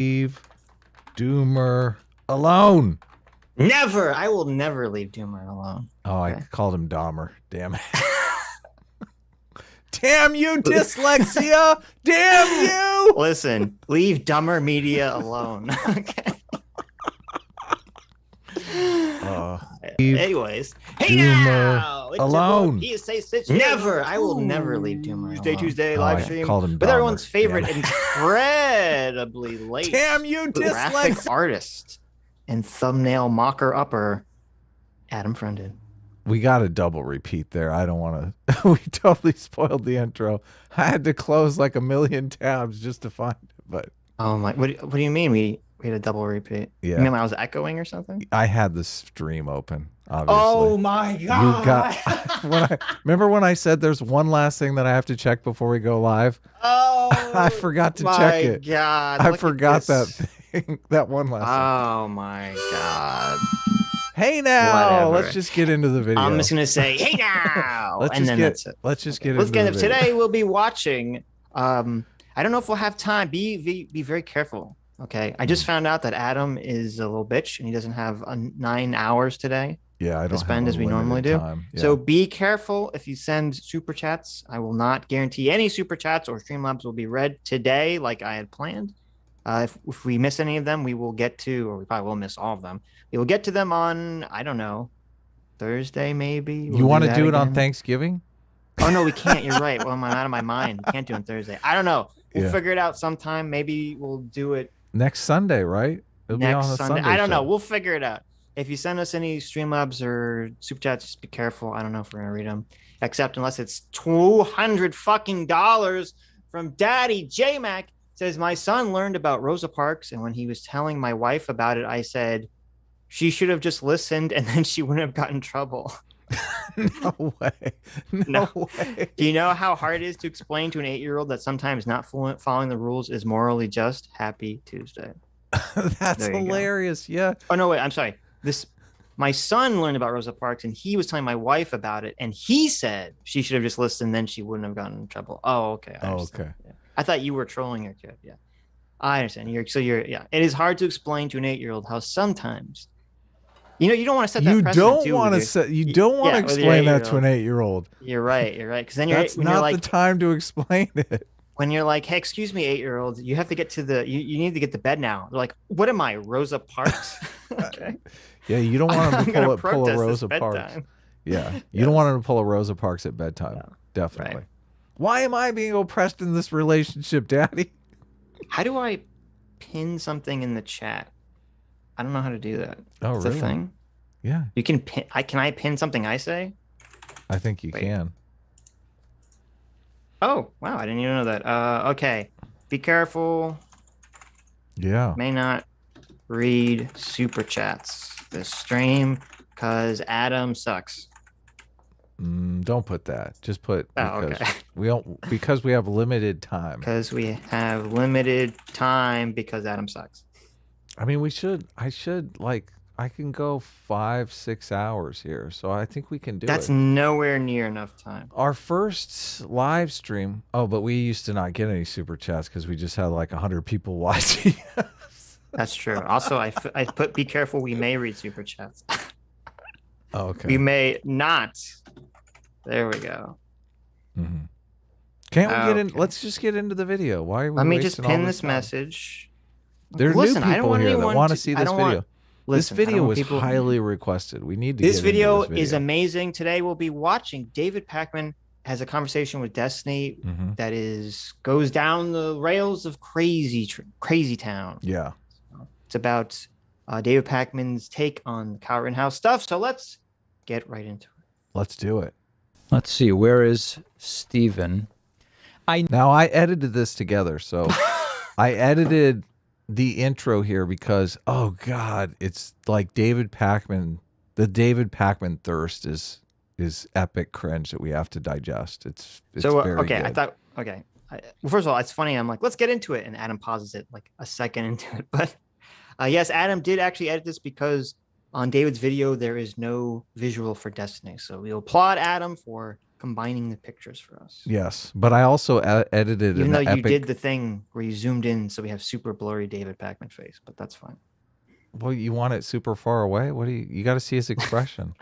Leave Doomer alone. Never. I will never leave Doomer alone. Oh, okay. I called him Dahmer. Damn it. Damn you, dyslexia. Damn you. Listen, leave Dumber Media alone. Okay. Anyways, hey now, alone. PSA Sitch. Never. I will never leave Doomer alone. Tuesday live stream with everyone's favorite, incredibly late. Damn you, graphic artist and thumbnail mocker upper, Adam Friended. We got a double repeat there. I don't want to. We totally spoiled the intro. I had to close like a million tabs just to find it. But oh my, what do you mean we had a double repeat? Yeah. You mean I was echoing or something? I had the stream open. Obviously. Oh my god! Remember when I said there's one last thing that I have to check before we go live? Oh, I forgot to check it. God, I forgot that thing. That one last. Oh my god! Hey now, let's just get into the video. I'm just gonna say, hey now, and then that's it. Let's just get into the video. Today we'll be watching. I don't know if we'll have time. Be very careful. Okay, I just found out that Adam is a little bitch and he doesn't have 9 hours today. Yeah, I don't to spend as we normally do. Yeah. So be careful if you send super chats. I will not guarantee any super chats or Streamlabs will be read today like I had planned. If we miss any of them, we will get to, or we probably will miss all of them. We will get to them on, I don't know, Thursday maybe. You want to do it on Thanksgiving? Oh no, we can't. You're right. Well, I'm out of my mind. We can't do it on Thursday. I don't know. We'll figure it out sometime. Maybe we'll do it next Sunday, right? It'll next be on Sunday. I don't know. We'll figure it out. If you send us any Streamlabs or super chats, just be careful. I don't know if we're gonna read them, except unless it's $200 fucking from Daddy J-Mac. Says my son learned about Rosa Parks, and when he was telling my wife about it, I said she should have just listened, and then she wouldn't have gotten in trouble. No way. No way. Do you know how hard it is to explain to an 8-year-old that sometimes not following the rules is morally just? Happy Tuesday. That's hilarious. Yeah. Oh no, wait. I'm sorry. My son learned about Rosa Parks, and he was telling my wife about it, and he said she should have just listened, then she wouldn't have gotten in trouble. Oh, okay. Okay. Yeah. I thought you were trolling your kid. Yeah, I understand. Yeah. It is hard to explain to an 8-year-old how sometimes, you don't want to set that precedent. You don't want to explain that to an 8-year-old. You're right. Because then that's not the time to explain it. When you're like, hey, excuse me, 8-year-old, you have to get to you need to get to bed now. They're like, what am I, Rosa Parks? Okay. Yeah, you don't want them to pull a Rosa Parks. Yeah, you don't want them to pull a Rosa Parks at bedtime. No. Definitely. Right. Why am I being oppressed in this relationship, Daddy? How do I pin something in the chat? I don't know how to do that. Oh, it's really? a thing? Yeah. You can pin. Can I pin something I say? I think you can. Oh, wow. I didn't even know that. Okay. Be careful. Yeah. May not read super chats this stream because Adam sucks. Don't put that. Just put okay. because we have limited time. Because we have limited time because Adam sucks. I mean, I can go 5-6 hours here, so I think we can do it. That's nowhere near enough time. Our first live stream. Oh, but we used to not get any super chats because we just had like 100 people watching. That's true. Also, I put be careful. We may read super chats. Oh, okay. We may not. There we go. Mm-hmm. Can't we get in? Let's just get into the video. Why are we? Let me just pin this message. There are new people here that want to see this video. This video was highly requested. We need to. This video is amazing. Today we'll be watching David Pakman has a conversation with Destiny that goes down the rails of crazy town. Yeah, it's about David Pakman's take on the Rittenhouse stuff. So let's get right into it. Let's do it. Let's see. Where is Steven? Now I edited this together, so I edited the intro here because, oh God, it's like David Pakman. The David Pakman thirst is epic cringe that we have to digest. It's so very okay. Good. I thought okay. Well, first of all, it's funny. I'm like, let's get into it, and Adam pauses it like a second into it. But yes, Adam did actually edit this because on David's video there is no visual for Destiny. So we'll applaud Adam for combining the pictures for us. Yes, but I also edited Even an though you epic... did the thing where you zoomed in, so we have super blurry David Pakman face, but that's fine. Well, you want it super far away? What do you got to see his expression.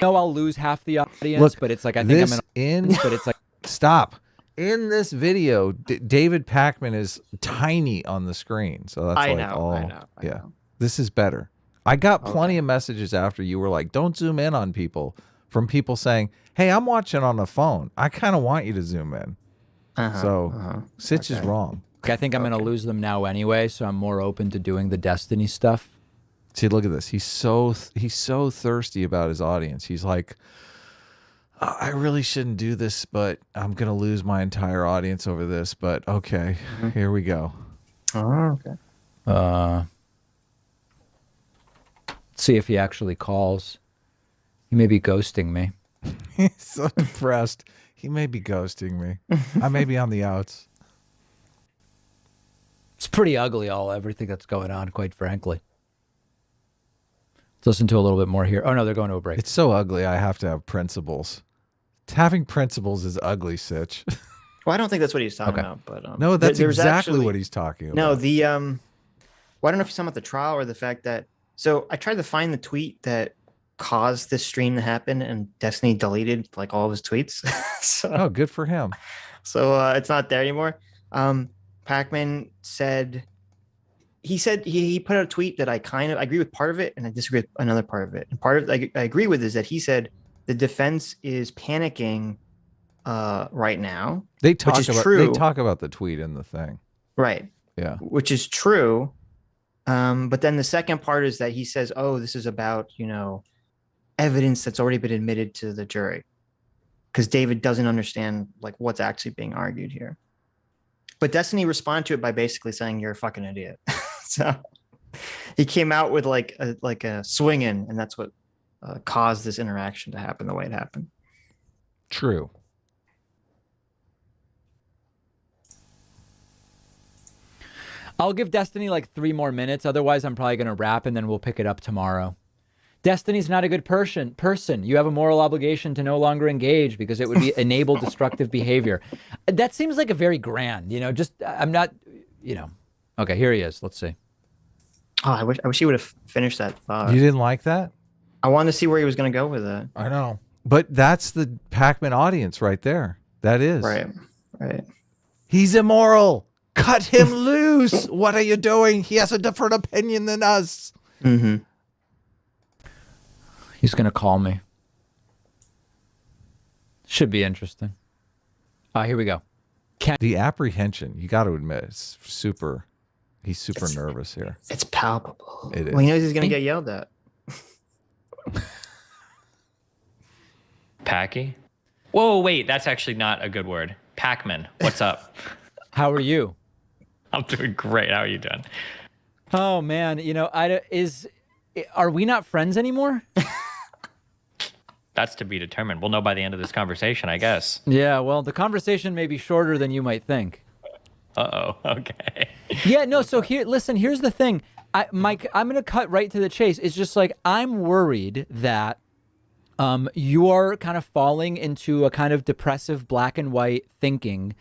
No, I'll lose half the audience, Look, but it's like I think I'm gonna. But it's like stop. In this video, David Pakman is tiny on the screen, so that's I like know, all. I know. This is better. I got plenty of messages after you were like, "Don't zoom in on people," from people saying, "Hey, I'm watching on the phone. I kind of want you to zoom in." Sitch is wrong. I think I'm gonna lose them now anyway, so I'm more open to doing the Destiny stuff. See, look at this. He's so thirsty about his audience. He's like, I really shouldn't do this, but I'm gonna lose my entire audience over this. But okay, here we go. Oh, okay. Let's see if he actually calls. He may be ghosting me. He's so depressed. He may be ghosting me. I may be on the outs. It's pretty ugly, everything that's going on, quite frankly. Let's listen to a little bit more here. Oh no, they're going to a break. It's so ugly. I have to have principles. Having principles is ugly, Sitch. Well, I don't think that's what he's talking about, but no, that's exactly what he's talking about. No, the well, I don't know if you're talking about the trial or the fact that. So I tried to find the tweet that caused this stream to happen, and Destiny deleted like all of his tweets. Oh, good for him. So it's not there anymore. Pakman said he put out a tweet that I agree with part of it, and I disagree with another part of it. And part of I agree with is that he said the defense is panicking right now. They talk about the tweet in the thing. Right. Yeah. Which is true. But then the second part is that he says, oh, this is about, evidence that's already been admitted to the jury. Because David doesn't understand like what's actually being argued here. But Destiny responded to it by basically saying you're a fucking idiot. So he came out with like a swing in, and that's what caused this interaction to happen the way it happened. True. I'll give Destiny like 3 more minutes. Otherwise, I'm probably going to wrap and then we'll pick it up tomorrow. Destiny's not a good person. You have a moral obligation to no longer engage because it would be enable destructive behavior. That seems like a very grand, I'm not, Okay, here he is. Let's see. Oh, I wish he would have finished that thought. You didn't like that? I wanted to see where he was going to go with it. I know. But that's the Pakman audience right there. That is. Right. He's immoral. Cut him loose. What are you doing? He has a different opinion than us. Mm-hmm. He's going to call me. Should be interesting. Here we go. The apprehension, you got to admit, it's super. He's super nervous here. It's palpable. It is. Well, he knows he's going to get yelled at. Packy? Whoa, wait, that's actually not a good word. Pakman, what's up? How are you? I'm doing great. How are you doing? Oh man, are we not friends anymore? That's to be determined. We'll know by the end of this conversation, I guess. Yeah, well, the conversation may be shorter than you might think. Uh-oh, okay. Yeah, no, so here's the thing. Mike, I'm going to cut right to the chase. It's just like, I'm worried that you are kind of falling into a kind of depressive black and white thinking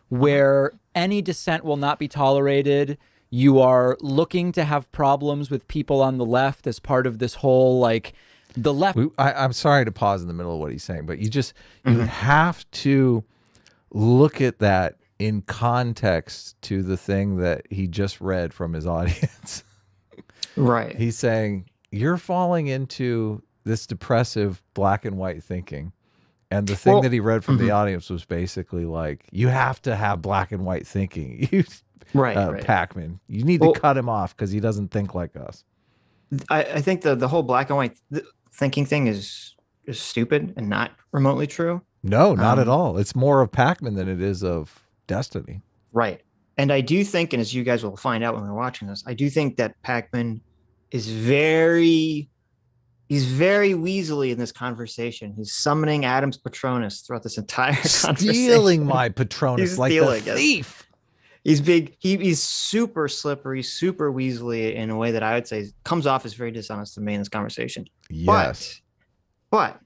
where any dissent will not be tolerated. You are looking to have problems with people on the left as part of this whole, like, the left. I'm sorry to pause in the middle of what he's saying, but you have to look at that in context to the thing that he just read from his audience. Right. He's saying, you're falling into this depressive black and white thinking. And the thing that he read from the audience was basically like, you have to have black and white thinking. Right. Pakman, you need to cut him off because he doesn't think like us. I think the whole black and white thinking thing is stupid and not remotely true. No, not at all. It's more of Pakman than it is of Destiny. Right. And I do think, and as you guys will find out when we're watching this, I do think that Pakman is very weaselly in this conversation. He's summoning Adam's Patronus throughout this entire conversation. Stealing my Patronus He's like stealing the thief. He's big. He's super slippery, super weaselly in a way that I would say comes off as very dishonest to me in this conversation. Yes. But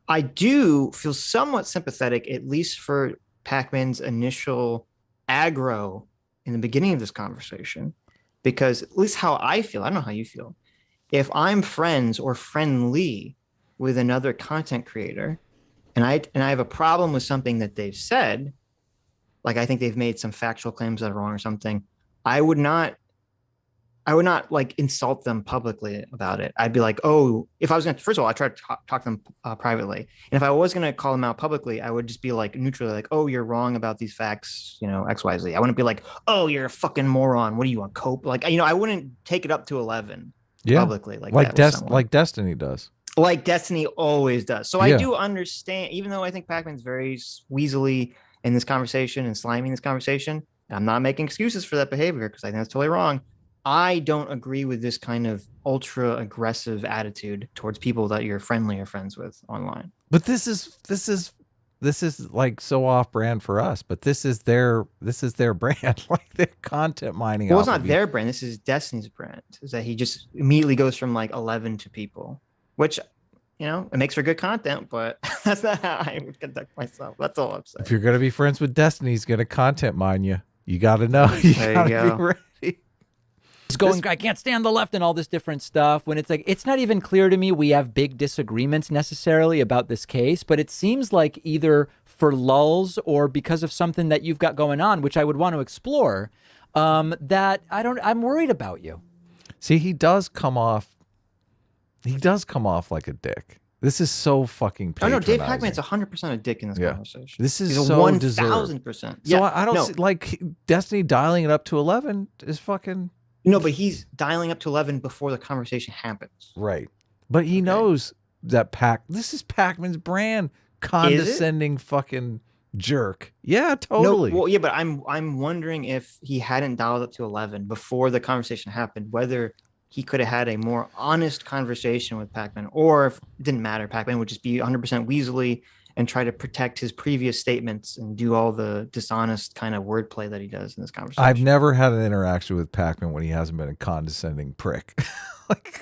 I do feel somewhat sympathetic, at least for Pakman's initial aggro in the beginning of this conversation, because at least how I feel, I don't know how you feel. If I'm friends or friendly with another content creator, and I have a problem with something that they've said, like I think they've made some factual claims that are wrong or something, I would not like insult them publicly about it. I'd be like, oh, if I was going to, first of all, I try to talk to them privately. And if I was going to call them out publicly, I would just be like neutrally like, oh, you're wrong about these facts, you know, X, Y, Z. I wouldn't be like, oh, you're a fucking moron. What do you want, cope? Like, you know, I wouldn't take it up to 11 publicly. Like Destiny does. Like Destiny always does. So Yeah. I do understand, even though I think Pakman's very weaselly in this conversation and slimy in this conversation, and I'm not making excuses for that behavior because I think that's totally wrong. I don't agree with this kind of ultra aggressive attitude towards people that you're friendly or friends with online. But this is like so off brand for us, but this is their brand. Like they're content mining. Well, it's not their brand. This is Destiny's brand. Is that he just immediately goes from like 11 to people, which, you know, it makes for good content, but that's not how I would conduct myself. That's all I'm saying. If you're gonna be friends with Destiny, he's gonna content mine you. You gotta know. You gotta be ready. It's going, I can't stand the left and all this different stuff, when it's like, it's not even clear to me we have big disagreements necessarily about this case, but it seems like either for lulls or because of something that you've got going on, which I would want to explore, that I'm worried about you. See, he does come off like a dick. This is so fucking patronizing. Oh no, Dave Pakman's 100% a dick in this conversation. This is He's so 1,000%. So yeah, I don't see, like Destiny dialing it up to 11 is fucking. No, but he's dialing up to 11 before the conversation happens. Right. But he knows that this is Pakman's brand. Condescending fucking jerk. Yeah, totally. No, well, yeah, but I'm wondering if he hadn't dialed up to 11 before the conversation happened, whether he could have had a more honest conversation with Pakman, or if it didn't matter, Pakman would just be 100% weaselly and try to protect his previous statements and do all the dishonest kind of wordplay that he does in this conversation. I've never had an interaction with Pakman when he hasn't been a condescending prick. Like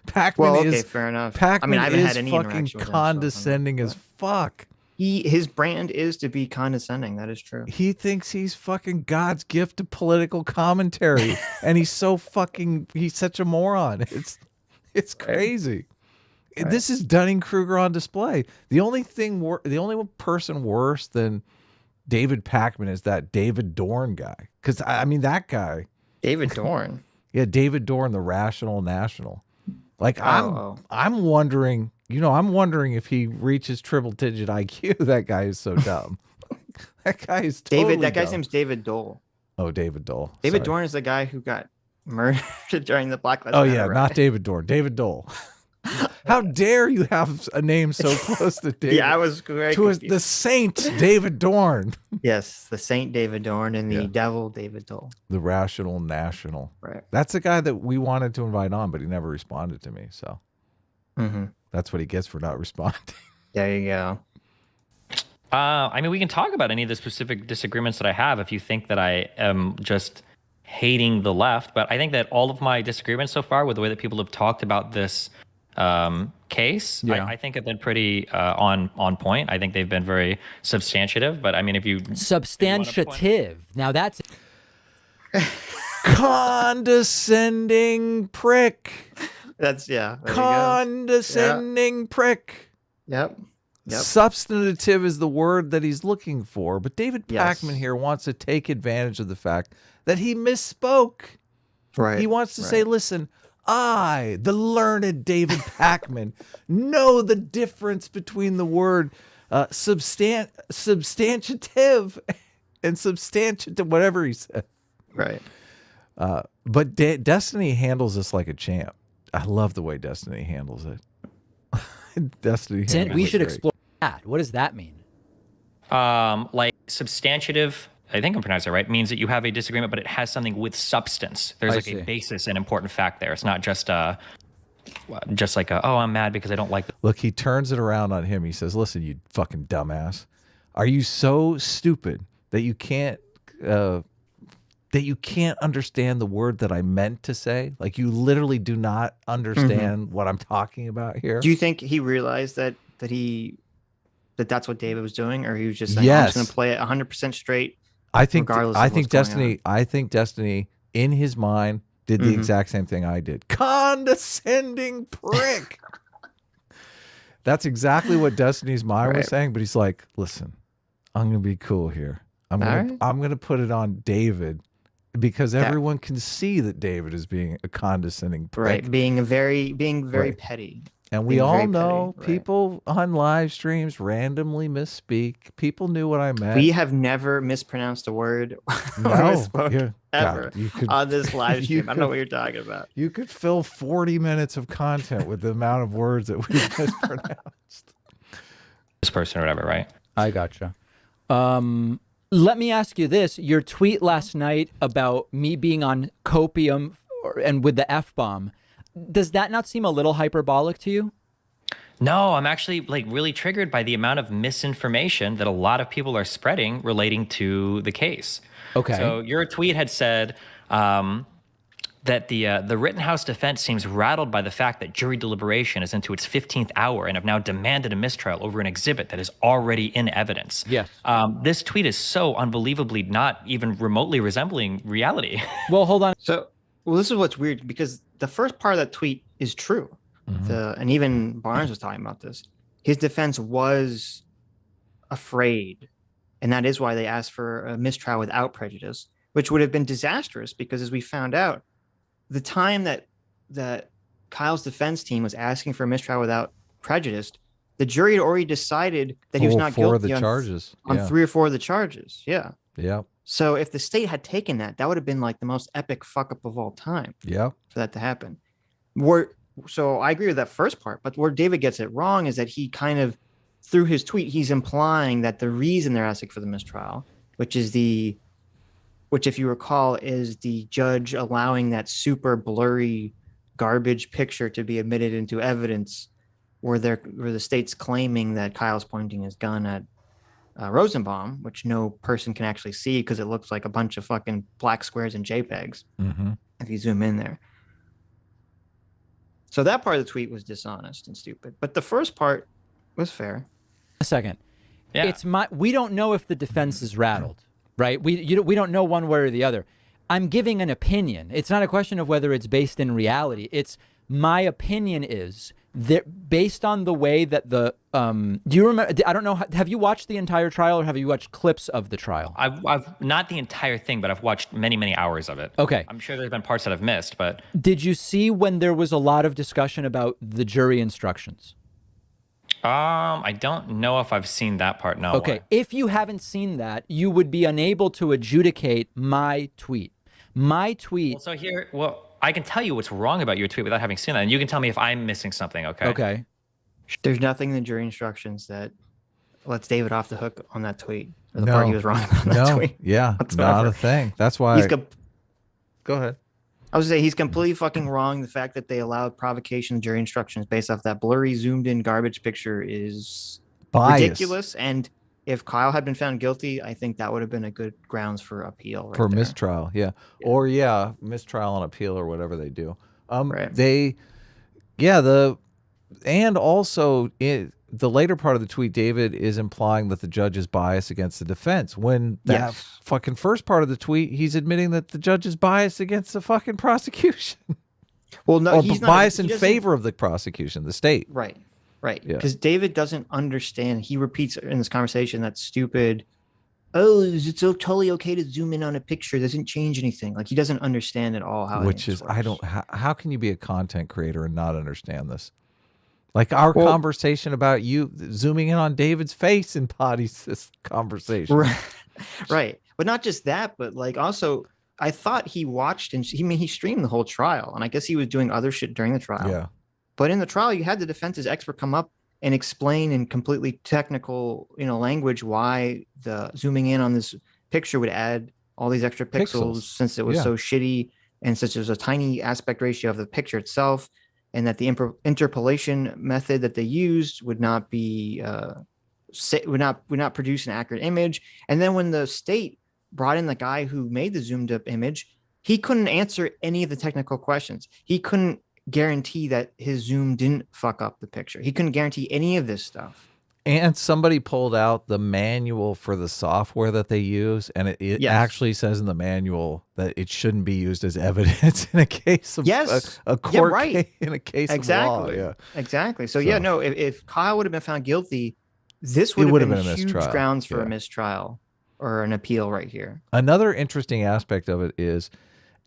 Pakman is fair enough. Pakman I mean, I haven't is had any fucking interaction with him, condescending as fuck. His brand is to be condescending. That is true. He thinks he's fucking God's gift to political commentary, and he's such a moron. It's crazy. Right. This is Dunning-Kruger on display. The only person worse than David Pakman is that David Dorn guy. Because I mean that guy. David Dorn. Yeah, David Dorn, the Rational National. Like I'm wondering, I'm wondering if he reaches triple digit IQ. That guy is so dumb. That guy is totally That guy's dumb. name's David Dole. Oh, David Dole. David Dorn is the guy who got murdered during the Black Lives Matter. Oh yeah, right? Not David Dorn. David Dole. How dare you have a name so close to David? Yeah, I was very the Saint David Dorn. Yes, the Saint David Dorn and the Devil David Dole. The Rational National. Right. That's the guy that we wanted to invite on, but he never responded to me. So that's what he gets for not responding. There you go. I mean, we can talk about any of the specific disagreements that I have if you think that I am just hating the left. But I think that all of my disagreements so far with the way that people have talked about this case, I think have been pretty on point. I think they've been very substantive. But I mean, if you substantive, now that's condescending prick. That's condescending prick. Yep. Substantive is the word that he's looking for. But David Pakman here wants to take advantage of the fact that he misspoke. Right. He wants to say, listen, I, the learned David Pakman, know the difference between the word substantive and substantive, whatever he said. Right. But Destiny handles this like a champ. I love the way Destiny handles it. Destiny. We should explore that. What does that mean? Like substantive, I think I'm pronouncing it right, means that you have a disagreement, but it has something with substance. There's a basis and important fact there. It's not just like I'm mad because I don't like. Look, he turns it around on him. He says, "Listen, you fucking dumbass. Are you so stupid that you can't understand the word that I meant to say? Like you literally do not understand what I'm talking about here." Do you think he realized that that's what David was doing, or he was just saying, I'm Yes. just going to play it 100% straight? I think regardless of what's going I think Destiny in his mind did the exact same thing I did. Condescending prick. That's exactly what Destiny's mind was saying, but he's like, listen, I'm going to be cool here. I'm going to put it on David because everyone can see that David is being a condescending prick. Right, being very petty. And we all know people on live streams randomly misspeak. People knew what I meant. We have never mispronounced a word ever on this live stream. I don't know what you're talking about. You could fill 40 minutes of content with the amount of words that we mispronounced. This person or whatever, right? I gotcha. Let me ask you this. Your tweet last night about me being on copium and with the F-bomb, does that not seem a little hyperbolic to you? No, I'm actually like really triggered by the amount of misinformation that a lot of people are spreading relating to the case. Okay. So your tweet had said that the Rittenhouse defense seems rattled by the fact that jury deliberation is into its 15th hour and have now demanded a mistrial over an exhibit that is already in evidence. Yes. This tweet is so unbelievably not even remotely resembling reality. Well, hold on. So, this is what's weird, because the first part of that tweet is true. And even Barnes was talking about this. His defense was afraid, and that is why they asked for a mistrial without prejudice, which would have been disastrous because, as we found out, the time that Kyle's defense team was asking for a mistrial without prejudice, the jury had already decided that he was not guilty on 3 or 4 of the charges. Yeah. Yeah. So if the state had taken that, that would have been like the most epic fuck up of all time. Yeah. For that to happen. So I agree with that first part, but where David gets it wrong is that he kind of, through his tweet, he's implying that the reason they're asking for the mistrial, which if you recall, is the judge allowing that super blurry garbage picture to be admitted into evidence, where the state's claiming that Kyle's pointing his gun at Rosenbaum, which no person can actually see because it looks like a bunch of fucking black squares and JPEGs if you zoom in there. So that part of the tweet was dishonest and stupid, but the first part was fair. A second. Yeah. We don't know if the defense is rattled, right? We don't know one way or the other. I'm giving an opinion. It's not a question of whether it's based in reality. It's my opinion is that based on the way that do you remember, I don't know, have you watched the entire trial or have you watched clips of the trial? I've not the entire thing, but I've watched many, many hours of it. Okay. I'm sure there's been parts that I've missed, but. Did you see when there was a lot of discussion about the jury instructions? I don't know if I've seen that part. No. Okay. If you haven't seen that, you would be unable to adjudicate my tweet. My tweet. I can tell you what's wrong about your tweet without having seen that, and you can tell me if I'm missing something, okay? Okay. There's nothing in the jury instructions that lets David off the hook on that tweet. Or the part he was wrong about that tweet. Yeah, not a thing. That's why. Go ahead. I was say he's completely fucking wrong. The fact that they allowed provocation in jury instructions based off that blurry, zoomed in garbage picture is ridiculous. And if Kyle had been found guilty, I think that would have been a good grounds for appeal. For mistrial, or mistrial on appeal or whatever they do. And also in the later part of the tweet, David is implying that the judge is biased against the defense. When that fucking first part of the tweet, he's admitting that the judge is biased against the fucking prosecution. Well, no, or he's biased in favor of the prosecution, the state. Right. Because David doesn't understand. He repeats in this conversation that stupid, it's so totally okay to zoom in on a picture. It doesn't change anything. Like, he doesn't understand at all how. Which is, works. How can you be a content creator and not understand this? Like our conversation about you zooming in on David's face embodies this conversation. Right. But not just that, but like also, I thought he watched and he streamed the whole trial. And I guess he was doing other shit during the trial. Yeah. But in the trial, you had the defense's expert come up and explain in completely technical, language why the zooming in on this picture would add all these extra pixels since it was so shitty and such as a tiny aspect ratio of the picture itself, and that the interpolation method that they used would not be would not produce an accurate image. And then when the state brought in the guy who made the zoomed up image, he couldn't answer any of the technical questions. He couldn't guarantee that his Zoom didn't fuck up the picture. He couldn't guarantee any of this stuff. And somebody pulled out the manual for the software that they use, and it Yes. actually says in the manual that it shouldn't be used as evidence in a case of Yes. a court right. case, in a case Exactly. of law. Yeah. Exactly. So yeah, no, if Kyle would have been found guilty, this It would have been a huge mistrial. grounds for Yeah. a mistrial or an appeal right here. Another interesting aspect of it is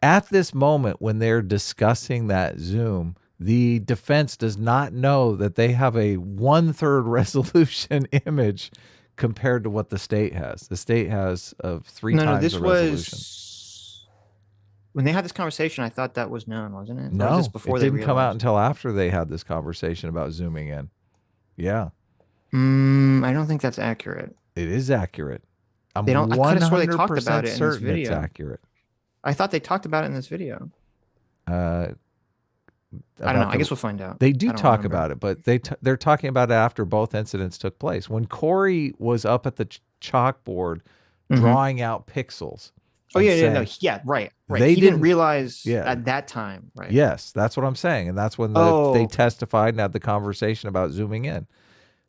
at this moment when they're discussing that Zoom, the defense does not know that they have a 1/3 resolution image compared to what the state has. The state has three times this the resolution. was when they had this conversation. I thought that was known, wasn't it? Or was No, this before it they didn't come out realized? until after they had this conversation about zooming in. Yeah, I don't think that's accurate. it is accurate. I'm They don't- I coulda swore they talked 100% about it in this certain it's video. accurate. I thought they talked about it in this video. I don't know. I guess we'll find out. They I do don't talk remember. about it, but they're talking about it after both incidents took place. When Corey was up at the chalkboard Mhm. drawing out pixels. Oh and yeah, yeah, no, saying- yeah, right. They He didn't didn't- realize yeah. at that time, right? Yes, that's what I'm saying, and that's when they Oh. testified and had the conversation about zooming in.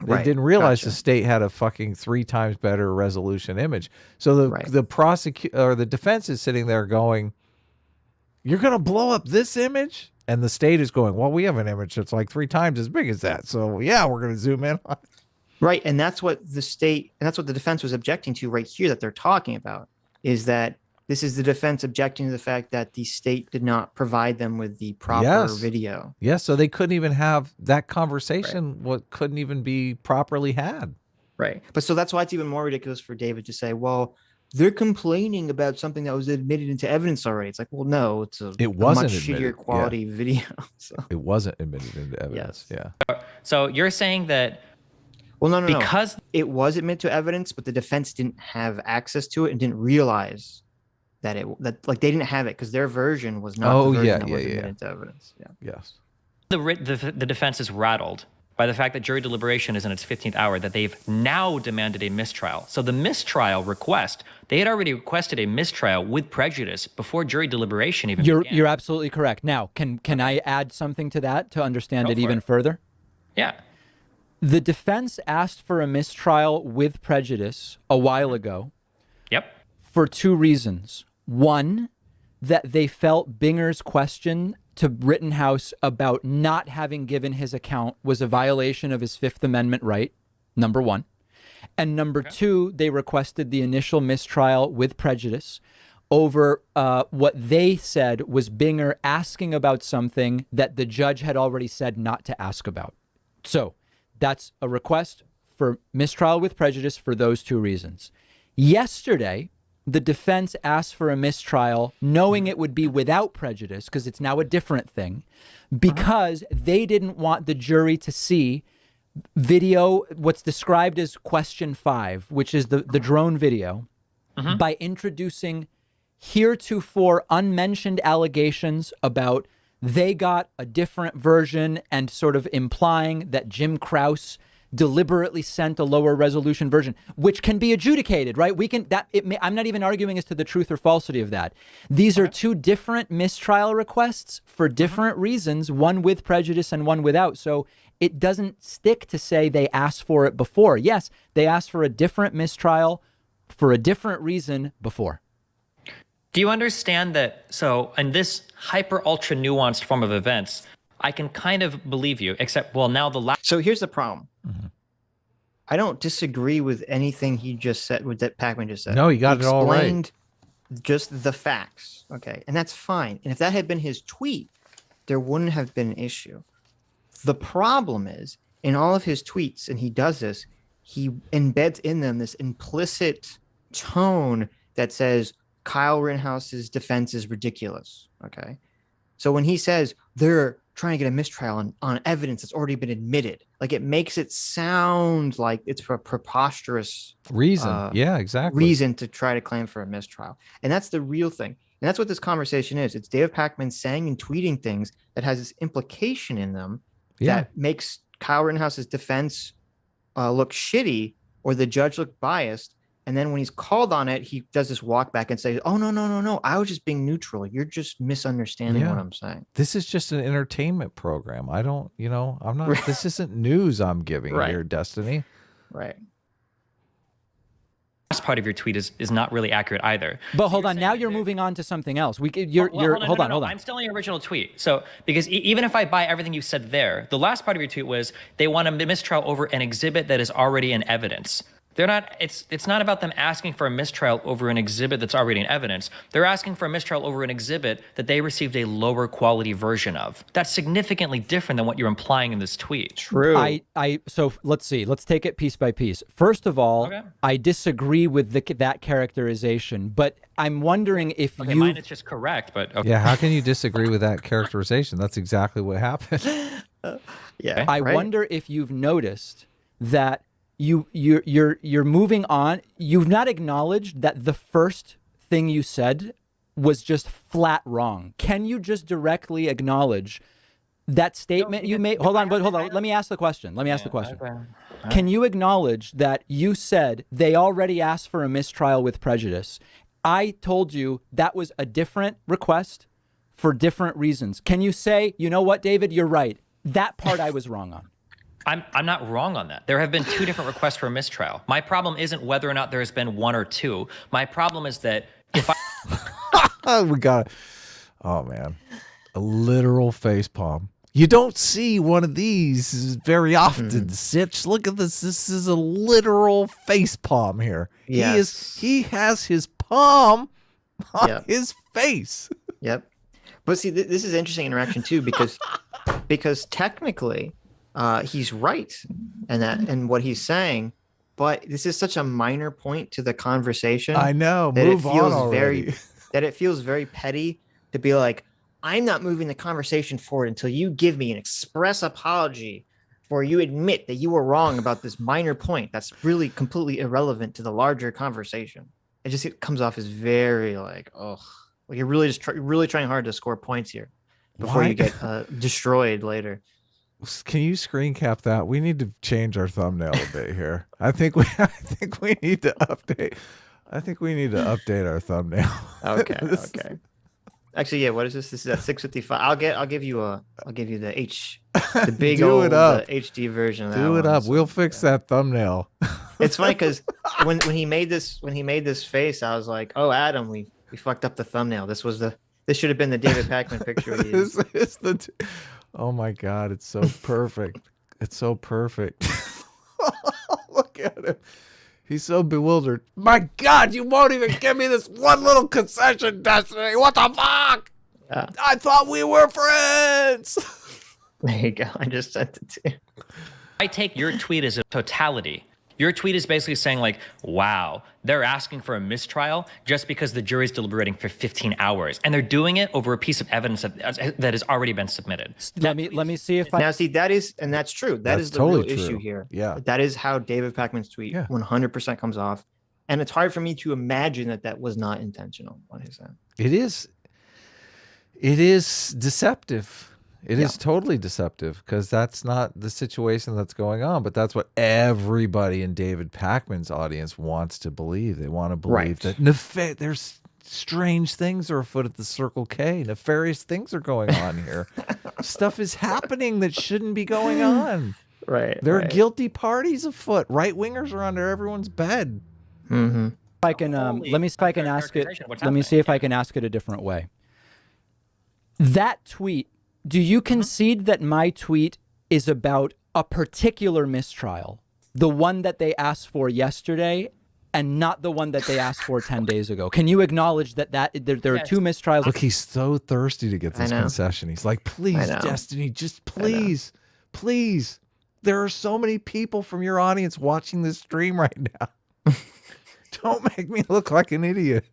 They Right, didn't realize gotcha. the state had a fucking 3 times better resolution image. So the Right. the prosecutor or the defense is sitting there going, "You're going to blow up this image?" And the state is going, "Well, we have an image that's like 3 times as big as that. So, yeah, we're going to zoom in on it." Right, and that's what the state and that's what the defense was objecting to right here that they're talking about is that this is the defense objecting to the fact that the state did not provide them with the proper Yes. video. Yeah, so they couldn't even have that conversation. What couldn't even be properly had. Right. But so that's why it's even more ridiculous for David to say, well, they're complaining about something that was admitted into evidence already. It's like, well, no, it's a wasn't much admitted, yeah. shittier quality video. So, It wasn't admitted into evidence. Yes. Yeah. So you're saying that well, no, because it was admitted to evidence, but the defense didn't have access to it and didn't realize that they didn't have it because their version was not Oh, the version yeah, that yeah, was yeah. admitted to evidence. Yeah. Yes. the defense is rattled by the fact that jury deliberation is in its 15th hour, that they've now demanded a mistrial. So the mistrial request, they had already requested a mistrial with prejudice before jury deliberation even began. You're absolutely correct. Now, can I add something to that to understand Go it for even it. further? Yeah. The defense asked for a mistrial with prejudice a while ago Yep. for 2 reasons. One, that they felt Binger's question to Rittenhouse about not having given his account was a violation of his Fifth Amendment right, number one. And number two, they requested the initial mistrial with prejudice over what they said was Binger asking about something that the judge had already said not to ask about. So that's a request for mistrial with prejudice for those 2 reasons. Yesterday, the defense asked for a mistrial knowing it would be without prejudice because it's now a different thing because they didn't want the jury to see video, what's described as question 5, which is the drone video, by introducing heretofore unmentioned allegations about they got a different version and sort of implying that Jim Krause deliberately sent a lower resolution version, which can be adjudicated, right? I'm not even arguing as to the truth or falsity of that. These are 2 different mistrial requests for different reasons, one with prejudice and one without. So it doesn't stick to say they asked for it before. Yes, they asked for a different mistrial for a different reason before. Do you understand that? So in this hyper ultra nuanced form of events, I can kind of believe you, except, well, now the last. So here's the problem. I don't disagree with anything he just said, with that Pakman just said. No, he got it all right. Explained just the facts. Okay. And that's fine. And if that had been his tweet, there wouldn't have been an issue. The problem is in all of his tweets, and he does this, he embeds in them this implicit tone that says Kyle Rittenhouse's defense is ridiculous. Okay. So when he says they're trying to get a mistrial on evidence that's already been admitted, like it makes it sound like it's for a preposterous Reason. Yeah, exactly. reason to try to claim for a mistrial. And that's the real thing. And that's what this conversation is. It's David Pakman saying and tweeting things that has this implication in them that makes Kyle Rittenhouse's defense look shitty or the judge look biased. And then when he's called on it, he does this walk back and says, "Oh, no. I was just being neutral. You're just misunderstanding what I'm saying." This is just an entertainment program. I don't, I'm not, this isn't news I'm giving here, Destiny. Right. Last part of your tweet is not really accurate either. But hold on, now you're moving on to something else. Hold on. I'm still in your original tweet. So because even if I buy everything you said there, the last part of your tweet was they want a mistrial over an exhibit that is already in evidence. They're not. It's not about them asking for a mistrial over an exhibit that's already in evidence. They're asking for a mistrial over an exhibit that they received a lower quality version of. That's significantly different than what you're implying in this tweet. True. So let's see. Let's take it piece by piece. First of all, I disagree with that characterization, but I'm wondering if mine is just correct, but yeah. How can you disagree with that characterization? That's exactly what happened. I wonder if you've noticed that. You're moving on. You've not acknowledged that the first thing you said was just flat wrong. Can you just directly acknowledge that statement you made? Hold on. Let me ask the question. Can you acknowledge that you said they already asked for a mistrial with prejudice? I told you that was a different request for different reasons. Can you say, you know what, David, you're right. That part I was wrong on. I'm not wrong on that. There have been 2 different requests for a mistrial. My problem isn't whether or not there has been 1 or 2. My problem is that if I we got it. Oh man, a literal face palm. You don't see one of these very often. Sitch, look at this. This is a literal face palm here. Yes. He has his palm on his face. Yep. But see, this is interesting interaction too, because technically. He's right and what he's saying, but this is such a minor point to the conversation. I know. That Move on already. That it feels very petty to be like, I'm not moving the conversation forward until you give me an express apology or you admit that you were wrong about this minor point that's really completely irrelevant to the larger conversation. It comes off as very like, oh, like you're really really trying hard to score points here before you get destroyed later. Can you screen cap that? We need to change our thumbnail a bit here. I think we need to update. I think we need to update our thumbnail. Okay. Okay. Actually, yeah. What is this? This is at 655. I'll give you the big old HD version. Of that Do it one. up. We'll fix that thumbnail. It's funny because when he made this face, I was like, oh, Adam, we fucked up the thumbnail. This should have been the David Pakman picture. This is the. Oh my God, it's so perfect. It's so perfect. Look at him. He's so bewildered. My God, you won't even give me this one little concession, Destiny. What the fuck? I thought we were friends. There you go. I just sent it to you. I take your tweet as a totality. Your tweet is basically saying like, wow, they're asking for a mistrial just because the jury's deliberating for 15 hours. And they're doing it over a piece of evidence that has already been submitted. Let me see if Now, see, that's true. That's the totally real true. issue here. Yeah. That is how David Pakman's tweet 100% comes off. And it's hard for me to imagine that was not intentional on his end. It is deceptive. It is totally deceptive because that's not the situation that's going on, but that's what everybody in David Pakman's audience wants to believe. They want to believe that there's strange things are afoot at the Circle K. Nefarious things are going on here. Stuff is happening that shouldn't be going on. Right. There are guilty parties afoot. Right wingers are under everyone's bed. Mm-hmm. I can let me see if I can ask it. Let me see if I can ask it a different way. That tweet. Do you concede that my tweet is about a particular mistrial, the one that they asked for yesterday, and not the one that they asked for 10 days ago? Can you acknowledge that there are 2 mistrials? Look, he's so thirsty to get this concession. He's like, please, Destiny, just please, please. There are so many people from your audience watching this stream right now. Don't make me look like an idiot.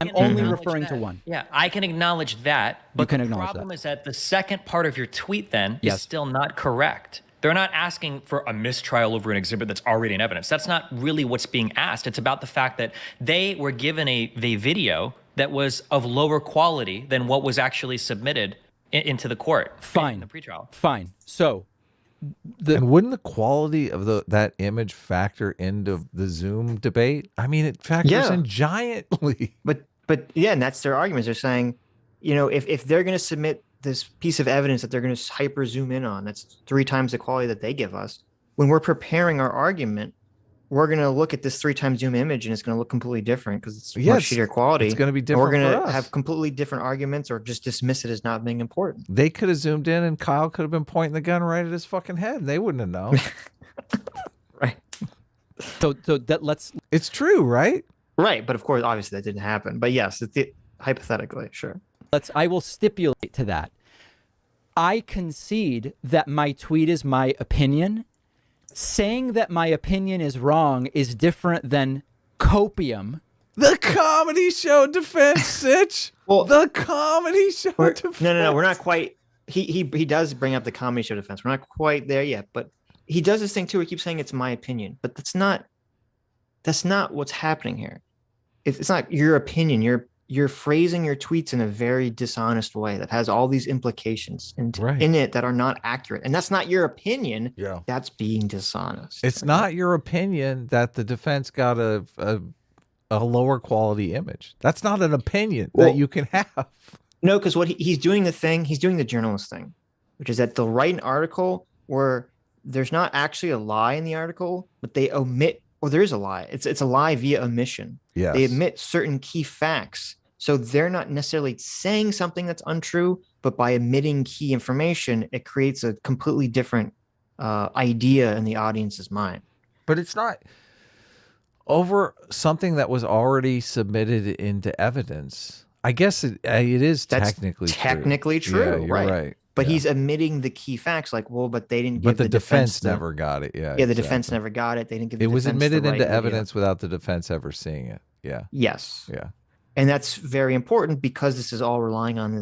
I'm only referring to one. Yeah, I can acknowledge that, but the problem is that the second part of your tweet then is still not correct. They're not asking for a mistrial over an exhibit that's already in evidence. That's not really what's being asked. It's about the fact that they were given a video that was of lower quality than what was actually submitted into the court. Fine. In the pretrial. Fine. So And wouldn't the quality of that image factor into the Zoom debate? I mean, it factors in giantly. But yeah, and that's their arguments. They're saying, if they're going to submit this piece of evidence that they're going to hyper zoom in on, that's 3 times the quality that they give us. When we're preparing our argument, we're going to look at this 3 times zoom image and it's going to look completely different because it's much shittier quality. It's going to be different. And we're going to have completely different arguments or just dismiss it as not being important. They could have zoomed in and Kyle could have been pointing the gun right at his fucking head. They wouldn't have known. Right. So that it's true, right? Right. But of course, obviously that didn't happen. But yes, hypothetically, sure. I will stipulate to that. I concede that my tweet is my opinion. Saying that my opinion is wrong is different than copium. The comedy show defense, Sitch. Well, the comedy show defense. No, we're not quite. He does bring up the comedy show defense. We're not quite there yet, but he does this thing too. He keeps saying it's my opinion, but that's not what's happening here. It's not your opinion. You're phrasing your tweets in a very dishonest way that has all these implications in it that are not accurate. And that's not your opinion. Yeah. That's being dishonest. It's not your opinion that the defense got a lower quality image. That's not an opinion that you can have. No, because what he's doing he's doing the journalist thing, which is that they'll write an article where there's not actually a lie in the article, but they omit, or there is a lie. It's a lie via omission. Yes. They omit certain key facts. So they're not necessarily saying something that's untrue, but by omitting key information, it creates a completely different idea in the audience's mind. But it's not over something that was already submitted into evidence. I guess it is technically true. Yeah, you're right. But he's omitting the key facts, like, but they didn't give But the defense never got it. Yeah. Yeah, the defense never got it. They didn't give. It was admitted into evidence without the defense ever seeing it. Yeah. Yes. Yeah. And that's very important because this is all relying on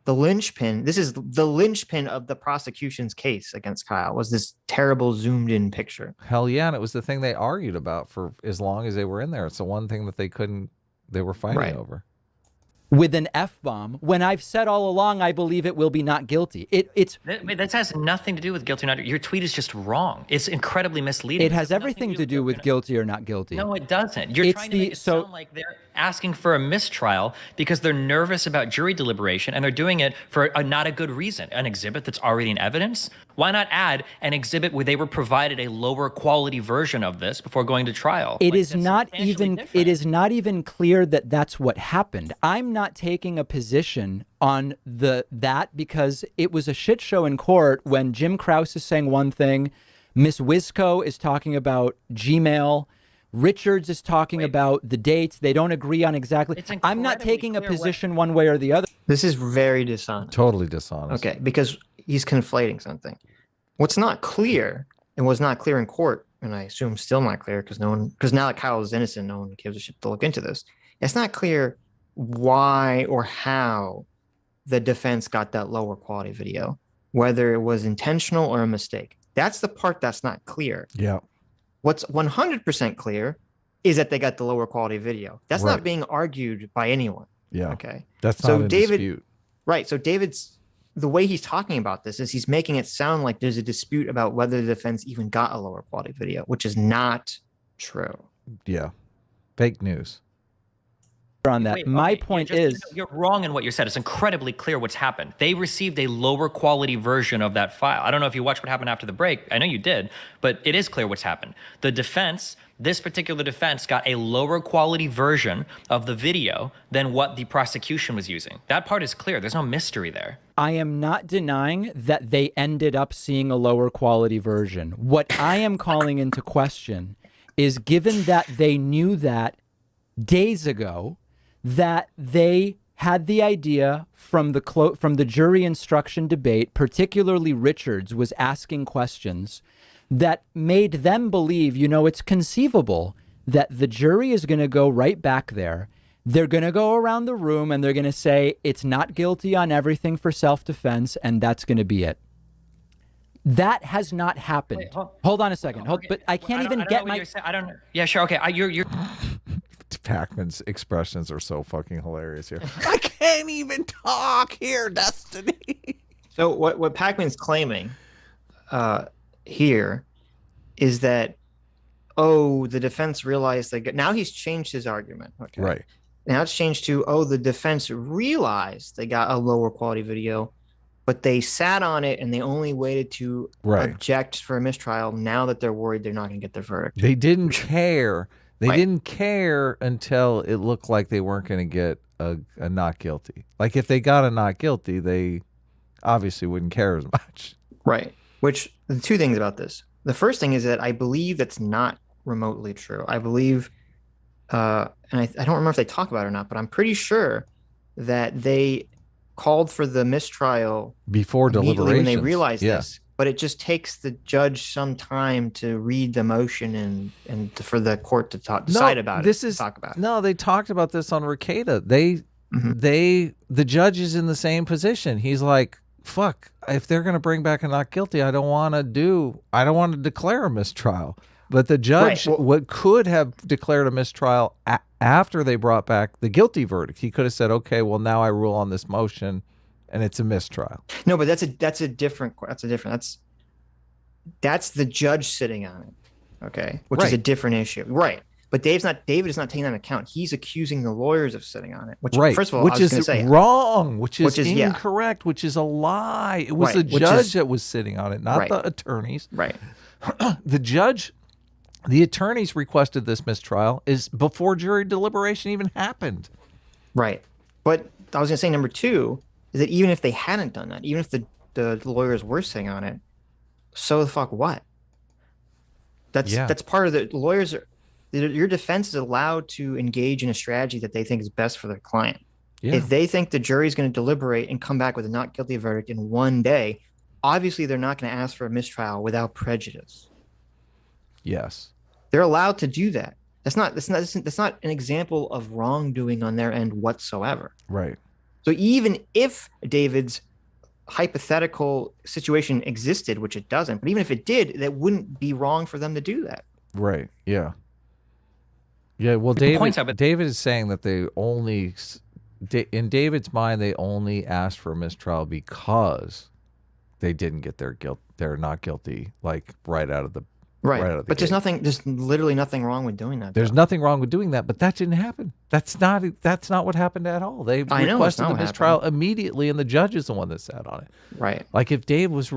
the linchpin. This is the linchpin of the prosecution's case against Kyle, was this terrible zoomed in picture. Hell yeah. And it was the thing they argued about for as long as they were in there. It's the one thing that they were fighting over. With an F-bomb, when I've said all along, I believe it will be not guilty. That has nothing to do with guilty or not. Your tweet is just wrong. It's incredibly misleading. It has everything to do with guilty or not guilty. No, it doesn't. You're trying to make it sound like they're asking for a mistrial because they're nervous about jury deliberation, and they're doing it for not a good reason. An exhibit that's already in evidence? Why not add an exhibit where they were provided a lower quality version of this before going to trial? It is not even clear that that's what happened. I'm not taking a position on that because it was a shit show in court when Jim Krause is saying one thing, Miss Wisco is talking about Gmail, Richards is talking about the dates. They don't agree on exactly. I'm not taking a position one way or the other. This is very dishonest. Totally dishonest. Okay, because he's conflating something. What's not clear and was not clear in court, and I assume still not clear because now that Kyle is innocent, no one gives a shit to look into this. It's not clear why or how the defense got that lower quality video, whether it was intentional or a mistake. That's the part that's not clear. Yeah. What's 100% clear is that they got the lower quality video. That's not being argued by anyone. Yeah. Okay. That's not a dispute. Right. So the way he's talking about this is he's making it sound like there's a dispute about whether the defense even got a lower quality video, which is not true. Yeah. Fake news. On that. My point is, you're wrong in what you said. It's incredibly clear what's happened. They received a lower quality version of that file. I don't know if you watched what happened after the break. I know you did, but it is clear what's happened. The defense, this particular defense, got a lower quality version of the video than what the prosecution was using. That part is clear. There's no mystery there. I am not denying that they ended up seeing a lower quality version. What I am calling into question is, given that they knew that days ago, that they had the idea from the jury instruction debate, particularly Richards was asking questions that made them believe, it's conceivable that the jury is going to go right back there. They're going to go around the room and they're going to say it's not guilty on everything for self-defense, and that's going to be it. That has not happened. Wait, hold on a second. But I can't even get my... I don't know. Yeah, sure. Okay. You're... Pakman's expressions are so fucking hilarious here. I can't even talk here, Destiny. So what Pakman's claiming here is that, oh, the defense realized now he's changed his argument. Okay. Right. Now it's changed to, oh, the defense realized they got a lower quality video, but they sat on it and they only waited to object for a mistrial now that they're worried they're not going to get their verdict. They didn't care. They didn't care until it looked like they weren't going to get a not guilty. Like if they got a not guilty, they obviously wouldn't care as much. Right. Which the two things about this. The first thing is that I believe that's not remotely true. I believe, and I don't remember if they talk about it or not, but I'm pretty sure that they called for the mistrial before deliberations when they realized this. But it just takes the judge some time to read the motion and for the court to decide about it. Talk about it. No, they talked about this on Ricada. The judge is in the same position. He's like, fuck, if they're going to bring back a not guilty, I don't want to declare a mistrial. But the judge could have declared a mistrial after they brought back the guilty verdict. He could have said, okay, well, now I rule on this motion and it's a mistrial. No, but that's the judge sitting on it. Okay. Which is a different issue. Right. But David is not taking that into account. He's accusing the lawyers of sitting on it. Which, first of all, which is wrong, which is incorrect, which is a lie. It was the judge that was sitting on it, not the attorneys. Right. The attorneys requested this mistrial is before jury deliberation even happened. Right. But I was going to say number two is that even if they hadn't done that, even if the lawyers were sitting on it, so the fuck what? That's part of the lawyers. Your defense is allowed to engage in a strategy that they think is best for their client. Yeah. If they think the jury is going to deliberate and come back with a not guilty verdict in one day, obviously they're not going to ask for a mistrial without prejudice. Yes. They're allowed to do that. That's not an example of wrongdoing on their end whatsoever. Right. So even if David's hypothetical situation existed, which it doesn't, but even if it did, that wouldn't be wrong for them to do that. Right. Yeah. Yeah. Well, David is saying that in David's mind, they only asked for a mistrial because they didn't get their not guilty, like right out of the but there's literally nothing wrong with doing that. There's nothing wrong with doing that, but that didn't happen. That's not what happened at all. They requested the mistrial immediately, and the judge is the one that sat on it. Right. Like if Dave was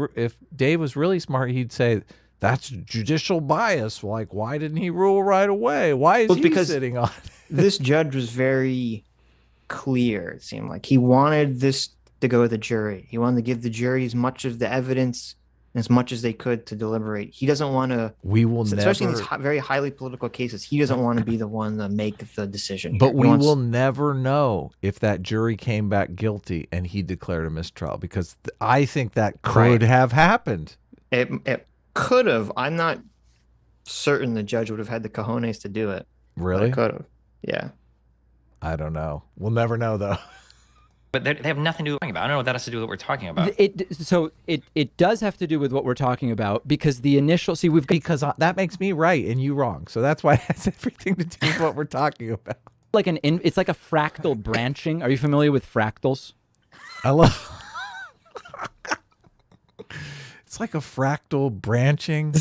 really smart, he'd say that's judicial bias. Like, why didn't he rule right away? Why is he sitting on it? This judge was very clear. It seemed like he wanted this to go to the jury. He wanted to give the jury as much of the evidence as much as they could to deliberate. He doesn't want to. Especially in these very highly political cases, he doesn't want to be the one to make the decision. But we will never know if that jury came back guilty and he declared a mistrial, because I think that could have happened. It could have. I'm not certain the judge would have had the cojones to do it. Really? It could have. Yeah. I don't know. We'll never know though. But they have nothing to do about. I don't know what that has to do with what we're talking about. It does have to do with what we're talking about, because the initial because that makes me right and you wrong. So that's why it has everything to do with what we're talking about. It's like a fractal branching. Are you familiar with fractals? I love. It's like a fractal branching.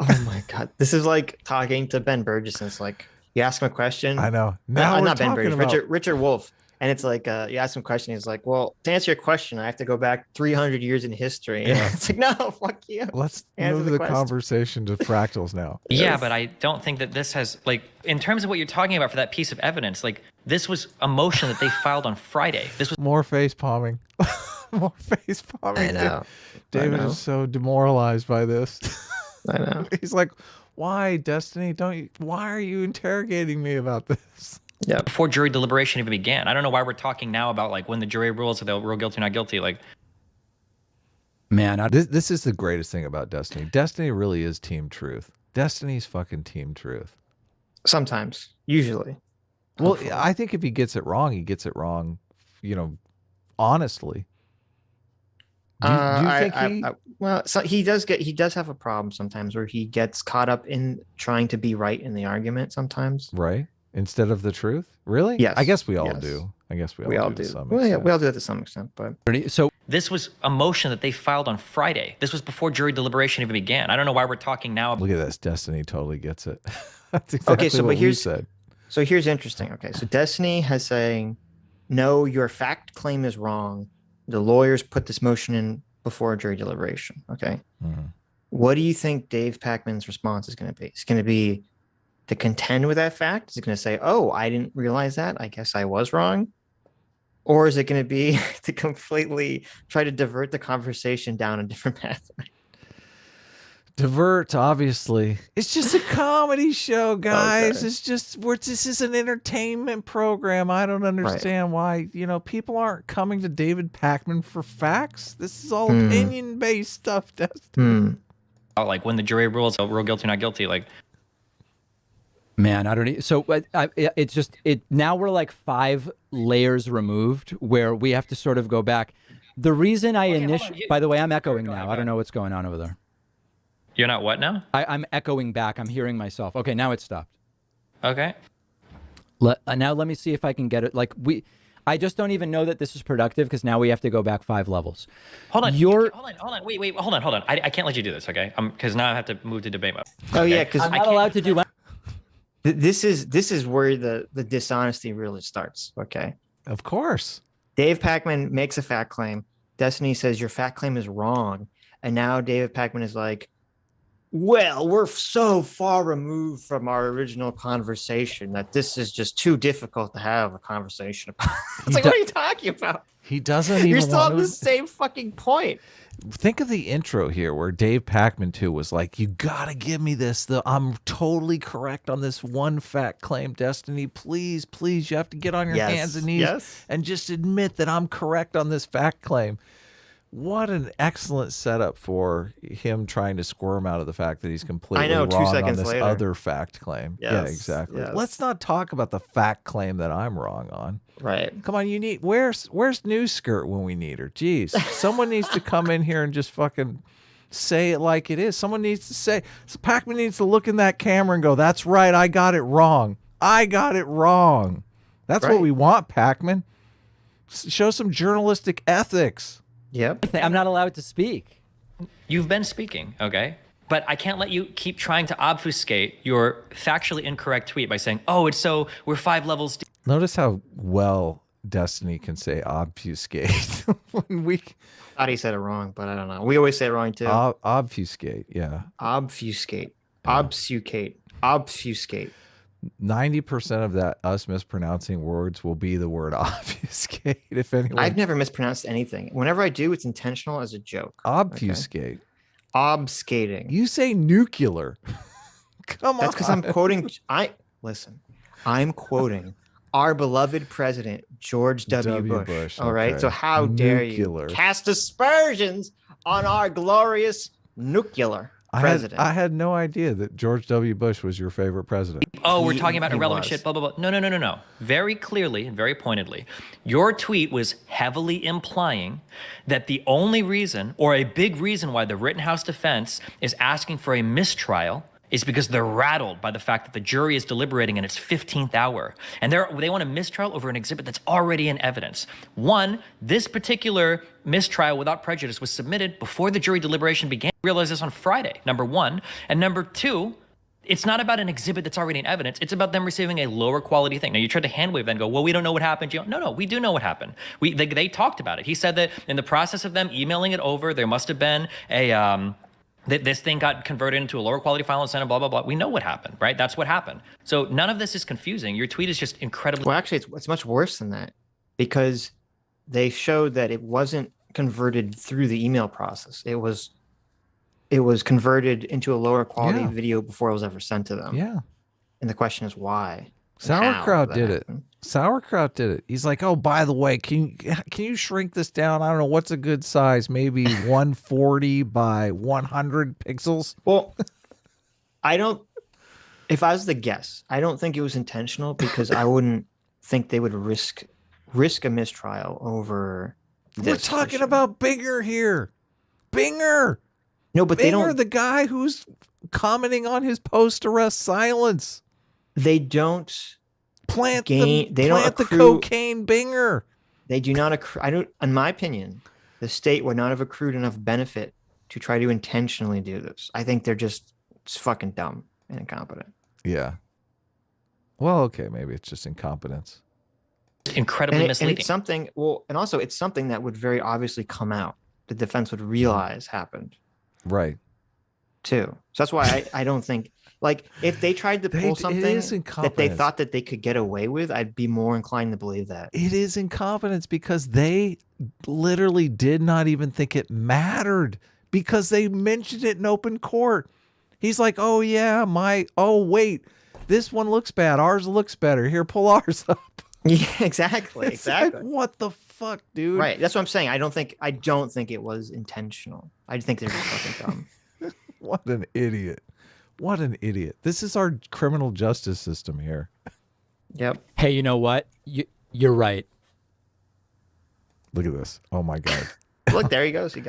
Oh my God. This is like talking to Ben Burgess. And it's like you ask him a question. I know. Not Ben Burgess. Richard Wolff. And it's like, you ask him a question. He's like, well, to answer your question, I have to go back 300 years in history. Yeah. It's like, no, fuck you. Let's move the conversation to fractals now. Yeah, but I don't think that this has, like, in terms of what you're talking about for that piece of evidence, like, this was a motion that they filed on Friday. This was more face palming. More face palming. I know. David is so demoralized by this. I know. He's like, why, Destiny? Why are you interrogating me about this? Yeah. Before jury deliberation even began. I don't know why we're talking now about like when the jury rules if they'll rule guilty or not guilty. Like, man, this is the greatest thing about Destiny. Destiny really is team truth. Destiny's fucking team truth. Sometimes, usually. Well, hopefully. I think if he gets it wrong, he gets it wrong. Honestly. Do you think so he does have a problem sometimes where he gets caught up in trying to be right in the argument sometimes. Right. Instead of the truth? Really? Yes. I guess we all do. I guess we all do. We all do that to some extent. But So This was a motion that they filed on Friday. This was before jury deliberation even began. I don't know why we're talking now. Look at this. Destiny totally gets it. That's exactly so what but we said. So here's interesting. Okay, so Destiny has saying, no, your fact claim is wrong. The lawyers put this motion in before jury deliberation. Okay. What do you think Dave Pakman's response is going to be? It's going to be to contend with that fact? Is it going to say, oh, I didn't realize that. I guess I was wrong. Or is it going to be to completely try to divert the conversation down a different path? Divert, obviously. It's just a comedy show, guys. Okay. It's just this is an entertainment program. I don't understand why, people aren't coming to David Pakman for facts. This is all opinion-based stuff, Dustin. Like when the jury rules, real guilty, not guilty, like. Man, I don't need. So it's just now we're like 5 layers removed where we have to sort of go back. The reason I initially, by the way, I'm echoing now. I don't know what's going on over there. You're not what now? I'm echoing back. I'm hearing myself. Okay, now it stopped. Okay. Now let me see if I can get it. I just don't even know that this is productive because now we have to go back 5 levels. Hold on. Hold on. Wait. Hold on. I can't let you do this, okay? Because now I have to move to debate mode. Oh yeah, because I'm not allowed to do. This is where the dishonesty really starts. Okay. Of course. Dave Pakman makes a fact claim. Destiny says your fact claim is wrong. And now David Pakman is like, well, we're so far removed from our original conversation that this is just too difficult to have a conversation about. It's like, what are you talking about? He doesn't even You're still want on the same fucking point. Think of the intro here where Dave Pakman too was like, you gotta give me this. I'm totally correct on this one fact claim, Destiny. Please, you have to get on your hands and knees and just admit that I'm correct on this fact claim. What an excellent setup for him trying to squirm out of the fact that he's completely wrong 2 seconds on this later. other fact claim. Yeah, exactly. Yes. Let's not talk about the fact claim that I'm wrong on. Right. Come on, where's News Skirt when we need her? Jeez, someone needs to come in here and just fucking say it like it is. Someone needs to say, Pakman needs to look in that camera and go, that's right, I got it wrong. That's what we want, Pakman. Show some journalistic ethics. Yep. I'm not allowed to speak. You've been speaking, okay? But I can't let you keep trying to obfuscate your factually incorrect tweet by saying, oh, we're 5 levels deep. Notice how well Destiny can say obfuscate. When we Thought he said it wrong, but I don't know. We always say it wrong too. Obfuscate, yeah. Obfuscate. 90% of that us mispronouncing words will be the word obfuscate. If anyone, I've never mispronounced anything. Whenever I do, it's intentional as a joke. Obfuscate. Okay? Obfuscating. You say nuclear. Come on. That's because I'm quoting. I'm quoting our beloved president, George W. Bush. All right. Okay. So how dare you cast aspersions on our glorious nuclear president? I had no idea that George W. Bush was your favorite president. Oh, we're talking about irrelevant shit, blah, blah, blah. No. Very clearly and very pointedly, your tweet was heavily implying that the only reason or a big reason why the Rittenhouse defense is asking for a mistrial is because they're rattled by the fact that the jury is deliberating in its 15th hour. And they want a mistrial over an exhibit that's already in evidence. One, this particular mistrial without prejudice was submitted before the jury deliberation began. I realized this on Friday, number one. And number two, it's not about an exhibit that's already in evidence. It's about them receiving a lower quality thing. Now, you tried to hand wave that and go, well, we don't know what happened. No, we do know what happened. They talked about it. He said that in the process of them emailing it over, there must have been this thing got converted into a lower quality file and sent blah, blah, blah. We know what happened, right? That's what happened. So none of this is confusing. Your tweet is just incredibly... Well, actually, it's much worse than that because they showed that it wasn't converted through the email process. It was converted into a lower quality video before it was ever sent to them. Yeah. And the question is why? Sauerkraut did it. Sauerkraut did it. He's like, oh, by the way, can you shrink this down? I don't know. What's a good size? Maybe 140 by 100 pixels? Well, if I was to guess, I don't think it was intentional because I wouldn't think they would risk a mistrial over this. We're talking about Binger here. Binger. No, but they don't. The guy who's commenting on his post-arrest silence. They don't plant the cocaine Binger. They do not accrue. In my opinion, the state would not have accrued enough benefit to try to intentionally do this. I think they're just fucking dumb and incompetent. Yeah. Well, okay, maybe it's just incompetence. Incredibly misleading. And it's something. Well, and also it's something that would very obviously come out. The defense would realize happened. Right. Too. So that's why I don't think, like, if they tried to pull something that they thought that they could get away with, I'd be more inclined to believe that. It is incompetence because they literally did not even think it mattered because they mentioned it in open court. He's like, oh yeah, oh wait, this one looks bad. Ours looks better. Here, pull ours up. Yeah, exactly. Exactly. Like, what the fuck, dude? Right. That's what I'm saying. I don't think it was intentional. I think they're just fucking dumb. What an idiot. What an idiot. This is our criminal justice system here. Yep. Hey, you know what? You're right. Look at this. Oh my God. Look, there he goes. He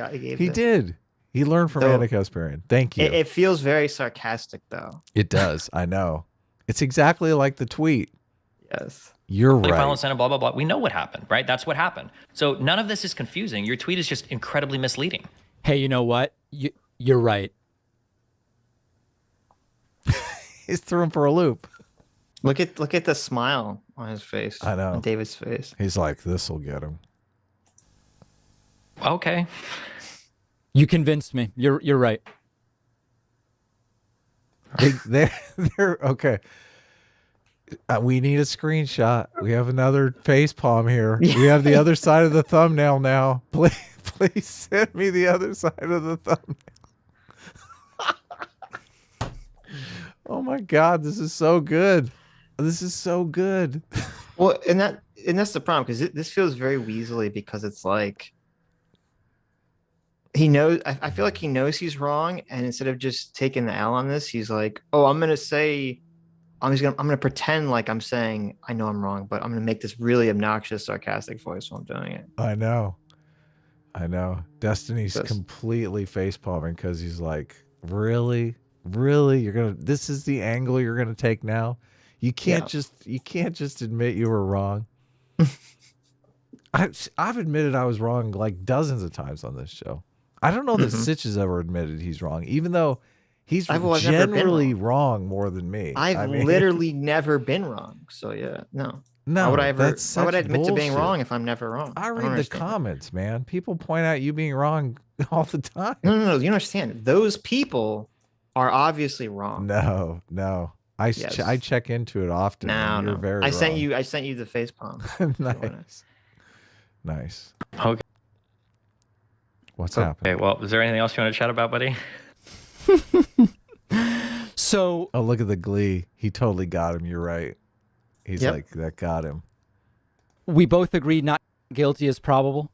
did. He learned from Anna Kasparian. Thank you. It feels very sarcastic, though. It does. I know. It's exactly like the tweet. Yes. You're right. Violence and blah, blah, blah. We know what happened, right? That's what happened. So none of this is confusing. Your tweet is just incredibly misleading. Hey, you know what? You're right. He's threw him for a loop. Look at the smile on his face. I know. On David's face. He's like, this'll get him. Okay. You convinced me. You're right. They're okay. We need a screenshot. We have another face palm here. We have the other side of the thumbnail now. Please send me the other side of the thumbnail. Oh my God, this is so good. This is so good. Well, and that's the problem, because this feels very weaselly, because it's like he knows. I feel like he knows he's wrong, and instead of just taking the L on this, he's like, "Oh, I'm gonna pretend like I'm saying I know I'm wrong, but I'm gonna make this really obnoxious, sarcastic voice while I'm doing it." I know. Destiny's completely face palming because he's like, really, this is the angle you're gonna take now. You can't just admit you were wrong. I've admitted I was wrong like dozens of times on this show. I don't know that Sitch has ever admitted he's wrong, even though he's generally wrong more than me. I've literally never been wrong. So yeah, no. No, why would I admit to being wrong if I'm never wrong? I read the comments, man. People point out you being wrong all the time. No. You understand? Those people are obviously wrong. No. I check into it often. No. You're very wrong. I sent you the face palm. Nice. Okay. What's happening? Okay, well, is there anything else you want to chat about, buddy? So. Oh, look at the glee. He totally got him. You're right. He's like, that got him. We both agree not guilty is probable.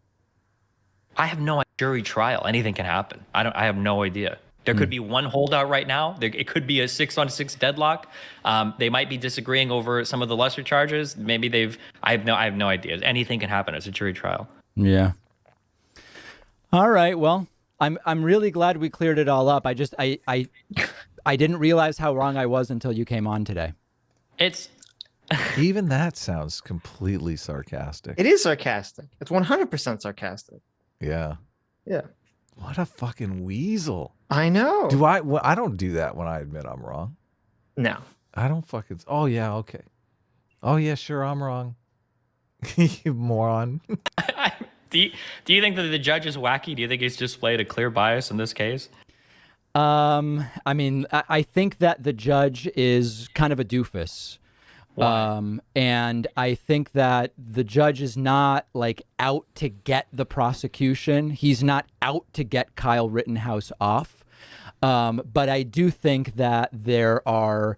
I have no jury trial. Anything can happen. I have no idea. There could be one holdout right now. It could be a 6-on-6 deadlock. They might be disagreeing over some of the lesser charges. Maybe I have no idea. Anything can happen. It's a jury trial. Yeah. All right. Well, I'm really glad we cleared it all up. I didn't realize how wrong I was until you came on today. It's even that sounds completely sarcastic. It is sarcastic. It's 100% sarcastic. Yeah. Yeah. What a fucking weasel. I know. I don't do that when I admit I'm wrong. No. I don't fucking. Oh yeah, okay. Oh yeah, sure, I'm wrong. You moron. Do you think that the judge is wacky? Do you think he's displayed a clear bias in this case? I mean, I think that the judge is kind of a doofus. And I think that the judge is not like out to get the prosecution. He's not out to get Kyle Rittenhouse off. But I do think that there are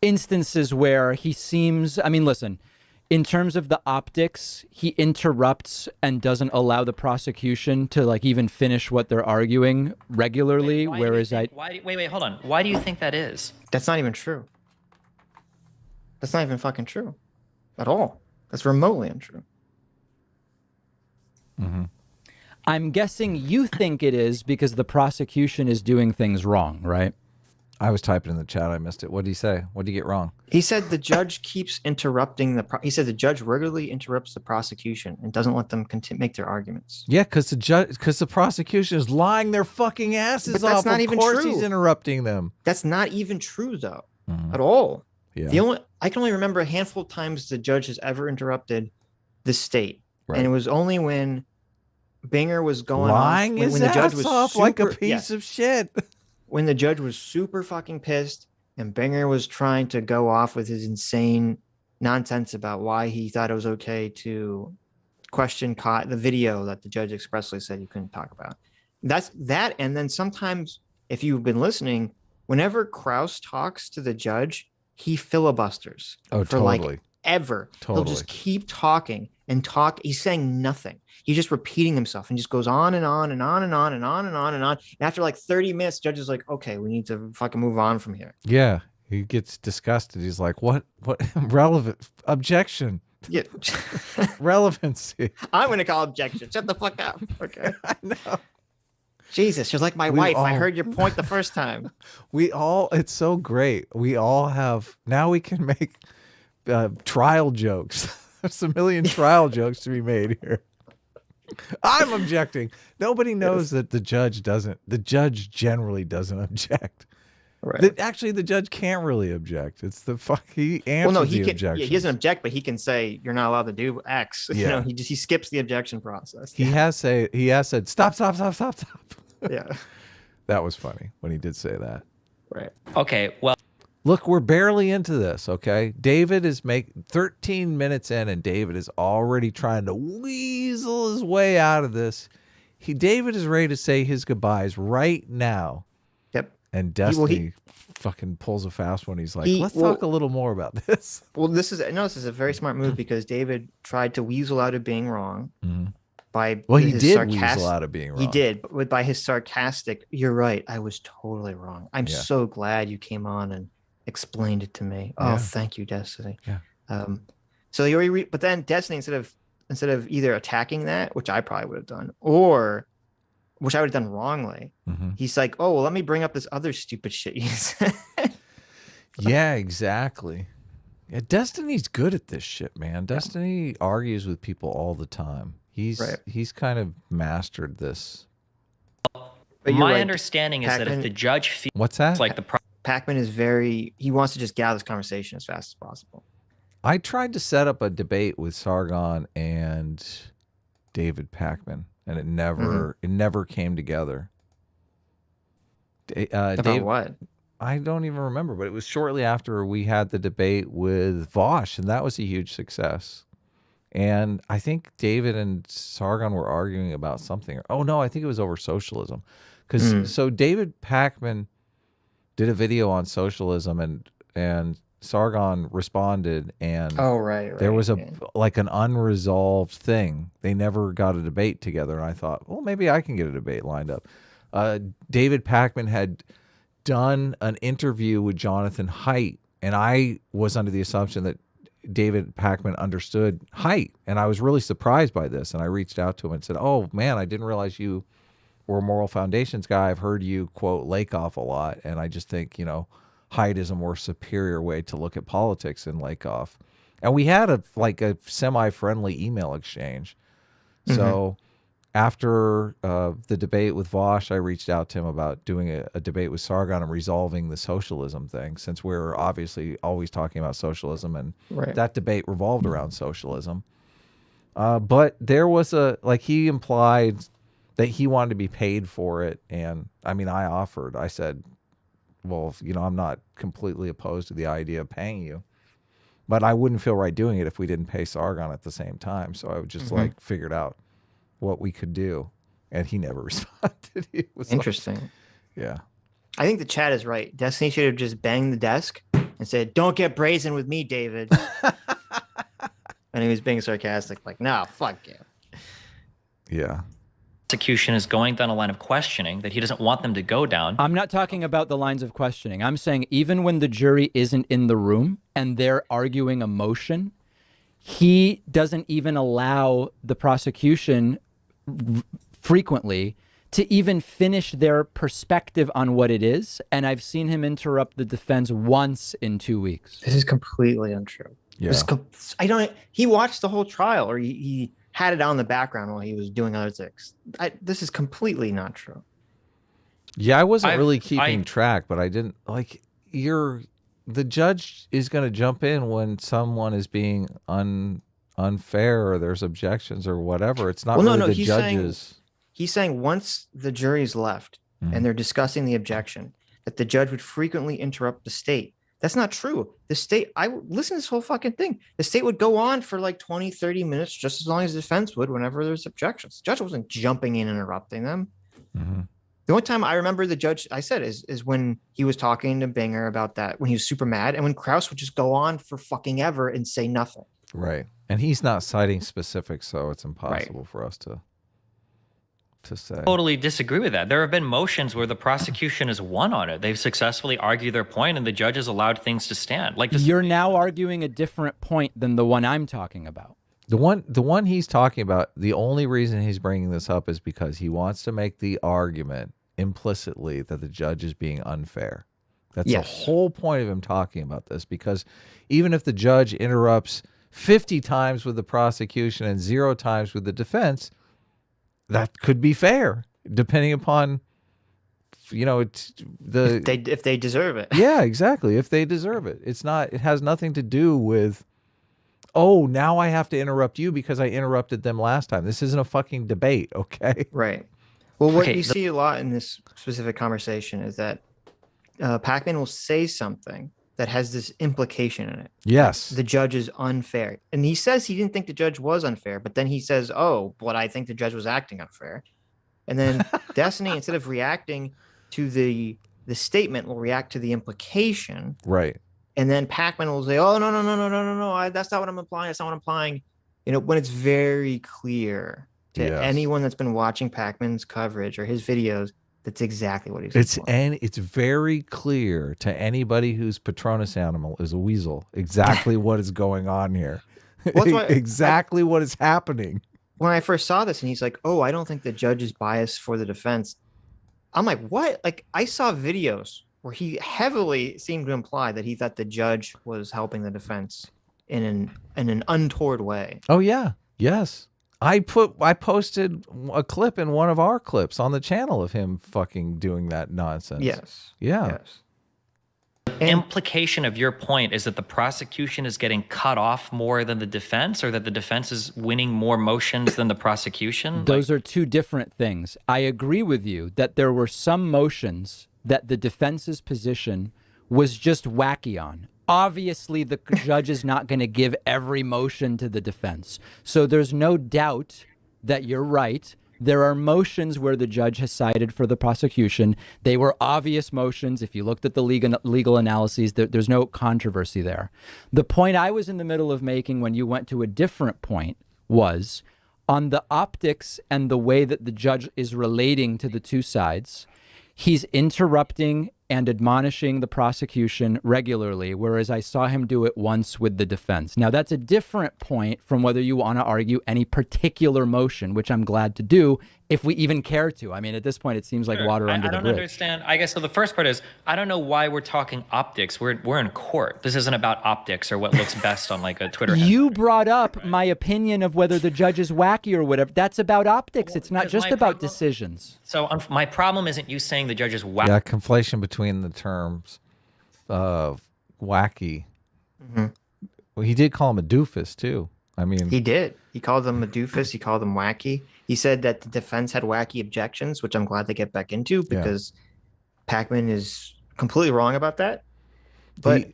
instances where he seems, I mean, listen, in terms of the optics, he interrupts and doesn't allow the prosecution to like even finish what they're arguing regularly. Wait, hold on. Why do you think that is? That's not even true. That's not even fucking true at all. That's remotely untrue. Mm-hmm. I'm guessing you think it is because the prosecution is doing things wrong, right? I was typing in the chat. I missed it. What did he say? What did he get wrong? He said the judge keeps interrupting he said the judge regularly interrupts the prosecution and doesn't let them make their arguments. Yeah, because the prosecution is lying their fucking asses But that's off. not Of even course true. He's interrupting them. That's not even true though, Mhm. at all. Yeah. I can only remember a handful of times the judge has ever interrupted the state, Right. and it was only when Binger was going lying off, his when the judge ass was off like a super- piece yeah. of shit. when the judge was super fucking pissed and Binger was trying to go off with his insane nonsense about why he thought it was okay to question the video that the judge expressly said you couldn't talk about. That's that. And then sometimes, if you've been listening, whenever Krause talks to the judge, he filibusters Oh, for totally. like ever. Totally. He'll just keep talking and talk. He's saying nothing. He's just repeating himself and just goes on and on and on and on and on and on and on. And after like 30 minutes, the judge is like, okay, we need to fucking move on from here. Yeah. He gets disgusted. He's like, what relevant objection. Yeah. Relevancy. I'm going to call objection. Shut the fuck up. Okay. I know. Jesus, you're like my We wife. I all- heard your point the first time. It's so great. We all have, now we can make trial jokes. There's a million trial jokes to be made here. I'm objecting. Nobody knows that the judge generally doesn't object. Right. Actually, the judge can't really object. It's he answers Well, no, the he objection. doesn't object, but he can say you're not allowed to do X. You Yeah. know, he skips the objection process. He has said, stop. Yeah. That was funny when he did say that. Right. Okay, well, Look, we're barely into this, okay? David is 13 minutes in, and David is already trying to weasel his way out of this. David is ready to say his goodbyes right now. Yep. And Destiny fucking pulls a fast one. He's like, let's talk a little more about this. Well, this is a very smart move because David tried to weasel out of being wrong by He his did weasel out of being wrong. He did, but by his sarcastic, you're right, I was totally wrong. I'm so glad you came on and explained it to me. Oh, thank you, Destiny. Yeah. So he already but then Destiny, instead of either attacking that, which I probably would have done, or which I would have done wrongly, he's like, oh, well, let me bring up this other stupid shit you said. Yeah, exactly. Yeah, Destiny's good at this shit, man. Destiny argues with people all the time. He's kind of mastered this. But my right, understanding is that if Pakman- the judge feels What's that? like the Pakman is he wants to just get out of this conversation as fast as possible. I tried to set up a debate with Sargon and David Pakman, and it never came together. About what? I don't even remember, but it was shortly after we had the debate with Vosh, and that was a huge success. And I think David and Sargon were arguing about something. Oh no, I think it was over socialism. So David Pakman did a video on socialism, and Sargon responded, and there was like an unresolved thing. They never got a debate together, and I thought, well, maybe I can get a debate lined up. David Pakman had done an interview with Jonathan Haidt, and I was under the assumption that David Pakman understood Haidt, and I was really surprised by this. And I reached out to him and said, "Oh man, I didn't realize you were a moral foundations guy. I've heard you quote Lakoff a lot, and I just think Haidt is a more superior way to look at politics than Lakoff." And we had a semi-friendly email exchange. So after the debate with Vosh, I reached out to him about doing a debate with Sargon and resolving the socialism thing, since we're obviously always talking about socialism, and that debate revolved around socialism. But there was he implied that he wanted to be paid for it. And I mean, I said, well, I'm not completely opposed to the idea of paying you, but I wouldn't feel right doing it if we didn't pay Sargon at the same time. So I would just figured out what we could do, and he never responded. He was interesting. Yeah. I think the chat is right. Destiny should have just banged the desk and said, "Don't get brazen with me, David." And he was being sarcastic, like, "No, fuck you." Yeah. prosecution is going down a line of questioning that he doesn't want them to go down. I'm not talking about the lines of questioning. I'm saying even when the jury isn't in the room and they're arguing a motion, he doesn't even allow the prosecution frequently to even finish their perspective on what it is. And I've seen him interrupt the defense once in 2 weeks. This is completely untrue. Yeah. He watched the whole trial, or he had it on the background while he was doing other things. This is completely not true. Yeah, I wasn't really keeping track, but I didn't like the judge is going to jump in when someone is being unfair or there's objections or whatever. It's not the judge's. He's saying once the jury's left and they're discussing the objection, that the judge would frequently interrupt the state. That's not true. The state, listen to this whole fucking thing. The state would go on for like 20, 30 minutes, just as long as the defense would whenever there's objections. The judge wasn't jumping in and interrupting them. Mm-hmm. The only time I remember the judge, I said, is when he was talking to Banger about that, when he was super mad, and when Krause would just go on for fucking ever and say nothing. Right. And he's not citing specifics, so it's impossible for us to say. Totally disagree with that. There have been motions where the prosecution has won on it. They've successfully argued their point, and the judge has allowed things to stand. Like you're now arguing a different point than the one I'm talking about. The one he's talking about, the only reason he's bringing this up is because he wants to make the argument implicitly that the judge is being unfair. That's the whole point of him talking about this, because even if the judge interrupts 50 times with the prosecution and 0 times with the defense, that could be fair, depending upon, if they deserve it. Yeah, exactly. If they deserve it. It has nothing to do with, oh, now I have to interrupt you because I interrupted them last time. This isn't a fucking debate, okay? Right. Well, what you see a lot in this specific conversation is that Pakman will say something that has this implication in it. Yes. The judge is unfair. And he says he didn't think the judge was unfair, but then he says, oh, but I think the judge was acting unfair. And then Destiny, instead of reacting to the statement, will react to the implication. Right. And then Pakman will say, oh, no, that's not what I'm implying. That's not what I'm implying. When it's very clear to anyone that's been watching Pakman's coverage or his videos, that's exactly what he's implying. It's very clear to anybody whose Patronus animal is a weasel exactly what is going on here. Well, exactly what is happening. When I first saw this and he's like, oh, I don't think the judge is biased for the defense. I'm like, what? Like, I saw videos where he heavily seemed to imply that he thought the judge was helping the defense in an untoward way. Oh, yeah. Yes. I posted a clip in one of our clips on the channel of him fucking doing that nonsense. Yes. Yeah. Yes. The implication of your point is that the prosecution is getting cut off more than the defense, or that the defense is winning more motions than the prosecution? Those are two different things. I agree with you that there were some motions that the defense's position was just wacky on. Obviously, the judge is not going to give every motion to the defense. So there's no doubt that you're right. There are motions where the judge has sided for the prosecution. They were obvious motions. If you looked at the legal analyses, there's no controversy there. The point I was in the middle of making when you went to a different point was on the optics and the way that the judge is relating to the two sides. He's interrupting and admonishing the prosecution regularly, whereas I saw him do it once with the defense. Now, that's a different point from whether you want to argue any particular motion, which I'm glad to do, if we even care to. I mean, at this point, it seems like water under the bridge. I don't understand. I guess so. The first part is, I don't know why we're talking optics. We're in court. This isn't about optics or what looks best on like a Twitter. You brought up my opinion of whether the judge is wacky or whatever. That's about optics. It's not just about decisions. So my problem isn't you saying the judge is wacky. Yeah, conflation between the terms of wacky. Mm-hmm. Well, he did call him a doofus too. I mean, he did. He called them a doofus. He called them wacky. He said that the defense had wacky objections, which I'm glad they get back into because Pakman is completely wrong about that. But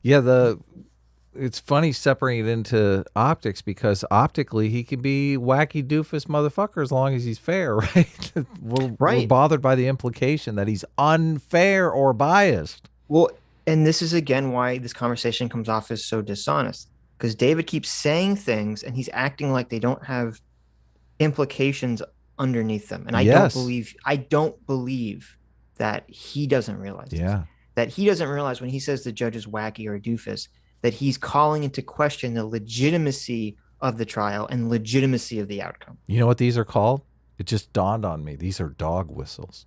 it's funny separating it into optics because optically he can be wacky doofus motherfucker as long as he's fair, right? We're bothered by the implication that he's unfair or biased. Well, and this is again why this conversation comes off as so dishonest, because David keeps saying things and he's acting like they don't have implications underneath them. And I don't believe that he doesn't realize this. That he doesn't realize when he says the judge is wacky or a doofus, that he's calling into question the legitimacy of the trial and legitimacy of the outcome. You know what these are called? It just dawned on me. These are dog whistles.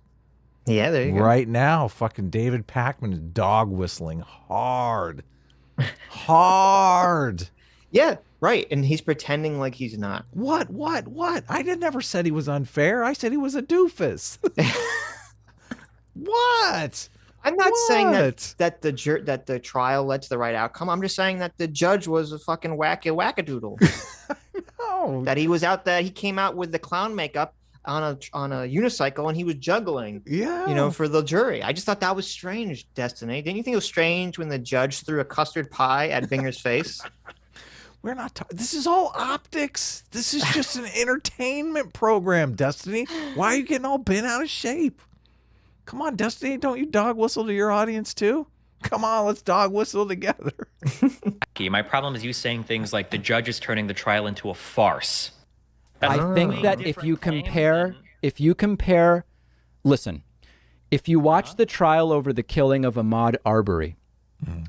Yeah, there you go. Right now, fucking David Pakman is dog whistling hard. Hard. Yeah, right. And he's pretending like he's not. What? I never said he was unfair. I said he was a doofus. What? I'm not saying that the trial led to the right outcome. I'm just saying that the judge was a fucking wackadoodle. No. That he was out there. He came out with the clown makeup on a unicycle and he was juggling. Yeah. You know, for the jury. I just thought that was strange, Destiny. Didn't you think it was strange when the judge threw a custard pie at Binger's face? We're not talking. This is all optics. This is just an entertainment program, Destiny. Why are you getting all bent out of shape? Come on, Destiny. Don't you dog whistle to your audience too? Come on, let's dog whistle together. My problem is you saying things like the judge is turning the trial into a farce. That's I think that if you compare, listen, if you watch the trial over the killing of Ahmaud Arbery,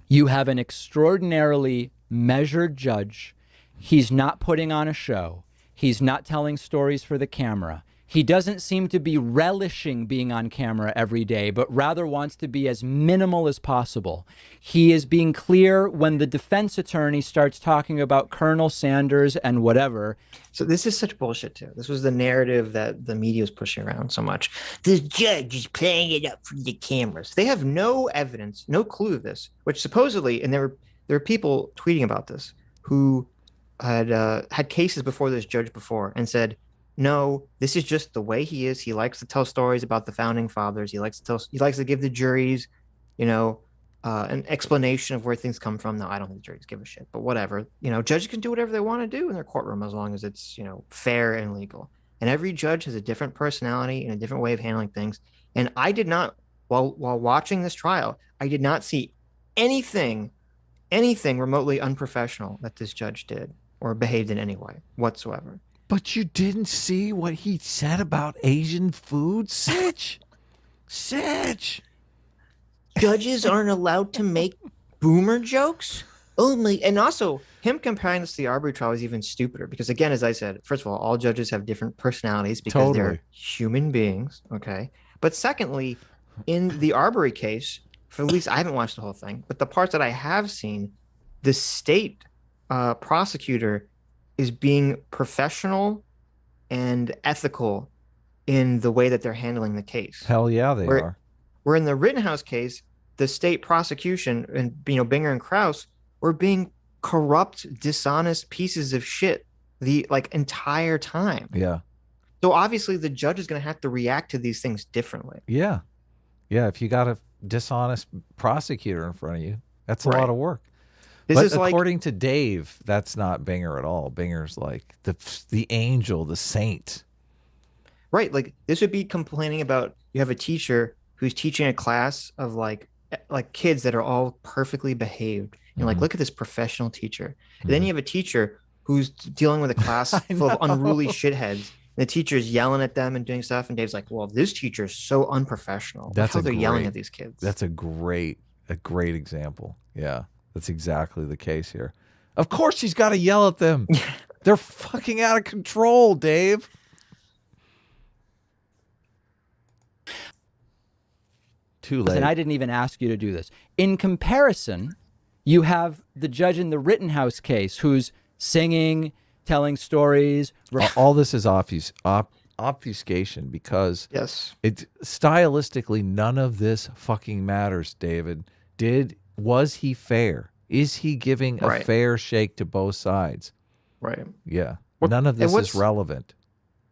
you have an extraordinarily measured judge. He's not putting on a show. He's not telling stories for the camera. He doesn't seem to be relishing being on camera every day, but rather wants to be as minimal as possible. He is being clear when the defense attorney starts talking about Colonel Sanders and whatever. So this is such bullshit too. This was the narrative that the media was pushing around so much. The judge is playing it up for the cameras. They have no evidence, no clue of this, which supposedly, and there were people tweeting about this who had cases before this judge before and said, no, this is just the way he is. He likes to tell stories about the founding fathers. He likes to give the juries, an explanation of where things come from. No, I don't think the juries give a shit, but whatever. Judges can do whatever they want to do in their courtroom as long as it's, fair and legal. And every judge has a different personality and a different way of handling things. And I did not, while watching this trial, I did not see anything remotely unprofessional that this judge did or behaved in any way whatsoever. But you didn't see what he said about Asian food, Sitch? Sitch! Judges aren't allowed to make boomer jokes? Only, and also, him comparing this to the Arbery trial is even stupider because, again, as I said, first of all judges have different personalities because they're human beings, okay? But secondly, in the Arbery case, for at least I haven't watched the whole thing, but the parts that I have seen, the state prosecutor is being professional and ethical in the way that they're handling the case. Hell yeah, they are. Where in the Rittenhouse case, the state prosecution and Binger and Krause were being corrupt, dishonest pieces of shit the entire time. Yeah. So obviously the judge is going to have to react to these things differently. Yeah. Yeah, if you got a dishonest prosecutor in front of you, that's a lot of work. But according to Dave, that's not Binger at all. Binger's like the angel, the saint. Right. Like this would be complaining about you have a teacher who's teaching a class of like kids that are all perfectly behaved. And look at this professional teacher. And then you have a teacher who's dealing with a class full of unruly shitheads. And the teacher's yelling at them and doing stuff. And Dave's like, well, this teacher's so unprofessional. That's how they're yelling at these kids. That's a great example. Yeah. That's exactly the case here. Of course he's got to yell at them. They're fucking out of control, Dave. Too late. And I didn't even ask you to do this. In comparison, you have the judge in the Rittenhouse case who's singing, telling stories. All this is obfuscation because it's stylistically none of this fucking matters, David. Was he fair? Is he giving a fair shake to both sides? Right. Yeah. None of this is relevant.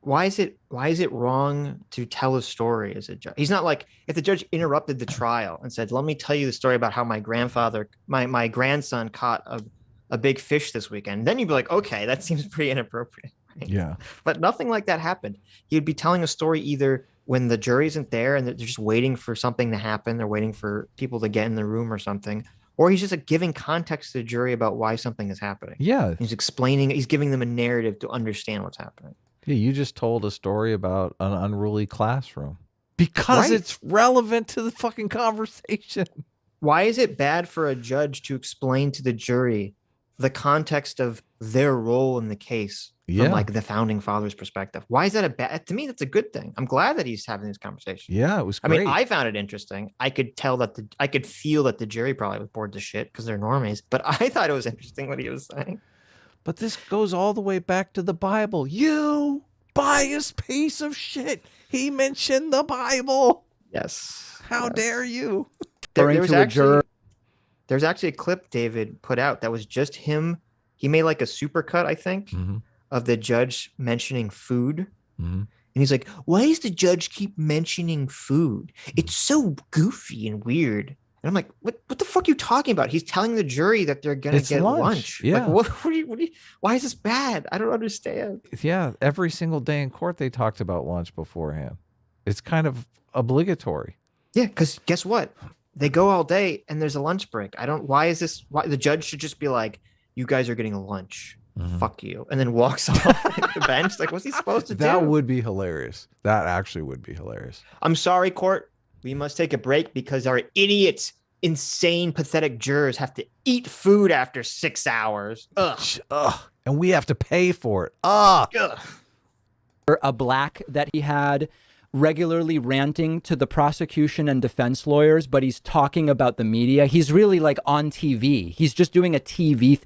Why is it wrong to tell a story as a judge? He's not like if the judge interrupted the trial and said, let me tell you the story about how my grandson caught a big fish this weekend. Then you'd be like, okay, that seems pretty inappropriate. Right? Yeah. But nothing like that happened. He'd be telling a story either when the jury isn't there and they're just waiting for something to happen. They're waiting for people to get in the room or something. Or he's just giving context to the jury about why something is happening. Yeah. He's giving them a narrative to understand what's happening. Yeah, you just told a story about an unruly classroom because it's relevant to the fucking conversation. Why is it bad for a judge to explain to the jury the context of their role in the case Yeah. from like the founding fathers' perspective. Why is that a bad? To me, that's a good thing. I'm glad that he's having these conversations. Yeah, it was I great. mean, I found it interesting. I could tell that I could feel that the jury probably was bored to shit because they're normies. But I thought it was interesting what he was saying. But this goes all the way back to the Bible. You biased piece of shit. He mentioned the Bible. Yes. How dare you? There was to a juror. actually there's actually a clip David put out that was just him. He made like a supercut, I think, of the judge mentioning food. And he's like, why does the judge keep mentioning food? It's so goofy and weird. And I'm like, what the fuck are you talking about? He's telling the jury that they're going to get lunch. Yeah. Like, why is this bad? I don't understand. Yeah, every single day in court they talked about lunch beforehand. It's kind of obligatory. Yeah, because guess what? They go all day and there's a lunch break. Why the judge should just be like, you guys are getting a lunch. Fuck you. And then walks off the bench. Like, what's he supposed to do? That would be hilarious. That actually would be hilarious. I'm sorry, court. We must take a break because our idiots, insane, pathetic jurors have to eat food after 6 hours. Ugh. And we have to pay for it. Ugh. A black that he had regularly ranting to the prosecution and defense lawyers, but he's talking about the media. He's really like on TV. He's just doing a TV.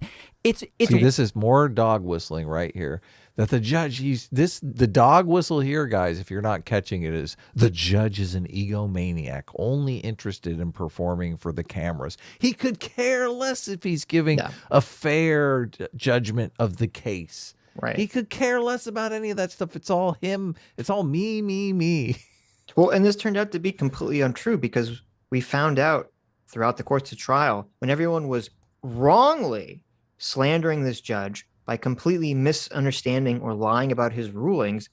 See, this is more dog whistling right here. That the judge, the dog whistle here, guys, if you're not catching it, is the judge is an egomaniac, only interested in performing for the cameras. He could care less if he's giving a fair judgment of the case. Right. He could care less about any of that stuff. It's all him. It's all me. Well, and this turned out to be completely untrue because we found out throughout the course of trial when everyone was wrongly slandering this judge by completely misunderstanding or lying about his rulings,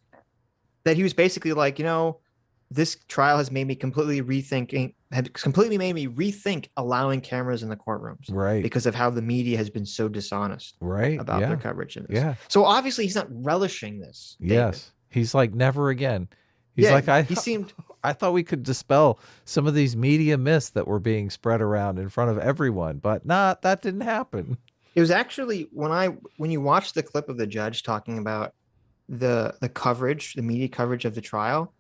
that he was basically like, this trial has made me completely rethink allowing cameras in the courtrooms. Right. Because of how the media has been so dishonest about their coverage of this. Yeah. So obviously he's not relishing this. David. Yes. He's like, never again. He's like, I thought we could dispel some of these media myths that were being spread around in front of everyone, but that didn't happen. It was actually when you watch the clip of the judge talking about the coverage, the media coverage of the trial,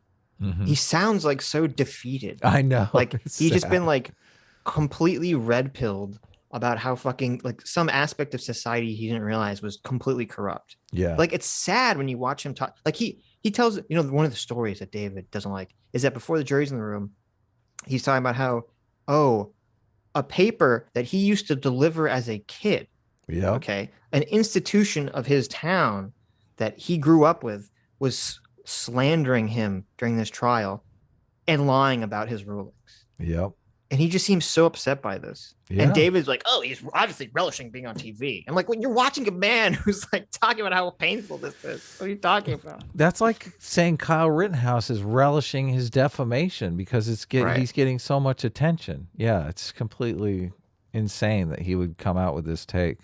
he sounds like so defeated. I know. Like he's just been like completely red pilled about how fucking like some aspect of society he didn't realize was completely corrupt. Yeah. Like it's sad when you watch him talk. Like he tells, one of the stories that David doesn't like is that before the jury's in the room, he's talking about how, a paper that he used to deliver as a kid. Yeah. Okay. An institution of his town that he grew up with was slandering him during this trial and lying about his rulings. Yep. And he just seems so upset by this. Yeah. And David's like, he's obviously relishing being on TV. I'm like, when you're watching a man who's like talking about how painful this is, what are you talking about? That's like saying Kyle Rittenhouse is relishing his defamation because he's getting so much attention. Yeah, it's completely insane that he would come out with this take.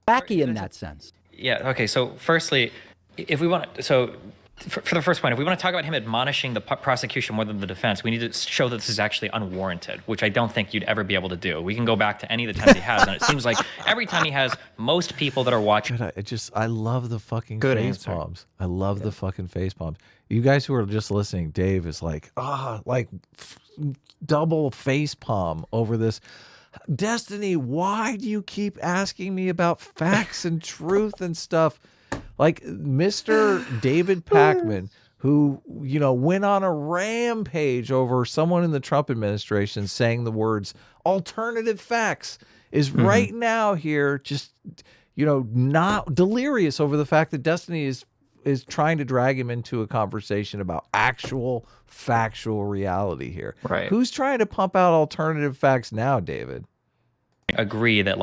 Wacky in that sense. Yeah. Okay. So firstly, if we want to, for the first point, if we want to talk about him admonishing the prosecution more than the defense, we need to show that this is actually unwarranted, which I don't think you'd ever be able to do. We can go back to any of the times he has, and it seems like every time he has, most people that are watching. I love the fucking Good face answer. palms. I love the fucking face palms. You guys who are just listening, Dave is like, double face palm over this. Destiny, why do you keep asking me about facts and truth and stuff? Like Mr. David Pakman, who, went on a rampage over someone in the Trump administration saying the words alternative facts, is right now here just, not delirious over the fact that Destiny is trying to drag him into a conversation about actual factual reality here. Right. Who's trying to pump out alternative facts now, David? Agree that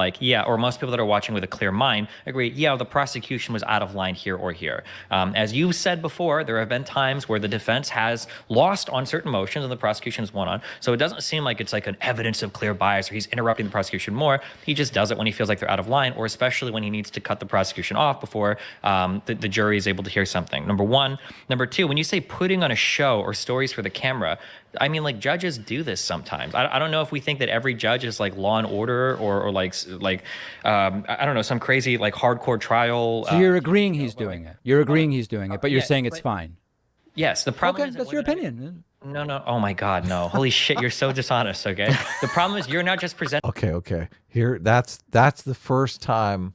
or most people that are watching with a clear mind agree, the prosecution was out of line here or here. As you said before, there have been times where the defense has lost on certain motions and the prosecution has won on. So it doesn't seem like it's like an evidence of clear bias or he's interrupting the prosecution more. He just does it when he feels like they're out of line, or especially when he needs to cut the prosecution off before the jury is able to hear something. Number one. Number two, when you say putting on a show or stories for the camera, I mean, judges do this sometimes. I don't know if we think that every judge is like Law and Order whatever, or like I don't know, some crazy like hardcore trial. So you're agreeing he's doing it. You're agreeing he's doing it, but you're saying it's fine. Yes, the problem Okay, is that's your opinion. No. Oh my God, no. Holy shit, you're so dishonest, okay? The problem is you're not just presenting. Okay. Here, that's the first time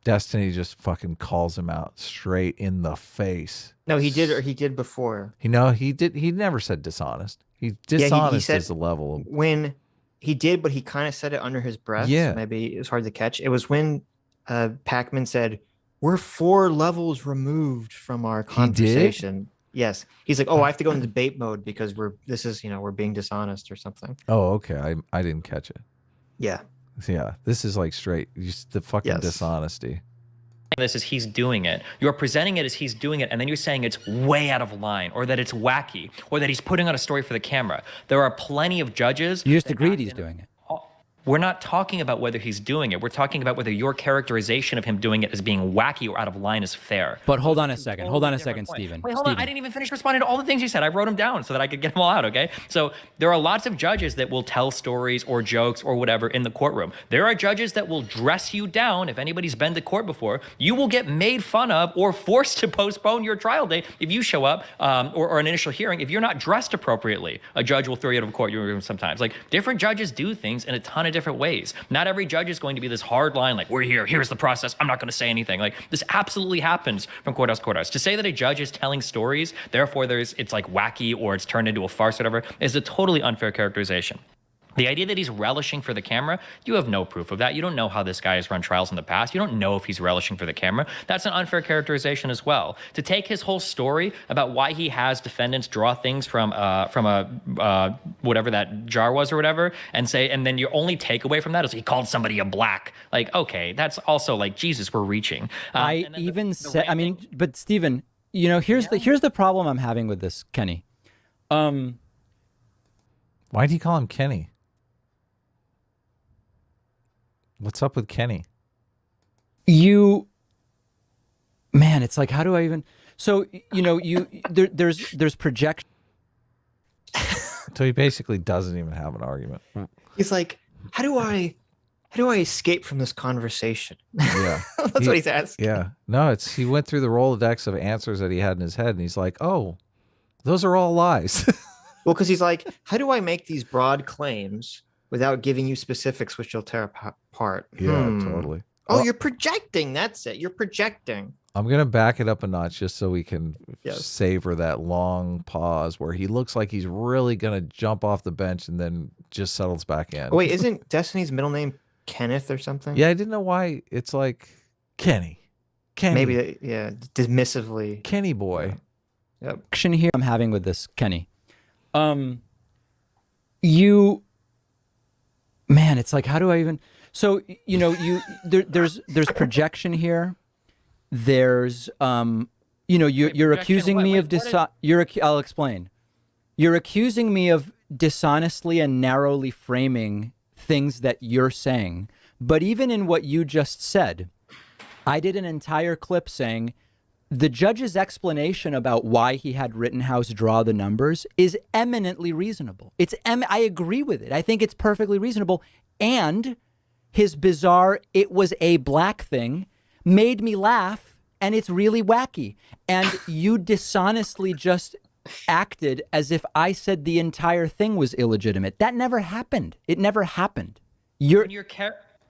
Destiny just fucking calls him out straight in the face. No, he did, or he did before. He never said dishonest. He said, is the level of... When he did, but he kind of said it under his breath. Yeah. So maybe it was hard to catch. It was when Pakman said, "We're 4 levels removed from our conversation." Yes. He's like, "Oh, I have to go in debate mode because we're being dishonest or something." Oh, okay. I didn't catch it. Yeah. Yeah. This is like straight the fucking dishonesty. This is he's doing it. You're presenting it as he's doing it, and then you're saying it's way out of line, or that it's wacky, or that he's putting on a story for the camera. There are plenty of judges. You just agreed he's doing it. We're not talking about whether he's doing it. We're talking about whether your characterization of him doing it as being wacky or out of line is fair. But hold on a second. Hold on a second, Stephen. Wait, hold on. I didn't even finish responding to all the things you said. I wrote them down so that I could get them all out, okay? So there are lots of judges that will tell stories or jokes or whatever in the courtroom. There are judges that will dress you down. If anybody's been to court before, you will get made fun of or forced to postpone your trial date if you show up or an initial hearing. If you're not dressed appropriately, a judge will throw you out of a courtroom sometimes. Like, different judges do things in a ton of different ways. Not every judge is going to be this hard line, like, we're here, here's the process, I'm not going to say anything. Like, this absolutely happens from courthouse to courthouse. To say that a judge is telling stories, therefore it's like wacky or it's turned into a farce or whatever, is a totally unfair characterization. The idea that he's relishing for the camera, you have no proof of that. You don't know how this guy has run trials in the past. You don't know if he's relishing for the camera. That's an unfair characterization as well. To take his whole story about why he has defendants draw things from a whatever that jar was or whatever, and then your only takeaway from that is he called somebody a black. Like, okay, that's also like, Jesus, we're reaching. But Stephen, here's the problem I'm having with this, Kenny. Why did he call him Kenny? What's up with Kenny? It's like, how do I even? So there's projection. So he basically doesn't even have an argument. He's like, how do I escape from this conversation? Yeah, that's what he's asking. Yeah, no, he went through the Rolodex of answers that he had in his head, and he's like, oh, those are all lies. Well, because he's like, how do I make these broad claims without giving you specifics which you'll tear apart? Yeah, totally. Oh, you're projecting. That's it. You're projecting. I'm going to back it up a notch just so we can savor that long pause where he looks like he's really going to jump off the bench and then just settles back in. Oh, wait, isn't Destiny's middle name Kenneth or something? Yeah, I didn't know why it's like Kenny. Maybe, dismissively. Kenny boy. Yeah. Yep. Action here I'm having with this, Kenny. It's like, how do I even? So there's projection here. There's you're accusing me of I'll explain. You're accusing me of dishonestly and narrowly framing things that you're saying. But even in what you just said, I did an entire clip saying the judge's explanation about why he had Rittenhouse draw the numbers is eminently reasonable. I agree with it. I think it's perfectly reasonable. And his bizarre, it was a black thing, made me laugh, and it's really wacky. And you dishonestly just acted as if I said the entire thing was illegitimate. That never happened. It never happened.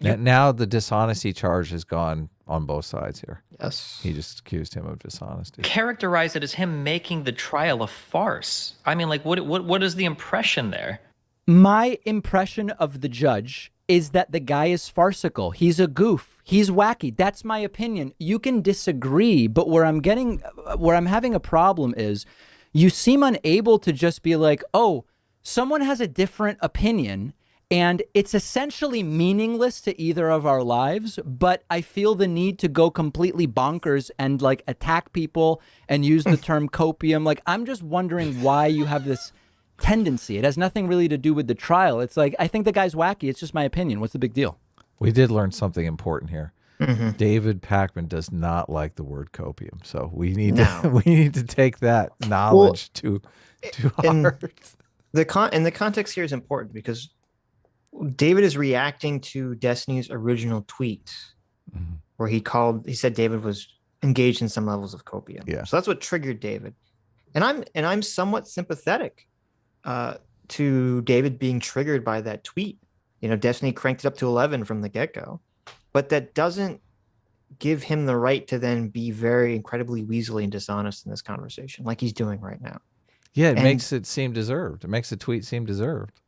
Now the dishonesty charge has gone on both sides here. Yes. He just accused him of dishonesty. Characterize it as him making the trial a farce. I mean, like, what is the impression there? My impression of the judge is that the guy is farcical. He's a goof. He's wacky. That's my opinion. You can disagree, but where I'm having a problem is you seem unable to just be like, oh, someone has a different opinion and it's essentially meaningless to either of our lives, but I feel the need to go completely bonkers and like attack people and use the term copium. Like, I'm just wondering why you have this tendency. It has nothing really to do with the trial. It's like, I think the guy's wacky. It's just my opinion. What's the big deal? We did learn something important here. Mm-hmm. David Pakman does not like the word copium, so we need to take that knowledge to heart. The context here is important because David is reacting to Destiny's original tweet where he said David was engaged in some levels of copium. Yeah. So that's what triggered David. And I'm somewhat sympathetic to David being triggered by that tweet. You know, Destiny cranked it up to 11 from the get-go, but that doesn't give him the right to then be very incredibly weaselly and dishonest in this conversation, like he's doing right now. Yeah, it makes it seem deserved. It makes the tweet seem deserved.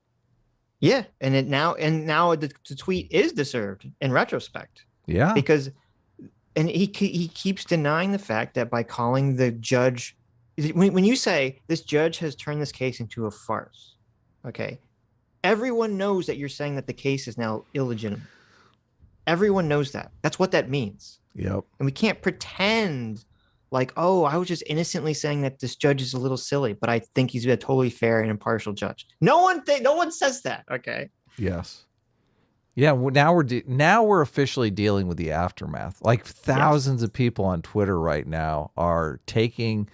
Yeah, and now the tweet is deserved in retrospect. Yeah, because he keeps denying the fact that by calling the judge, when you say this judge has turned this case into a farce, okay, everyone knows that you're saying that the case is now illegitimate. Everyone knows that. That's what that means. Yep. And we can't pretend like, oh, I was just innocently saying that this judge is a little silly, but I think he's a totally fair and impartial judge. No one says that. Okay. Yes. Yeah. Now we're officially dealing with the aftermath. Like thousands of people on Twitter right now are taking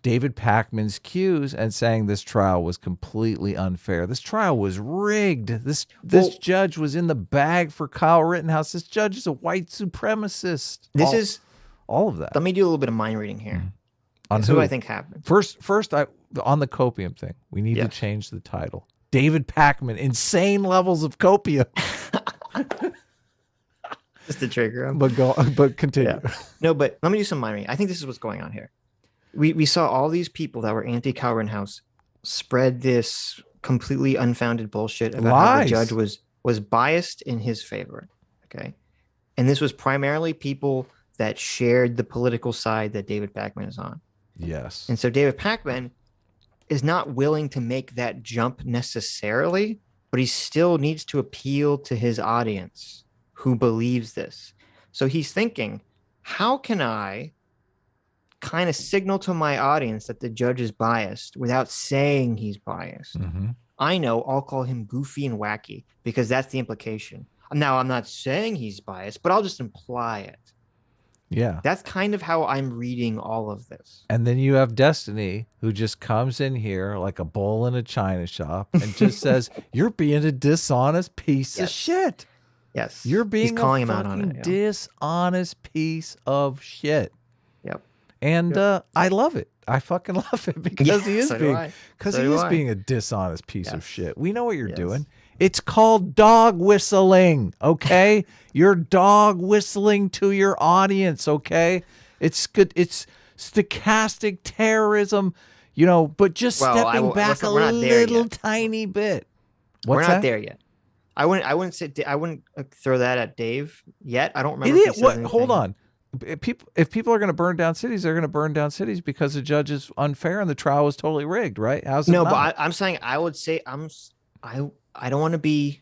David Pakman's cues and saying this trial was completely unfair. This trial was rigged. This judge was in the bag for Kyle Rittenhouse. This judge is a white supremacist. All of that. Let me do a little bit of mind reading here. On This who? is what I think happened. First, on the copium thing, we need to change the title. David Pakman, insane levels of copium. Just to trigger him. But continue. Yeah. No, but let me do some mind reading. I think this is what's going on here. We saw all these people that were anti-Kyle Rittenhouse spread this completely unfounded bullshit about how the judge was biased in his favor. Okay. And this was primarily people that shared the political side that David Pakman is on. Yes. And so David Pakman is not willing to make that jump necessarily, but he still needs to appeal to his audience who believes this. So he's thinking, how can I kind of signal to my audience that the judge is biased without saying he's biased? Mm-hmm. I know I'll call him goofy and wacky because that's the implication. Now, I'm not saying he's biased, but I'll just imply it. Yeah. That's kind of how I'm reading all of this. And then you have Destiny, who just comes in here like a bull in a china shop and just says, you're being a dishonest piece of shit. Yes. You're being He's calling him out on it. Dishonest piece of shit. Yep. And I love it. I fucking love it because he is being a dishonest piece of shit. We know what you're doing. It's called dog whistling, okay? You're dog whistling to your audience, okay? It's good. It's stochastic terrorism, you know, but just stepping back a little tiny bit. We're not there yet. I wouldn't throw that at Dave yet. I don't remember. Hold on. If people are going to burn down cities, they're going to burn down cities because the judge is unfair and the trial was totally rigged, right? How's it not? But I'm saying I don't want to be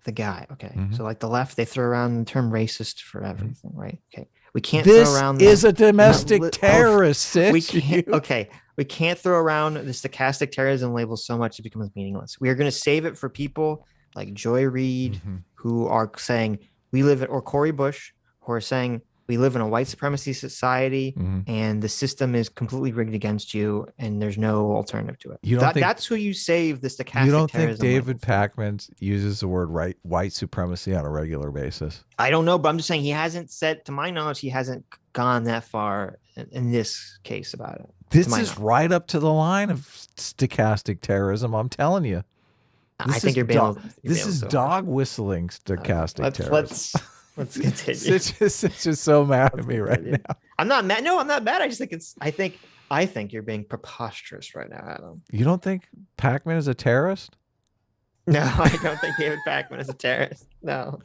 the guy. Okay. Mm-hmm. So like the left, they throw around the term racist for everything, right? Okay. We can't throw around. This is a domestic terrorist, Sitch. We can't. Okay. We can't throw around the stochastic terrorism label so much it becomes meaningless. We are going to save it for people like Joy Reid, who are saying or Cori Bush, who are saying we live in a white supremacy society and the system is completely rigged against you and there's no alternative to it. That's who you save the stochastic terrorism. You don't think David Pakman uses the word white supremacy on a regular basis? I don't know, but I'm just saying he hasn't said, to my knowledge, he hasn't gone that far in this case about it. This is right up to the line of stochastic terrorism, I'm telling you. I think you're being This is dog whistling stochastic terrorism. Let's continue. It's just so mad at me right now. I'm not mad. No, I'm not mad. I just think I think you're being preposterous right now, Adam. You don't think Pakman is a terrorist? No, I don't think David Pakman is a terrorist. No.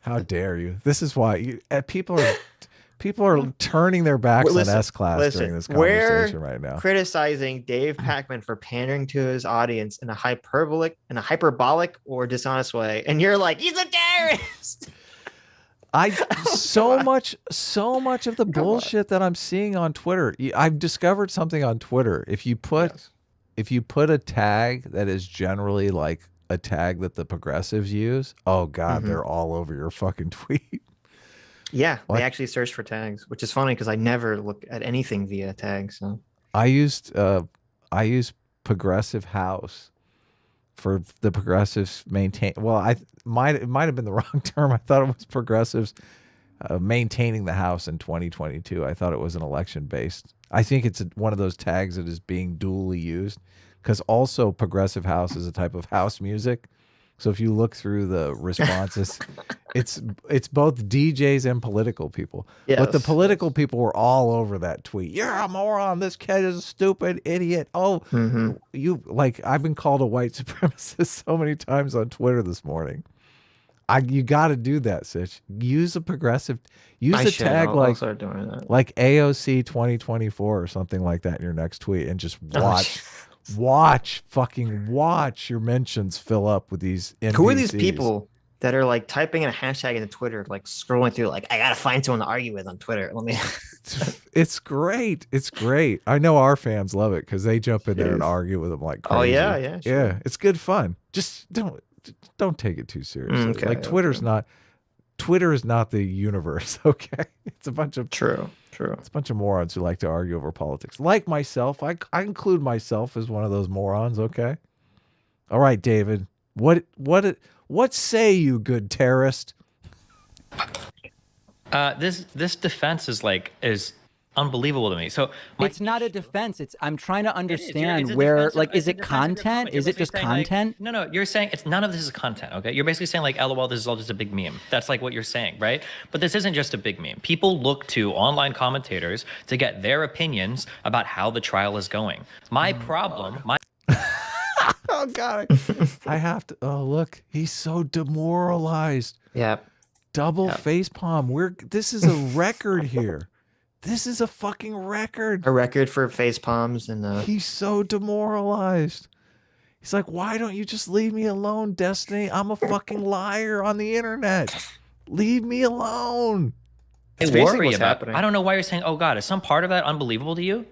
How dare you? This is why people are turning their backs on S-Class during this conversation right now. Criticizing Dave Pakman for pandering to his audience in a hyperbolic or dishonest way, and you're like, he's a terrorist. So much of the bullshit that I'm seeing on Twitter. I've discovered something on Twitter. If you put a tag that is generally like a tag that the progressives use, oh god, they're all over your fucking tweet. Yeah, they actually search for tags, which is funny because I never look at anything via tags. So I used Progressive House for the progressives maintain. Well, it might have been the wrong term. I thought it was progressives maintaining the House in 2022. I thought it was an election based. I think it's one of those tags that is being dually used, because also progressive house is a type of house music. So if you look through the responses, it's both DJs and political people. Yes, but the political people were all over that tweet. You're a moron. This kid is a stupid idiot. Oh, you like, I've been called a white supremacist so many times on Twitter this morning. You got to do that, Sitch. Use a progressive, use a tag I'll start doing that. like AOC 2024 or something like that in your next tweet, and just watch. Watch your mentions fill up with these NPCs. Who are these people that are like typing in a hashtag into Twitter, like scrolling through, like, I gotta find someone to argue with on Twitter? Let me. It's great. It's great. I know our fans love it because they jump in there and argue with them like crazy. Oh yeah, sure. Yeah. It's good fun. Just don't take it too seriously. Okay, like Twitter is not the universe. Okay, it's a bunch of True. It's a bunch of morons who like to argue over politics. Like myself, I include myself as one of those morons. Okay. All right, David. What say you, good terrorist? This defense is unbelievable to me. So it's not a defense. I'm trying to understand it's where, defensive- like, is it's a it defensive content? comment. You're Is it basically just saying, like, content? no, you're saying none of this is content. Okay, you're basically saying like, LOL, this is all just a big meme. That's like what you're saying, right? But this isn't just a big meme. People look to online commentators to get their opinions about how the trial is going. Oh God, I have to. Oh look, he's so demoralized. Yep. Double face palm. This is a record here. This is a fucking record. A record for face palms and He's so demoralized. He's like, why don't you just leave me alone, Destiny? I'm a fucking liar on the internet. Leave me alone. It's basically worry what's about. happening. I don't know why you're saying, oh God, is some part of that unbelievable to you?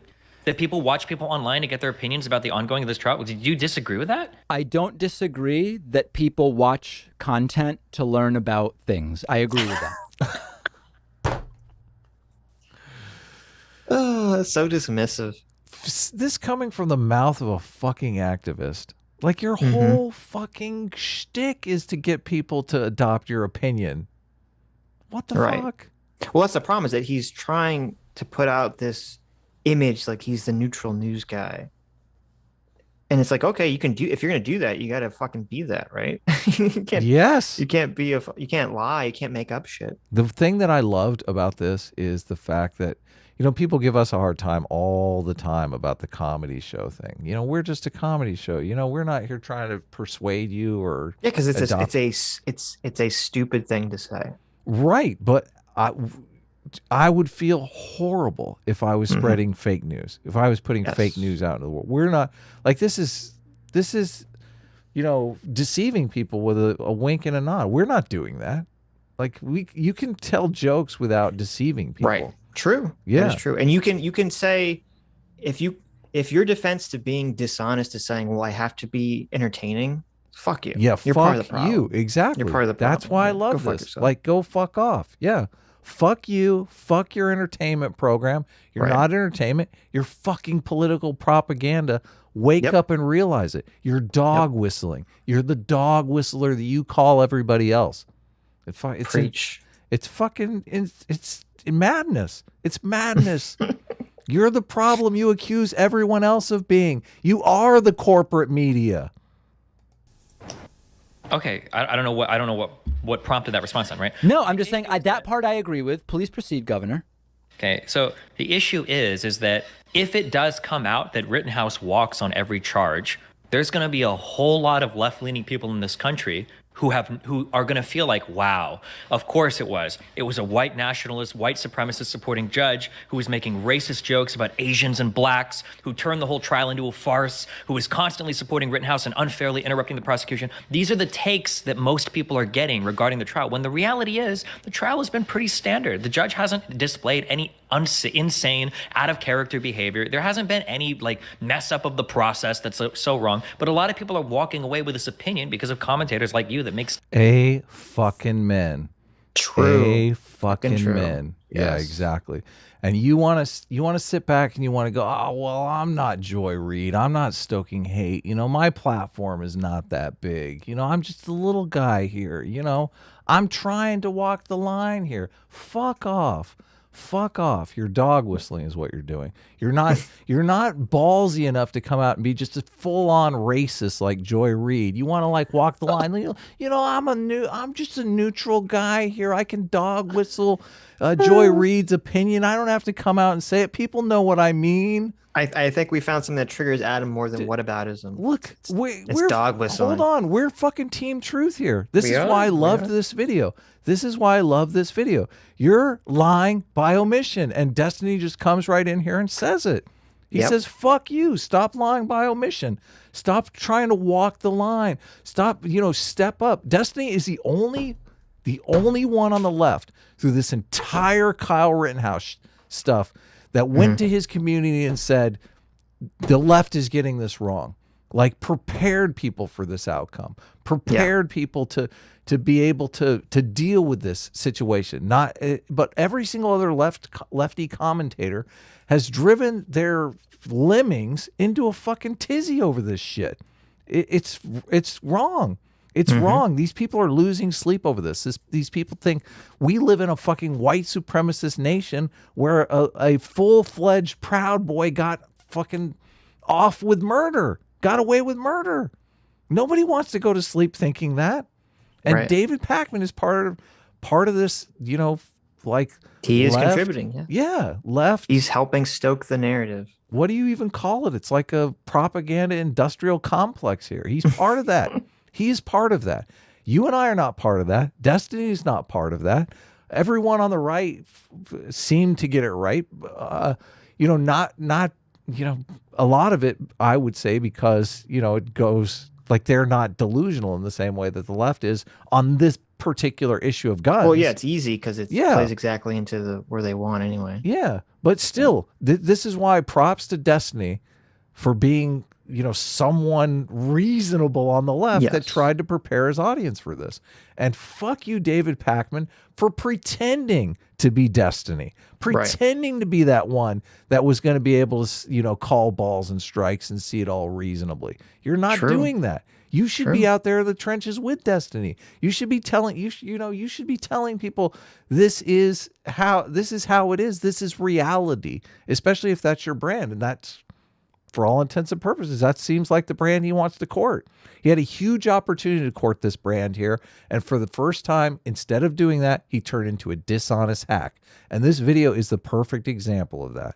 That people watch people online to get their opinions about the ongoing of this trial? Did you disagree with that? I don't disagree that people watch content to learn about things. I agree with that. Oh, that's so dismissive. This coming from the mouth of a fucking activist. Like, your whole fucking shtick is to get people to adopt your opinion. What the fuck? Well, that's the problem, is that he's trying to put out this image like he's the neutral news guy. And it's like, okay, you can do, if you're going to do that, you got to fucking be that, right? You can't lie, you can't make up shit. The thing that I loved about this is the fact that, people give us a hard time all the time about the comedy show thing. We're just a comedy show. We're not here trying to persuade you or because it's a stupid thing to say. Right, but I would feel horrible if I was spreading fake news. If I was putting fake news out into the world. We're not, like, this is deceiving people with a wink and a nod. We're not doing that. Like, you can tell jokes without deceiving people. Right. True. Yeah. That is true. And you can say, if your defense to being dishonest is saying, well, I have to be entertaining, fuck you. Yeah, you're fuck part of the problem. you. Exactly. You're part of the problem. That's why I love Go fuck this. yourself. Like, go fuck off. Yeah. Fuck you. Fuck your entertainment program. You're not entertainment. You're fucking political propaganda. Wake up and realize it. You're dog whistling. You're the dog whistler that you call everybody else. Preach. It's madness. It's madness. You're the problem you accuse everyone else of being. You are the corporate media. Okay, I don't know what prompted that response then, right? No, I'm just saying that part I agree with. Please proceed, Governor. Okay, so the issue is that if it does come out that Rittenhouse walks on every charge, there's going to be a whole lot of left-leaning people in this country who are going to feel like, wow, of course it was. It was a white nationalist, white supremacist supporting judge who was making racist jokes about Asians and blacks, who turned the whole trial into a farce, who was constantly supporting Rittenhouse and unfairly interrupting the prosecution. These are the takes that most people are getting regarding the trial, when the reality is the trial has been pretty standard. The judge hasn't displayed any insane, out of character behavior. There hasn't been any like mess up of the process that's so wrong. But a lot of people are walking away with this opinion because of commentators like you that makes A fucking men. True. fucking true. men. Yeah, Yes. exactly. And you want to sit back and you want to go, oh well, I'm not Joy Reid. I'm not stoking hate. My platform is not that big. I'm just a little guy here. I'm trying to walk the line here. Fuck off. Fuck off. You're dog whistling is what you're doing. You're not ballsy enough to come out and be just a full-on racist like Joy Reid. You want to walk the line. I'm just a neutral guy here. I can dog whistle Joy Reid's opinion. I don't have to come out and say it. People know what I mean. I think we found something that triggers Adam more than whataboutism. Look, we're dog whistling. Hold on, we're fucking Team Truth here. This is why I loved this video. This is why I love this video. You're lying by omission, and Destiny just comes right in here and says it. He says, "Fuck you! Stop lying by omission. Stop trying to walk the line. Stop, step up." Destiny is the only one on the left through this entire Kyle Rittenhouse stuff that went to his community and said, the left is getting this wrong. Prepared people for this outcome. Prepared people to be able to deal with this situation. But every single other lefty commentator has driven their lemmings into a fucking tizzy over this shit. It's wrong. It's wrong. These people are losing sleep over this. These people think we live in a fucking white supremacist nation where a full-fledged Proud Boy got fucking off with murder, got away with murder. Nobody wants to go to sleep thinking that. And David Pakman is part of this, he is left, contributing. Yeah, left. He's helping stoke the narrative. What do you even call it? It's like a propaganda industrial complex here. He's part of that. He is part of that. You and I are not part of that. Destiny is not part of that. Everyone on the right seemed to get it right. Not a lot of it, I would say, because, it goes they're not delusional in the same way that the left is on this particular issue of guns. Well, yeah, it's easy because it plays exactly into where they want anyway. Yeah, but still, this is why props to Destiny for being someone reasonable on the left that tried to prepare his audience for this. And fuck you, David Pakman, for pretending to be Destiny, pretending to be that one that was going to be able to, call balls and strikes and see it all reasonably. You're not doing that. You should be out there in the trenches with Destiny. You should be telling you should be telling people this is how it is. This is reality, especially if that's your brand, and that's, for all intents and purposes, that seems like the brand he wants to court. He had a huge opportunity to court this brand here, and for the first time, instead of doing that, he turned into a dishonest hack. And this video is the perfect example of that.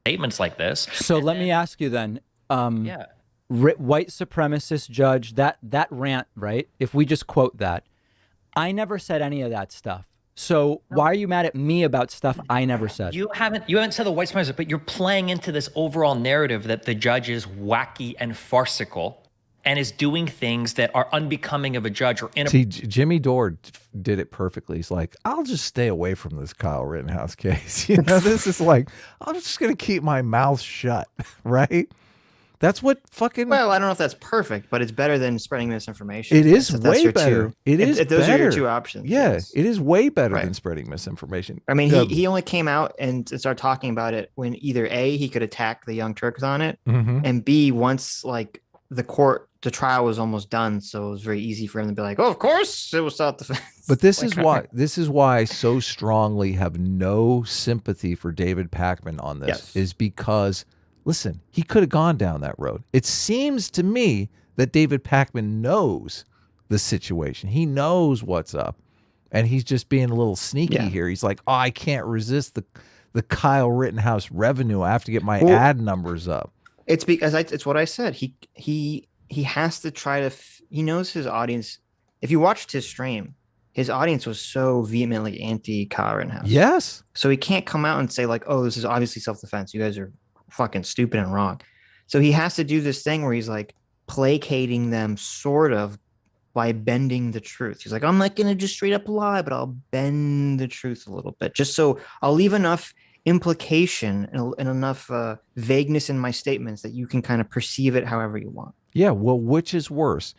Statements like this. So let me ask you then. White supremacist judge, that rant, right? If we just quote that, I never said any of that stuff. So why are you mad at me about stuff I never said? You haven't said the white supremacist, but you're playing into this overall narrative that the judge is wacky and farcical and is doing things that are unbecoming of a judge or See, Jimmy Dore did it perfectly. He's like, I'll just stay away from this Kyle Rittenhouse case. This is I'm just going to keep my mouth shut, right? That's what fucking... Well, I don't know if that's perfect, but it's better than spreading misinformation. It is way better. It is better. Those are your two options. Yeah, it is way better than spreading misinformation. I mean, he only came out and started talking about it when either A, he could attack the Young Turks on it, and B, once the trial was almost done, so it was very easy for him to be like, oh, of course it was self-defense. But this is why I so strongly have no sympathy for David Pakman on this, is because... Listen, he could have gone down that road. It seems to me that David Pakman knows the situation. He knows what's up. And he's just being a little sneaky here. He's like, oh, I can't resist the Kyle Rittenhouse revenue. I have to get my ad numbers up. It's because it's what I said. He has to try to... he knows his audience. If you watched his stream, his audience was so vehemently anti-Kyle Rittenhouse. Yes. So he can't come out and say oh, this is obviously self-defense. You guys are fucking stupid and wrong. So he has to do this thing where he's placating them sort of by bending the truth. He's like, I'm not going to just straight up lie, but I'll bend the truth a little bit, just so I'll leave enough implication and enough vagueness in my statements that you can kind of perceive it however you want. Yeah. Well, which is worse?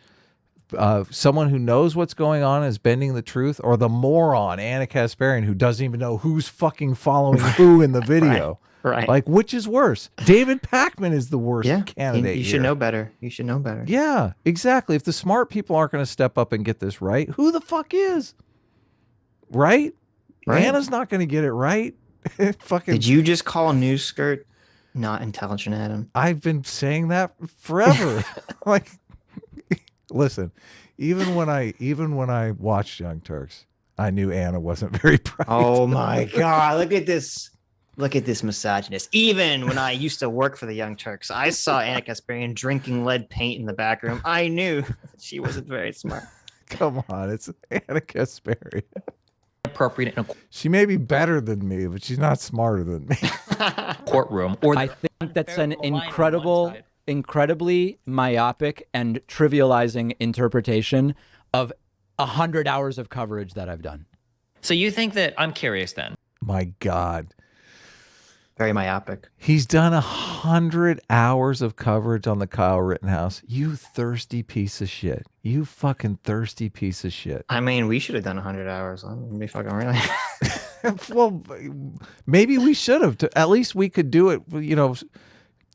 someone who knows what's going on is bending the truth, or the moron Anna Kasparian who doesn't even know who's fucking following who in the video. Right. Like, which is worse? David Pakman is the worst candidate. You should know better. You should know better. Yeah, exactly. If the smart people aren't going to step up and get this right, who the fuck is? Right? Anna's not going to get it right. Fucking. Did you just call News Skirt not intelligent, Adam? I've been saying that forever. Like, listen, even when I watched Young Turks, I knew Anna wasn't very bright. Oh my God! Look at this. Look at this misogynist. Even when I used to work for the Young Turks, I saw Anna Kasparian drinking lead paint in the back room. I knew she wasn't very smart. Come on, it's Anna Kasparian. Appropriate in a She may be better than me, but she's not smarter than me. courtroom, or I think that's an incredibly myopic and trivializing interpretation of 100 hours of coverage that I've done. So you think that, I'm curious then. My God. Very myopic. He's done 100 hours of coverage on the Kyle Rittenhouse. You thirsty piece of shit. You fucking thirsty piece of shit. I mean, we should have done 100 hours. I'm gonna be fucking really. Well, maybe we should have. At least we could do it, you know,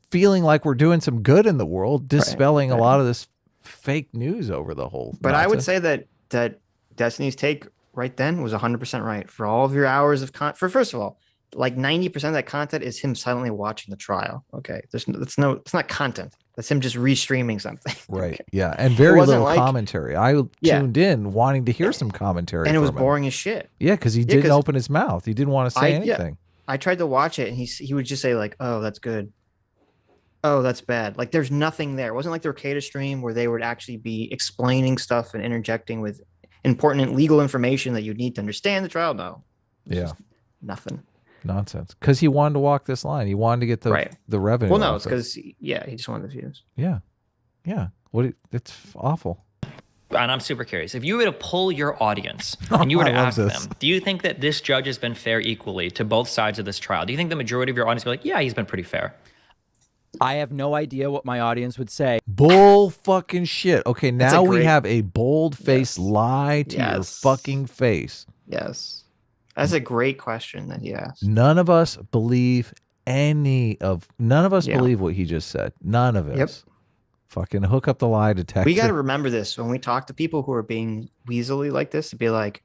feeling like we're doing some good in the world, dispelling a lot of this fake news over the whole. But I would say that Destiny's take right then was 100% right. For all of your hours of first of all, like 90% of that content is him silently watching the trial. Okay, it's not content. That's him just restreaming something. Right. Okay. Yeah, and very little like, commentary. I tuned in wanting to hear some commentary, and it was from him. boring as shit. Yeah, because he didn't open his mouth. He didn't want to say anything. I tried to watch it, and he would just say like, "Oh, that's good. Oh, that's bad." Like there's nothing there. It wasn't like the Ricada stream where they would actually be explaining stuff and interjecting with important legal information that you need to understand the trial. No. Yeah. Nothing. Nonsense. Because he wanted to walk this line. He wanted to get the revenue. Well, no, it's because he just wanted the views. Yeah. Yeah. It's awful. And I'm super curious. If you were to poll your audience and you were to ask them, do you think that this judge has been fair equally to both sides of this trial? Do you think the majority of your audience would be like, yeah, he's been pretty fair? I have no idea what my audience would say. Bull fucking shit. Okay, now we have a bold-faced lie to your fucking face. Yes. That's a great question that he asked. None of us believe believe what he just said. None of us. Yep. Fucking hook up the lie detector. We got to remember this when we talk to people who are being weaselly like this, to be like,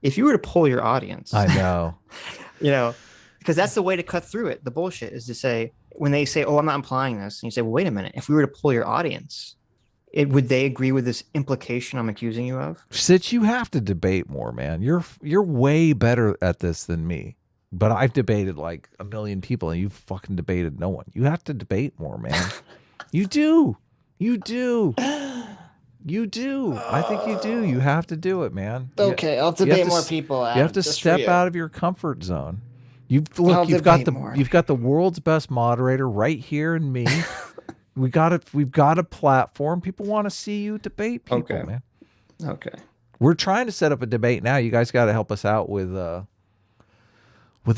if you were to poll your audience, I know, you know, because that's the way to cut through it. The bullshit is to say, when they say, "Oh, I'm not implying this," and you say, "Well, wait a minute. If we were to poll your audience, would they agree with this implication I'm accusing you of?" Sitch, you have to debate more, man. You're way better at this than me. But I've debated like a million people, and you've fucking debated no one. You have to debate more, man. You do. You do. You do. I think you do. You have to do it, man. Okay, I'll debate more people. You have to step out of your comfort zone. You've got the world's best moderator right here in me. We've got a platform. People want to see you debate people, man. Okay. We're trying to set up a debate now. You guys got to help us out with a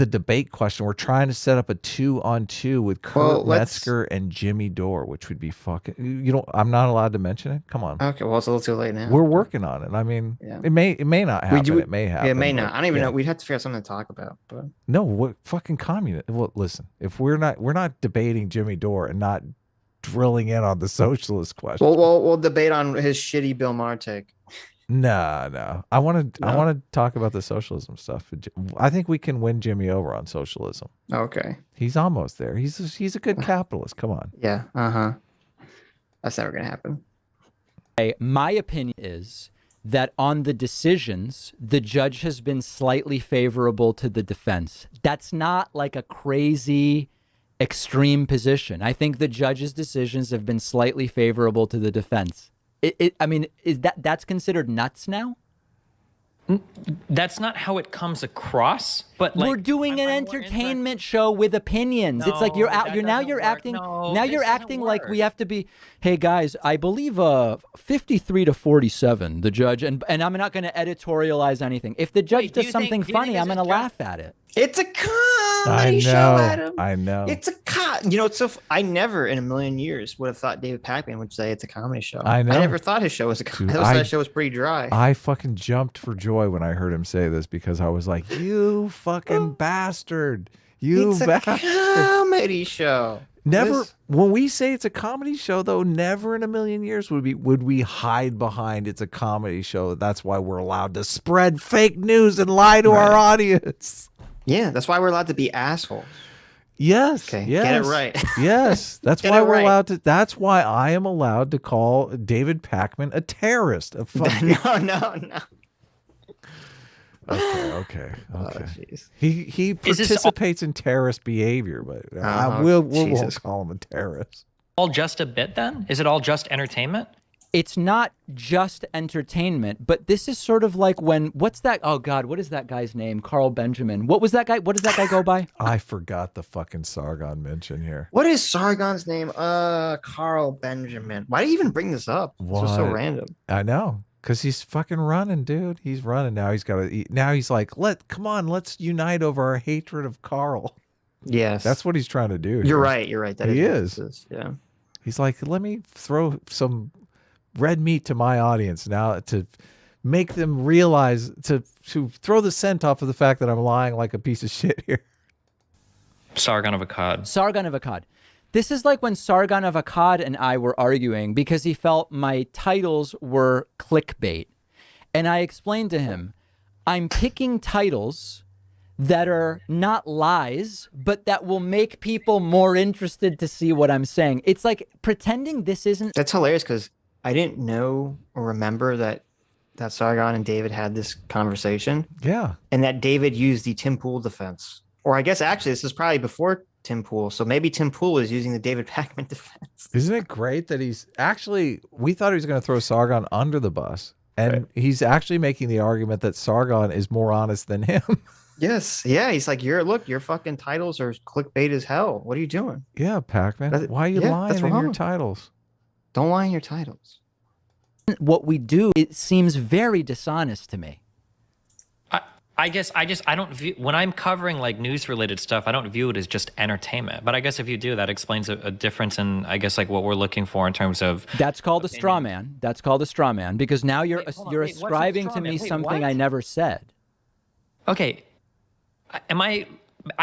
debate question. We're trying to set up a 2-on-2 with Kurt Metzger and Jimmy Dore, which would be fucking. I'm not allowed to mention it. Come on. Okay. Well, it's a little too late now. We're working on it. I mean, it may not happen. It may happen. Yeah, it may not. I don't even know. We'd have to figure out something to talk about. But no, what fucking communist? Well, listen. If we're not debating Jimmy Dore and not drilling in on the socialist question. We'll debate on his shitty Bill Maher take. No. I want to talk about the socialism stuff. I think we can win Jimmy over on socialism. Okay. He's almost there. He's a good capitalist. Come on. Yeah. That's never gonna happen. My opinion is that on the decisions, the judge has been slightly favorable to the defense. That's not like a crazy extreme position. I think the judge's decisions have been slightly favorable to the defense. I mean, that's considered nuts now? That's not how it comes across. But we're like, doing I'm an more entertainment show with opinions. It's like you're No, out. that You're now doesn't you're work. acting. No, Now this you're doesn't acting like we work. have to be. Hey guys, I believe 53-47 the judge, and I'm not going to editorialize anything. If the judge Wait, do does you something think- do you think funny, I'm this going to is laugh at it. It's a I comedy show, know. Adam. I know. It's a you know, it's so I never in a million years would have thought David Pakman would say it's a comedy show. I know. I never thought his show was a comedy. Dude, I thought his show was pretty dry. I fucking jumped for joy when I heard him say this because I was like, "You fucking bastard! You it's a bastard!" comedy show. Never. This- When we say it's a comedy show, though, never in a million years would we hide behind it's a comedy show. That's why we're allowed to spread fake news and lie to our audience. Yeah, that's why we're allowed to be assholes. Yes. Okay, Yes. get it right. Yes. That's Get why it we're right. allowed to. That's why I am allowed to call David Pakman a terrorist. A fucking, No. okay. Oh, jeez. He Is this participates in terrorist behavior, but Oh, we won't Jesus. call him a terrorist. All just a bit then? Is it all just entertainment? It's not just entertainment, but this is sort of like when what's that? Oh God, what is that guy's name? Carl Benjamin. What was that guy? What does that guy go by? I forgot the fucking Sargon mention here. What is Sargon's name? Carl Benjamin. Why do you even bring this up? This was so What? random. I know, because he's fucking running, dude. He's running now. He's got to. Now he's like, come on, let's unite over our hatred of Carl. Yes, That's what he's trying to do. You're here. right. You're right. That He what is. this Yeah. He's like, let me throw some red meat to my audience now to make them realize to throw the scent off of the fact that I'm lying like a piece of shit here. Sargon of Akkad. Sargon of Akkad. This is like when Sargon of Akkad and I were arguing because he felt my titles were clickbait. And I explained to him, I'm picking titles that are not lies, but that will make people more interested to see what I'm saying. It's like pretending this isn't. That's hilarious because I didn't know or remember that Sargon and David had this conversation, Yeah. and that David used the Tim Pool defense. Or I guess actually this is probably before Tim Pool, so maybe Tim Pool is using the David Pakman defense. Isn't it great that he's actually, we thought he was going to throw Sargon under the bus. And he's actually making the argument that Sargon is more honest than him. Yes, yeah, he's like, your fucking titles are clickbait as hell. What are you doing? Yeah, Pakman. That- Why are you yeah, lying that's in your wrong. titles? Don't lie in your titles. What we do, it seems very dishonest to me. I guess I don't view, when I'm covering like news related stuff, I don't view it as just entertainment. But I guess if you do, that explains a difference in, I guess, like what we're looking for in terms of. That's called a straw man. That's called a straw man because now you're Wait, hold on. you're Wait, what's a ascribing straw to man? me Wait, something what? I never said. Okay, I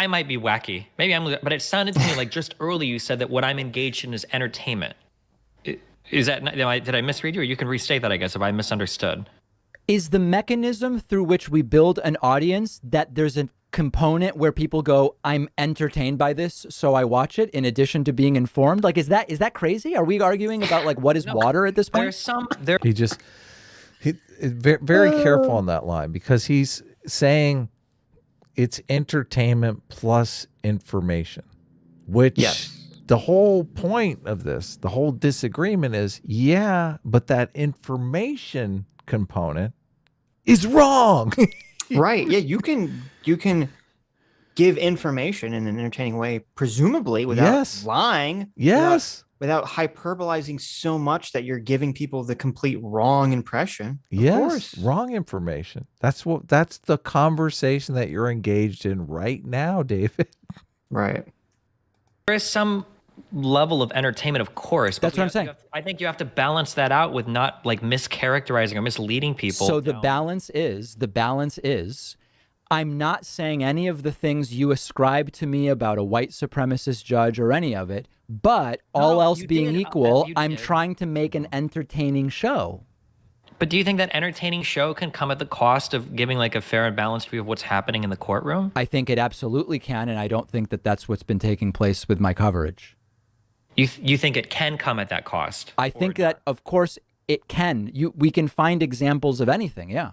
might be wacky. Maybe I'm, but it sounded to me like just early you said that what I'm engaged in is entertainment. Is that, did I misread you? Or you can restate that, I guess, if I misunderstood. Is the mechanism through which we build an audience that there's a component where people go, I'm entertained by this, so I watch it in addition to being informed? Like, is that crazy? Are we arguing about like what is water at this point? There's He very careful on that line because he's saying it's entertainment plus information, which the whole point of this, the whole disagreement is, yeah, but that information component is wrong. Right. Yeah, you can give information in an entertaining way, presumably without lying. Yes. Without hyperbolizing so much that you're giving people the complete wrong impression. Of course. Wrong information. That's the conversation that you're engaged in right now, David. Right. there is some level of entertainment, of course. That's what I'm saying. I think you have to balance that out with not like mischaracterizing or misleading people. So the balance is, I'm not saying any of the things you ascribe to me about a white supremacist judge or any of it, but all else you being did. equal, You I'm did. trying to make an entertaining show. But do you think that entertaining show can come at the cost of giving like a fair and balanced view of what's happening in the courtroom? I think it absolutely can, and I don't think that that's what's been taking place with my coverage. You think it can come at that cost? I think that, of course, it can. We can find examples of anything, yeah.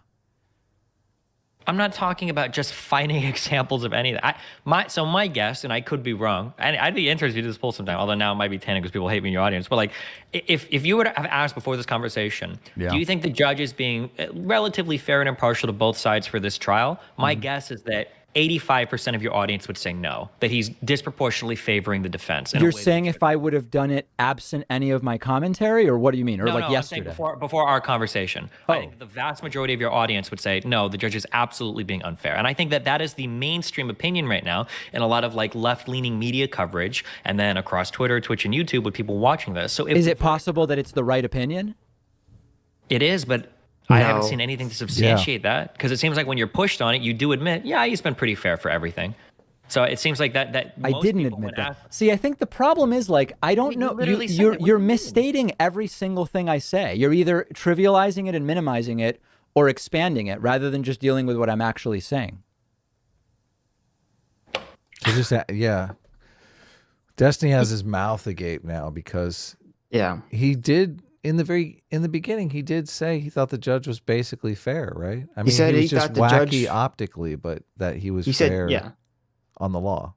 I'm not talking about just finding examples of any of that. My guess, and I could be wrong, and I'd be interested to do this poll sometime, although now it might be tanning because people hate me in your audience, but like, if you were to have asked before this conversation, do you think the judge is being relatively fair and impartial to both sides for this trial? My guess is that 85% of your audience would say no, that he's disproportionately favoring the defense. in a You're way that saying he if shouldn't. I would have done it absent any of my commentary, or what do you mean? Or No, like no, yesterday? I'm saying before our conversation. Oh. I think the vast majority of your audience would say, no, the judge is absolutely being unfair. And I think that that is the mainstream opinion right now in a lot of like left-leaning media coverage, and then across Twitter, Twitch, and YouTube with people watching this. So if Is it possible that it's the right opinion? It is, but I haven't No. seen anything to substantiate that, because it seems like when you're pushed on it, you do admit, yeah, he's been pretty fair for everything. So it seems like that I most didn't people admit would that. ask- See, I think the problem is like I don't You know. literally said You're that. What you're do you mean? misstating every single thing I say. You're either trivializing it and minimizing it, or expanding it, rather than just dealing with what I'm actually saying. So just yeah, Destiny has his mouth agape now because Yeah. he did in the beginning he did say he thought the judge was basically fair, right? I mean, said he was he just thought the wacky judge- optically, but that he was He fair said, yeah. on the law.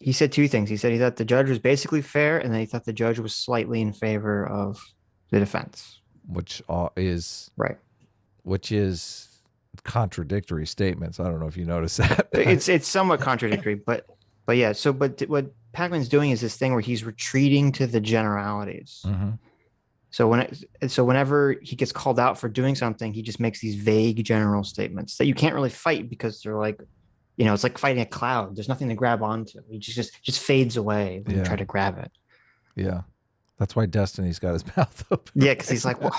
He said two things. He said he thought the judge was basically fair, and then he thought the judge was slightly in favor of the defense. Which is Right. contradictory statements. I don't know if you noticed that. It's somewhat contradictory, but yeah. So, but what Pakman's doing is this thing where he's retreating to the generalities. Mhm. So whenever he gets called out for doing something, he just makes these vague general statements that you can't really fight because they're like, it's like fighting a cloud. There's nothing to grab onto. He just fades away when you Yeah. try to grab it. Yeah, that's why Destiny's got his mouth open. Yeah, because he's like, well,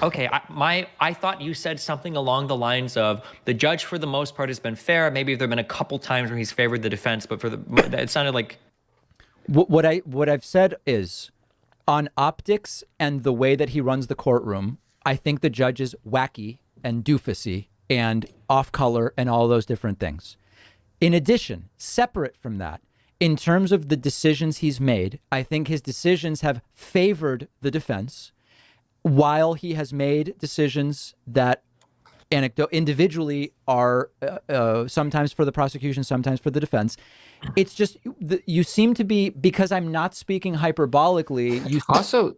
Okay, I thought you said something along the lines of the judge for the most part has been fair. Maybe there have been a couple times where he's favored the defense, but it sounded like What I've said is, on optics and the way that he runs the courtroom, I think the judge is wacky and doofusy and off color and all those different things. In addition, separate from that, in terms of the decisions he's made, I think his decisions have favored the defense, while he has made decisions that individually are sometimes for the prosecution, sometimes for the defense. It's just you seem to be, because I'm not speaking hyperbolically. You also,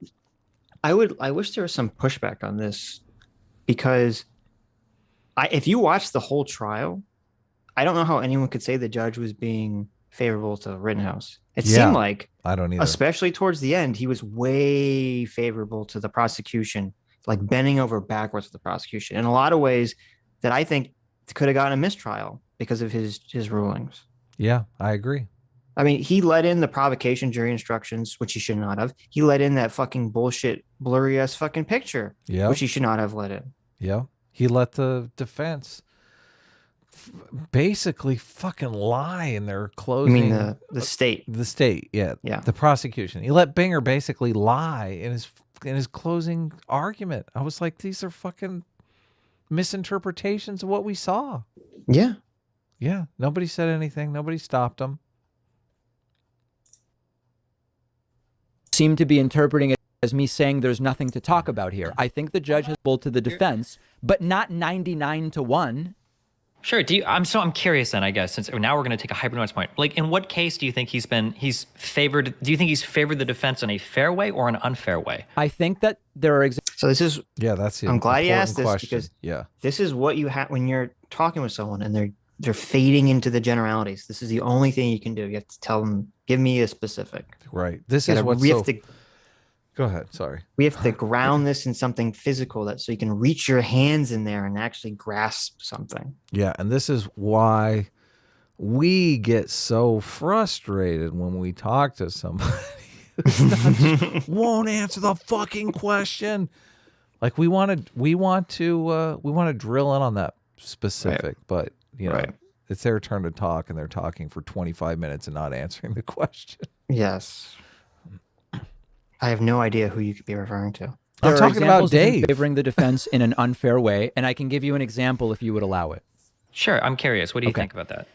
I wish there was some pushback on this, because if you watch the whole trial, I don't know how anyone could say the judge was being favorable to Rittenhouse. It Yeah. seemed like, I don't either. especially towards the end, he was way favorable to the prosecution, like bending over backwards with the prosecution in a lot of ways that I think could have gotten a mistrial because of his rulings. Yeah, I agree. I mean, he let in the provocation jury instructions, which he should not have. He let in that fucking bullshit blurry ass fucking picture, Yeah. which he should not have let in. Yeah. He let the defense basically fucking lie in their I closing. mean, the state. The state, yeah. Yeah. The prosecution. He let Binger basically lie in his closing argument. I was like, these are fucking misinterpretations of what we saw. Yeah. Yeah. Nobody said anything. Nobody stopped him. seem to be interpreting it as me saying there's nothing to talk about here. I think the judge has pulled to the defense, but not 99-1. Sure. I'm curious then, I guess, since now we're going to take a hyper nuanced point. Like, in what case do you think he's favored? Do you think he's favored the defense in a fair way or an unfair way? I think that there are So this is, That's the I'm glad you important asked this question. because Yeah. this is what you have when you're talking with someone and they're fading into the generalities. This is the only thing you can do. You have to tell them, give me a specific. Right. This You is gotta- what's we so... have to Go ahead. Sorry. we have to ground this in something physical so you can reach your hands in there and actually grasp something. Yeah, and this is why we get so frustrated when we talk to somebody who won't answer the fucking question. Like we want to drill in on that specific, but you know, Right. it's their turn to talk and they're talking for 25 minutes and not answering the question. Yes. I have no idea who you could be referring to. I'm There are talking about examples of him Dave. favoring the defense in an unfair way, and I can give you an example if you would allow it. Sure. I'm curious. What do you Okay. think about that?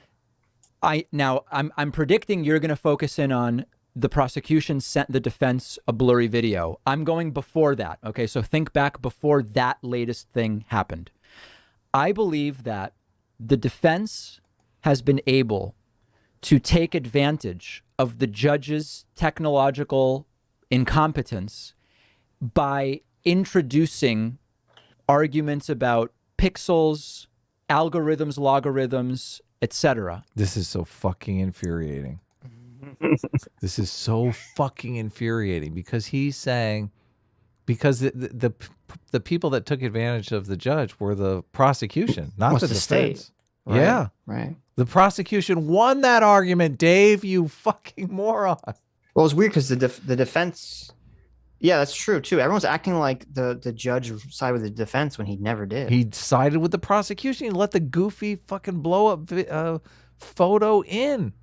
I'm predicting you're going to focus in on the prosecution sent the defense a blurry video. I'm going before that. Okay, so think back before that latest thing happened. I believe that the defense has been able to take advantage of the judge's technological incompetence by introducing arguments about pixels, algorithms, logarithms, etc. This is so fucking infuriating. This is so fucking infuriating because he's saying, because the people that took advantage of the judge were the prosecution, not Was the the defense. state. Right, Yeah. right. The prosecution won that argument, Dave, you fucking moron. Well, it's weird because the defense. Yeah, that's true too. Everyone's acting like the judge sided with the defense when he never did. He sided with the prosecution. He let the goofy fucking blow up photo in.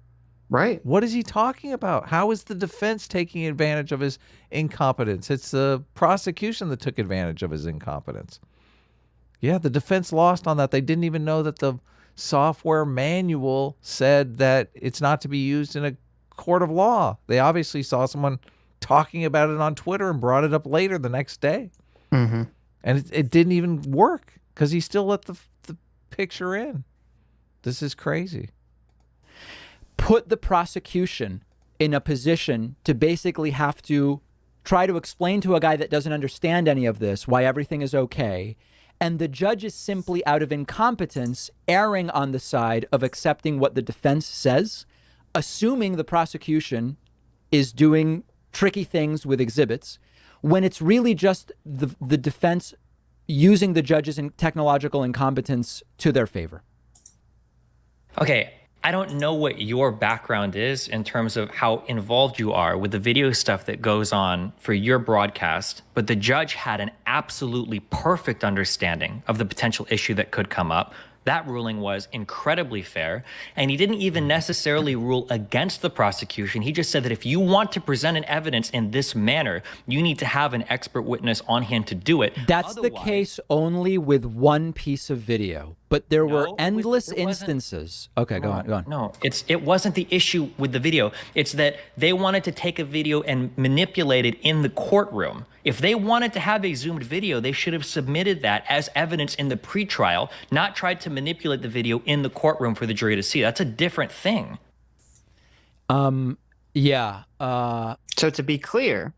Right. What is he talking about? How is the defense taking advantage of his incompetence? It's the prosecution that took advantage of his incompetence. Yeah, the defense lost on that. They didn't even know that the software manual said that it's not to be used in a court of law. They obviously saw someone talking about it on Twitter and brought it up later the next day. Mm-hmm. And it didn't even work because he still let the picture in. This is crazy. Put the prosecution in a position to basically have to try to explain to a guy that doesn't understand any of this why everything is okay. And the judge is simply out of incompetence erring on the side of accepting what the defense says, assuming the prosecution is doing tricky things with exhibits, when it's really just the defense using the judge's technological incompetence to their favor. Okay, I don't know what your background is in terms of how involved you are with the video stuff that goes on for your broadcast, but the judge had an absolutely perfect understanding of the potential issue that could come up. That ruling was incredibly fair, and he didn't even necessarily rule against the prosecution. He just said that if you want to present an evidence in this manner, you need to have an expert witness on hand to do it. That's the case only with one piece of video, but there were endless instances. Okay, go on. No, it wasn't the issue with the video. It's that they wanted to take a video and manipulate it in the courtroom. If they wanted to have a zoomed video, they should have submitted that as evidence in the pretrial, not tried to manipulate the video in the courtroom for the jury to see. That's a different thing. Yeah. So to be clear,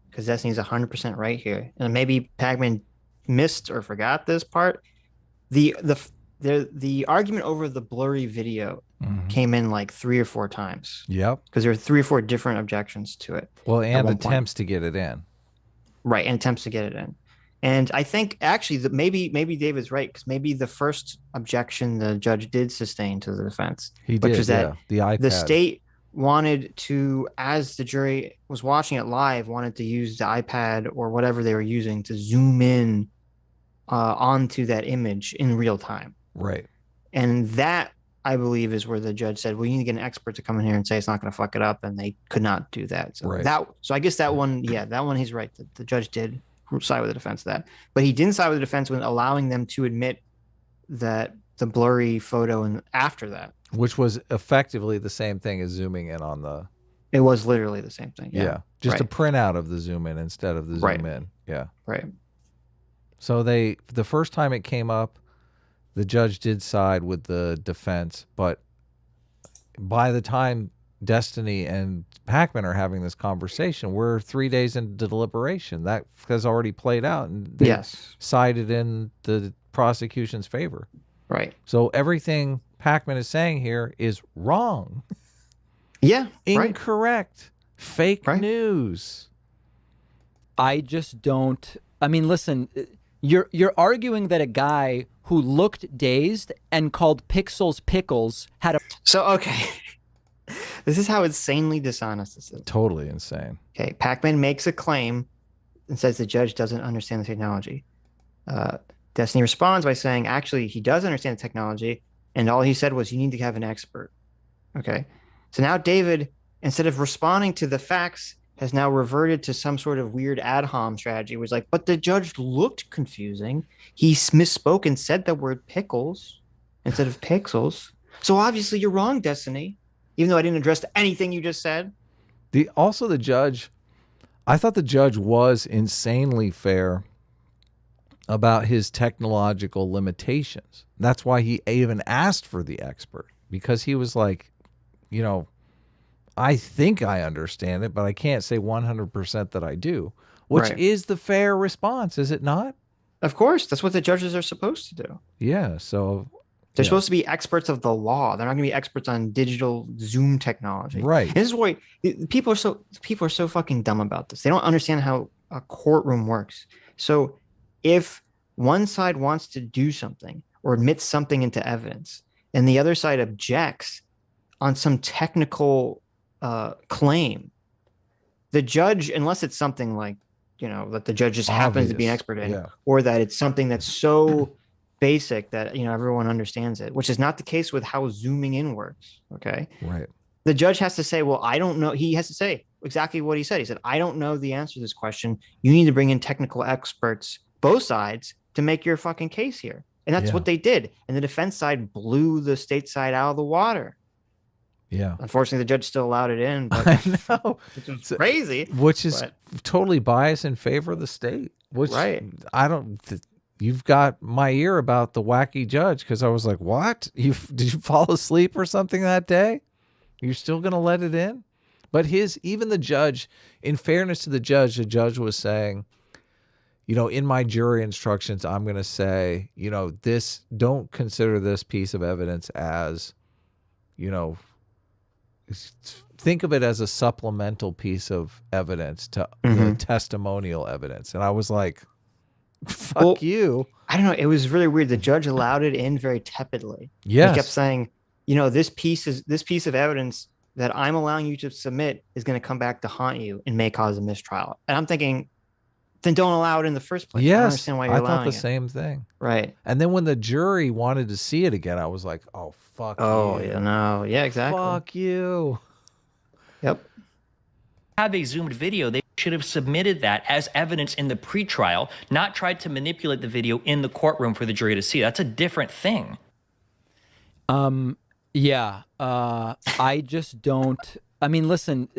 because Destiny's 100% right here, and maybe Pakman missed or forgot this part, the argument over the blurry video came in like 3 or 4 times. Yep. Because there were 3 or 4 different objections to it. Well, and attempts to get it in. Right, and attempts to get it in. And I think actually that maybe David's right, because maybe the first objection the judge did sustain to the defense, which was that the iPad. The state wanted to, as the jury was watching it live, wanted to use the iPad or whatever they were using to zoom in onto that image in real time. Right. And that, I believe, is where the judge said, well, you need to get an expert to come in here and say it's not going to fuck it up. And they could not do that. So so I guess that one, he's right. The judge did side with the defense of that, but he didn't side with the defense when allowing them to admit that the blurry photo and after that, which was effectively the same thing as zooming in on the. It was literally the same thing. Yeah. Just a printout of the zoom in instead of the zoom in. Yeah. Right. So the first time it came up, the judge did side with the defense, but by the time Destiny and Pakman are having this conversation, we're 3 days into deliberation. That has already played out, and they sided in the prosecution's favor. Right. So everything Pakman is saying here is wrong. Yeah. Incorrect. Fake news. I just don't. I mean, listen, you're arguing that a guy who looked dazed and called pixels pickles had a. So, okay. This is how insanely dishonest this is. Totally insane. Okay. Pakman makes a claim and says the judge doesn't understand the technology. Destiny responds by saying, actually, he does understand the technology. And all he said was, you need to have an expert. Okay. So now David, instead of responding to the facts, has now reverted to some sort of weird ad hom strategy. It was like, but the judge looked confusing. He misspoke and said the word pickles instead of pixels. So obviously you're wrong, Destiny, even though I didn't address anything you just said. Also the judge, I thought the judge was insanely fair about his technological limitations. That's why he even asked for the expert, because he was like, you know, I think I understand it, but I can't say 100% that I do, which is the fair response, is it not? Of course. That's what the judges are supposed to do. Yeah. So They're Yeah. supposed to be experts of the law. They're not going to be experts on digital Zoom technology. Right. And this is why people are so fucking dumb about this. They don't understand how a courtroom works. So if one side wants to do something or admit something into evidence, and the other side objects on some technical claim, the judge, unless it's something like, that the judge just happens to be an Obvious. expert in, Yeah. or that it's something that's so basic that everyone understands it, which is not the case with how zooming in works. Okay. Right. The judge has to say, well, I don't know. He has to say exactly what he said. He said, I don't know the answer to this question. You need to bring in technical experts, both sides, to make your fucking case here. And that's Yeah. what they did. And the defense side blew the state side out of the water. Yeah. Unfortunately, the judge still allowed it in, but I know. which was So- crazy. Which is But- totally biased in favor of the state. Which Right. I don't. You've got my ear about the wacky judge because I was like, "What? Did you fall asleep or something that day? You're still gonna let it in?" But even the judge, in fairness to the judge was saying, in my jury instructions, I'm gonna say, this, don't consider this piece of evidence as, think of it as a supplemental piece of evidence to the testimonial evidence. And I was like, fuck Well, you. I don't know. It was really weird. The judge allowed it in very tepidly. Yes. He kept saying, this piece of evidence that I'm allowing you to submit is going to come back to haunt you and may cause a mistrial. And I'm thinking, then don't allow it in the first place. I don't Yes. understand why you're I allowing thought the it. same thing. Right. And then when the jury wanted to see it again, I was like, oh, fuck Oh, you. yeah, no. Yeah, exactly. Fuck you. Yep. Have a zoomed video, they should have submitted that as evidence in the pretrial, not tried to manipulate the video in the courtroom for the jury to see. That's a different thing. Yeah. I just don't. I mean, listen,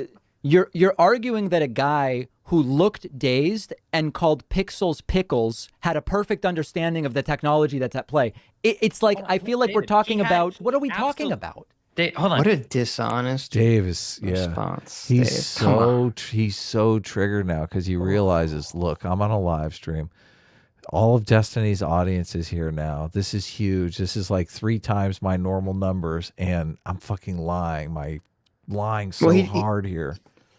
you're arguing that a guy who looked dazed and called pixels pickles had a perfect understanding of the technology that's at play. It's like, I feel like we're David, talking he had about, what are we talking absolute- about? Hold on. What a dishonest Davis, yeah. response. Dave. He's Come on. he's so triggered now because he realizes, look, I'm on a live stream. All of Destiny's audience is here now. This is huge. This is like 3 times my normal numbers, and I'm fucking lying. Lying so Well, hard here.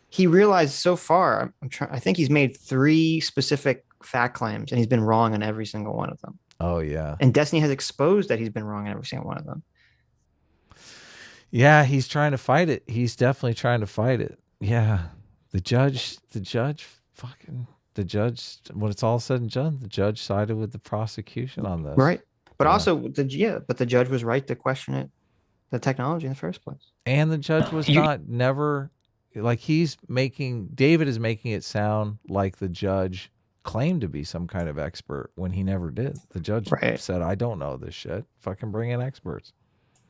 He realized so far, I think he's made 3 specific fact claims, and he's been wrong on every single one of them. Oh yeah. And Destiny has exposed that he's been wrong on every single one of them. Yeah, he's trying to fight it. He's definitely trying to fight it. Yeah. The judge, when it's all said and done, the judge sided with the prosecution on this. Right. But Yeah. also, the judge was right to question it, the technology in the first place. And the judge was never like David is making it sound like the judge claimed to be some kind of expert when he never did. The judge said, I don't know this shit. Fucking bring in experts.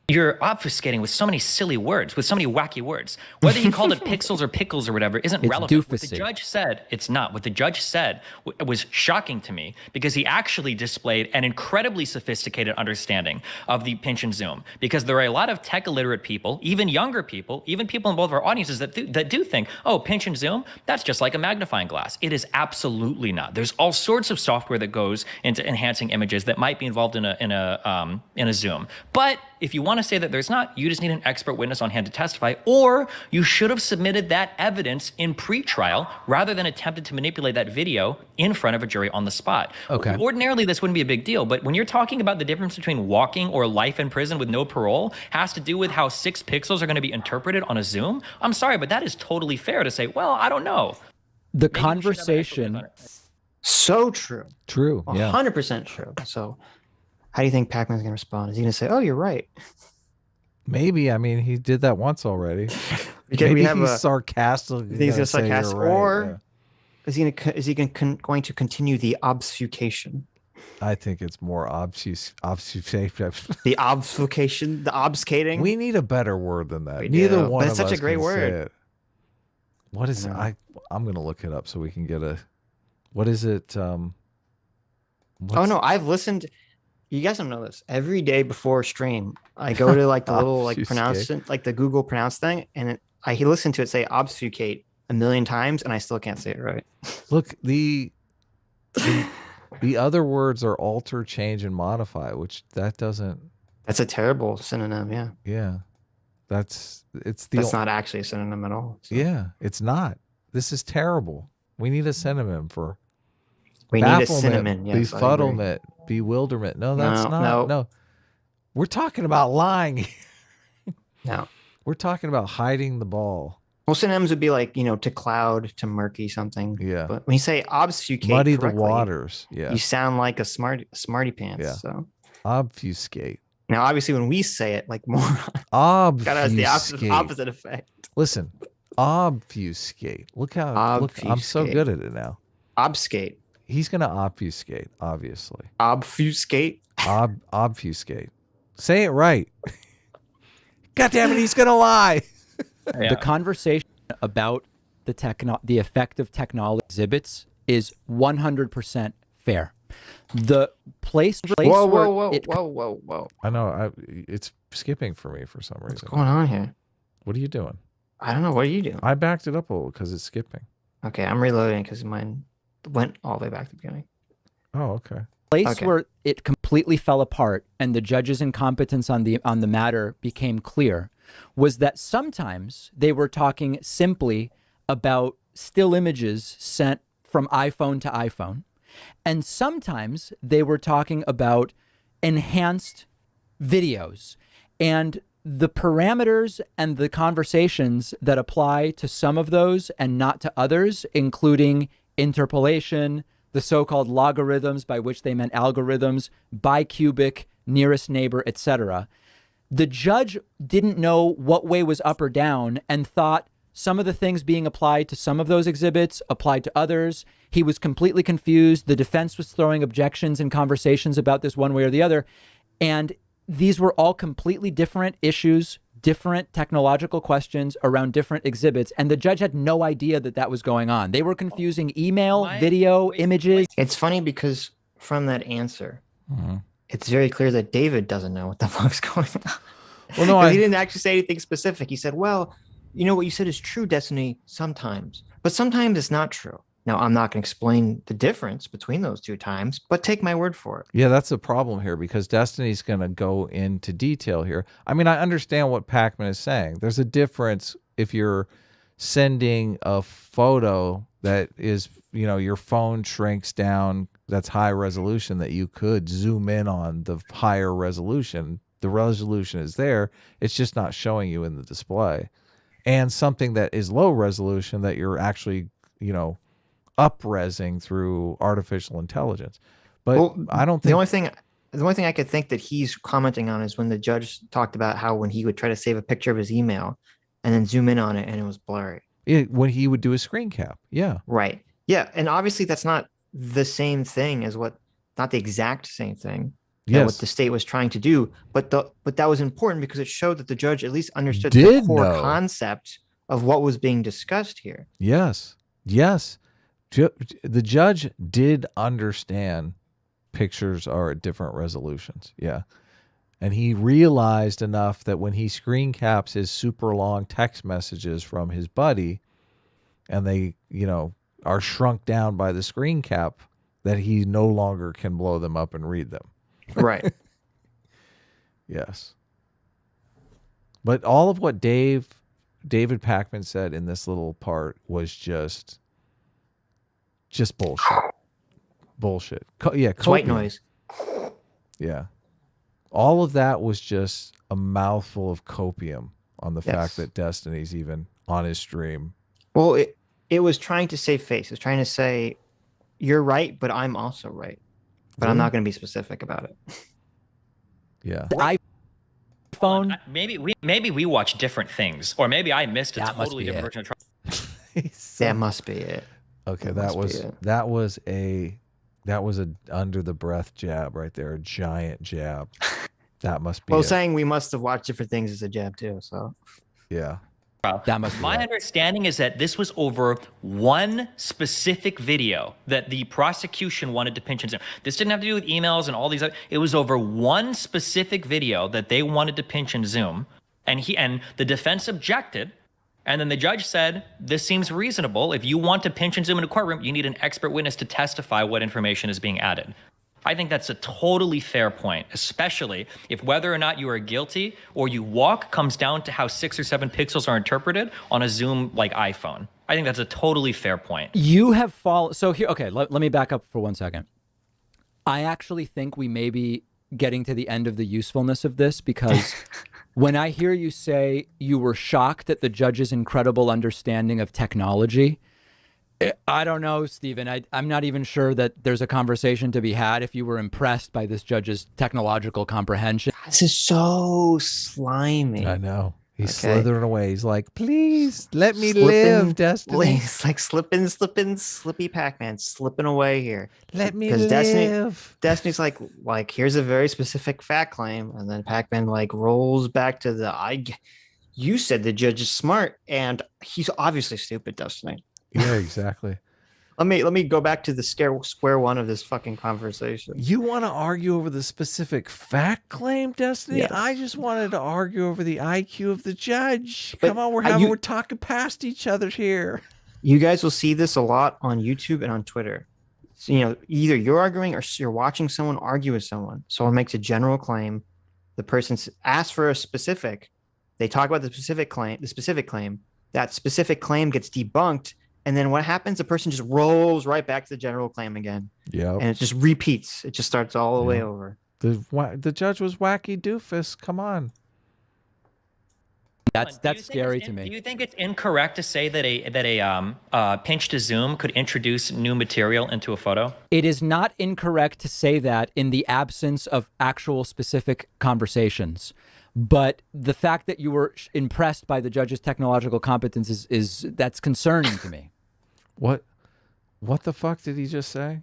You're obfuscating with so many silly words, with so many wacky words. Whether he called it pixels or pickles or whatever isn't It's relevant. What doofusy. the judge said, it's not. What the judge said was shocking to me because he actually displayed an incredibly sophisticated understanding of the pinch and zoom. Because there are a lot of tech illiterate people, even younger people, even people in both of our audiences that do think, oh, pinch and zoom, that's just like a magnifying glass. It is absolutely not. There's all sorts of software that goes into enhancing images that might be involved in a zoom. But if you want to say that there's not, you just need an expert witness on hand to testify, or you should have submitted that evidence in pretrial rather than attempted to manipulate that video in front of a jury on the spot. Okay. Ordinarily, this wouldn't be a big deal, but when you're talking about the difference between walking or life in prison with no parole has to do with how 6 pixels are going to be interpreted on a Zoom, I'm sorry, but that is totally fair to say, well, I don't know. The Maybe we should have an expert witness conversation. on it. So true. True. Yeah. 100% true. So how do you think Pakman's going to respond? Is he going to say, oh, you're right? Maybe. I mean, he did that once already. Because Maybe we have he's a, sarcastic. you think he's sarcastic, or is he going to continue the obfuscation? I think it's more obfuscation. The obfuscation, the obfuscating. We need a better word than that. We Neither do, one but of it's such us a great can say word. it. What is it? I'm going to look it up so we can get a. What is it? Oh no, I've listened. You guys don't know this. Every day before stream, I go to like the little like pronounce like the Google pronounce thing, and I listen to it say obfuscate a million times, and I still can't say it right. Look, the other words are alter, change, and modify, which that doesn't. That's a terrible synonym. Yeah. Yeah. It's the That's not actually a synonym at all. So. Yeah, it's not. This is terrible. We need a synonym for We need a bafflement, cinnamon. Yes, I agree. befuddlement, bewilderment. No, that's No. no. We're talking about lying. No. We're talking about hiding the ball. Well, synonyms would be like, to cloud, to murky something. Yeah. But when you say obfuscate Muddy the correctly, waters. Yeah. you sound like a smarty pants. Yeah. So Obfuscate. now, obviously, when we say it like moron, Obfuscate. got us the opposite effect. Listen, obfuscate. Look how look, I'm so Obfuscate. good at it now. Obfuscate. He's gonna obfuscate, obviously. Obfuscate. Obfuscate. Say it right. God damn it, he's gonna lie. Yeah. The conversation about the effect of technology exhibits is 100% fair. The place Whoa, where whoa. I know. It's skipping for me for some reason. What's going on here? What are you doing? I don't know. What are you doing? I backed it up a little because it's skipping. Okay, I'm reloading because mine went all the way back to the beginning. Oh, okay. place where it completely fell apart and the judge's incompetence on the matter became clear was that sometimes they were talking simply about still images sent from iPhone to iPhone, and sometimes they were talking about enhanced videos, and the parameters and the conversations that apply to some of those and not to others, including interpolation, the so-called logarithms, by which they meant algorithms, bicubic, nearest neighbor, etc. The judge didn't know what way was up or down and thought some of the things being applied to some of those exhibits applied to others. He was completely confused. The defense was throwing objections and conversations about this one way or the other. And these were all completely different issues, different technological questions around different exhibits. And the judge had no idea that that was going on. They were confusing email, video, images. It's funny because from that answer, it's very clear that David doesn't know what the fuck's going on. Well, no, he didn't actually say anything specific. He said, well, you know what you said is true, Destiny, sometimes, but sometimes it's not true. Now, I'm not going to explain the difference between those two times, but take my word for it. Yeah, that's a problem here because Destiny's going to go into detail here. I mean, I understand what Pakman is saying. There's a difference if you're sending a photo that is, you know, your phone shrinks down, that's high resolution, that you could zoom in on the higher resolution. The resolution is there. It's just not showing you in the display. And something that is low resolution that you're actually, you know, up-resing through artificial intelligence. But I don't think... The only thing I could think that he's commenting on is when the judge talked about how when he would try to save a picture of his email and then zoom in on it and it was blurry. When he would do a screen cap. Yeah. Right. Yeah. And obviously that's not the same thing as not the exact same thing. Yes. What the state was trying to do, but that was important because it showed that the judge at least understood the core concept of what was being discussed here. Yes. The judge did understand pictures are at different resolutions. Yeah. And he realized enough that when he screen caps his super long text messages from his buddy and they, you know, are shrunk down by the screen cap, that he no longer can blow them up and read them. Right. Yes. But all of what David Pakman said in this little part was just bullshit. Bullshit. It's white noise. Yeah. All of that was just a mouthful of copium on the fact that Destiny's even on his stream. Well, it was trying to save face. It was trying to say, you're right, but I'm also right. But I'm not going to be specific about it. Yeah. The iPhone. Maybe we watch different things, or maybe I missed a totally different version of That must be it. Okay, that was a under the breath jab right there, a giant jab. That must be. Well, saying we must have watched different things is a jab too. So. Yeah. That must be My understanding is that this was over one specific video that the prosecution wanted to pinch and zoom. This didn't have to do with emails and all these other. It was over one specific video that they wanted to pinch and zoom, and the defense objected, and then the judge said, "This seems reasonable. If you want to pinch and zoom in a courtroom, you need an expert witness to testify what information is being added." I think that's a totally fair point, especially if whether or not you are guilty or you walk comes down to how 6 or 7 pixels are interpreted on a Zoom like iPhone. I think that's a totally fair point. You have fallen. So here, okay, let me back up for 1 second. I actually think we may be getting to the end of the usefulness of this, because when I hear you say you were shocked at the judge's incredible understanding of technology, I don't know, Stephen. I'm not even sure that there's a conversation to be had if you were impressed by this judge's technological comprehension. This is so slimy. I know. He's slithering away. He's like, please let me live, Destiny. It's like slipping, slippy Pac-Man, slipping away here. Let me live. Destiny's like, here's a very specific fact claim. And then Pac-Man like rolls back to you said the judge is smart, and he's obviously stupid, Destiny. Yeah, exactly. Let me go back to the square one of this fucking conversation. You want to argue over the specific fact claim, Destiny? Yes. I just wanted to argue over the IQ of the judge. But Come on, we're talking past each other here. You guys will see this a lot on YouTube and on Twitter. So, either you're arguing or you're watching someone argue with someone. Someone makes a general claim. The person asks for a specific. They talk about the specific claim. That specific claim gets debunked. And then what happens? The person just rolls right back to the general claim again. Yeah. And it just repeats. It just starts all the way over. The judge was wacky doofus. Come on. That's scary to me. Do you think it's incorrect to say that a pinch to zoom could introduce new material into a photo? It is not incorrect to say that in the absence of actual specific conversations. But the fact that you were impressed by the judge's technological competence is that's concerning to me. What the fuck did he just say?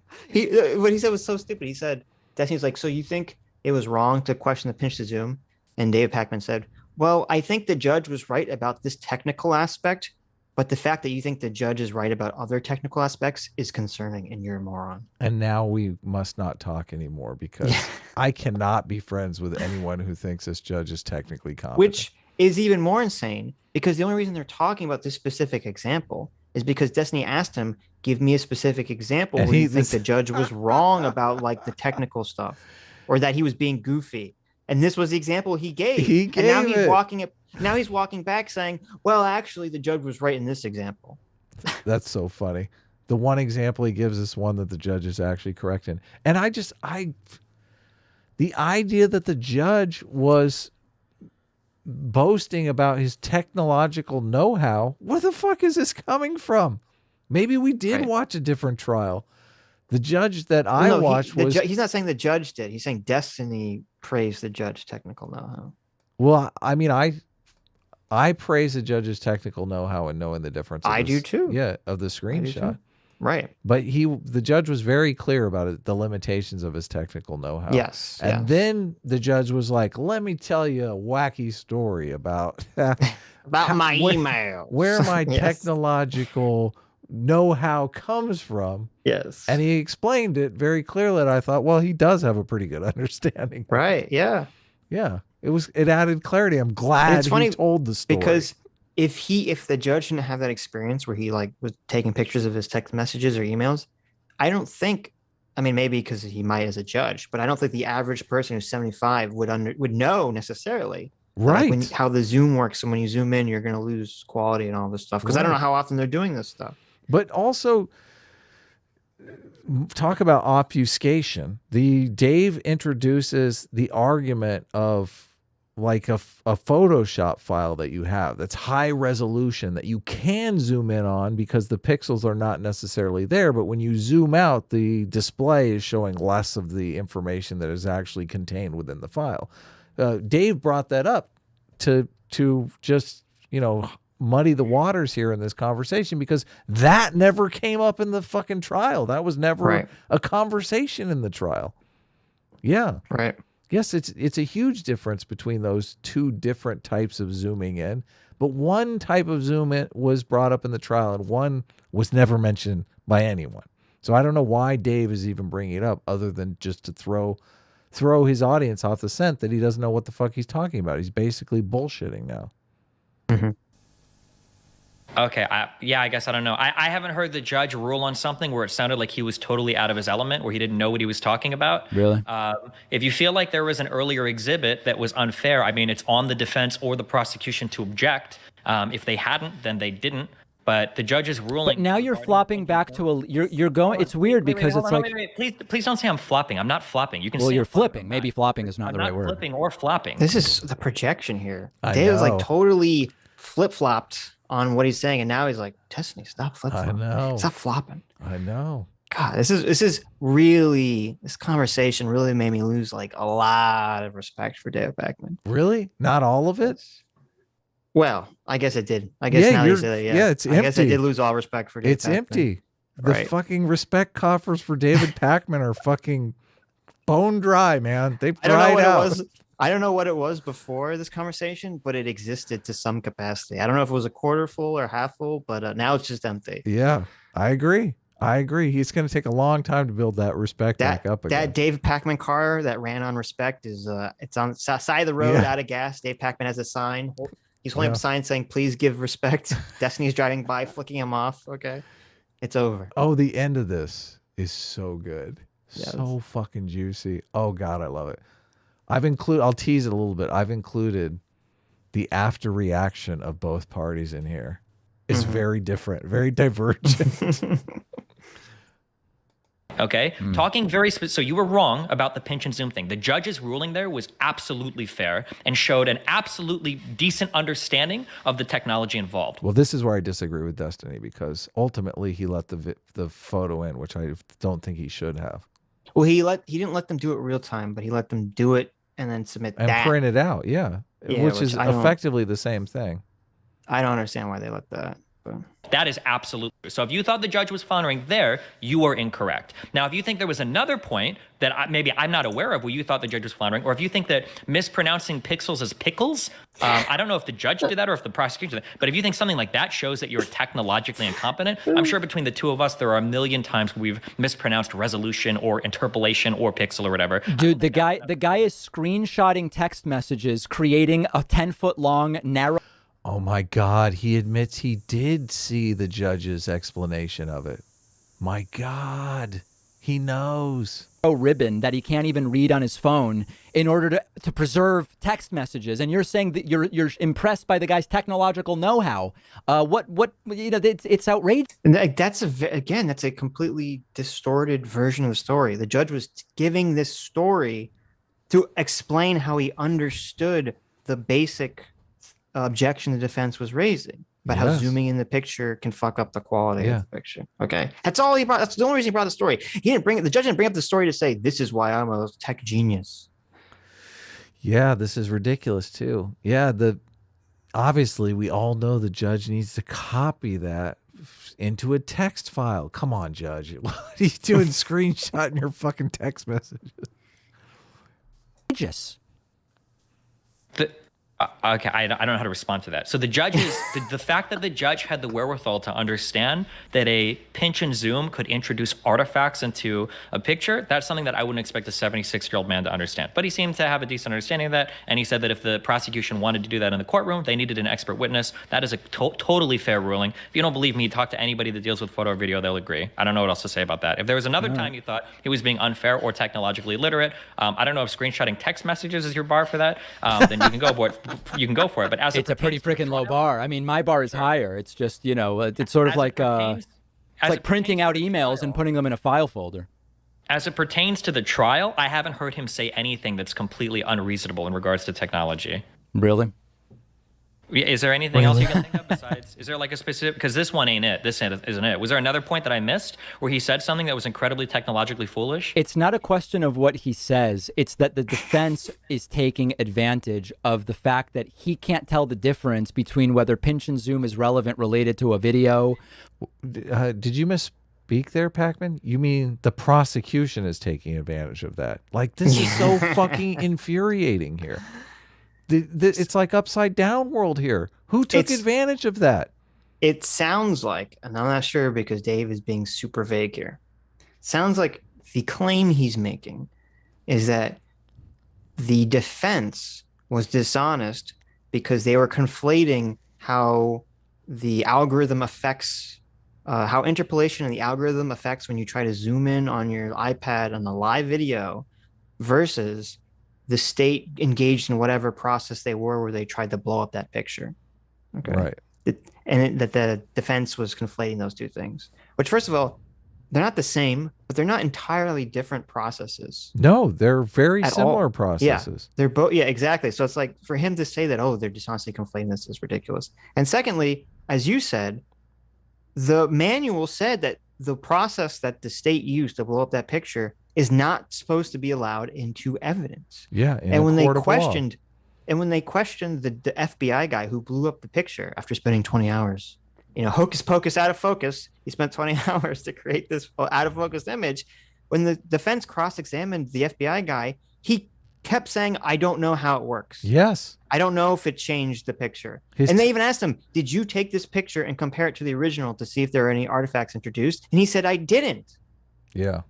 What he said was so stupid. He said, Destiny's like, so you think it was wrong to question the pinch to zoom? And David Pakman said, well, I think the judge was right about this technical aspect, but the fact that you think the judge is right about other technical aspects is concerning, and you're a moron. And now we must not talk anymore, because I cannot be friends with anyone who thinks this judge is technically competent. Which is even more insane, because the only reason they're talking about this specific example is because Destiny asked him, give me a specific example where you think the judge was wrong about like the technical stuff, or that he was being goofy. And this was the example he gave. And now he's walking back saying, well, actually the judge was right in this example. That's so funny. The one example he gives is one that the judge is actually correct in. And the idea that the judge was boasting about his technological know-how, where the fuck is this coming from? Maybe we did watch a different trial. The judge that I watched he's not saying the judge did. He's saying Destiny praised the judge's technical know-how. Well, I mean, I praise the judge's technical know-how and knowing the difference. I do too. Yeah, of the screenshot. Right. But the judge was very clear about it, the limitations of his technical know-how. Yes. And then the judge was like, let me tell you a wacky story about my email. Where my technological know-how comes from. Yes. And he explained it very clearly. And I thought, well, he does have a pretty good understanding. Right. Yeah. Yeah. It added clarity. I'm glad he told the story. Because if the judge didn't have that experience where he like was taking pictures of his text messages or emails, I don't think, I mean, maybe because he might as a judge, but I don't think the average person who's 75 would know necessarily. Right. Like how the zoom works. And when you zoom in, you're going to lose quality and all this stuff. Because I don't know how often they're doing this stuff. But also, talk about obfuscation. Dave introduces the argument of like a Photoshop file that you have that's high resolution that you can zoom in on because the pixels are not necessarily there. But when you zoom out, the display is showing less of the information that is actually contained within the file. Dave brought that up to just, muddy the waters here in this conversation, because that never came up in the fucking trial. That was never a conversation in the trial. Yeah. Right. Yes, it's a huge difference between those two different types of zooming in, but one type of zoom in was brought up in the trial and one was never mentioned by anyone. So I don't know why Dave is even bringing it up, other than just to throw his audience off the scent that he doesn't know what the fuck he's talking about. He's basically bullshitting now. Mm-hmm. Okay, I guess I don't know. I haven't heard the judge rule on something where it sounded like he was totally out of his element, where he didn't know what he was talking about. Really? If you feel like there was an earlier exhibit that was unfair, I mean, it's on the defense or the prosecution to object. If they hadn't, then they didn't. But the judge's ruling. But now you're flopping back to a. You're going. It's weird because it's like. Please don't say I'm flopping. I'm not flopping. You can. Well, say you're I'm flopping. flipping. Maybe flopping is not the right word. Flipping or flopping. This is the projection here. I Dave was like know. totally flip-flopped on what he's saying, and now he's like, Destiny, stop flip-flopping. I know. Stop flopping. I know. God, this conversation really made me lose like a lot of respect for David Pakman. Really? Not all of it? Well, I guess it did. I guess now you say that, yeah, it's I guess I empty. did lose all respect for David It's Pakman. empty. The Right. fucking respect coffers for David Pakman are fucking bone dry, man. They've I don't know dried what out. it was. I don't know what it was before this conversation, but it existed to some capacity. I don't know if it was a quarter full or half full, but now it's just empty. Yeah, I agree. He's going to take a long time to build that respect back up again. That David Pakman car that ran on respect is it's on the side of the road, Yeah. out of gas. Dave Pakman has a sign. He's holding up Yeah. a sign saying, "Please give respect." Destiny's driving by, flicking him off. Okay, it's over. Oh, the end of this is so good. Yes. So fucking juicy. Oh God, I love it. I'll tease it a little bit. I've included the after reaction of both parties in here. It's very different, very divergent. Okay, talking very so you were wrong about the pinch and zoom thing. The judge's ruling there was absolutely fair and showed an absolutely decent understanding of the technology involved. Well, this is where I disagree with Destiny because ultimately he let the photo in, which I don't think he should have, Well, he didn't let them do it real time, but he let them do it and then submit and that. print it out. Yeah, Yeah, which which is I don't- effectively the same thing. I don't understand why they let that. But That is absolutely so. If you thought the judge was floundering there, you are incorrect. Now, if you think there was another point that maybe I'm not aware of where you thought the judge was floundering, or if you think that mispronouncing pixels as pickles, I don't know if the judge did that or if the prosecution did that, but if you think something like that shows that you're technologically incompetent, I'm sure between the two of us, there are a million times we've mispronounced resolution or interpolation or pixel or whatever. Dude, the guy is screenshotting text messages, creating a 10-foot long narrow Oh my God, he admits he did see the judge's explanation of it. My God, he knows. ribbon that he can't even read on his phone in order to preserve text messages. And you're saying that you're impressed by the guy's technological know-how. It's outrageous. And that's a completely distorted version of the story. The judge was giving this story to explain how he understood the basic objection the defense was raising, but how zooming in the picture can fuck up the quality of the picture. Okay, that's all he brought. That's the only reason he brought the story. He didn't bring it. The judge didn't bring up the story to say this is why I'm a tech genius. Yeah, this is ridiculous too. Yeah, obviously we all know the judge needs to copy that into a text file. Come on, judge. What are you doing screenshotting your fucking text messages? Okay, I don't know how to respond to that. So the judges, the fact that the judge had the wherewithal to understand that a pinch and zoom could introduce artifacts into a picture, that's something that I wouldn't expect a 76-year-old man to understand. But he seemed to have a decent understanding of that, and he said that if the prosecution wanted to do that in the courtroom, they needed an expert witness. That is a totally fair ruling. If you don't believe me, talk to anybody that deals with photo or video, they'll agree. I don't know what else to say about that. If there was another time you thought he was being unfair or technologically illiterate, I don't know if screenshotting text messages is your bar for that, then you can go for it. You can go for it, but as it's a pretty freaking low bar. I mean, my bar is higher. It's just, it's sort of like printing out emails and putting them in a file folder. As it pertains to the trial, I haven't heard him say anything that's completely unreasonable in regards to technology. Really? Is there anything else you can think of besides, is there like a specific, because this one ain't it, this isn't it. Was there another point that I missed where he said something that was incredibly technologically foolish? It's not a question of what he says. It's that the defense is taking advantage of the fact that he can't tell the difference between whether pinch and zoom is related to a video. Did you misspeak there, Pakman? You mean the prosecution is taking advantage of that? Like, this is so fucking infuriating here. It's like upside down world here. Who took advantage of that? It sounds like, and I'm not sure because Dave is being super vague here. Sounds like the claim he's making is that the defense was dishonest because they were conflating how the algorithm affects how interpolation and the algorithm affects when you try to zoom in on your iPad on the live video versus the state engaged in whatever process they were where they tried to blow up that picture. Okay. Right. That the defense was conflating those two things, which, first of all, they're not the same, but they're not entirely different processes. No, they're very At similar all. processes. They're both, yeah, exactly. So it's like for him to say that, oh, they're dishonestly conflating this is ridiculous. And secondly, as you said, the manual said that the process that the state used to blow up that picture is not supposed to be allowed into evidence. Yeah. And when they questioned the FBI guy who blew up the picture after spending 20 hours, hocus pocus out of focus, he spent 20 hours to create this out of focus image. When the defense cross-examined the FBI guy, he kept saying, I don't know how it works. Yes. I don't know if it changed the picture. And they even asked him, did you take this picture and compare it to the original to see if there are any artifacts introduced? And he said, I didn't. Yeah.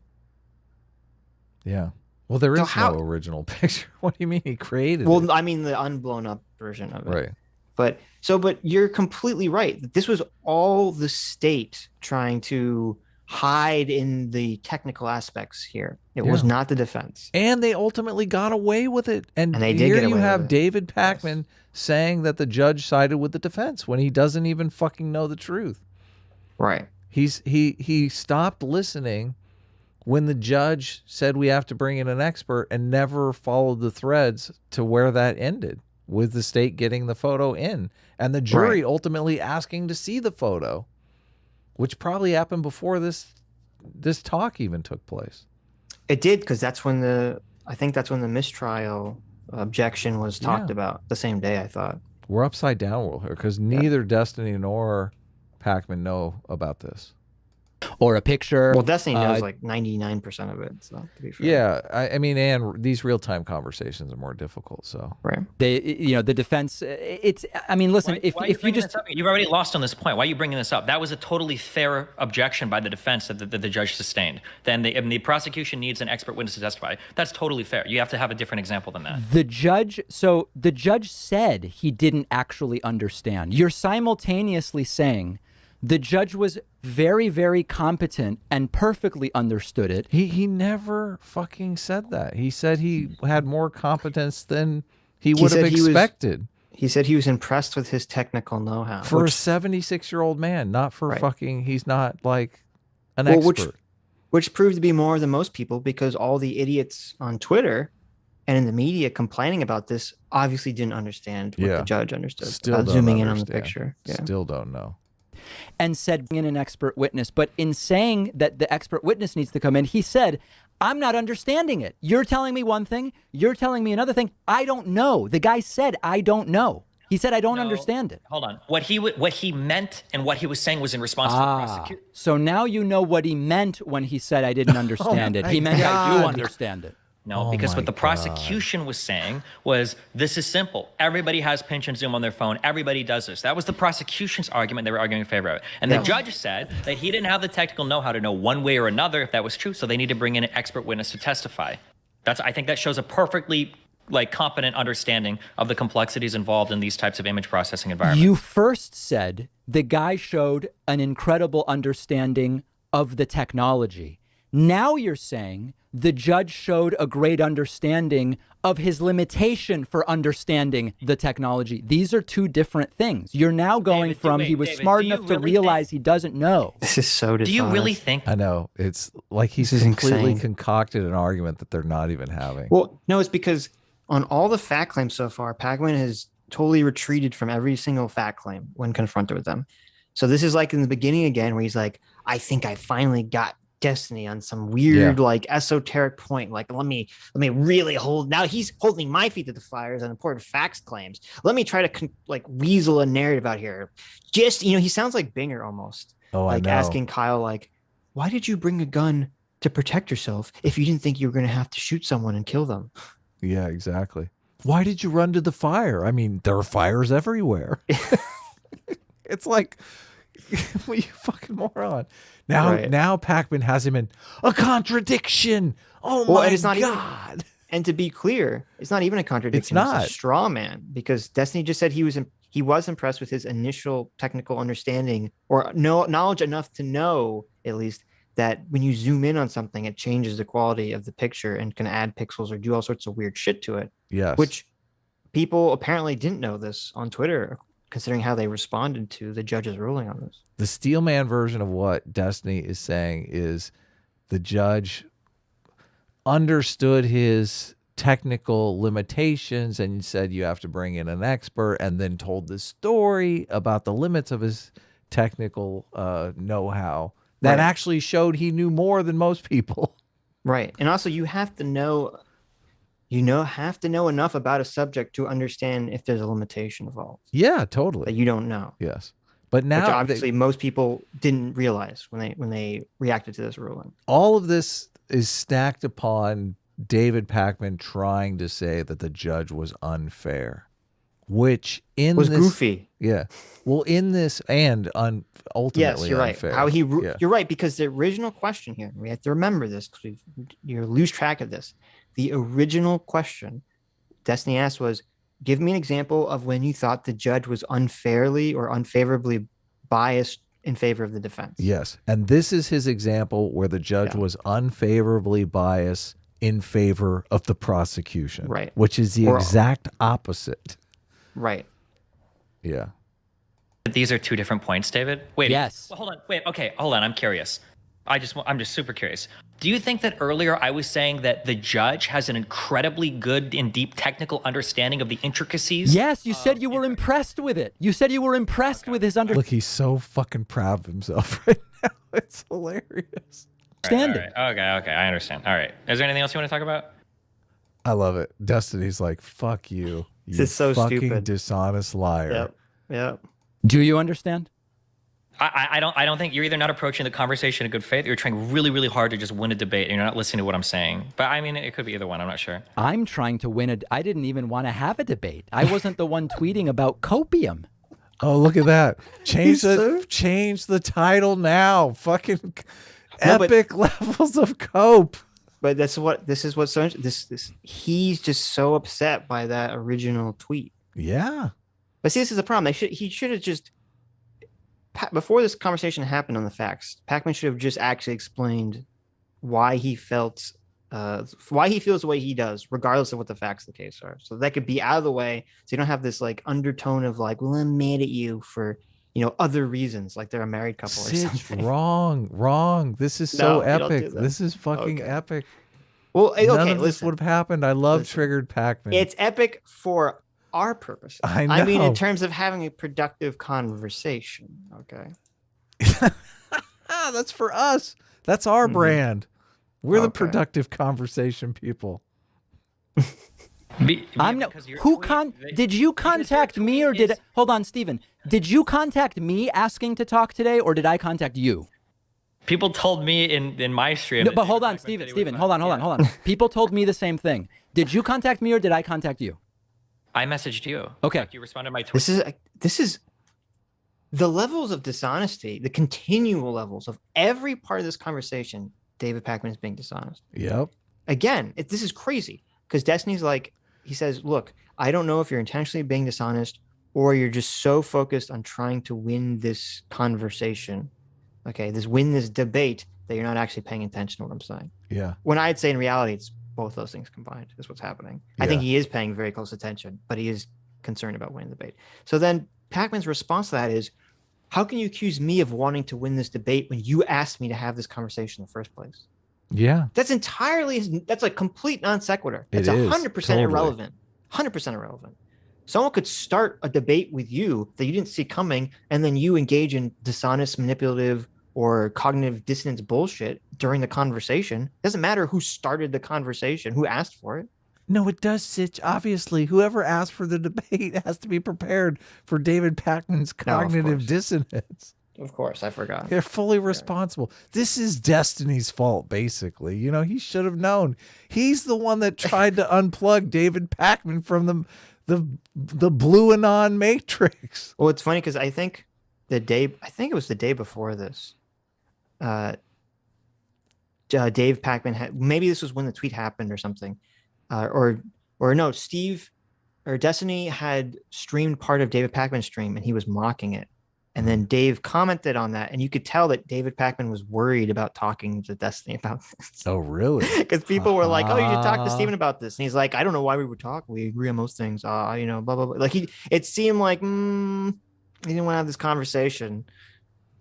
Yeah. Well, there is no original picture. What do you mean he created it? Well, I mean the unblown up version of it. Right. But you're completely right. This was all the state trying to hide in the technical aspects here. It was not the defense. And they ultimately got away with it. And they did here get away you with have it. David Pakman saying that the judge sided with the defense when he doesn't even fucking know the truth. Right. He stopped listening when the judge said we have to bring in an expert and never followed the threads to where that ended, with the state getting the photo in and the jury ultimately asking to see the photo, which probably happened before this talk even took place. It did, because that's when the mistrial objection was talked about the same day, I thought. We're upside down here because neither Destiny nor Pakman know about this. Or a picture. Well, Destiny knows like 99% of it. So to be fair. Yeah, I mean, and these real-time conversations are more difficult. So the defense. I mean, listen, if you just you've already lost on this point. Why are you bringing this up? That was a totally fair objection by the defense that the judge sustained. Then the prosecution needs an expert witness to testify. That's totally fair. You have to have a different example than that. The judge said he didn't actually understand. You're simultaneously saying the judge was very, very competent and perfectly understood it. He never fucking said that. He said he had more competence than he would have expected. He said he was impressed with his technical know-how. For a 76-year-old man, not for fucking, he's not like an expert. Which proved to be more than most people, because all the idiots on Twitter and in the media complaining about this obviously didn't understand what the judge understood. Still zooming in on the picture. Still don't know. And said bring in an expert witness. But in saying that the expert witness needs to come in, he said, I'm not understanding it. You're telling me one thing. You're telling me another thing. I don't know. The guy said, I don't know. He said, I don't understand it. Hold on. What he meant and what he was saying was in response to the prosecution. So now you know what he meant when he said, I didn't understand it. He meant, I do understand it. No, because what the prosecution was saying was, this is simple. Everybody has pinch and zoom on their phone. Everybody does this. That was the prosecution's argument. They were arguing in favor of it. And the judge said that he didn't have the technical know-how to know one way or another if that was true, so they need to bring in an expert witness to testify. I think that shows a perfectly competent understanding of the complexities involved in these types of image processing environments. You first said the guy showed an incredible understanding of the technology. Now you're saying the judge showed a great understanding of his limitation for understanding the technology. These are two different things. You're now going he was smart enough to realize he doesn't know. This is so dishonest. Do you really think? I know. It's like he's completely concocted an argument that they're not even having. Well, no, it's because on all the fact claims so far, Pakman has totally retreated from every single fact claim when confronted with them. So this is like in the beginning again, where he's like, I think I finally got Destiny on some weird esoteric point. Like, let me really now he's holding my feet to the fires on important facts claims. Let me try to weasel a narrative out here. Just, he sounds like Binger almost. I know. Asking Kyle, why did you bring a gun to protect yourself if you didn't think you were going to have to shoot someone and kill them? Yeah, exactly. Why did you run to the fire? I mean, there are fires everywhere. It's like, well, you fucking moron. Now Pakman has him in a contradiction. Oh my God. And to be clear, it's not even a contradiction. It's a straw man, because Destiny just said he was he was impressed with his initial technical understanding or knowledge enough to know, at least, that when you zoom in on something, it changes the quality of the picture and can add pixels or do all sorts of weird shit to it. Yes. Which people apparently didn't know this on Twitter, considering how they responded to the judge's ruling on this. The Steelman version of what Destiny is saying is the judge understood his technical limitations and said you have to bring in an expert, and then told the story about the limits of his technical know-how that actually showed he knew more than most people. Right. And also you have to know enough about a subject to understand if there's a limitation involved Yeah, totally. that you don't know. Yes. But now Which obviously most people didn't realize when they reacted to this ruling. all of this is stacked upon David Pakman trying to say that the judge was unfair, which Was goofy. Yeah. Well, in this and ultimately Yes, you're unfair. right. Yeah. You're right, because the original question here, we have to remember this because you lose track of this. The original question Destiny asked was, give me an example of when you thought the judge was unfairly or unfavorably biased in favor of the defense. Yes. And this is his example where the judge was unfavorably biased in favor of the prosecution. Right. Which is the exact opposite. Right. Yeah. These are two different points, David. Wait. Yes. Well, hold on. Wait. Okay. Hold on. I'm curious. I'm just super curious. Do you think that earlier I was saying that the judge has an incredibly good and deep technical understanding of the intricacies? Yes, you said you were impressed with it. You said you were impressed with his Look, he's so fucking proud of himself right now. It's hilarious. understanding. All right. Okay. I understand. All right. Is there anything else you want to talk about? I love it. Destiny's like, fuck you. You This is so fucking stupid. dishonest liar. Yep. Do you understand? I don't think you're either not approaching the conversation in good faith or you're trying really, really hard to just win a debate and you're not listening to what I'm saying. But I mean, it could be either one. I'm not sure. I'm trying to win I didn't even want to have a debate. I wasn't the one tweeting about copium. Oh, look at that. Change the title now. Fucking epic levels of cope. But he's just so upset by that original tweet. Yeah. But see, this is the problem. He should have just, before this conversation happened on the facts, Pakman should have just actually explained why he feels the way he does, regardless of what the facts of the case are. So that could be out of the way. So you don't have this like undertone of like, well, I'm mad at you for, other reasons, like they're a married couple or Sitch, something. wrong. This is so No, you don't epic. do that. This is fucking epic. Well, okay, None of this listen. would have happened. I love Triggered Pakman. It's epic for our purposes. I mean, in know. terms of having a productive conversation. Okay. That's for us. That's our brand. We're the Okay. productive conversation people. I'm no. Did you contact me or did? Hold on, Steven. Did you contact me asking to talk today, or did I contact you? People told me in my stream. No, but hold on, Steven. Hold on. People told me the same thing. Did you contact me or did I contact you? I messaged you. Okay. You responded to my tweet. This is the levels of dishonesty, the continual levels of every part of this conversation. David Pakman is being dishonest. Yep. Again, this is crazy because Destiny's like, he says, look, I don't know if you're intentionally being dishonest or you're just so focused on trying to win this conversation. Okay, win this debate that you're not actually paying attention to what I'm saying. Yeah. When I'd say in reality, it's both those things combined is what's happening. I think he is paying very close attention, but he is concerned about winning the debate. So then Pakman's response to that is, how can you accuse me of wanting to win this debate when you asked me to have this conversation in the first place? Yeah. That's like complete non sequitur. It It's is, 100% totally. irrelevant. 100% irrelevant. Someone could start a debate with you that you didn't see coming, and then you engage in dishonest, manipulative, or cognitive dissonance bullshit during the conversation. It doesn't matter who started the conversation, who asked for it. No, it does, Sitch. Obviously, whoever asked for the debate has to be prepared for David Pakman's cognitive course. dissonance. Of course, I forgot. They're fully responsible. This is Destiny's fault, basically. He should have known. He's the one that tried to unplug David Pakman from the blue anon matrix. Well, it's funny because I think it was the day before this. Dave Pakman maybe this was when the tweet happened or something, or no, Steve or Destiny had streamed part of David Pakman's stream and he was mocking it. And then Dave commented on that, and you could tell that David Pakman was worried about talking to Destiny about this. Oh, really? Because people were like, "Oh, you should talk to Steven about this," and he's like, "I don't know why we would talk. We agree on most things. Blah blah blah." Like it seemed like he didn't want to have this conversation.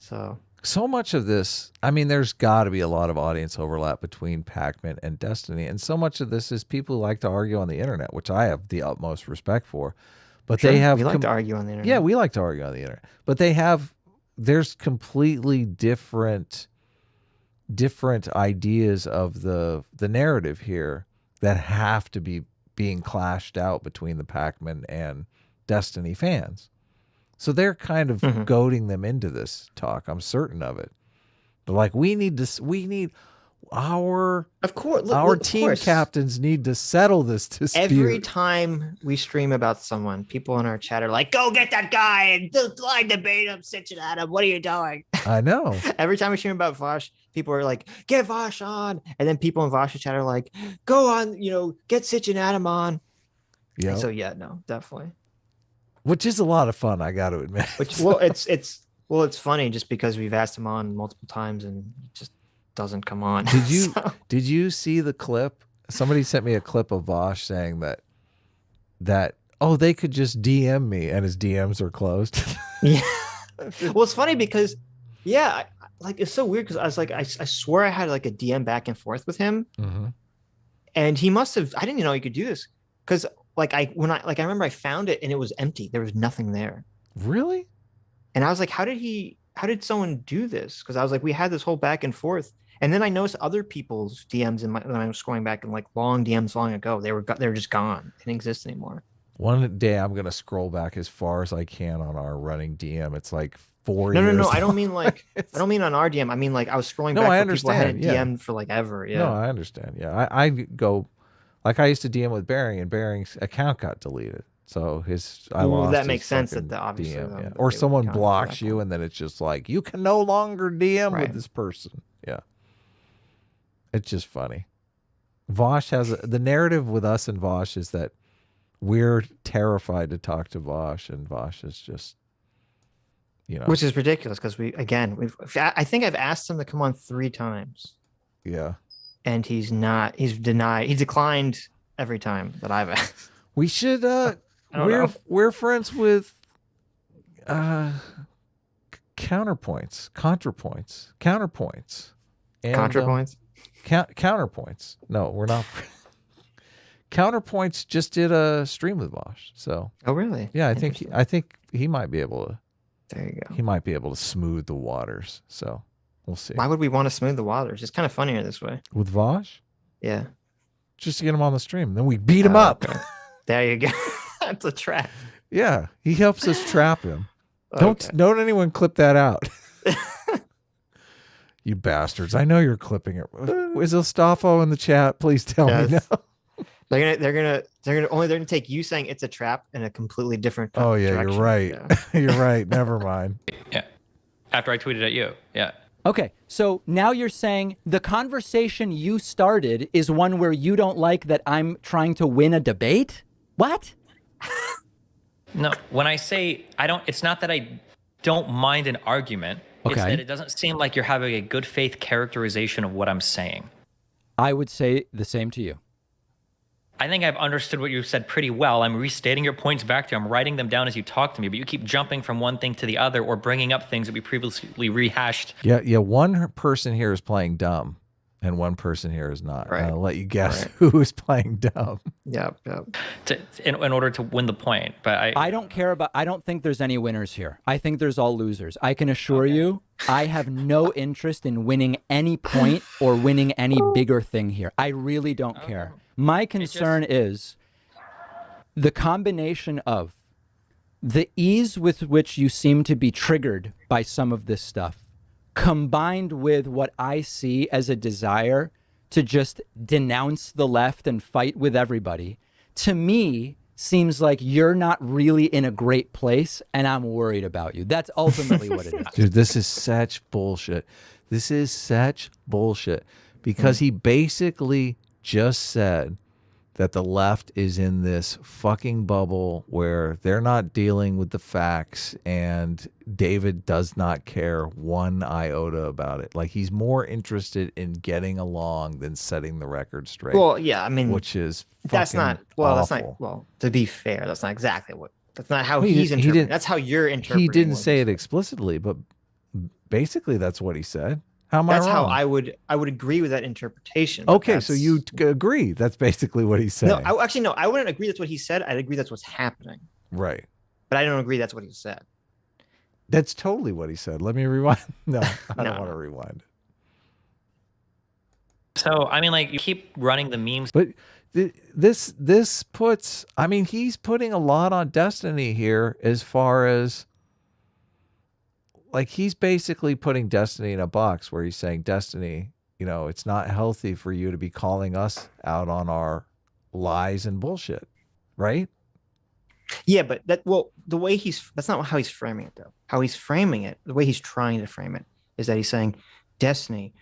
So much of this, I mean, there's got to be a lot of audience overlap between Pakman and Destiny, and so much of this is people who like to argue on the internet, which I have the utmost respect for. But sure, they have we like to argue on the internet. Yeah, we like to argue on the internet. But there's completely different ideas of the narrative here that have to be being clashed out between the Pakman and Destiny fans. So they're kind of goading them into this talk. I'm certain of it. But like, we need our team captains need to settle this dispute. Every time we stream about someone, people in our chat are like, "Go get that guy and debate him, Sitch and Adam. What are you doing?" I know. Every time we stream about Vosh, people are like, "Get Vosh on," and then people in Vosh's chat are like, "Go on, get Sitch and Adam on." Yeah. So yeah, no, definitely. Which is a lot of fun, I got to admit. It's funny just because we've asked him on multiple times and it just doesn't come on. Did you see the clip? Somebody sent me a clip of Vosh saying that they could just DM me and his DMs are closed. Yeah. Well, it's funny because it's so weird because I was like, I swear I had like a DM back and forth with him, and he must have. I didn't even know he could do this because I remember I found it and it was empty. There was nothing there. Really? And I was like, how did someone do this? Because I was like, we had this whole back and forth. And then I noticed other people's DMs when I was scrolling back in like long DMs long ago. They were just gone. They didn't exist anymore. One day I'm gonna scroll back as far as I can on our running DM. It's like 4 years. No. I don't mean on our DM. I mean like I was scrolling back. I understand. People I hadn't DM'd for like ever. Yeah. No, I understand. Yeah, I go like I used to DM with Bering, and Bering's account got deleted. So I lost. That makes sense. That obviously, DM, Or someone blocks you, and then it's just like you can no longer DM with this person. Yeah, it's just funny. Vosh has the narrative with us and Vosh is that we're terrified to talk to Vosh, and Vosh is just, which is ridiculous because I think I've asked him to come on 3 times. Yeah, and he's denied. He declined every time that I've asked. We should. We're friends with counterpoints. And, ContraPoints? Counterpoints. No, we're not. Counterpoints just did a stream with Vosh. So. Oh really? Yeah, I think he might be able to. There you go. He might be able to smooth the waters. So we'll see. Why would we want to smooth the waters? It's kind of funnier this way. With Vosh? Yeah. Just to get him on the stream. Then we beat him up. Okay. There you go. That's a trap. Yeah, he helps us trap him. Okay. Don't anyone clip that out. You bastards. I know you're clipping it. Is Ostafo in the chat? Please tell me no. They're gonna take you saying it's a trap in a completely different direction. You're right. Yeah. You're right. Never mind. Yeah. After I tweeted at you. Yeah. Okay, so now you're saying the conversation you started is one where you don't like that I'm trying to win a debate? What? No, when I say it's not that I don't mind an argument. Okay. It's that it doesn't seem like you're having a good faith characterization of what I'm saying. I would say the same to you. I think I've understood what you said pretty well. I'm restating your points back to you. I'm writing them down as you talk to me, but you keep jumping from one thing to the other or bringing up things that we previously rehashed. Yeah. One person here is playing dumb, and one person here is not. Right. I'll let you guess who is playing dumb. Yep. In order to win the point, but I don't care about. I don't think there's any winners here. I think there's all losers. I can assure you, I have no interest in winning any point or winning any bigger thing here. I really don't care. My concern is the combination of the ease with which you seem to be triggered by some of this stuff, combined with what I see as a desire to just denounce the left and fight with everybody, to me seems like you're not really in a great place, and I'm worried about you. That's ultimately what it is. Dude, this is such bullshit. This is such bullshit because he basically just said that the left is in this fucking bubble where they're not dealing with the facts, and David does not care one iota about it. Like, he's more interested in getting along than setting the record straight. Well, yeah, I mean, which is that's not awful. that's not, well, to be fair, that's not exactly what, that's not how Well, he's interpreting. That's how you're interpreting. He didn't what say he it said. explicitly, but basically that's what he said. How am That's I how wrong? I would agree with that interpretation. but Okay, so you agree. That's basically what he's saying. No, actually, no, I wouldn't agree that's what he said. I'd agree that's what's happening. Right. But I don't agree that's what he said. That's totally what he said. Let me rewind. No, I No. don't want to rewind. So, I mean, like, you keep running the memes. But this puts, I mean, he's putting a lot on Destiny here as far as, like, he's basically putting Destiny in a box where he's saying, Destiny, you know, it's not healthy for you to be calling us out on our lies and bullshit, right? Yeah, but the way that's not how he's framing it, though. How he's framing it, the way he's trying to frame it, is that he's saying, Destiny,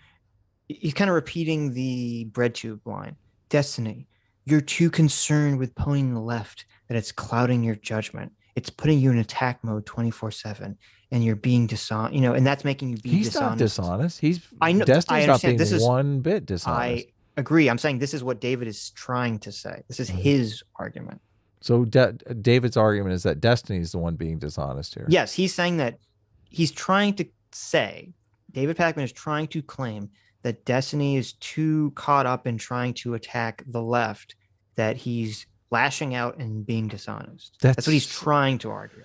he's kind of repeating the bread tube line. Destiny, you're too concerned with pointing the left that it's clouding your judgment. It's putting you in attack mode 24/7, and you're being dishonest. You know, and that's making you be He's dishonest. not dishonest. I know. Destiny's I not understand. being This is one bit dishonest. I agree. I'm saying this is what David is trying to say. This is his argument. So David's argument is that Destiny is the one being dishonest here. Yes, he's saying that he's trying to say, David Pakman is trying to claim that Destiny is too caught up in trying to attack the left, that he's lashing out and being dishonest. That's what he's trying to argue.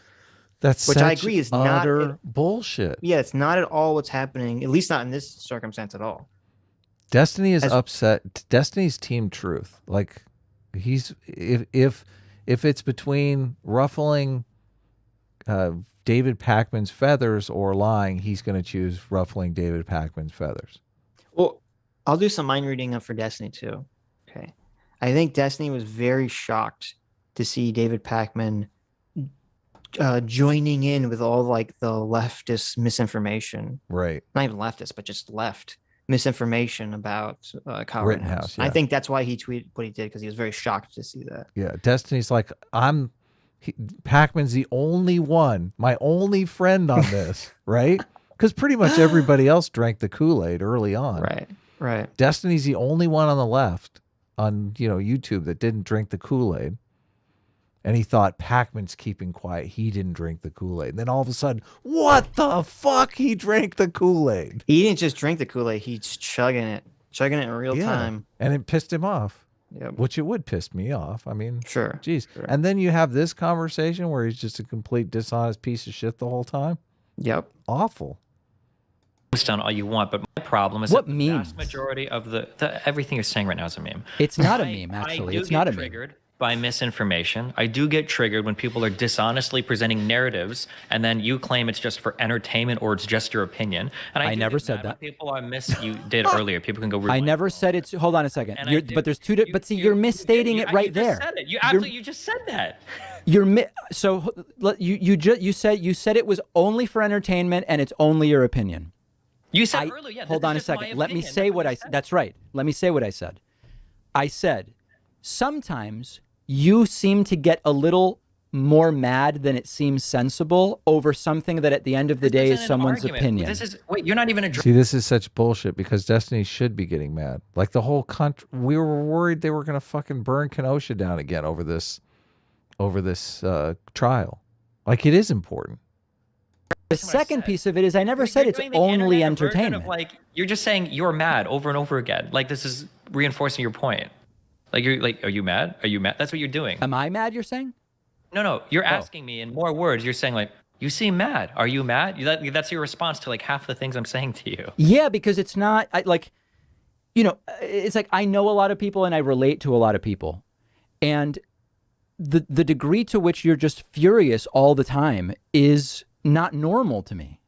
That's which I agree is not utter bullshit. Yeah, it's not at all what's happening, at least not in this circumstance at all. Destiny is upset. Destiny's team truth. Like, he's if it's between ruffling David Pakman's feathers or lying, he's going to choose ruffling David Pakman's feathers. Well, I'll do some mind reading for Destiny too. Okay. I think Destiny was very shocked to see David Pakman joining in with all like the leftist misinformation. Right. Not even leftist, but just left misinformation about Kyle Rittenhouse. Yeah. I think that's why he tweeted what he did, because he was very shocked to see that. Yeah. Destiny's like, Pakman's the only one, my only friend on this, right? Because pretty much everybody else drank the Kool-Aid early on. Right. Destiny's the only one on the left on, YouTube that didn't drink the Kool-Aid. And he thought Pakman's keeping quiet. He didn't drink the Kool-Aid. And then all of a sudden, what the fuck? He drank the Kool-Aid. He didn't just drink the Kool-Aid. He's chugging it in real time. And it pissed him off. Yep. Which it would piss me off. I mean, sure. Geez. Sure. And then you have this conversation where he's just a complete dishonest piece of shit the whole time. Yep. Awful. Down all you want, but my problem is what that the vast majority of the everything you're saying right now is a meme. It's not a meme, actually. It's not a meme. Triggered by misinformation. I do get triggered when people are dishonestly presenting narratives, and then you claim it's just for entertainment or it's just your opinion. And I never said that. People are you did earlier. People can go. I never said it's. Hold on a second. But there's two. But see, you're misstating it right there. Said it. You just said that. So you said it was only for entertainment and it's only your opinion. You said earlier, yeah. Hold on a second. Let me say what I said. That's right. Let me say what I said. I said, sometimes you seem to get a little more mad than it seems sensible over something that at the end of the day is someone's opinion. You're not even See, this is such bullshit because Destiny should be getting mad. Like the whole country, we were worried they were going to fucking burn Kenosha down again over this trial. Like, it is important. The second piece of it is I never said it's only entertainment. Like, you're just saying you're mad over and over again. Like, this is reinforcing your point. Like, you're like, are you mad? Are you mad? That's what you're doing. Am I mad, you're saying? No. You're asking me in more words. You're saying, like, you seem mad. Are you mad? That's your response to, like, half the things I'm saying to you. Yeah, because it's not, it's like I know a lot of people and I relate to a lot of people. And the degree to which you're just furious all the time is not normal to me.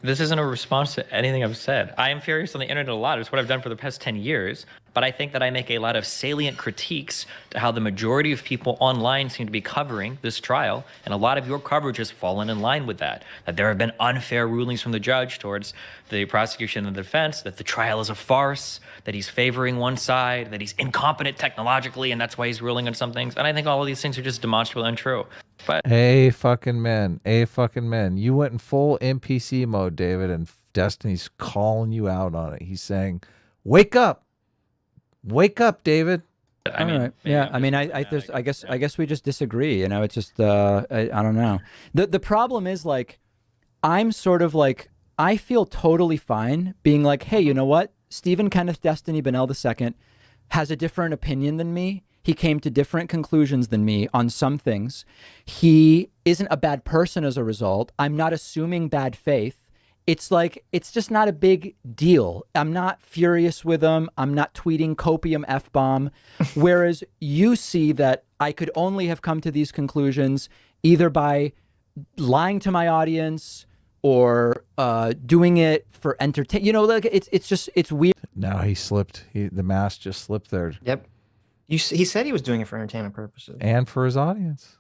This isn't a response to anything I've said. I am furious on the internet a lot. It's what I've done for the past 10 years. But I think that I make a lot of salient critiques to how the majority of people online seem to be covering this trial. And a lot of your coverage has fallen in line with that. That there have been unfair rulings from the judge towards the prosecution and the defense, that the trial is a farce, that he's favoring one side, that he's incompetent technologically, and that's why he's ruling on some things. And I think all of these things are just demonstrably untrue. But fucking men. You went in full NPC mode, David, and Destiny's calling you out on it. He's saying, wake up. Wake up, David. I mean, right. Yeah. I mean, I guess we just disagree. You know, it's just I don't know. The problem is, like, I'm sort of like, I feel totally fine being like, hey, you know what? Stephen Kenneth Destiny Bennell II has a different opinion than me. He came to different conclusions than me on some things. He isn't a bad person as a result. I'm not assuming bad faith. It's like, it's just not a big deal. I'm not furious with him. I'm not tweeting copium F-bomb. Whereas you see that I could only have come to these conclusions either by lying to my audience or doing it for entertainment. You know, like it's weird. Now he slipped. The mask just slipped there. Yep. He said he was doing it for entertainment purposes. And for his audience.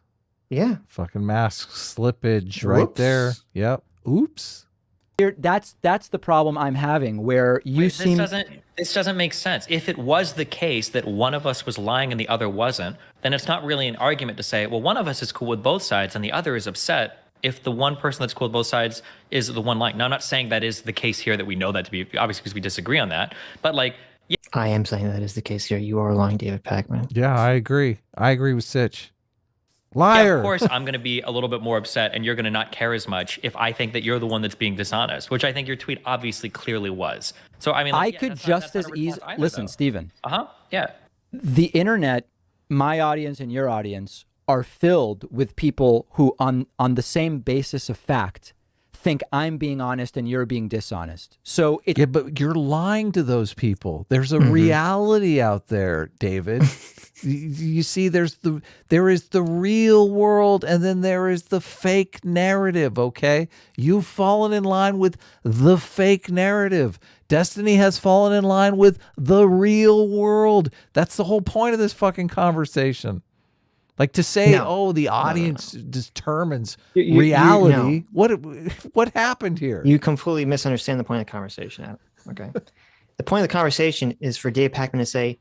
Yeah. Fucking mask slippage right there. Yep. Oops. That's the problem I'm having, where you seem... This doesn't make sense. If it was the case that one of us was lying and the other wasn't, then it's not really an argument to say, well, one of us is cool with both sides and the other is upset if the one person that's cool with both sides is the one lying. Now, I'm not saying that is the case here, that we know that to be, obviously, because we disagree on that. But, like... Yeah. I am saying that is the case here. You are lying, David Pakman. Yeah, I agree. I agree with Sitch. Liar. Yeah, of course, I'm going to be a little bit more upset, and you're going to not care as much if I think that you're the one that's being dishonest, which I think your tweet obviously clearly was. So, I mean, like, I could just as easily... Listen, Stephen. Yeah. The internet, my audience and your audience, are filled with people who, on the same basis of fact, think I'm being honest and you're being dishonest. So yeah, but you're lying to those people. There's a reality out there, David. You see, there is the real world, and then there is the fake narrative. Okay, you've fallen in line with the fake narrative. Destiny has fallen in line with the real world. That's the whole point of this fucking conversation. Like, to say, oh, the audience determines reality. What happened here? You completely misunderstand the point of the conversation, Adam. Okay. The point of the conversation is for Dave Pakman to say,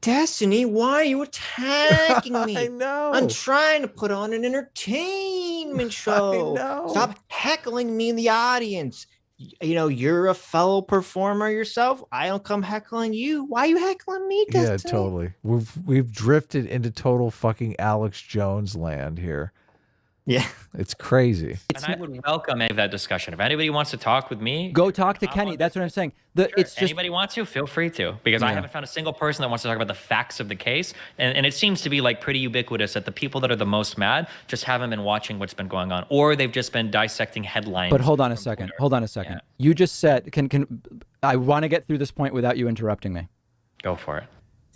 Destiny, why are you attacking me? I know. I'm trying to put on an entertainment show. I know. Stop heckling me in the audience. You know, you're a fellow performer yourself. I don't come heckling you. Why are you heckling me, Destiny? Yeah, totally. We've drifted into total fucking Alex Jones land here. Yeah. It's crazy. And I would welcome any of that discussion. If anybody wants to talk with me, go talk to Kenny. That's what I'm saying. It's just, anybody wants to, feel free to, because I haven't found a single person that wants to talk about the facts of the case. And it seems to be like pretty ubiquitous that the people that are the most mad just haven't been watching what's been going on, or they've just been dissecting headlines. But hold on a second. Yeah. You just said, I want to get through this point without you interrupting me. Go for it.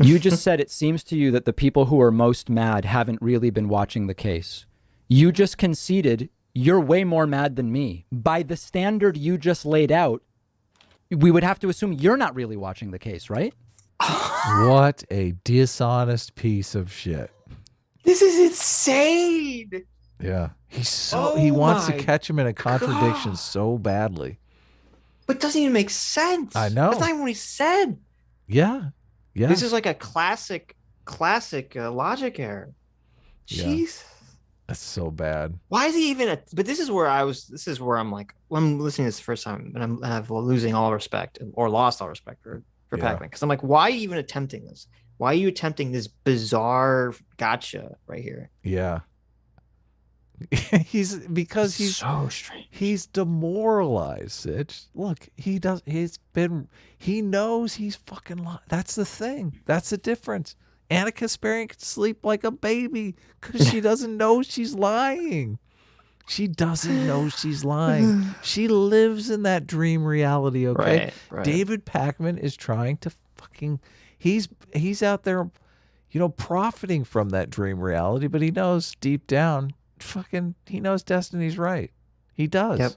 You just said it seems to you that the people who are most mad haven't really been watching the case. You just conceded you're way more mad than me. By the standard you just laid out, we would have to assume you're not really watching the case, right? What a dishonest piece of shit. This is insane. Yeah. He wants to catch him in a contradiction so badly. But it doesn't even make sense. I know. That's not even what he said. Yeah. Yeah. This is like a classic logic error. Jeez. That's so bad. Why is he even? But this is where I'm like, when I'm listening to this the first time, and I'm losing all respect, or lost all respect for Pakman, because I'm like, why are you even attempting this? Why are you attempting this bizarre gotcha right here? Yeah. He's so strange. He's demoralized, Sitch. Look, he knows he's fucking lying. That's the thing. That's the difference. Anna Kasparian can sleep like a baby because she doesn't know she's lying. She doesn't know she's lying. She lives in that dream reality, okay? Right. David Pakman is trying to fucking... He's out there, profiting from that dream reality, but he knows deep down, he knows Destiny's right. He does. Yep.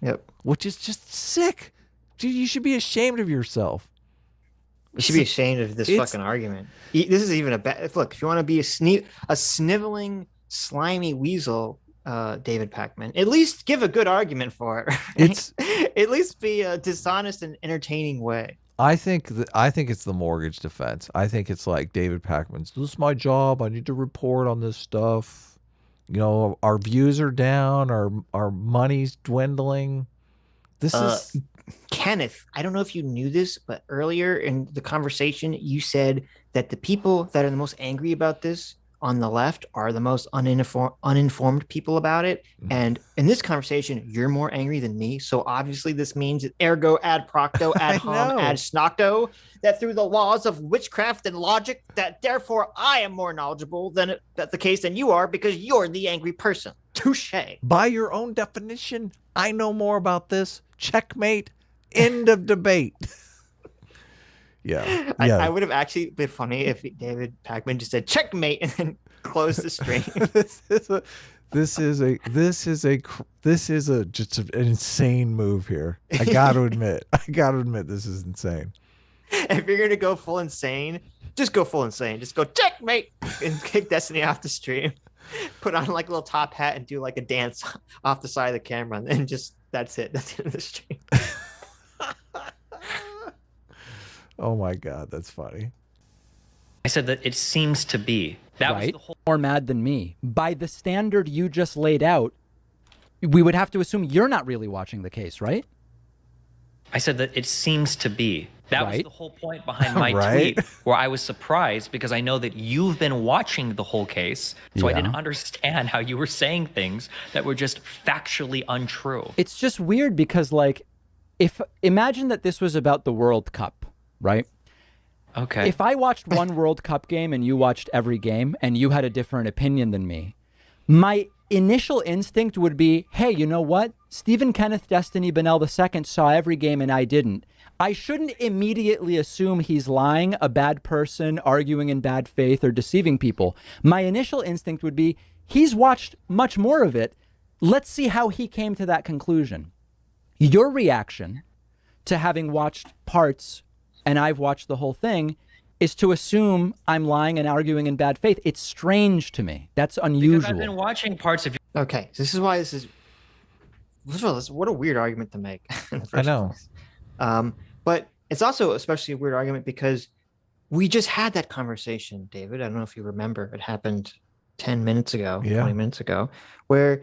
Yep. which is just sick. Dude, you should be ashamed of yourself. You should be ashamed of this fucking argument. This is even a bad look. If you want to be a sniveling, slimy weasel, David Pakman, at least give a good argument for it. Right? It's at least be a dishonest and entertaining way. I think it's the mortgage defense. I think it's like David Pakman's. This is my job. I need to report on this stuff. You know, our views are down. Our money's dwindling. This is Kenneth. I don't know if you knew this, but earlier in the conversation, you said that the people that are the most angry about this on the left are the most uninformed people about it. And in this conversation, you're more angry than me. So obviously this means that ergo ad procto ad hom ad snocto, that through the laws of witchcraft and logic, that therefore I am more knowledgeable than that's the case than you are because you're the angry person. Touche. By your own definition, I know more about this. Checkmate. End of debate. Yeah. I would have actually been funny if David Pakman just said checkmate and then closed the stream. This is just an insane move here. I got to admit, this is insane. If you're gonna go full insane, just go full insane. Just go checkmate and kick Destiny off the stream. Put on like a little top hat and do like a dance off the side of the camera, and then just that's it. That's the end of the stream. Oh my God, that's funny. I said that it seems to be. That right? was the whole. More mad than me. By the standard you just laid out, we would have to assume you're not really watching the case, right? I said that it seems to be. That was Right. the whole point behind my Right. tweet, where I was surprised because I know that you've been watching the whole case, so I Yeah. didn't understand how you were saying things that were just factually untrue. It's just weird because, like, imagine that this was about the World Cup, right? Okay. If I watched one World Cup game and you watched every game and you had a different opinion than me, my initial instinct would be, hey, you know what? Stephen Kenneth Destiny Bennell II saw every game and I didn't. I shouldn't immediately assume he's lying, a bad person, arguing in bad faith, or deceiving people. My initial instinct would be, he's watched much more of it. Let's see how he came to that conclusion. Your reaction to having watched parts and I've watched the whole thing is to assume I'm lying and arguing in bad faith. It's strange to me. That's unusual. Because I've been watching parts of your. Okay, so this is why this is. First of all, what a weird argument to make. In the I first know. place. But it's also especially a weird argument because we just had that conversation, David. I don't know if you remember. It happened 10 minutes ago, 20 minutes ago, where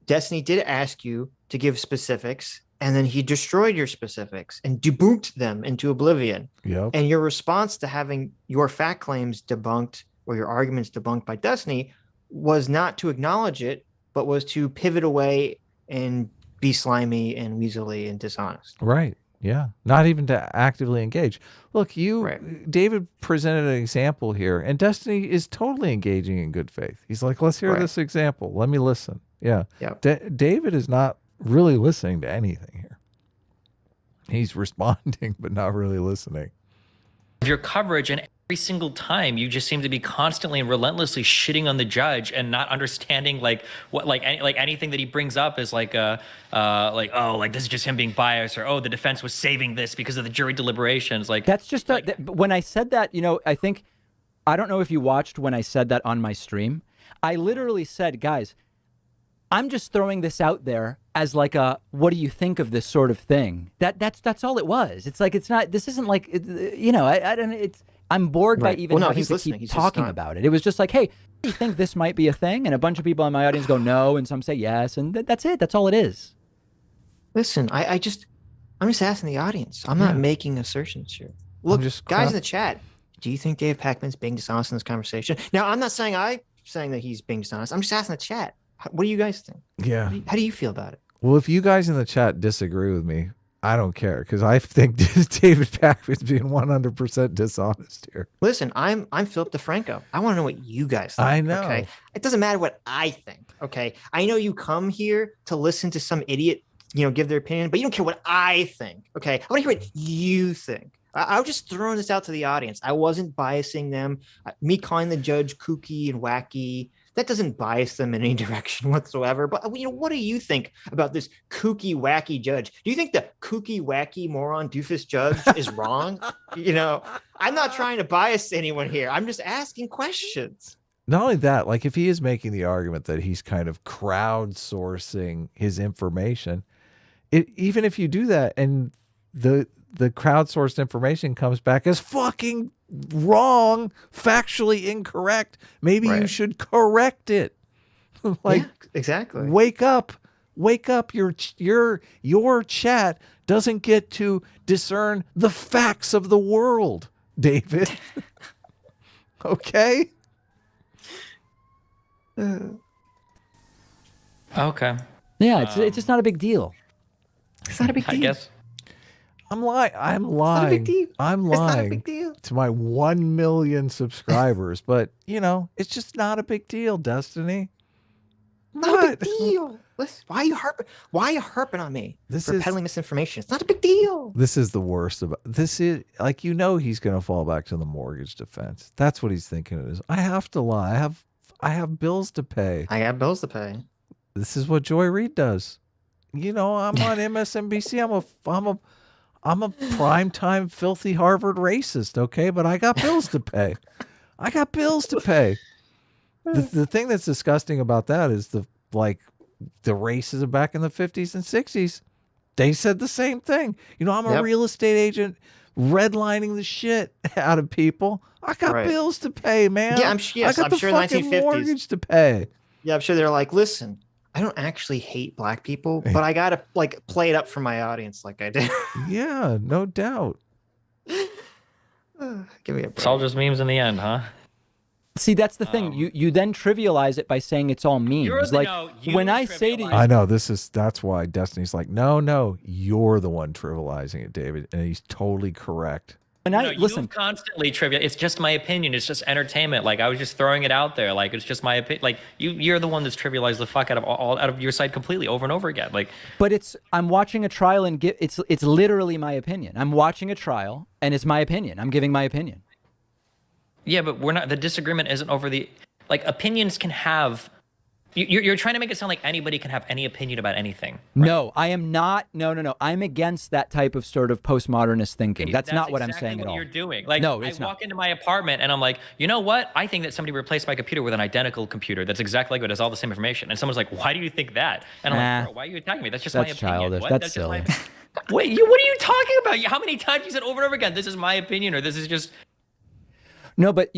Destiny did ask you to give specifics, and then he destroyed your specifics and debunked them into oblivion. Yep. And your response to having your fact claims debunked or your arguments debunked by Destiny was not to acknowledge it, but was to pivot away and be slimy and weaselly and dishonest. Right. Yeah. Not even to actively engage. Look, Right. David presented an example here, and Destiny is totally engaging in good faith. He's like, let's hear Right. this example. Let me listen. Yeah. Yep. David is not really listening to anything here. He's responding, but not really listening. Your coverage, and every single time you just seem to be constantly and relentlessly shitting on the judge and not understanding like what like anything that he brings up is like this is just him being biased, or the defense was saving this because of the jury deliberations. Like that's just when I said that, I don't know if you watched when I said that on my stream. I literally said, guys, I'm just throwing this out there as like what do you think of this sort of thing? That's all it was. It's like, this isn't like, I don't, I'm bored by even having to keep talking about it. It was just like, hey, do you think this might be a thing? And a bunch of people in my audience go no, and some say yes, and that's it. That's all it is. Listen, I'm just asking the audience. I'm not making assertions here. Look, guys in the chat, do you think Dave Pakman's being dishonest in this conversation? Now, I'm not saying that he's being dishonest. I'm just asking the chat. What do you guys think? Yeah. How do you feel about it? Well, if you guys in the chat disagree with me, I don't care, because I think David Pakman's being 100% dishonest here. Listen, I'm Philip DeFranco. I want to know what you guys think. I know. Okay? It doesn't matter what I think. Okay. I know you come here to listen to some idiot, give their opinion, but you don't care what I think. Okay. I want to hear what you think. I was just throwing this out to the audience. I wasn't biasing them. Me calling the judge kooky and wacky that doesn't bias them in any direction whatsoever. But what do you think about this kooky wacky judge? Do you think the kooky wacky moron doofus judge is wrong? I'm not trying to bias anyone here. I'm just asking questions. Not only that, like if he is making the argument that he's kind of crowdsourcing his information, even if you do that and the crowdsourced information comes back as fucking wrong, factually incorrect, maybe you should correct it. Like, yeah, exactly. Wake up. Your chat doesn't get to discern the facts of the world, David. Okay? Okay. Yeah, it's just not a big deal. It's not a big deal. I guess. I'm lying. I'm It's not a big deal. I'm It's not a lying big deal. to my 1 million subscribers, but it's just not a big deal, Destiny. Not a big deal. Listen, why are you harping on me for peddling misinformation? It's not a big deal. This is the worst about this. Is like he's gonna fall back to the mortgage defense. That's what he's thinking it is. I have to lie. I have bills to pay. I got bills to pay. This is what Joy Reid does. I'm on MSNBC. I'm a primetime filthy Harvard racist, okay? But I got bills to pay. The thing that's disgusting about that is the racism back in the 50s and 60s. They said the same thing. I'm a real estate agent redlining the shit out of people. I got bills to pay, man. Yeah, I'm sure the fucking 1950s. mortgage to pay. Yeah, I'm sure they're like, listen, I don't actually hate black people, but I gotta play it up for my audience like I did. Yeah, no doubt. Give me a break. It's all just memes in the end, huh? See, that's the thing. You then trivialize it by saying it's all memes. When I say to you, I know that's why Destiny's like, no, you're the one trivializing it, David, and he's totally correct. Listen, constantly trivia. It's just my opinion. It's just entertainment. Like I was just throwing it out there. Like it's just my opinion. Like you're the one that's trivialized the fuck out of your side completely over and over again. Like, but I'm watching a trial and it's literally my opinion. I'm watching a trial and it's my opinion. I'm giving my opinion. Yeah, but the disagreement isn't over opinions can have. You're trying to make it sound like anybody can have any opinion about anything. Right? No, I am not. No. I'm against that type of sort of postmodernist thinking. That's not what I'm saying at all. You're doing. Like, no, I walk into my apartment and I'm like, you know what? I think that somebody replaced my computer with an identical computer that's exactly like it, has all the same information. And someone's like, why do you think that? And I'm like, bro, why are you attacking me? That's just my opinion. Childish. That's silly. Wait, what are you talking about? How many times you said over and over again, this is my opinion or this is just. No, but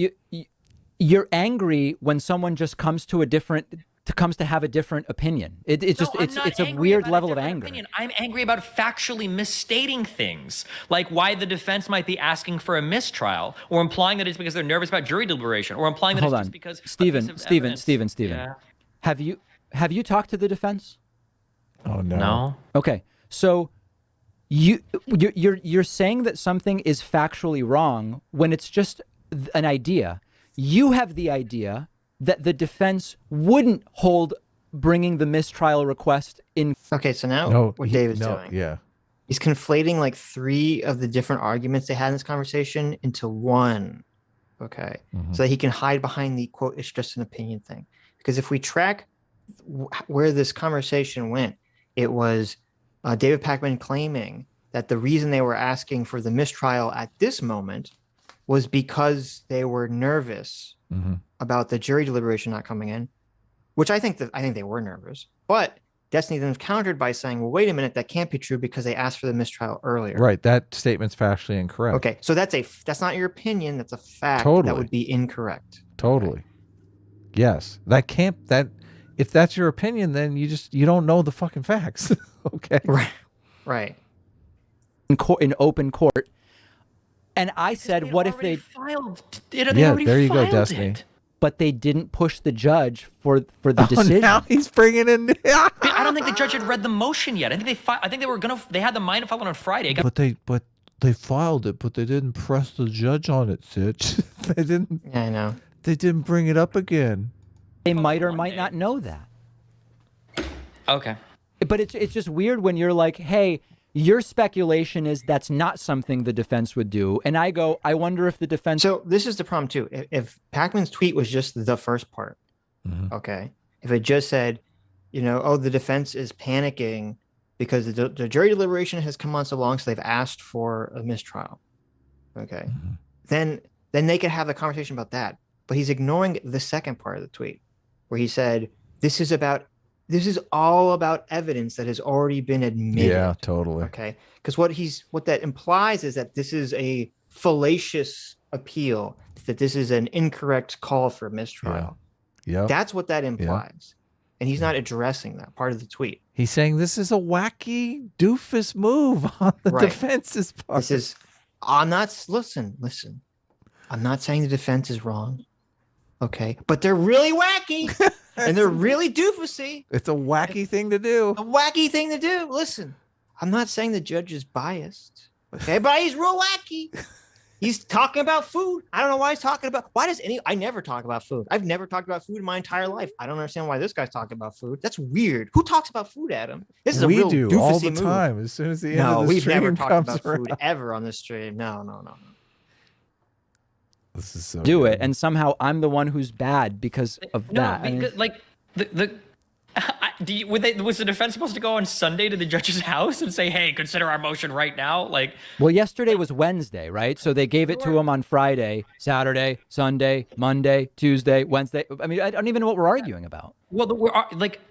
you're angry when someone just comes to have a different opinion. It's a weird level of anger. Opinion. I'm angry about factually misstating things, like why the defense might be asking for a mistrial, or implying that it's because they're nervous about jury deliberation, or implying that it's just because. Steven. Yeah. Have you talked to the defense? Oh no. No. Okay, so you're saying that something is factually wrong when it's just an idea. You have the idea that the defense wouldn't hold bringing the mistrial request in. Okay, so now David's doing. Yeah. He's conflating 3 of the different arguments they had in this conversation into one. Okay. Mm-hmm. So that he can hide behind the quote, it's just an opinion thing. Because if we track where this conversation went, it was David Pakman claiming that the reason they were asking for the mistrial at this moment was because they were nervous about the jury deliberation not coming in, which I think they were nervous. But Destiny then countered by saying, well, wait a minute, that can't be true because they asked for the mistrial earlier. Right. That statement's factually incorrect. Okay. So that's not your opinion. That's a fact. Totally. That would be incorrect. Totally. Okay. Yes. If that's your opinion, then you don't know the fucking facts. Okay. Right. In open court. And I said, what if they filed? There you go, Destiny. But they didn't push the judge for the decision. Now he's bringing in. I don't think the judge had read the motion yet. I think they had the mind to file it on Friday. But they filed it, but they didn't press the judge on it, Sitch. They didn't. Yeah, I know. They didn't bring it up again. They might or might not know that. Okay. But it's just weird when you're like, hey, your speculation is that's not something the defense would do. And I go, I wonder if the defense. So this is the problem, too. If Pakman's tweet was just the first part, Okay. If it just said, oh, the defense is panicking because the jury deliberation has come on so long, so they've asked for a mistrial. Okay. Then they could have the conversation about that. But he's ignoring the second part of the tweet where he said, this is all about evidence that has already been admitted. Yeah, totally. Okay. Because what that implies is that this is a fallacious appeal, that this is an incorrect call for mistrial. Yeah. That's what that implies. And he's not addressing that part of the tweet. He's saying this is a wacky doofus move on the defense's part. Listen. I'm not saying the defense is wrong. Okay. But they're really wacky and they're really doofusy. It's a wacky thing to do. A wacky thing to do. Listen, I'm not saying the judge is biased. Okay. But he's real wacky. He's talking about food. I don't know why he's talking about. I never talk about food. I've never talked about food in my entire life. I don't understand why this guy's talking about food. That's weird. Who talks about food, Adam? This is a real doofusy all the move. time. As soon as the end of the we've stream never talked comes about around. food ever on this stream. No. This is so Do good. it, and somehow I'm the one who's bad because of that. Because, was the defense supposed to go on Sunday to the judge's house and say, "Hey, consider our motion right now"? Well, yesterday was Wednesday, right? So they gave it to him on Friday, Saturday, Sunday, Monday, Tuesday, Wednesday. I mean, I don't even know what we're arguing about. Well,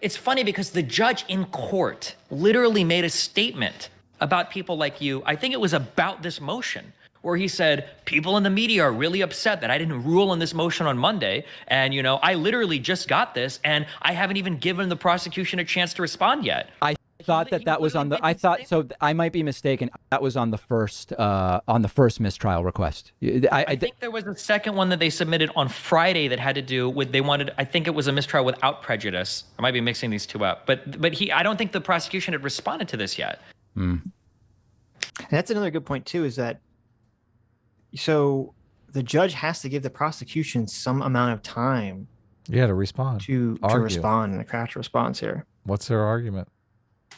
it's funny because the judge in court literally made a statement about people like you. I think it was about this motion, where he said, people in the media are really upset that I didn't rule on this motion on Monday. And, I literally just got this and I haven't even given the prosecution a chance to respond yet. I thought that was on the, I might be mistaken. That was on the first mistrial request. I think there was a second one that they submitted on Friday that had to do with, I think it was a mistrial without prejudice. I might be mixing these two up, but I don't think the prosecution had responded to this yet. And that's another good point too, is that, so the judge has to give the prosecution some amount of time to respond to respond and craft a response here. What's their argument?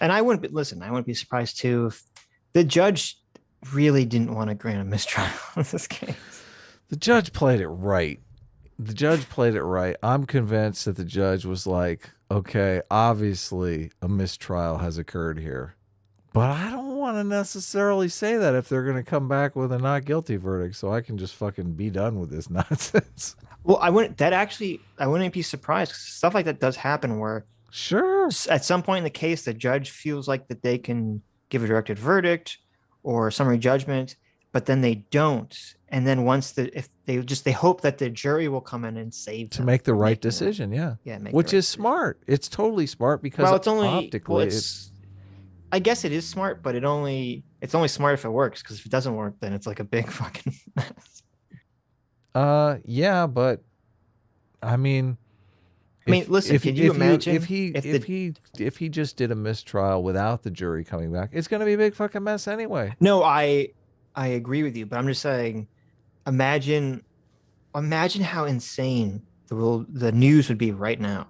And I wouldn't be surprised too if the judge really didn't want to grant a mistrial in this case. The judge played it right. I'm convinced that the judge was like, okay, obviously a mistrial has occurred here, but I don't want to necessarily say that if they're going to come back with a not guilty verdict, so I can just fucking be done with this nonsense. Well, I wouldn't be surprised. Stuff like that does happen where at some point in the case, the judge feels like that they can give a directed verdict or summary judgment, but then they don't. And then they hope that the jury will come in and save them to make the right decision. Which is smart. It's totally smart because optically I guess it is smart, but it's only smart if it works, because if it doesn't work, then it's like a big fucking mess. Yeah, but I mean, listen, can you imagine if he just did a mistrial without the jury coming back, it's going to be a big fucking mess anyway. No, I agree with you, but I'm just saying, imagine how insane the news would be right now.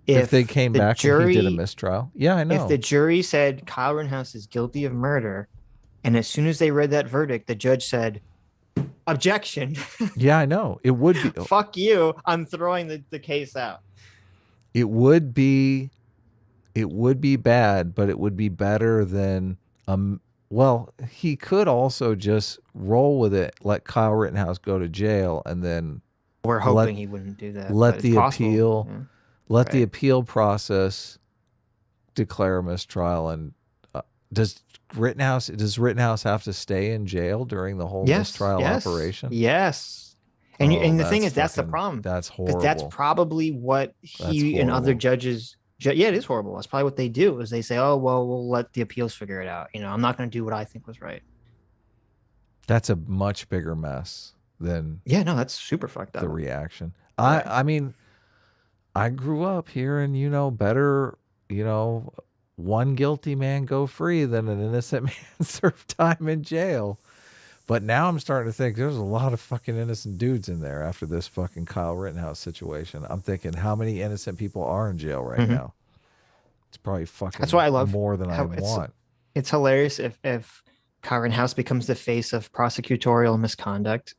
If they came back and he did a mistrial. Yeah, I know. If the jury said Kyle Rittenhouse is guilty of murder, and as soon as they read that verdict, the judge said, objection. Yeah, I know. It would be. Fuck you. I'm throwing the case out. It would be bad, but it would be better than, well, he could also just roll with it, let Kyle Rittenhouse go to jail, and then we're hoping he wouldn't do that. Let the appeal. Yeah. Let the appeal process declare a mistrial. And does Rittenhouse have to stay in jail during the whole mistrial operation? Yes. And the thing is, that's the problem. That's horrible. That's probably what and other judges. Yeah, it is horrible. That's probably what they do. Is they say, "Oh, well, we'll let the appeals figure it out. I'm not going to do what I think was right." That's a much bigger mess than. Yeah, no, that's super fucked up. The reaction. I mean. I grew up hearing, better, one guilty man go free than an innocent man serve time in jail. But now I'm starting to think there's a lot of fucking innocent dudes in there after this fucking Kyle Rittenhouse situation. I'm thinking, how many innocent people are in jail right now? It's probably fucking That's why I love more than I want. It's hilarious if Kyle Rittenhouse becomes the face of prosecutorial misconduct.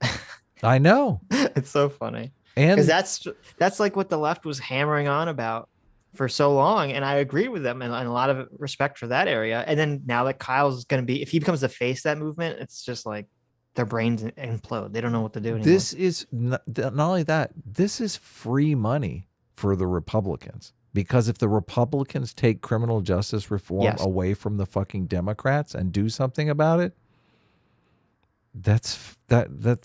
I know. It's so funny. because And that's like what the left was hammering on about for so long, and I agree with them and a lot of respect for that area. And then now that Kyle's going to be, if he becomes the face of that movement, it's just like their brains implode. They don't know what to do anymore. this is not only that, this is free money for the Republicans. Because if the Republicans take criminal justice reform Yes. away from the fucking Democrats and do something about it, that's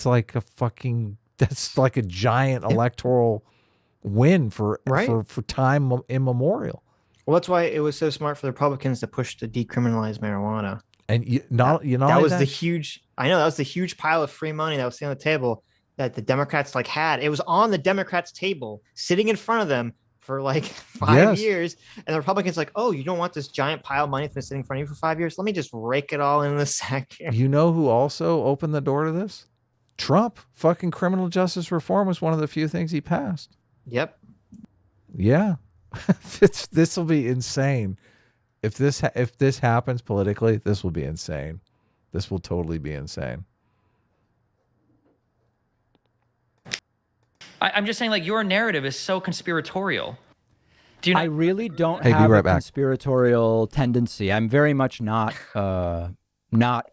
like a fucking, that's like a giant electoral win for Right. for time immemorial. Well, that's why it was so smart for the Republicans to push to decriminalize marijuana. And That was the huge, I know that was the huge pile of free money that was sitting on the table that the Democrats like had. It was on the Democrats' table, sitting in front of them for like 5 Yes. years. And the Republicans like, oh, you don't want this giant pile of money that's been sitting in front of you for 5 years? Let me just rake it all in the sack here. You know who also opened the door to this? Trump. Fucking criminal justice reform was one of the few things he passed. Yep. Yeah. This will be insane. If this happens politically, this will be insane. This will totally be insane. I'm just saying, like, your narrative is so conspiratorial. Do you I really don't Hey, be have right a back. conspiratorial tendency. I'm very much not a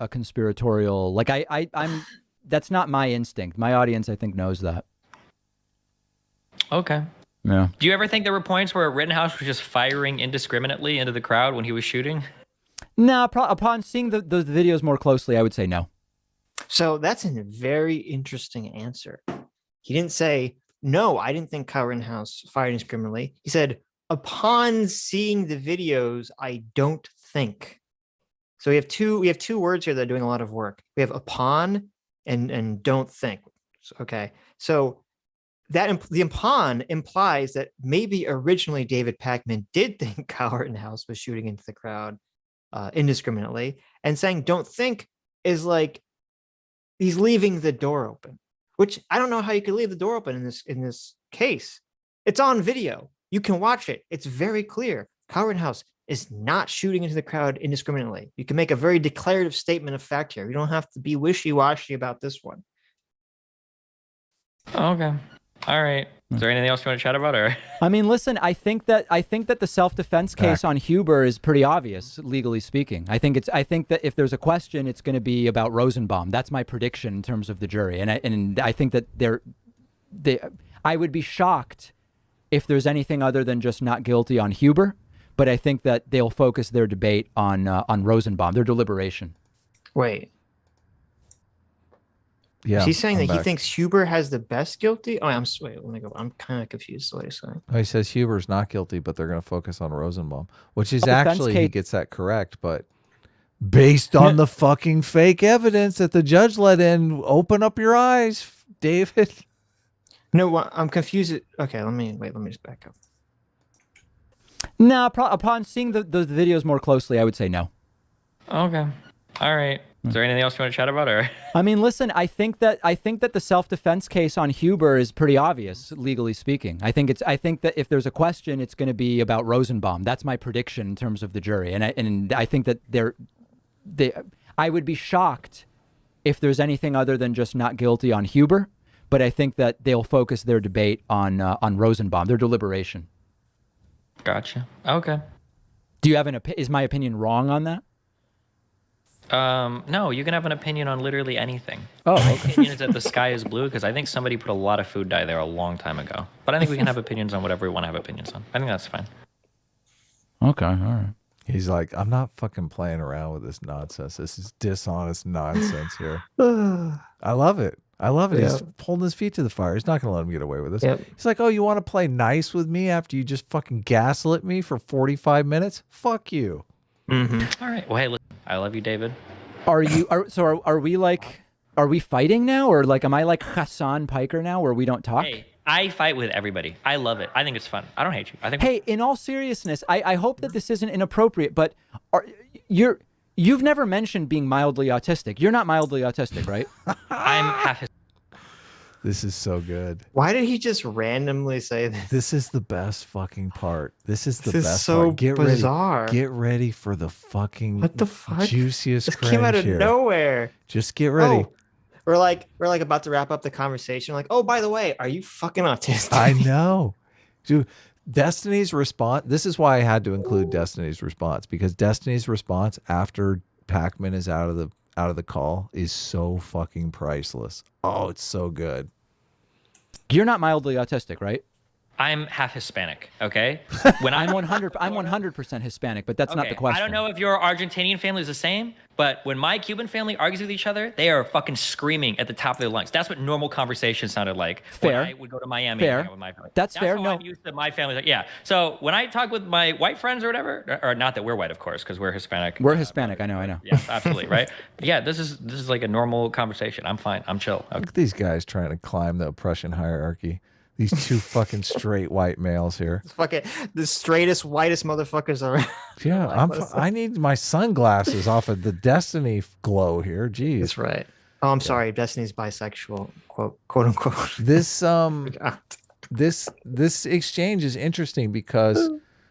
conspiratorial. Like I'm. That's not my instinct. My audience, I think, knows that. Okay. Yeah. Do you ever think there were points where Rittenhouse was just firing indiscriminately into the crowd when he was shooting? No. Upon seeing those videos more closely, I would say no. So that's a very interesting answer. He didn't say, no, I didn't think Kyle Rittenhouse fired indiscriminately. He said, upon seeing the videos, I don't think. So we have two words here that are doing a lot of work. We have upon and don't think. Okay. So that the upon implies that maybe originally David Pakman did think Kyle Rittenhouse was shooting into the crowd indiscriminately, and saying don't think is like he's leaving the door open, which I don't know how you could leave the door open in this case. It's on video. You can watch it. It's very clear. Kyle Rittenhouse is not shooting into the crowd indiscriminately. You can make a very declarative statement of fact here. You don't have to be wishy-washy about this one. Okay. All right. Is there anything else you want to chat about, or? I mean, listen. I think that the self-defense case on Huber is pretty obvious, legally speaking. I think that if there's a question, it's going to be about Rosenbaum. That's my prediction in terms of the jury, and I think that I would be shocked if there's anything other than just not guilty on Huber. But I think that they'll focus their debate on Rosenbaum, their deliberation. Wait. Yeah. Is he saying I'm that he back. thinks Huber has the best guilty? Oh, wait, let me go. I'm kind of confused what he's saying. Oh, he says Huber's not guilty, but they're going to focus on Rosenbaum, which is Self-defense actually, he case- gets that correct, but based on the fucking fake evidence that the judge let in, open up your eyes, David. No, I'm confused. Okay, let me just back up. No, upon seeing those videos more closely, I would say no. Okay. All right. Is there anything else you want to chat about, or? I mean, listen. I think that the self-defense case on Huber is pretty obvious, legally speaking. I think that if there's a question, it's going to be about Rosenbaum. That's my prediction in terms of the jury, and I think that I would be shocked if there's anything other than just not guilty on Huber. But I think that they'll focus their debate on Rosenbaum, their deliberation. Gotcha. Okay. Do you have is my opinion wrong on that? No, you can have an opinion on literally anything. Oh, My okay. opinion is that the sky is blue because I think somebody put a lot of food dye there a long time ago. But I think we can have opinions on whatever we want to have opinions on. I think that's fine. Okay, all right. He's like, I'm not fucking playing around with this nonsense. This is dishonest nonsense here. I love it. I love it. Yeah. He's holding his feet to the fire. He's not going to let him get away with this. Yep. He's like, oh, you want to play nice with me after you just fucking gaslit me for 45 minutes? Fuck you. Mm-hmm. All right. Well, hey, listen, I love you, David. Are we fighting now, or like am I like Hassan Piker now where we don't talk? Hey, I fight with everybody. I love it. I think it's fun. I don't hate you. I think. Hey, in all seriousness, I hope that this isn't inappropriate, but you've never mentioned being mildly autistic. You're not mildly autistic, right? I'm half his. This is so good. Why did he just randomly say this? This is the best fucking part. This is the This is best so part. Get bizarre. ready. Get ready for the fucking What the fuck? juiciest This cringe came out of here. nowhere. Just get ready. Oh, we're like about to wrap up the conversation. Like, oh, by the way, are you fucking autistic? I know, dude. Destiny's response. This is why I had to include Destiny's response, because Destiny's response after Pakman is out of the call is so fucking priceless. Oh, it's so good. You're not mildly autistic, right? I'm half Hispanic, okay? When I'm 100% Hispanic, but that's not the question. I don't know if your Argentinian family is the same, but when my Cuban family argues with each other, they are fucking screaming at the top of their lungs. That's what normal conversation sounded like Fair. when I would go to Miami Fair. and hang out with my family. That's fair. How No. I'm used to my family. Like, yeah. So when I talk with my white friends or whatever, or not that we're white, of course, because we're Hispanic. We're Hispanic. I know. Yeah, absolutely, right? But yeah, this is like a normal conversation. I'm fine. I'm chill. Okay. Look at these guys trying to climb the oppression hierarchy. These two fucking straight white males here. Fucking the straightest, whitest motherfuckers around. Yeah, I need my sunglasses off of the Destiny glow here. Jeez. That's right. Oh, I'm sorry. Destiny's bisexual, quote unquote. This this exchange is interesting because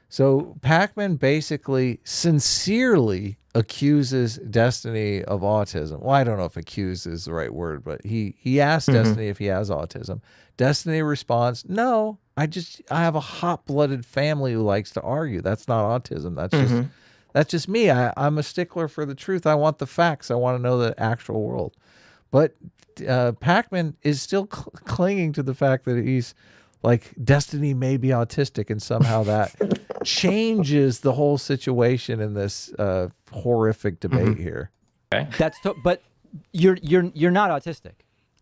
so Pakman basically sincerely accuses Destiny of autism. Well, I don't know if accuse is the right word, but he asked Destiny if he has autism. Destiny responds, "No, I have a hot-blooded family who likes to argue. That's not autism. That's just me. I'm a stickler for the truth. I want the facts. I want to know the actual world." But Pakman is still clinging to the fact that he's like Destiny may be autistic, and somehow that changes the whole situation in this horrific debate here. Okay. But you're not autistic.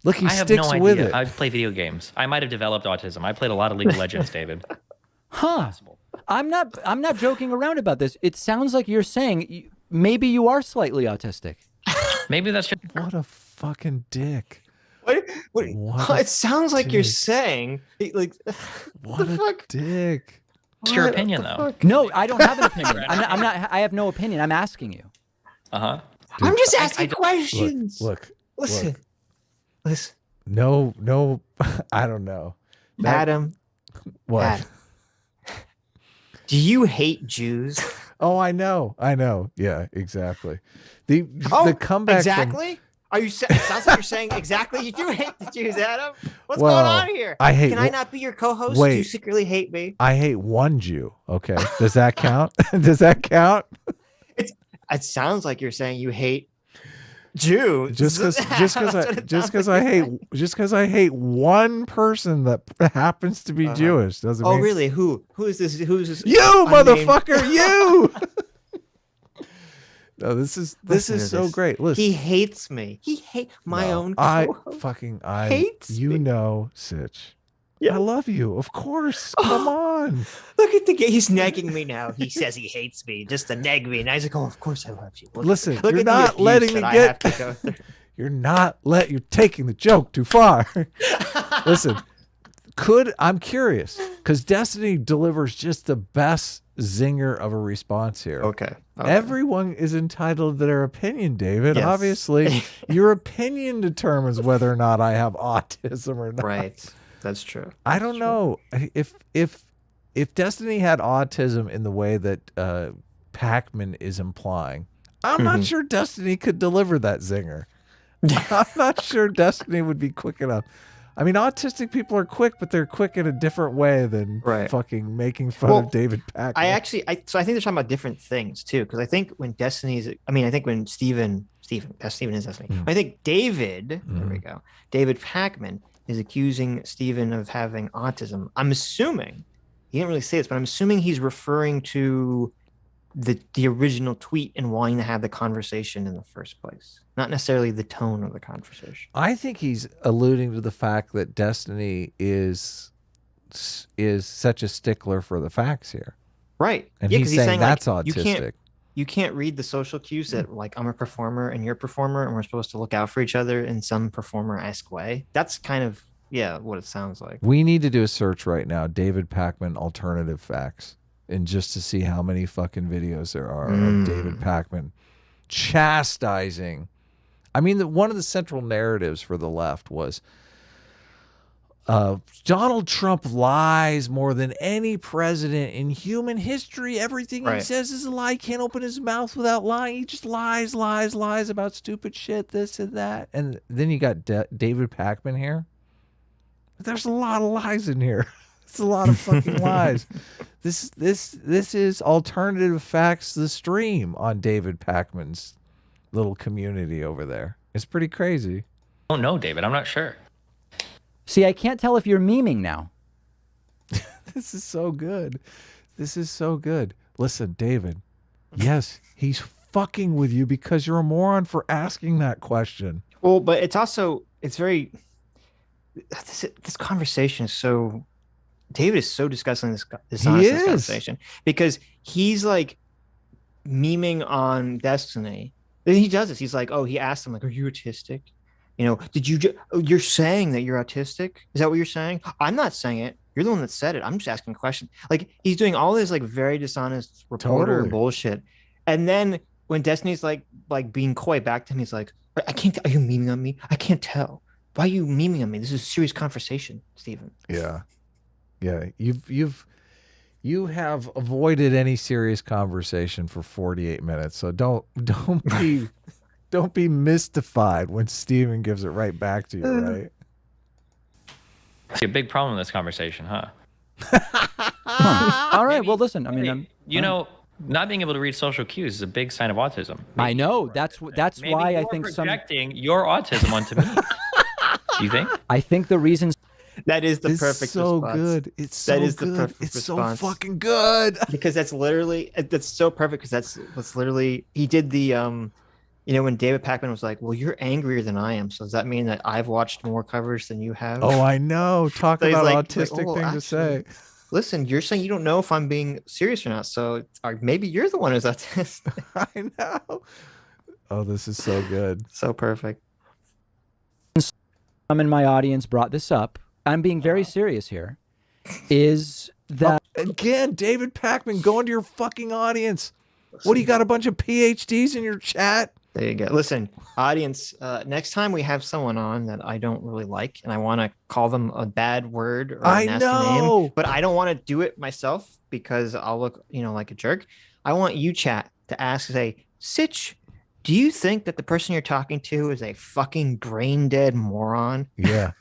Look, he I have sticks no with idea. it. I play video games. I might have developed autism. I played a lot of League of Legends, David. Huh. I'm not joking around about this. It sounds like you're saying maybe you are slightly autistic. Maybe that's just What a fucking dick. What? What It sounds like you're dick. saying like What the a fuck? dick. your What opinion, the though. fuck? No, I don't have an opinion. I'm not. I have no opinion. I'm asking you. Uh-huh. I'm just I asking don't- questions. Look, Listen. Listen. no, I don't know. Adam, What? Adam, do you hate Jews? Oh, I know. Yeah, exactly. The comeback. exactly. Are you? It sounds like you're saying exactly. You do hate the Jews, Adam. What's Well, going on here? I hate. Can I not be your co-host? Wait. Do you secretly hate me? I hate one Jew. Okay, does that count? Does that count? It sounds like you're saying you hate Jews. Just because I hate one person that happens to be Jewish doesn't Oh, mean. really? Who is this? Who's this? You unnamed- motherfucker, you. No, this is Listen to so this. great. Listen, He hates me. He hates my no, own I co-host. I hates you me. know, Sitch. Yeah. I love you, of course. Come on. Look at the guy. He's negging me now. He says he hates me just to neg me. And I was like, oh, of course I love you. Listen, look you're at the not abuse letting me that I get. have to go through. You're taking the joke too far. Listen, I'm curious because Destiny delivers just the best zinger of a response here. Okay. Everyone is entitled to their opinion, David. Yes. Obviously, your opinion determines whether or not I have autism or not. Right. That's true. I don't know if Destiny had autism in the way that Pakman is implying. I'm not sure Destiny could deliver that zinger. I'm not sure Destiny would be quick enough. I mean, autistic people are quick, but they're quick in a different way than fucking making fun of David Pakman. I think they're talking about different things too, because I think when when Steven is Destiny. I think David, there we go, David Pakman is accusing Steven of having autism. I'm assuming, he didn't really say this, but I'm assuming he's referring to the original tweet and wanting to have the conversation in the first place, not necessarily the tone of the conversation. I think he's alluding to the fact that Destiny is such a stickler for the facts here. Right. And Yeah, he's 'cause he's saying like, that's autistic. you can't read the social cues that like I'm a performer and you're a performer and we're supposed to look out for each other in some performer-esque way. That's kind of what it sounds like. We need to do a search right now, David Pakman alternative facts, and just to see how many fucking videos there are of David Pakman chastising. I mean, one of the central narratives for the left was Donald Trump lies more than any president in human history. Everything he says is a lie. He can't open his mouth without lying. He just lies about stupid shit, this and that. And then you got David Pakman here. There's a lot of lies in here. It's a lot of fucking lies. This is Alternative Facts, the stream on David Pakman's little community over there. It's pretty crazy. I don't know, David. I'm not sure. See, I can't tell if you're memeing now. This is so good. This is so good. Listen, David. Yes, he's fucking with you because you're a moron for asking that question. Well, but it's very. This conversation is so. David is so discussing this conversation because he's like memeing on Destiny. And he does this. He's like, oh, he asked him like, "Are you autistic? You know, you're saying that you're autistic? Is that what you're saying? I'm not saying it. You're the one that said it. I'm just asking a question." Like he's doing all this like very dishonest reporter bullshit. And then when Destiny's like being coy back to him, he's like, "I can't. Are you memeing on me? I can't tell. Why are you memeing on me? This is a serious conversation, Stephen." Yeah. Yeah. You have avoided any serious conversation for 48 minutes. So don't be mystified when Steven gives it right back to you, right? See, a big problem in this conversation, huh? All right. Well, listen. I mean, not being able to read social cues is a big sign of autism. I know. That's why I think projecting your autism onto me. Do you think? I think the reasons. That is the perfect response. Good. It's so good. The perfect response. So fucking good. Because that's so perfect. Because that's literally he did the when David Pakman was like, "Well, you're angrier than I am, so does that mean that I've watched more covers than you have?" Oh, I know. Talk about autistic thing to say. Listen, you're saying you don't know if I'm being serious or not, so maybe you're the one who's autistic. I know. Oh, this is so good. So perfect. Some in my audience brought this up. I'm being very serious here. Is that again, David Pakman, go into your fucking audience. What do you got? A bunch of PhDs in your chat? There you go. Listen, audience, next time we have someone on that I don't really like and I want to call them a bad word or a nasty name, but I don't want to do it myself because I'll look, like a jerk. I want you, chat, to ask, say, Sitch, do you think that the person you're talking to is a fucking brain dead moron? Yeah.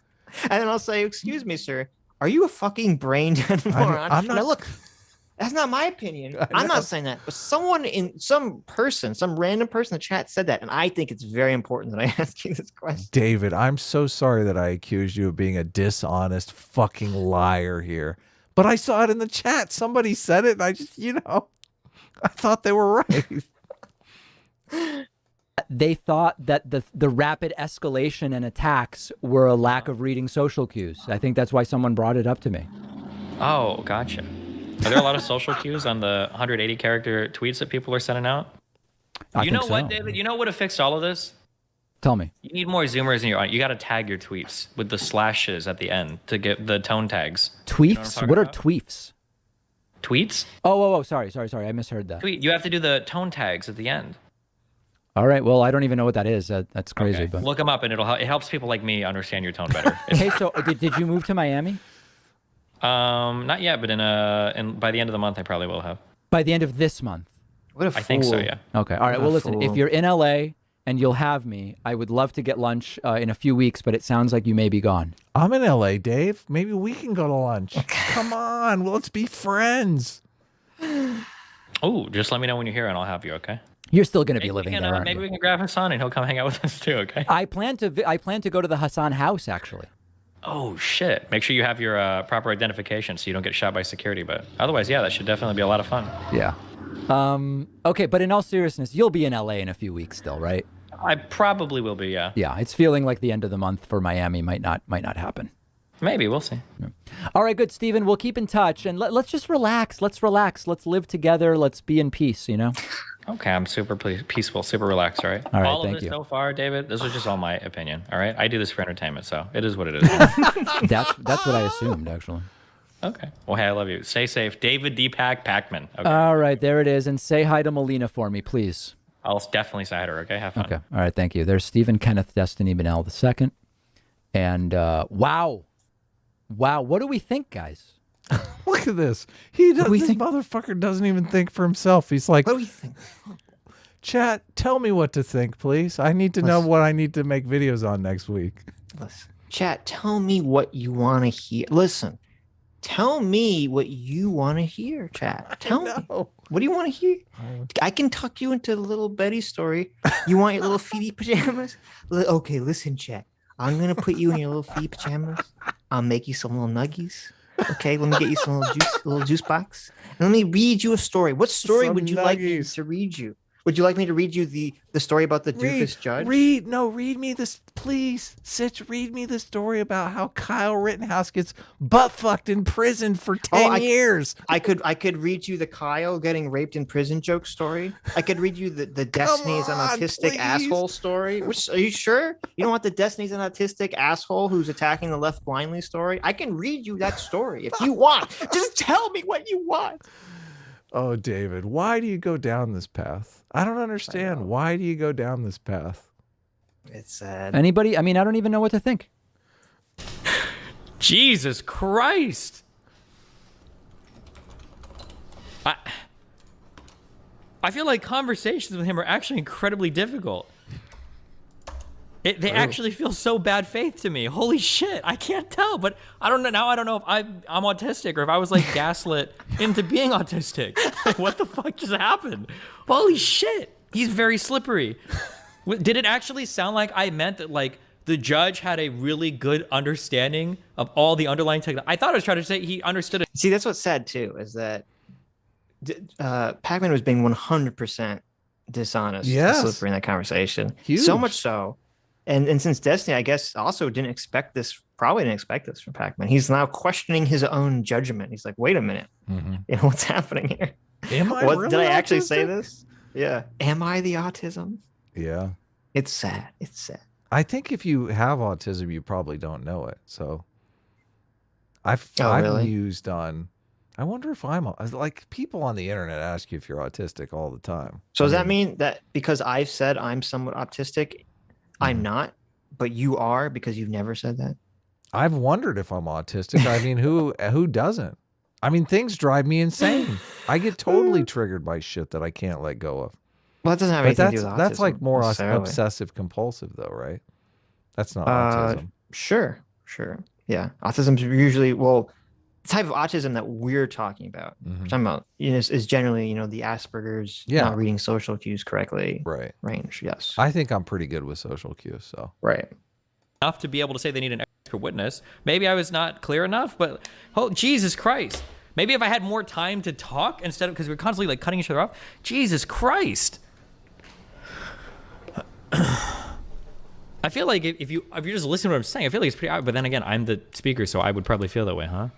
And then I'll say, excuse me, sir, are you a fucking brain dead moron? I'm not. Now, look, that's not my opinion. I'm not saying that, but some random person in the chat said that, and I think it's very important that I ask you this question. David, I'm so sorry that I accused you of being a dishonest fucking liar here, but I saw it in the chat. Somebody said it, and I just, I thought they were right. They thought that the rapid escalation and attacks were a lack of reading social cues. I think that's why someone brought it up to me. Oh, gotcha. Are there a lot of social cues on the 180 character tweets that people are sending out? You know what, David? You know what would have fixed all of this? Tell me. You need more zoomers in your audience. You got to tag your tweets with the slashes at the end to get the tone tags. Tweets? What are tweets? Tweets? Oh, sorry. I misheard that. Tweet. You have to do the tone tags at the end. All right. Well, I don't even know what that is. That's crazy. Okay. But look them up, and it helps people like me understand your tone better. Hey, so did you move to Miami? Not yet, but by the end of the month, I probably will have. By the end of this month? What a fool. I think so, yeah. Okay. All right. Well, listen, if you're in LA and you'll have me, I would love to get lunch in a few weeks, but it sounds like you may be gone. I'm in LA, Dave. Maybe we can go to lunch. Come on. Well, let's be friends. Oh, just let me know when you're here, and I'll have you, okay? You're still going to be living there, aren't maybe you? we can grab Hassan, and he'll come hang out with us too, okay? I plan to go to the Hassan house, actually. Oh, shit. Make sure you have your proper identification so you don't get shot by security. But otherwise, yeah, that should definitely be a lot of fun. Yeah. Okay, but in all seriousness, you'll be in LA in a few weeks still, right? I probably will be, yeah. Yeah, it's feeling like the end of the month for Miami might not happen. Maybe, we'll see. Yeah. All right, good, Stephen. We'll keep in touch, and let's just relax. Let's relax. Let's live together. Let's be in peace, Okay, I'm super peaceful, super relaxed, all right? All right, all of thank this you. so far, David, this is just all my opinion, all right? I do this for entertainment, so it is what it is. That's what I assumed, actually. Okay. Well, hey, I love you. Stay safe. David Pakman. Okay. All right, there it is. And say hi to Melina for me, please. I'll definitely say hi to her, okay? Have fun. Okay. All right, thank you. There's Stephen Kenneth Destiny Bennell II. And wow. Wow. What do we think, guys? Look at this. He does. do we This think? motherfucker doesn't even think for himself. He's like, What do you think? chat, tell me what to think, please. I need to know what I need to make videos on next week. Listen, chat, tell me what you want to hear. Listen, tell me what you want to hear, chat. Tell me. What do you want to hear? I can tuck you into little Betty's story. You want your little feety pajamas? Okay, listen, chat. I'm going to put you in your little feety pajamas. I'll make you some little nuggies. Okay, let me get you some little juice box. And let me read you a story. What story Some would you like me nuggies. to read you? Would you like me to read you the story about the doofus judge? Read me this, please. Sitch, read me the story about how Kyle Rittenhouse gets butt fucked in prison for 10 years. I could read you the Kyle getting raped in prison joke story. I could read you the Destiny's an on, autistic please. asshole story. Which, are you sure you don't want the Destiny's an autistic asshole who's attacking the left blindly story? I can read you that story if you want. Just tell me what you want. Oh, David, why do you go down this path? I don't understand. Why do you go down this path? It's sad. Anybody? I mean, I don't even know what to think. Jesus Christ. I feel like conversations with him are actually incredibly difficult. They actually feel so bad faith to me. Holy shit, I can't tell, but I don't know. Now I don't know if I'm autistic or if I was like gaslit into being autistic. Like, what the fuck just happened? Holy shit, he's very slippery. Did it actually sound like I meant that like the judge had a really good understanding of all the underlying technology? I thought I was trying to say he understood it. See, that's what's sad too, is that Pakman was being 100% dishonest, Yes. slippery in that conversation. Huge. So much so. And since Destiny, I guess, also didn't expect this, probably didn't expect this from Pakman. He's now questioning his own judgment. He's like, wait a minute. Mm-hmm. You know, what's happening here? Am I What, really did I actually autistic? say this? Yeah. Am I the autism? Yeah. It's sad. It's sad. I think if you have autism, you probably don't know it. So I've really? mused on, I wonder if I'm like, people on the internet ask you if you're autistic all the time. So does that mean that because I've said I'm somewhat autistic, I'm not, but you are because you've never said that? I've wondered if I'm autistic. I mean, who doesn't? I mean, things drive me insane. I get totally triggered by shit that I can't let go of. Well, that doesn't have But anything to do with autism. that's like more necessarily. obsessive compulsive though, right? That's not autism. Sure. Yeah. Autism's usually, well, the type of autism that we're talking about, Mhm. we're talking about, you know, is generally, you know, the Asperger's not reading social cues correctly Right. range. Yes. I think I'm pretty good with social cues, so. Right. Enough to be able to say they need an expert witness. Maybe I was not clear enough, but oh, Jesus Christ. Maybe if I had more time to talk instead of, because we're constantly like cutting each other off. Jesus Christ. I feel like if you just listen to what I'm saying, I feel like it's pretty obvious. But then again, I'm the speaker, so I would probably feel that way, huh?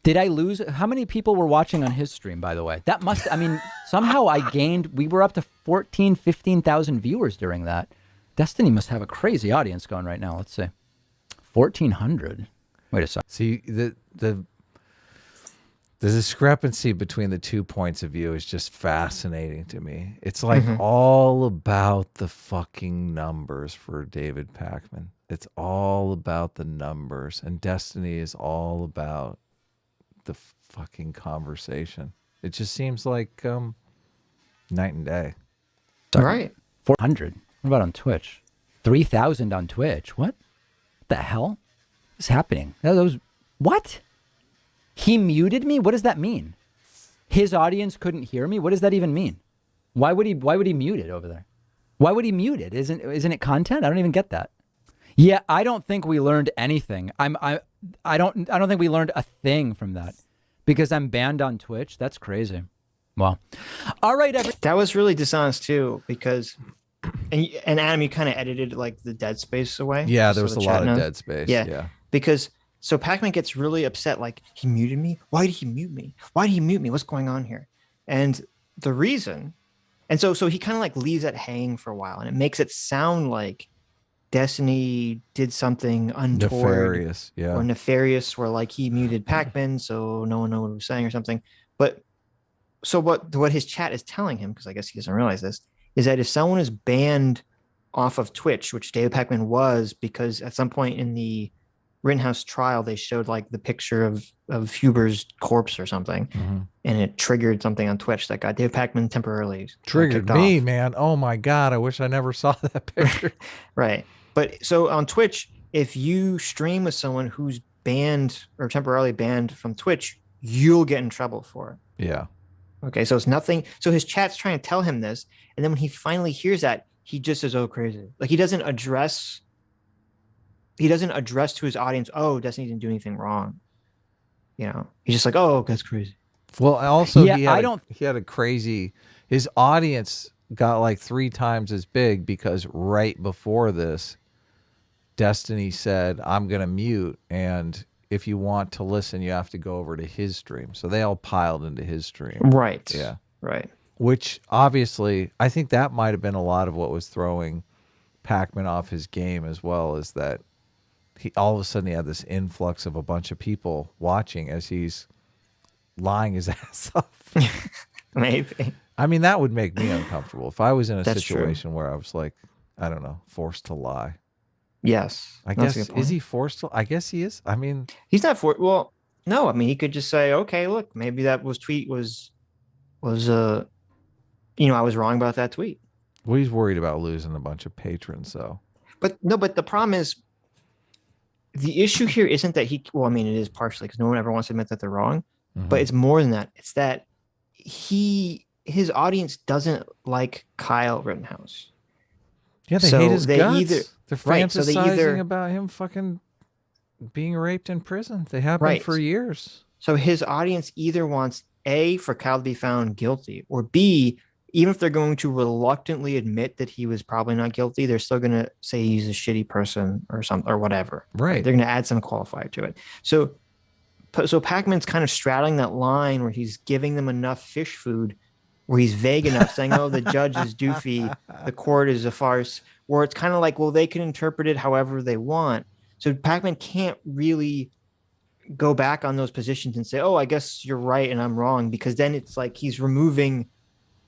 Did I lose? How many people were watching on his stream, by the way? That must, I mean, somehow I gained, we were up to 15,000 viewers during that. Destiny must have a crazy audience going right now. Let's see. 1,400. Wait a second. See, the discrepancy between the 2 points of view is just fascinating to me. It's like all about the fucking numbers for David Pakman. It's all about the numbers, and Destiny is all about the fucking conversation. It just seems like night and day. All right. 400. What about on Twitch? 3,000 on Twitch. What the hell is happening? That was, what? He muted me? What does that mean? His audience couldn't hear me? What does that even mean? Why would he mute it over there? Why would he mute it? Isn't it content? I don't even get that. Yeah, I don't think we learned anything. I don't think we learned a thing from that because I'm banned on Twitch. That's crazy. Well, all right, That was really dishonest too, because and Adam, you kind of edited like the dead space away. Yeah, there was so a the lot chat of knows. dead space. Yeah. Yeah. Because so Pakman gets really upset, like, he muted me. Why did he mute me? Why did he mute me? What's going on here? And the reason, and so he kind of like leaves that hanging for a while, and it makes it sound like Destiny did something untoward Nefarious. Yeah. or nefarious, where like he muted Pakman so no one knew what he was saying or something. But so what his chat is telling him, because I guess he doesn't realize this, is that if someone is banned off of Twitch, which David Pakman was, because at some point in the Rittenhouse trial, they showed like the picture of Huber's corpse or something, and it triggered something on Twitch that got David Pakman temporarily Triggered kicked me, off. man. Oh my God. I wish I never saw that picture. Right. But so on Twitch, if you stream with someone who's banned or temporarily banned from Twitch, you'll get in trouble for it. Yeah. Okay. So it's nothing. So his chat's trying to tell him this. And then when he finally hears that, he just says, oh, crazy. Like he doesn't address to his audience, oh, Destiny didn't do anything wrong. You know, he's just like, oh, that's crazy. Well, also, Yeah, he had a crazy, his audience got like 3 times as big because right before this, Destiny said, I'm going to mute. And if you want to listen, you have to go over to his stream. So they all piled into his stream. Right. Yeah. Right. Which obviously, I think that might have been a lot of what was throwing Pakman off his game as well, is that he all of a sudden he had this influx of a bunch of people watching as he's lying his ass off. Maybe. I mean, that would make me uncomfortable if I was in a That's situation where I was like, I don't know, forced to lie. Yes. I That's a guess, good point. is he forced to? I guess he is. I mean, He's not for, well, no, I mean, he could just say, okay, look, maybe that tweet was, I was wrong about that tweet. well, he's worried about losing a bunch of patrons, though. But no, but the problem is, the issue here isn't that it is partially because no one ever wants to admit that they're wrong, but it's more than that. It's that his audience doesn't like Kyle Rittenhouse. Yeah, they So hate his they guts. either- They're right, so fantasizing they either- about him fucking being raped in prison. They have been Right. for years. So his audience either wants A, for Kyle to be found guilty, or B, even if they're going to reluctantly admit that he was probably not guilty, they're still going to say he's a shitty person or something or whatever. Right. They're going to add some qualifier to it. So Pakman's kind of straddling that line where he's giving them enough fish food, where he's vague enough, saying, "Oh, the judge is doofy, the court is a farce," where it's kind of like, well, they can interpret it however they want. So Pakman can't really go back on those positions and say, "Oh, I guess you're right and I'm wrong," because then it's like he's removing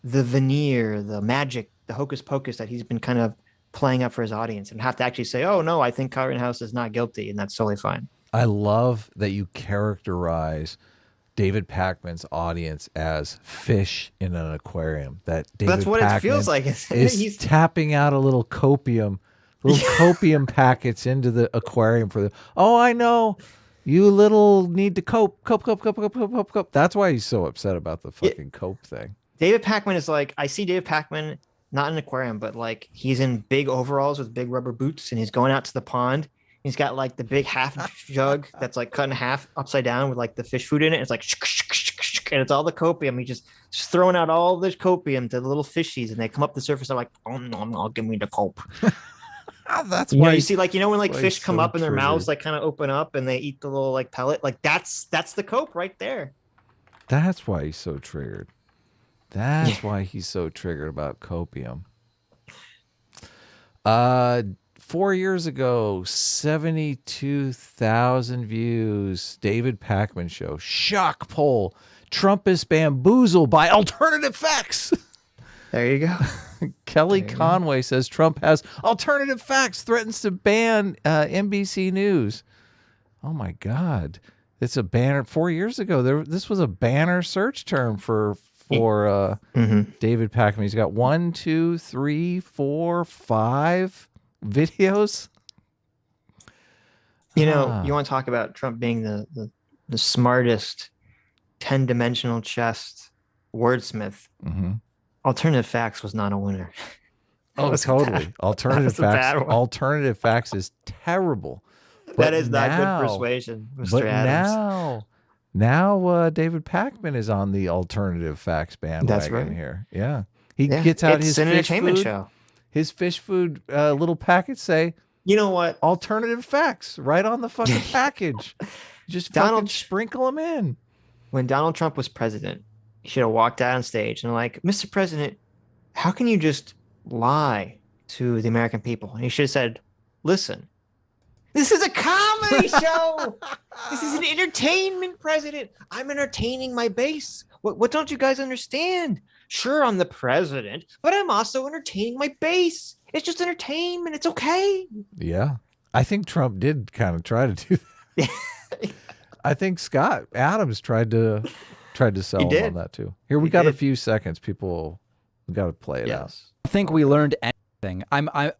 the veneer, the magic, the hocus pocus that he's been kind of playing up for his audience, and have to actually say, "Oh no, I think Kyle Rittenhouse is not guilty," and that's totally fine. I love that you characterize David Pakman's audience as fish in an aquarium. That David That's what Pakman it feels like. is He's tapping out a little copium packets into the aquarium for the. Oh, I know. You little need to cope. That's why he's so upset about the fucking cope thing. David Pakman is like, I see David Pakman not in an aquarium, but like he's in big overalls with big rubber boots, and he's going out to the pond. He's got like the big half jug that's like cut in half upside down with like the fish food in it. It's like, and it's all the copium. He's just throwing out all this copium to the little fishies, and they come up the surface. They're like, oh no, give me the cope. That's You know, why you see, like, you know, when like why fish he's come so up and their mouths triggered. like kind of open up and they eat the little like pellet, like that's the cope right there. That's why he's so triggered. That's why he's so triggered about copium. 4 years ago, 72,000 views. David Pakman show. Shock poll. Trump is bamboozled by alternative facts. There you go. Kelly Conway says Trump has alternative facts, threatens to ban NBC News. Oh my God. It's a banner. 4 years ago, this was a banner search term for David Pakman. He's got 1, 2, 3, 4, 5 videos. You know, you want to talk about Trump being the smartest 10-dimensional chess wordsmith. Alternative facts was not a winner. Oh, totally. Alternative That was a bad facts. one. Alternative facts is terrible. That is not good persuasion, Mr. But Adams. now David Pakman is on the alternative facts bandwagon That's right. here. Yeah. He Yeah, gets out it's his an fish entertainment food. show. His fish food little packets say You know what? alternative facts right on the fucking package. Just fucking sprinkle them in. When Donald Trump was president, he should have walked out on stage and like, Mr. President, how can you just lie to the American people? And he should have said, listen, this is a comedy show. This is an entertainment president. I'm entertaining my base. What don't you guys understand? Sure, I'm the president, but I'm also entertaining my base. It's just entertainment. It's okay. Yeah. I think Trump did kind of try to do that. I think Scott Adams tried to sell him did. on that too. Here, we He got a did. few seconds. People, we got to play it out. I think we learned anything. I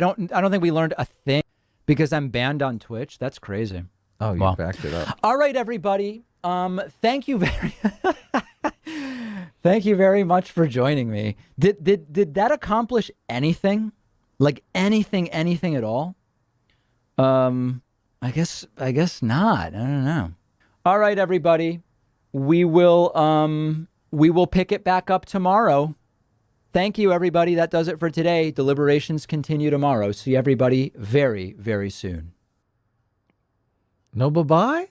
don't think we learned a thing because I'm banned on Twitch. That's crazy. Oh, you Well. backed it up. All right, everybody. Thank you thank you very much for joining me. Did that accomplish anything? Like anything at all? I guess not. I don't know. All right, everybody. We will pick it back up tomorrow. Thank you, everybody. That does it for today. Deliberations continue tomorrow. See everybody very, very soon. No, bye-bye?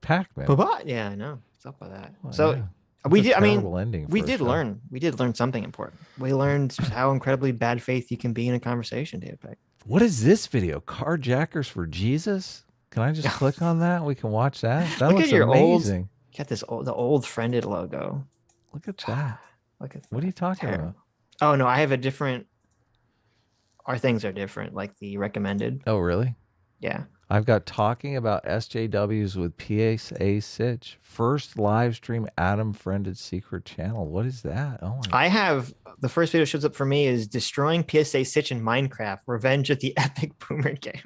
Pac-Man. Bye-bye. Yeah, I know. What's up with that? Well, So yeah. we That's a did. I mean, terrible ending we for a did show. learn. We did learn something important. We learned how incredibly bad faith you can be in a conversation, David Peck. What is this video? Carjackers for Jesus? Can I just click on that? We can watch that. That Look looks at your amazing. You got the old friended logo. Look at that. Look at What are you talking terrible. about? Oh no, I have a different. Our things are different, like the recommended. Oh, really? Yeah. I've got talking about SJWs with PSA Sitch. First live stream Adam friended secret channel. What is that? Oh my I have the first video shows up for me is destroying PSA Sitch in Minecraft, Revenge of the Epic Boomer Game.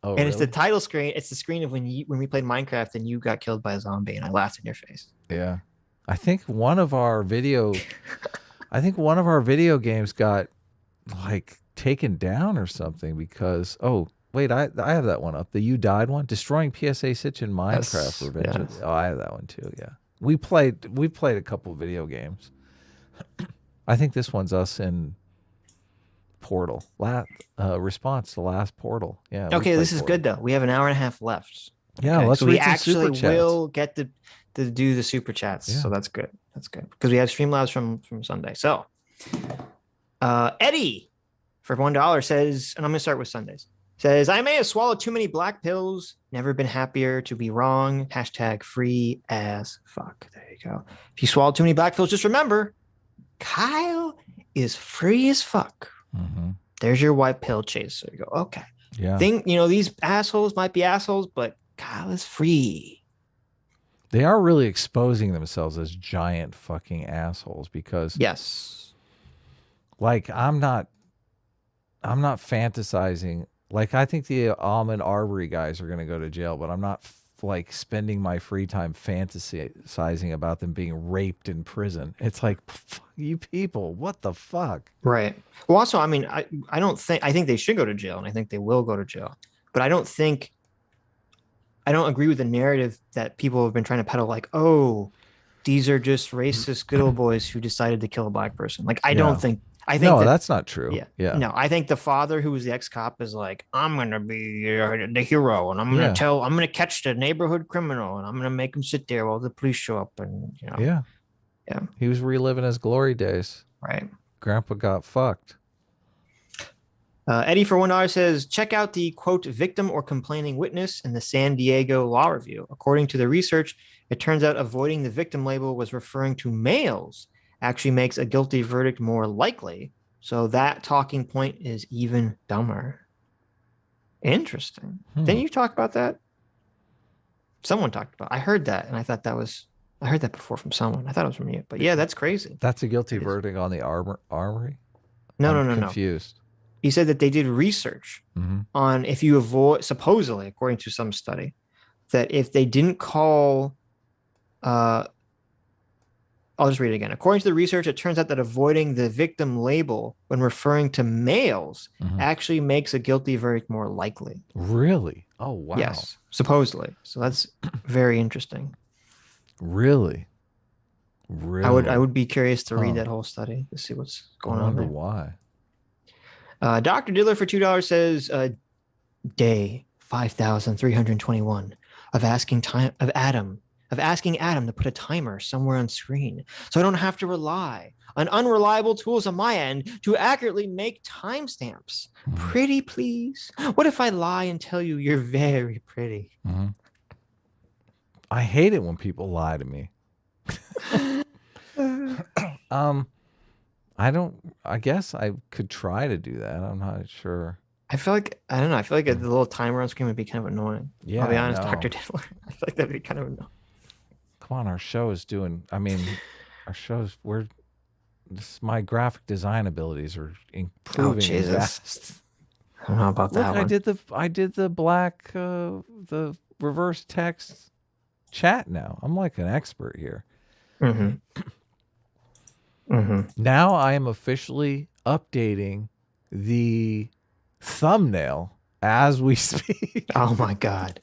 Oh, And it's the really? title screen. It's the screen of when we played Minecraft and you got killed by a zombie and I laughed in your face. Yeah. I think one of our video games got like taken down or something because wait, I have that one up. The You Died one, destroying PSA Sitch in Minecraft Yes, Revenge. yes. Oh, I have that one too. Yeah, we played a couple of video games. I think this one's us in Portal. Response to last Portal. Yeah. we Okay, played this is Portal. good though. We have an hour and a half left. Yeah, Okay, let's so we read some actually super chats. will get to do the super chats. Yeah. So that's good. That's good because we have Streamlabs from Sunday. So Eddie for $1 says, and I'm gonna start with Sundays. Says I may have swallowed too many black pills. Never been happier to be wrong. # free as fuck. There you go. If you swallow too many black pills, just remember, Kyle is free as fuck. Mm-hmm. There's your white pill chaser. You go, okay. Yeah. These assholes might be assholes, but Kyle is free. They are really exposing themselves as giant fucking assholes because Yes. like I'm not fantasizing. Like I think the Almond Arbery guys are going to go to jail, but I'm not like spending my free time fantasizing about them being raped in prison. It's like, fuck you people, what the fuck? Right. Well, also, I mean, I think they should go to jail and I think they will go to jail, but I don't agree with the narrative that people have been trying to peddle. Like, oh, these are just racist good old boys who decided to kill a black person. Like, I think No, that, that's not true. yeah. No, I think the father who was the ex-cop is like, I'm going to be the hero and I'm going to catch the neighborhood criminal and I'm going to make him sit there while the police show up. And, Yeah. Yeah. He was reliving his glory days. Right. Grandpa got fucked. Eddie for $1 says, check out the quote victim or complaining witness in the San Diego Law Review. According to the research, it turns out avoiding the victim label was referring to males actually makes a guilty verdict more likely. So that talking point is even dumber. Interesting. Didn't you talk about that? Someone talked about it. I heard that and I thought I heard that before from someone. I thought it was from you. But yeah, that's crazy. That's a guilty verdict on the armory? No. Confused. He said that they did research on if you avoid, supposedly, according to some study, that if they didn't call, I'll just read it again. According to the research, it turns out that avoiding the victim label when referring to males actually makes a guilty verdict more likely. Really? Oh, wow. Yes, supposedly. So that's very interesting. Really? I would be curious to read that whole study to see what's going I on wonder there. why. Dr. Diller for $2 says, day 5,321 of asking Adam to put a timer somewhere on screen so I don't have to rely on unreliable tools on my end to accurately make timestamps. Pretty, please. What if I lie and tell you you're very pretty? I hate it when people lie to me. I guess I could try to do that. I'm not sure. I feel like I don't know. I feel like the little timer on screen would be kind of annoying. Yeah, I'll be honest, no. Dr. Diddler. I feel like that'd be kind of annoying. Come on, our show is doing. I mean, my graphic design abilities are improving. Jesus. Fast. I don't know about Look, that one. I did the black, the reverse text chat now. I'm like an expert here. Now I am officially updating the thumbnail as we speak. Oh my God.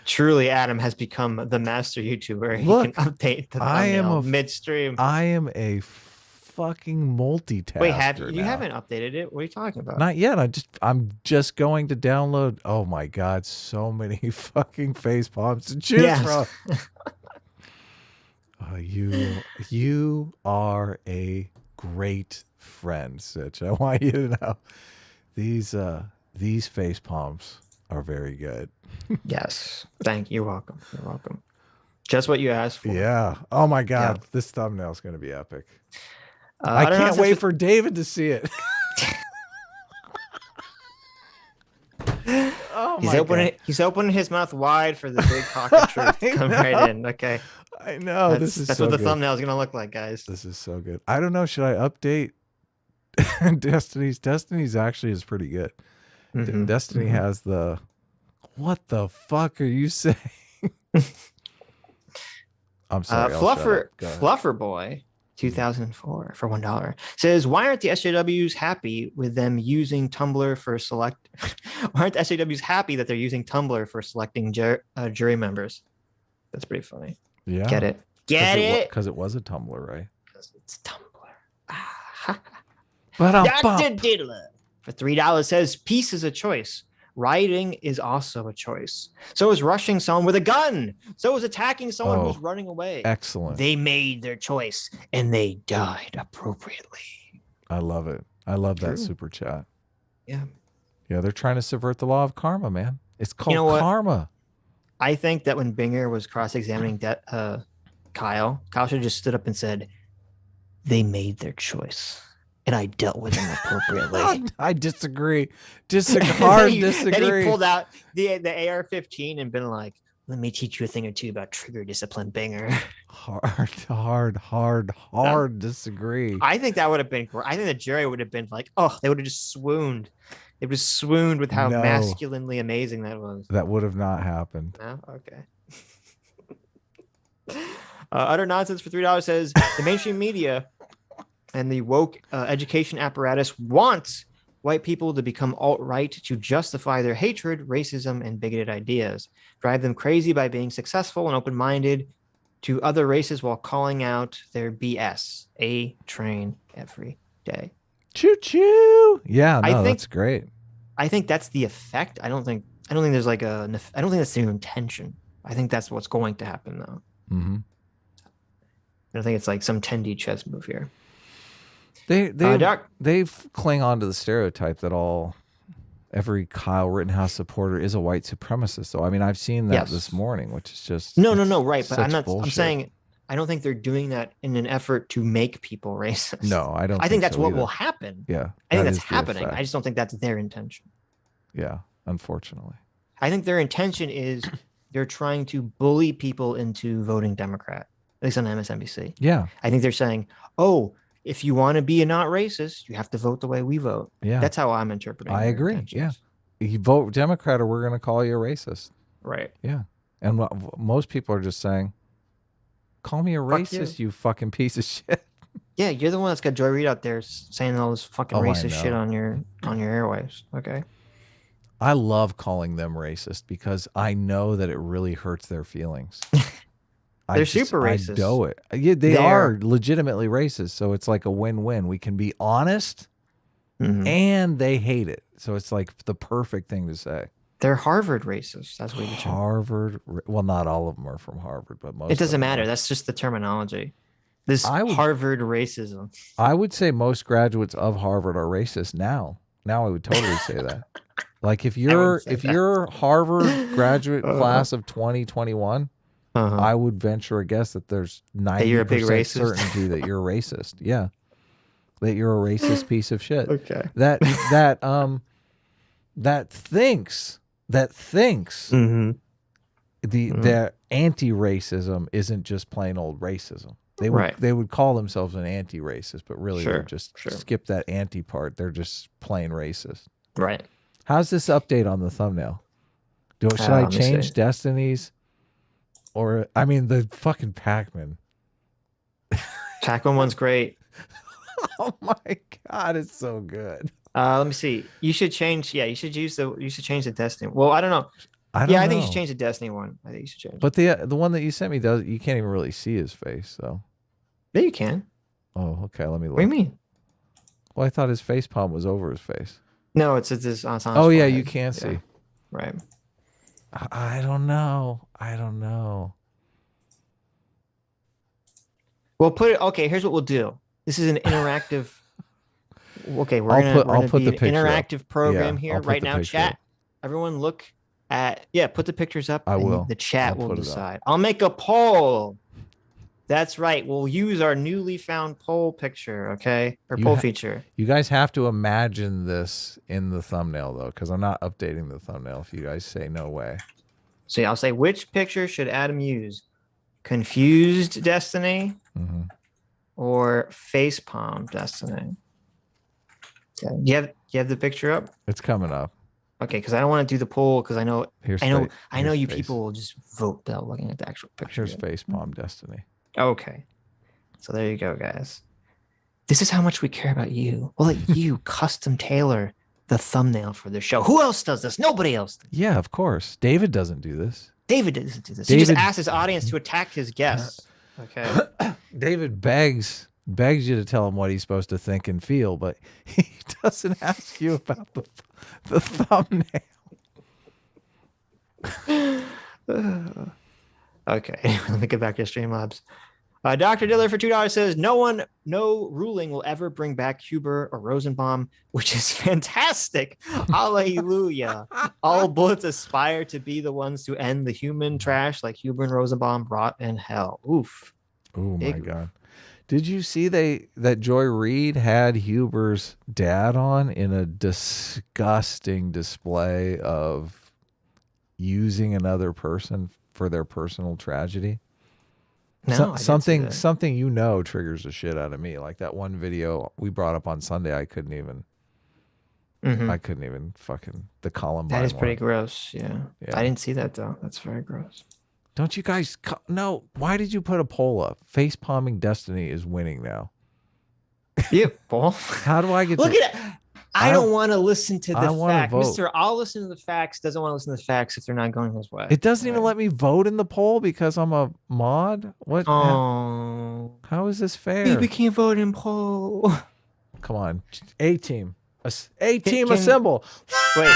Truly, Adam has become the master YouTuber. Look, he can update the thumbnail midstream. I am a fucking multitasker. Wait, you now. haven't updated it? What are you talking about? Not yet. I'm just going to download. Oh my God, so many fucking face palms to choose from. You are a great friend, Sitch. I want you to know these face palms are very good. Yes. Thank you. You're welcome. You're welcome. Just what you asked for. Yeah. Oh my God, this thumbnail is going to be epic. I can't wait for David to see it. Oh he's my opening. God. He's opening his mouth wide for the big cock of truth to come right in. Okay. I know. That's so what the good. thumbnail is gonna look like, guys. This is so good. I don't know. Should I update Destiny's? Destiny's actually is pretty good. Destiny has the. What the fuck are you saying? I'm sorry. Fluffer Boy 2004 for $1 says, why aren't the SJWs happy with them using Tumblr for select? Why aren't the SJWs happy that they're using Tumblr for selecting jury members? That's pretty funny. Yeah. Get it? Get it? Because it was a Tumblr, right? Because it's Tumblr. But Dr. Diddler for $3 says, peace is a choice. Rioting is also a choice. So is rushing someone with a gun. So is attacking someone who's running away. Excellent. They made their choice and they died appropriately. I love it. I love that super chat. Yeah. Yeah, they're trying to subvert the law of karma, man. It's called karma. I think that when Binger was cross-examining Kyle should have just stood up and said, they made their choice. And I dealt with them appropriately. I disagree. Hard disagree. Then he pulled out the AR-15 and been like, let me teach you a thing or two about trigger discipline, Binger. Hard disagree. I think that would have been great. I think the jury would have been like, oh, they would have just swooned. It was swooned with how masculinely amazing that was. That would have not happened. No? Okay. Utter Nonsense for $3 says, the mainstream media and the woke education apparatus wants white people to become alt-right to justify their hatred, racism, and bigoted ideas, drive them crazy by being successful and open-minded to other races while calling out their BS. A train every day. Choo-choo. Yeah, no, that's great. I think that's the effect. I don't think there's like I don't think that's their intention. I think that's what's going to happen though. Mm-hmm. I don't think it's like some 10D chess move here. They cling on to the stereotype that every Kyle Rittenhouse supporter is a white supremacist. So I mean, I've seen that this morning, which is just no, right. But I'm not. Bullshit. I'm saying I don't think they're doing that in an effort to make people racist. No, I don't. I think that's so what either. will happen. Yeah, I think that's happening. I just don't think that's their intention. Yeah, unfortunately. I think their intention is they're trying to bully people into voting Democrat, at least on MSNBC. Yeah. I think they're saying, oh, if you want to be a not racist, you have to vote the way we vote. Yeah. That's how I'm interpreting. I agree. Intentions. Yeah. You vote Democrat or we're going to call you a racist. Right. Yeah. And most people are just saying, call me a racist, you fucking piece of shit. Yeah, you're the one that's got Joy Reid out there saying all this fucking racist shit on your airwaves. Okay. I love calling them racist because I know that it really hurts their feelings. They're super racist. I know it. Yeah, they are legitimately racist. So it's like a win-win. We can be honest and they hate it. So it's like the perfect thing to say. They're Harvard racists. That's what you're Harvard. Well, not all of them are from Harvard, but most. It doesn't matter. That's just the terminology. Harvard racism. I would say most graduates of Harvard are racist now. Now I would totally say that. Like if you're Harvard graduate class of 2021, I would venture a guess that there's 90% you're a big racist. certainty that you're racist. Yeah. that you're a racist piece of shit. Okay. That thinks Mm-hmm. their anti-racism isn't just plain old racism. They would call themselves an anti-racist, but really they just skip that anti part. They're just plain racist. Right. How's this update on the thumbnail? Should I change Destinies? Or I mean the fucking Pakman. Pakman one's great. Oh my god, it's so good. Let me see. You should change. Yeah, you should change the Destiny. Well, I don't know. I think you should change the Destiny one. I think you should change. But the one that you sent me you can't even really see his face. So. Yeah, you can. Oh, okay. Let me look. What do you mean? Well, I thought his face palm was over his face. No, it's on his oh yeah, you can see. Yeah. Right. I don't know. We'll put it. Okay, here's what we'll do. This is an interactive. Okay, we're I'll gonna put be the an picture interactive program Yeah, here I'll put right the now. picture Chat. up. Everyone, look at put the pictures up. I and will. The chat I'll will put it up. decide. I'll make a poll. That's right. We'll use our newly found poll picture. Okay, or poll feature. You guys have to imagine this in the thumbnail though, because I'm not updating the thumbnail. If you guys say no way. So yeah, I'll say which picture should Adam use? Confused Destiny or facepalm Destiny? Okay. You have the picture up? It's coming up. Okay, because I don't want to do the poll because I know you face. people will just vote without looking at the actual picture. Here's facepalm Destiny. Okay. So there you go, guys. This is how much we care about you. We'll let you custom tailor the thumbnail for the show. Who else does this? Nobody else does. Yeah, of course. David doesn't do this. David doesn't do this. He just asks his audience to attack his guests. Okay. David begs you to tell him what he's supposed to think and feel, but he doesn't ask you about the thumbnail. Okay, let me get back to Streamlabs. Dr. Diller for $2 says, no ruling will ever bring back Huber or Rosenbaum, which is fantastic. Hallelujah. All bullets aspire to be the ones to end the human trash like Huber and Rosenbaum brought in hell. Oof. Oh my God. Did you see that Joy Reid had Huber's dad on in a disgusting display of using another person for their personal tragedy? No, something triggers the shit out of me. Like that one video we brought up on Sunday, I couldn't even fucking the Columbine. That is pretty one. gross. Yeah. I didn't see that though. That's very gross. Don't you guys no? Why did you put a poll up? Face palming Destiny is winning now. Yep, Paul. How do I get? Look at it. I don't want to listen to the facts. Vote. Mr. I'll listen to the facts. Doesn't want to listen to the facts if they're not going his way. It doesn't even let me vote in the poll because I'm a mod. What? Oh, how is this fair? We can't vote in poll. Come on, A team, assemble. Wait.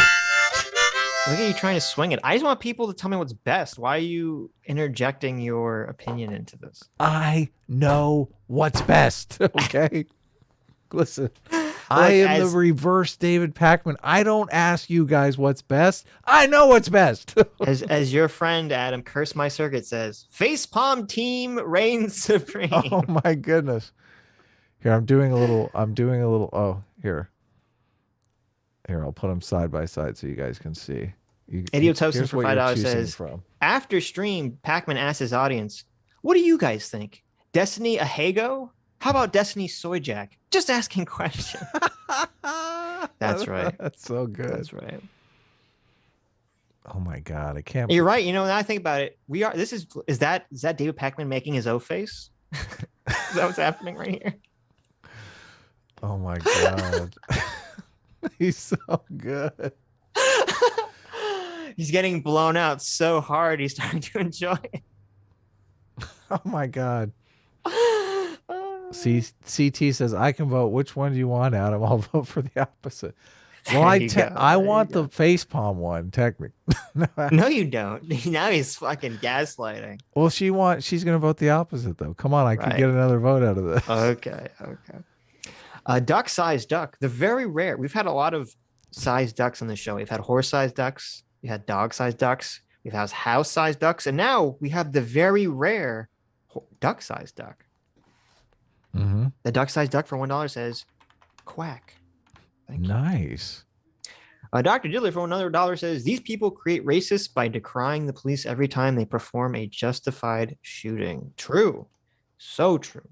Look at you trying to swing it. I just want people to tell me what's best. Why are you interjecting your opinion into this? I know what's best. Okay. Listen, I am the reverse David Pakman. I don't ask you guys what's best. I know what's best. as your friend Adam, Curse My Circuit says, facepalm team reigns supreme. Oh my goodness. Here, I'm doing a little. Oh, here. Here, I'll put them side by side so you guys can see. Idiotosin for $5 says, after stream, Pakman asks his audience, what do you guys think? Destiny a Hago? How about Destiny Soy Jack? Just asking questions. That's right. That's so good. That's right. Oh my God, I can't. You're right. You know, now I think about it, is that David Pakman making his O face? Is that what's happening right here? Oh my God. He's so good. He's getting blown out so hard. He's starting to enjoy it. Oh my God. CT says, I can vote. Which one do you want, Adam? I'll vote for the opposite. Well, I want the facepalm one, technically. No, you don't. Now he's fucking gaslighting. Well, she's going to vote the opposite, though. Come on, I could get another vote out of this. Okay. Duck-sized duck. The very rare. We've had a lot of sized ducks on the show. We've had horse-sized ducks. We had dog-sized ducks. We've had house-sized ducks. And now we have the very rare duck-sized duck. Mm-hmm. The duck-sized duck for $1 says, Quack. Thank you. Nice. Dr. Diddler for another $1 says these people create racists by decrying the police every time they perform a justified shooting. True. So true.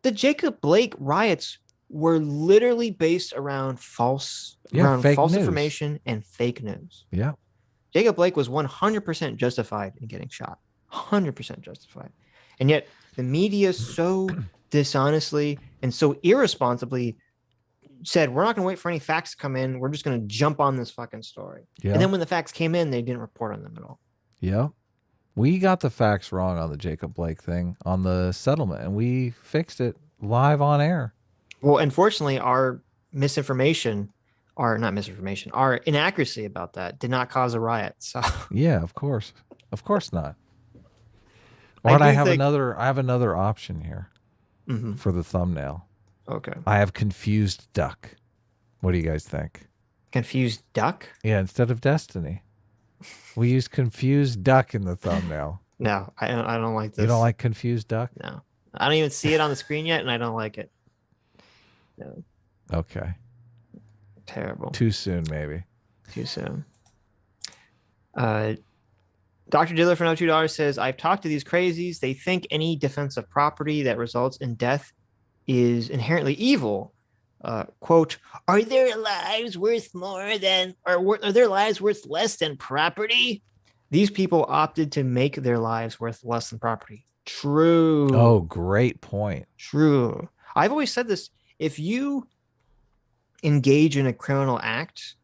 The Jacob Blake riots were literally based around false fake news. information and fake news. Yeah. Jacob Blake was 100% justified in getting shot. 100% justified. And yet the media so dishonestly and so irresponsibly said, we're not going to wait for any facts to come in. We're just going to jump on this fucking story. Yeah. And then when the facts came in, they didn't report on them at all. Yeah. We got the facts wrong on the Jacob Blake thing on the settlement, and we fixed it live on air. Well, unfortunately, our our inaccuracy about that did not cause a riot. So yeah, of course not. I have another option here for the thumbnail. Okay. I have confused duck. What do you guys think? Confused duck? Yeah, instead of Destiny. We use confused duck in the thumbnail. No, I don't like this. You don't like confused duck? No. I don't even see it on the screen yet, and I don't like it. No. Okay. Terrible. Too soon, maybe. Too soon. Dr. Diller for no $2 says, I've talked to these crazies. They think any defense of property that results in death is inherently evil. Quote, are their lives worth more than, or are their lives worth less than property? These people opted to make their lives worth less than property. True. Oh, great point. True. I've always said this. If you engage in a criminal act,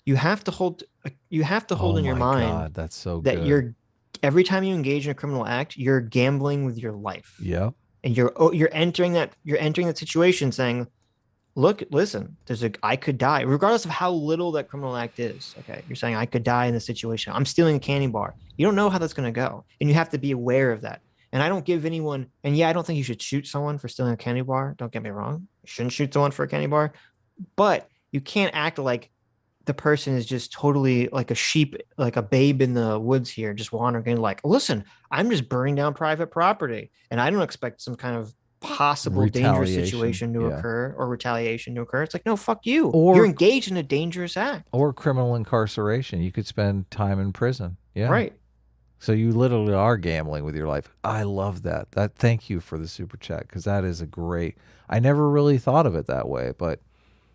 you have to hold in your mind God, that's so that good. every time you engage in a criminal act, you're gambling with your life. Yep. And you're entering that situation saying, listen, I could die, regardless of how little that criminal act is. Okay. You're saying I could die in this situation. I'm stealing a candy bar. You don't know how that's going to go. And you have to be aware of that. And I don't give anyone, and yeah, I don't think you should shoot someone for stealing a candy bar. Don't get me wrong. You shouldn't shoot someone for a candy bar, but you can't act like the person is just totally like a sheep, like a babe in the woods here, just wandering, like, listen, I'm just burning down private property. And I don't expect some kind of possible dangerous situation to occur or retaliation to occur. It's like, no, fuck you. Or you're engaged in a dangerous act. Or criminal incarceration. You could spend time in prison. Yeah. Right. So you literally are gambling with your life. I love that. Thank you for the super chat, because that is a great, I never really thought of it that way, but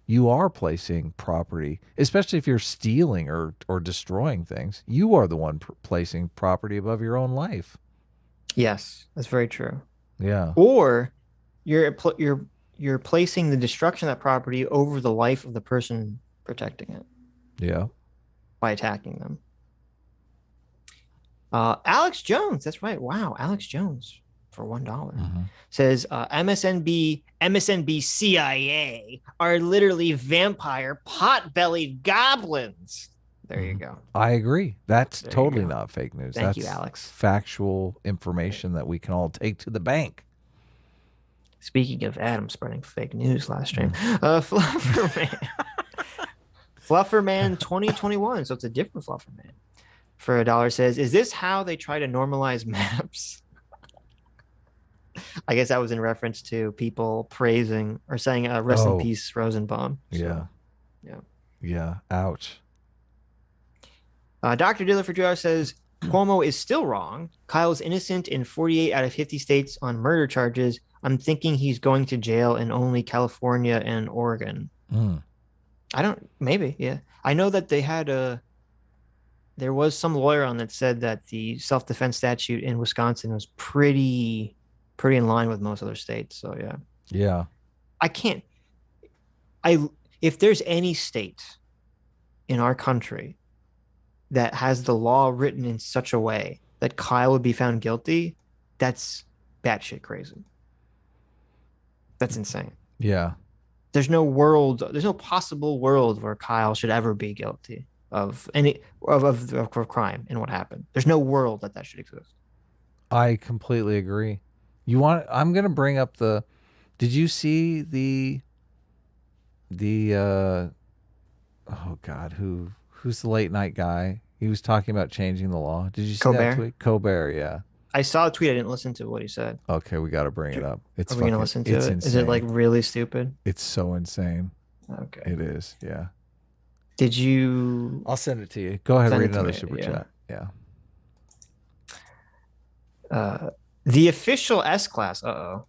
you are placing property, especially if you're stealing or destroying things. You are the one placing property above your own life. Yes, that's very true. Yeah. Or you're placing the destruction of that property over the life of the person protecting it. Yeah. By attacking them. Alex Jones, that's right. Wow, Alex Jones for $1 says MSNB CIA are literally vampire pot-bellied goblins. There you go. I agree. That's totally not fake news. Thank you, That's Alex. factual information that we can all take to the bank. Speaking of Adam spreading fake news last stream, Flufferman, Flufferman 2021. So it's a different Flufferman. For $1 says, is this how they try to normalize maps? I guess that was in reference to people praising or saying rest in peace Rosenbaum. So, Yeah. Ouch. Dr. Diller for $2 says, Cuomo is still wrong. Kyle's innocent in 48 out of 50 states on murder charges. I'm thinking he's going to jail in only California and Oregon. Maybe. Yeah. I know that they had there was some lawyer on that said that the self-defense statute in Wisconsin was pretty in line with most other states. So yeah. Yeah. If there's any state in our country that has the law written in such a way that Kyle would be found guilty, that's batshit crazy. That's insane. Yeah. There's no possible world where Kyle should ever be guilty of any of crime and what happened. There's no world that should exist. I completely agree. I'm going to bring up did you see oh God, who's the late night guy? He was talking about changing the law. Did you see Colbert? that tweet? Colbert, yeah. I saw a tweet. I didn't listen to what he said. Okay, we got to bring it up. It's Are we gonna listen to it's it? insane. Is it like really stupid? It's so insane. Okay. It is. Yeah. Did you? I'll send it to you. Go ahead and Send read it to another me, super yeah. chat. Yeah. The official S class. Uh-oh.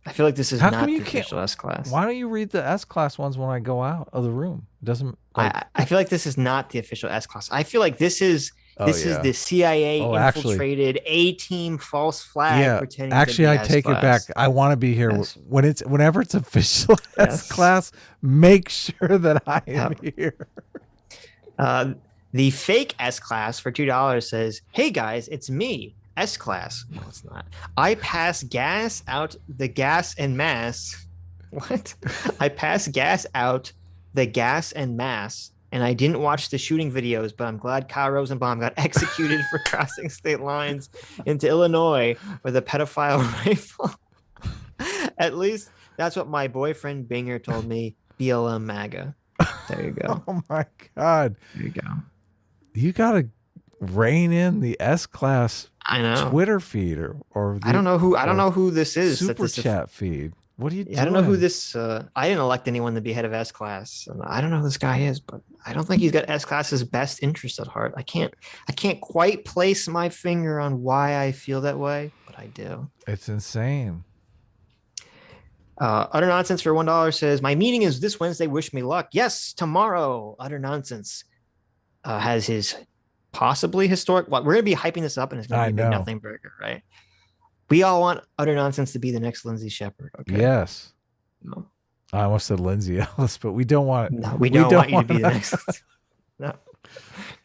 I feel like this is How not come the you can't? official S class. Why don't you read the S class ones when I go out of the room? It doesn't. Like, I feel like this is not the official S class. I feel like this is is the CIA infiltrated A-team false flag pretending actually, to be I S take it back. class. I want to be here Yes. whenever it's official S class. Make sure that I am here. The fake S class for $2 says, "Hey guys, it's me, S class." No, it's not. I pass gas out the gas and mass. What? I pass gas out the gas and mass, and I didn't watch the shooting videos, but I'm glad Kyle Rosenbaum got executed for crossing state lines into Illinois with a pedophile rifle. At least that's what my boyfriend Binger told me. BLM MAGA. There you go. Oh my God. There you go. You gotta rein in the S class I know. Twitter feed or I don't know who this is. super chat feed. What are you doing? I don't know who this. I didn't elect anyone to be head of S class. And I don't know who this guy is, but I don't think he's got S class's best interest at heart. I can't quite place my finger on why I feel that way, but I do. It's insane. Utter Nonsense for $1 says, "My meeting is this Wednesday. Wish me luck." Yes, tomorrow. Utter Nonsense has his possibly historic. Well, we're gonna be hyping this up, and it's gonna be a big nothing burger, right? We all want Utter Nonsense to be the next Lindsay Shepherd. Okay. Yes. No. I almost said Lindsay Ellis, but we don't want. No, we don't want you to be the next. No.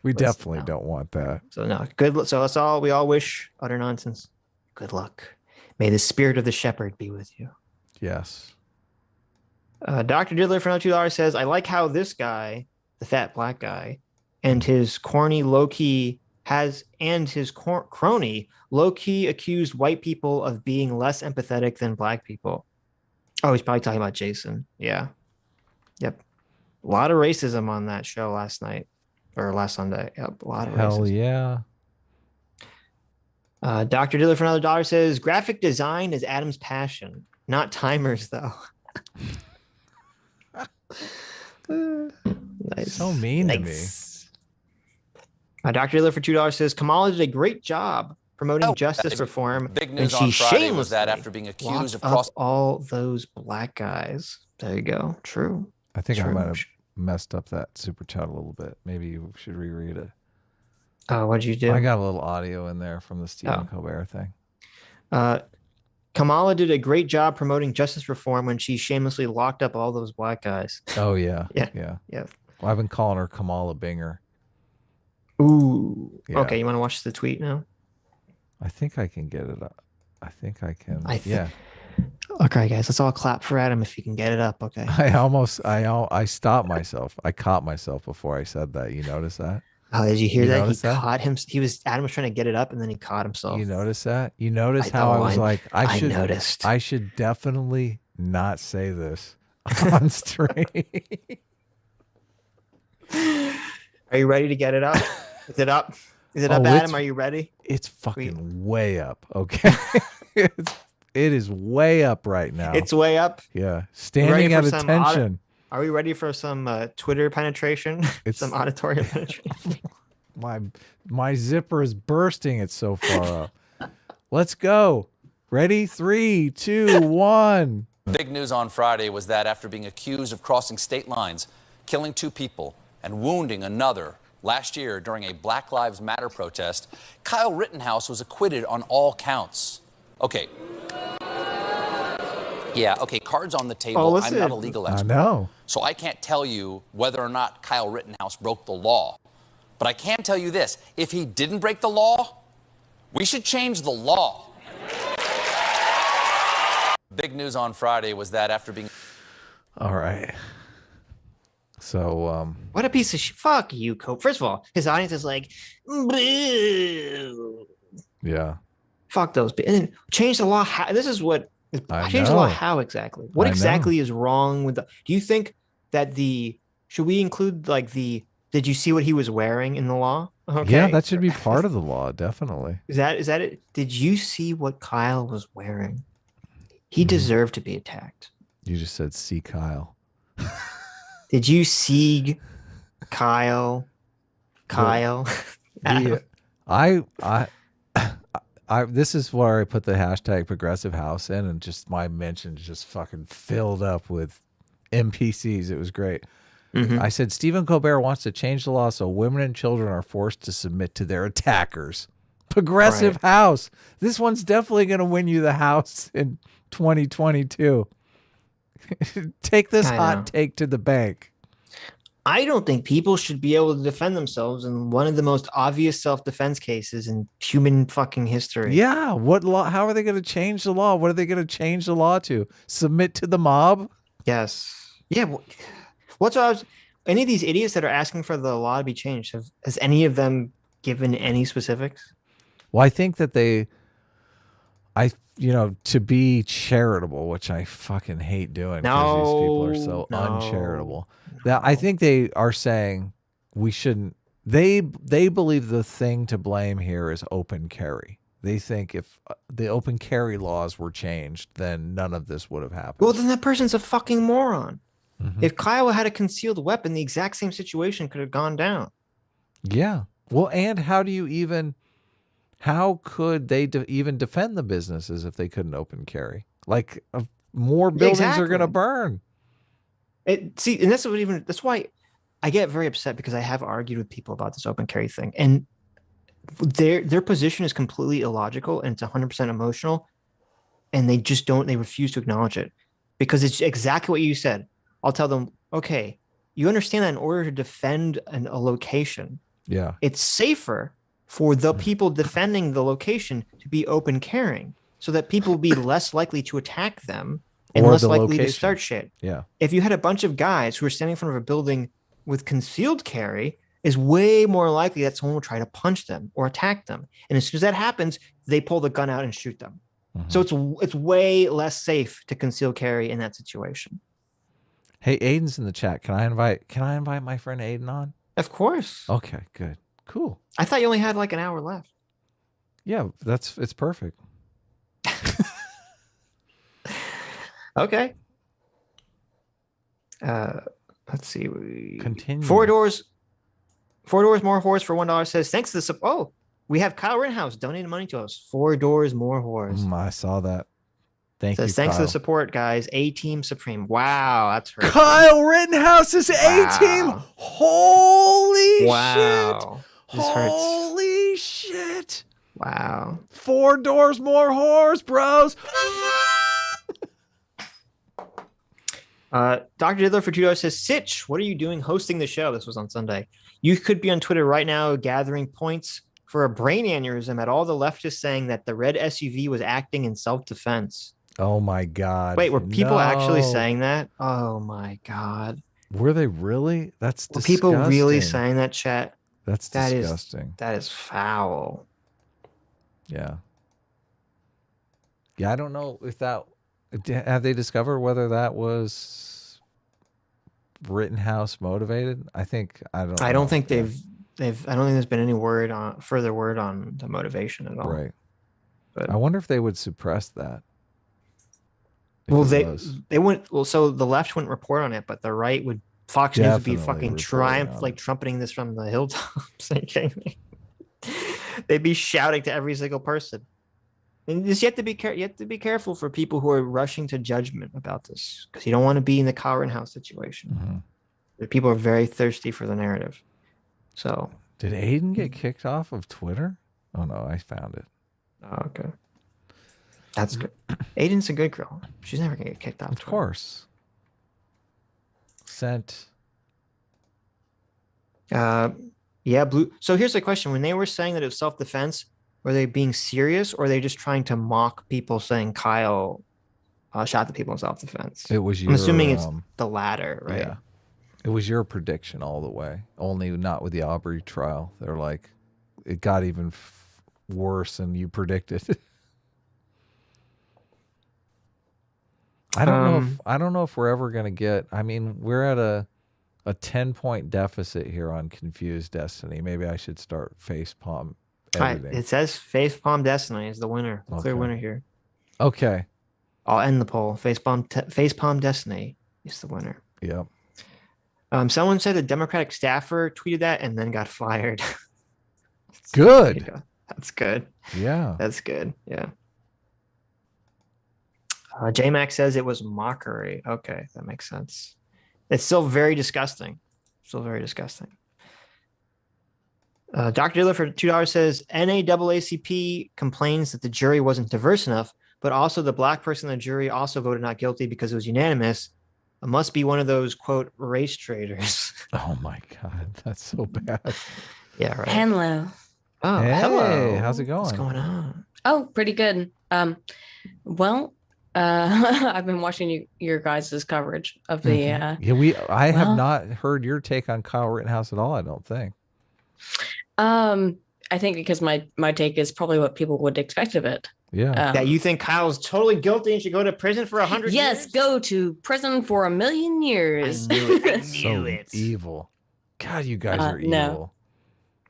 We definitely don't want that. So no, good. So that's all. We all wish Utter Nonsense good luck. May the spirit of the shepherd be with you. Yes. Dr. Diddler for $2 says, "I like how this guy, the fat black guy, and his corny low-key crony low-key accused white people of being less empathetic than black people." Oh, he's probably talking about Jason. Yeah. Yep. A lot of racism on that show last night or last Sunday. Yep. A lot of Hell racism. yeah. Dr. Diddler for another $1 says, "Graphic design is Adam's passion, not timers though." Nice. So mean to me. Dr. Diddler for $2 says, "Kamala did a great job promoting justice reform. Big news and on she Friday was that shamelessly after being accused of locked up all those black guys." There you go. True. I think I True. might have messed up that super chat a little bit. Maybe you should reread it. What'd you do? I got a little audio in there from the Stephen Colbert thing. Kamala did a great job promoting justice reform when she shamelessly locked up all those black guys. Oh yeah. Yeah. Yeah. Yeah. Well, I've been calling her Kamala Binger. Ooh. Yeah. Okay, you want to watch the tweet now? I think I can get it up. I think I can. Yeah. Okay, guys, let's all clap for Adam if you can get it up. Okay. I stopped myself. I caught myself before I said that. You notice that? Oh, did you hear that? He that? caught him. Adam was trying to get it up and then he caught himself. You notice that? You notice how I was like, I noticed. I should definitely not say this on stream. Are you ready to get it up? Is it up? Is it up, Adam? Are you ready? It's fucking way up. Okay. It is way up right now. It's way up. Yeah. Standing at attention. Are we ready for some Twitter penetration? Some auditorium penetration? My zipper is bursting. It's so far up. Let's go. Ready? 3, 2, 1. Big news on Friday was that after being accused of crossing state lines, killing 2 people, and wounding another last year during a Black Lives Matter protest, Kyle Rittenhouse was acquitted on all counts. Okay. Yeah, okay, cards on the table. I'm not a legal expert. I know. So I can't tell you whether or not Kyle Rittenhouse broke the law. But I can tell you this. If he didn't break the law, we should change the law. Big news on Friday was that after being... All right. So, what a piece of shit. Fuck you, Cope. First of all, his audience is like, boo. Yeah. Fuck those. And then change the law. This is what... Change the law how exactly? What exactly is wrong with the... Do you think that should we include like did you see what he was wearing in the law? Okay. Yeah, that should be part of the law, definitely. Is that it? Did you see what Kyle was wearing? He deserved to be attacked. You just said see Kyle. Did you see Kyle? The I this is where I put the hashtag progressive house in, and just my mentions just fucking filled up with NPCs. It was great. Mhm. I said Stephen Colbert wants to change the law so women and children are forced to submit to their attackers. Progressive house. This one's definitely going to win you the house in 2022. Take this I know. hot take to the bank. I don't think people should be able to defend themselves in one of the most obvious self-defense cases in human fucking history. Yeah, what law? How are they going to change the law? What are they going to change the law to? Submit to the mob? Yes. Yeah. What's what I was? Any of these idiots that are asking for the law to be changed, has any of them given any specifics? Well, I think that to be charitable, which I fucking hate doing because these people are so uncharitable. That I think they are saying we shouldn't. They believe the thing to blame here is open carry. They think if the open carry laws were changed, then none of this would have happened. Well, then that person's a fucking moron. Mhm. If Kyle had a concealed weapon, the exact same situation could have gone down. Yeah. Well, and how could they even defend the businesses if they couldn't open carry? Like more buildings are going to Exactly. burn. And that's why I get very upset, because I have argued with people about this open carry thing, and their position is completely illogical and it's 100% emotional, and they refuse to acknowledge it because it's exactly what you said. I'll tell them, okay, you understand that in order to defend a location, Yeah. it's safer for the people defending the location to be open carrying, so that people will be less likely to attack them and Or less the likely to location. start shit. Yeah. If you had a bunch of guys who are standing in front of a building with concealed carry, is way more likely that someone will try to punch them or attack them. And as soon as that happens, they pull the gun out and shoot them. Mhm. So it's way less safe to conceal carry in that situation. Hey, Aydin's in the chat. Can I invite my friend Aydin on? Of course. Okay, good. Cool. I thought you only had like an hour left. Yeah, it's perfect. Okay. Let's see. Continue. Four doors more whores for $1 says thanks to the we have Kyle Rittenhouse donating money to us. 4 doors more whores. I saw that. Thank Says you, thanks Kyle. to the support, guys. A-Team Supreme. Wow, that's hurtful. Kyle Rittenhouse is A-Team. Wow. Holy Wow. shit. This hurts. Holy shit. Wow. 4 doors more whores, bros. Dr. Diddler for $2 says, Sitch, what are you doing hosting the show? This was on Sunday. You could be on Twitter right now gathering points for a brain aneurysm at all the leftists saying that the red SUV was acting in self-defense. Oh my God. Wait, were people actually No. saying that? Oh my God. Were they really? That's Were disgusting. people really saying that, chat? That's That is- disgusting. That is foul. Yeah. Yeah, I don't know if that... Have they discovered whether that was Rittenhouse motivated? I don't think Yeah. I don't think there's been any further word on the motivation at all. Right. But I wonder if they would suppress that. if well, it was. they wouldn't. Well, so the left wouldn't report on it, but the right would. Fox News would be Definitely fucking reporting on it. trumpeting this from the hilltops. They'd be shouting to every single person. And you have to be careful for people who are rushing to judgment about this, because you don't want to be in the Kyle Rittenhouse situation. Mhm. The people are very thirsty for the narrative. So, Did Aydin get kicked off of Twitter? Oh no, I found it. okay, that's good. Aydin's a good girl. She's never gonna get kicked off. Of Twitter. course. Sent. Yeah, blue. So here's the question: when they were saying that it was self-defense, were they being serious, or are they just trying to mock people saying Kyle shot the people in self-defense? It was your. I'm assuming it's the latter, right? Yeah. It was your prediction all the way. Only not with the Aubrey trial. They're like, it got even worse than you predicted. I don't know if we're ever gonna get. I mean, we're at a a 10-point deficit here on Confused Destiny. Maybe I should start facepalm editing. It says Facepalm Destiny is the winner. The clear Okay. winner here. Okay. I'll end the poll. Facepalm Destiny is the winner. Yep. Someone said a Democratic staffer tweeted that and then got fired. Good. That's good. Yeah. That's good. Yeah. J-Mac says it was mockery. Okay, that makes sense. It's still very disgusting. Still very disgusting. Dr. Diller for $2 says NAACP complains that the jury wasn't diverse enough, but also the black person in the jury also voted not guilty because it was unanimous. It must be one of those, quote, race traitors. Oh my God, that's so bad. Yeah, right. Hello. Oh, Hey, hello. how's it going? What's going on? Oh, pretty good. I've been watching your guys' coverage of the Yeah, I have well- not heard your take on Kyle Rittenhouse at all, I don't think. I think because my take is probably what people would expect of it. Yeah. That you think Kyle's totally guilty and should go to prison for 100 yes, years? go to prison for 1,000,000 years. I knew it. I So knew it. evil. God, you guys are no.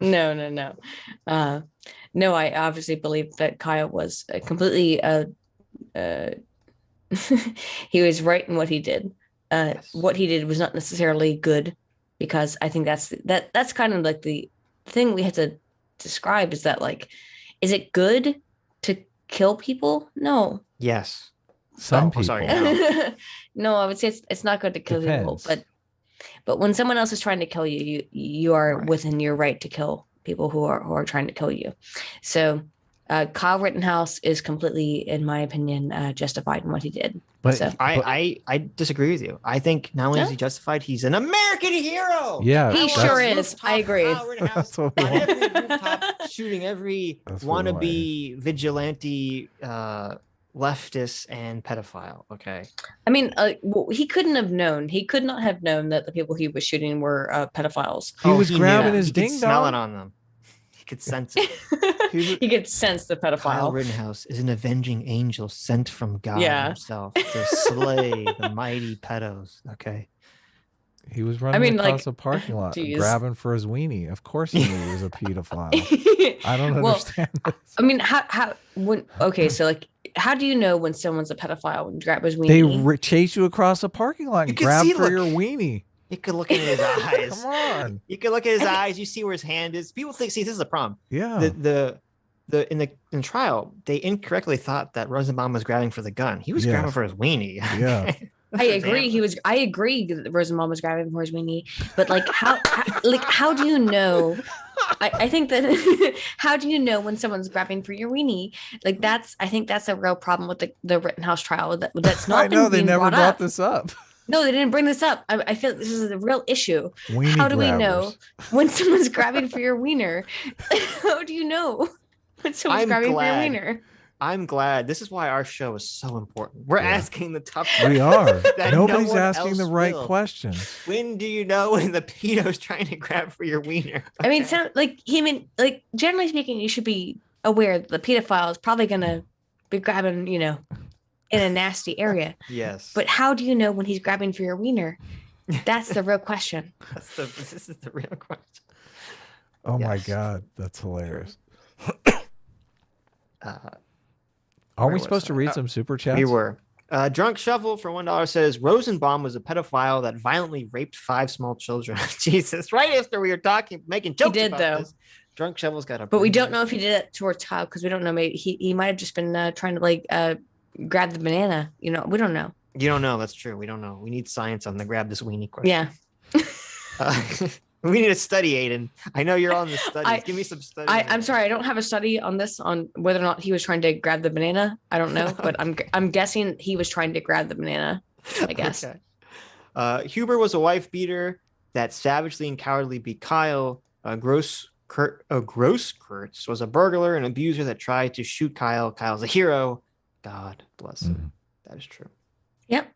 evil. No, I obviously believe that Kyle was completely he was right in what he did. Yes. What he did was not necessarily good, because I think that's kind of like the thing we have to describe is that, like, is it good to kill people? No. Yes. Some Oh, people. sorry. No. No, I would say it's not good to kill people, Depends. but when someone else is trying to kill you, you are Right. within your right to kill people who are trying to kill you. So Kyle Rittenhouse is completely, in my opinion, justified in what he did. But, So- but- I disagree with you. I think not only is Yeah. he justified, he's an American hero. yeah, He that's- sure is. I agree. That's what we On want. every rooftop, shooting every That's what we want. wannabe vigilante leftist and pedophile. Okay. I mean, he couldn't have known. He could not have known that the people he was shooting were pedophiles. He was knew. grabbing his He could ding smell dong. it on them. He could sense it. He could sense the Kyle pedophile. Rittenhouse is an avenging angel sent from God Yeah. himself to slay the mighty pedos. Okay. He was running mean, across like, a parking lot, geez. grabbing for his weenie. Of course he knew he was a pedophile. I don't Well, understand this. I mean, so like, how do you know when someone's a pedophile when you grab his They weenie? chase you across a parking lot You and can grab see, for look. your weenie. You could look in his eyes. Come on. You can look at his eyes. You see where his hand is. People think, see, this is the problem. Yeah. In trial, they incorrectly thought that Rosenbaum was grabbing for the gun. He was Yes. grabbing for his weenie. Yeah. I agree. I agree that Rosenbaum was grabbing for his weenie, but like, how do you know? I think that how do you know when someone's grabbing for your weenie? Like, I think that's a real problem with the Rittenhouse trial. That's not. I know been they never brought brought up. this up. No, they didn't bring this up. I feel this is a real issue. Weenie How do we know grabbers. when someone's grabbing for your wiener? How do you know when someone's I'm grabbing glad. for your wiener? I'm glad. This is why our show is so important. We're Yeah. asking the tough We are. that Nobody's no one asking the else right will. questions. When do you know when the pedo's trying to grab for your wiener? I mean, Okay. generally speaking, you should be aware that the pedophile is probably gonna be grabbing, in a nasty area. Yes. But how do you know when he's grabbing for your wiener? That's the real question. This is the real question. Oh my Yes. God. That's hilarious. Where Are we was supposed to I? read some super chats? We were. Drunk Shovel for $1 says Rosenbaum was a pedophile that violently raped 5 small children. Jesus, right after we were making jokes did, about though. this. Drunk Shovel's got a. But we don't know if he did it towards child because we don't know. Maybe he might have just been trying to grab the banana. We don't know. You don't know. That's true. We don't know. We need science on the grab this weenie question. Yeah. We need a study, Aydin. I know you're on the studies. Give me some studies. I'm sorry, I don't have a study on this on whether or not he was trying to grab the banana. I don't know, but I'm guessing he was trying to grab the banana. I guess. Okay. Huber was a wife beater that savagely and cowardly beat Kyle. Gross Kurtz was a burglar and abuser that tried to shoot Kyle. Kyle's a hero. God bless him. That is true. Yep.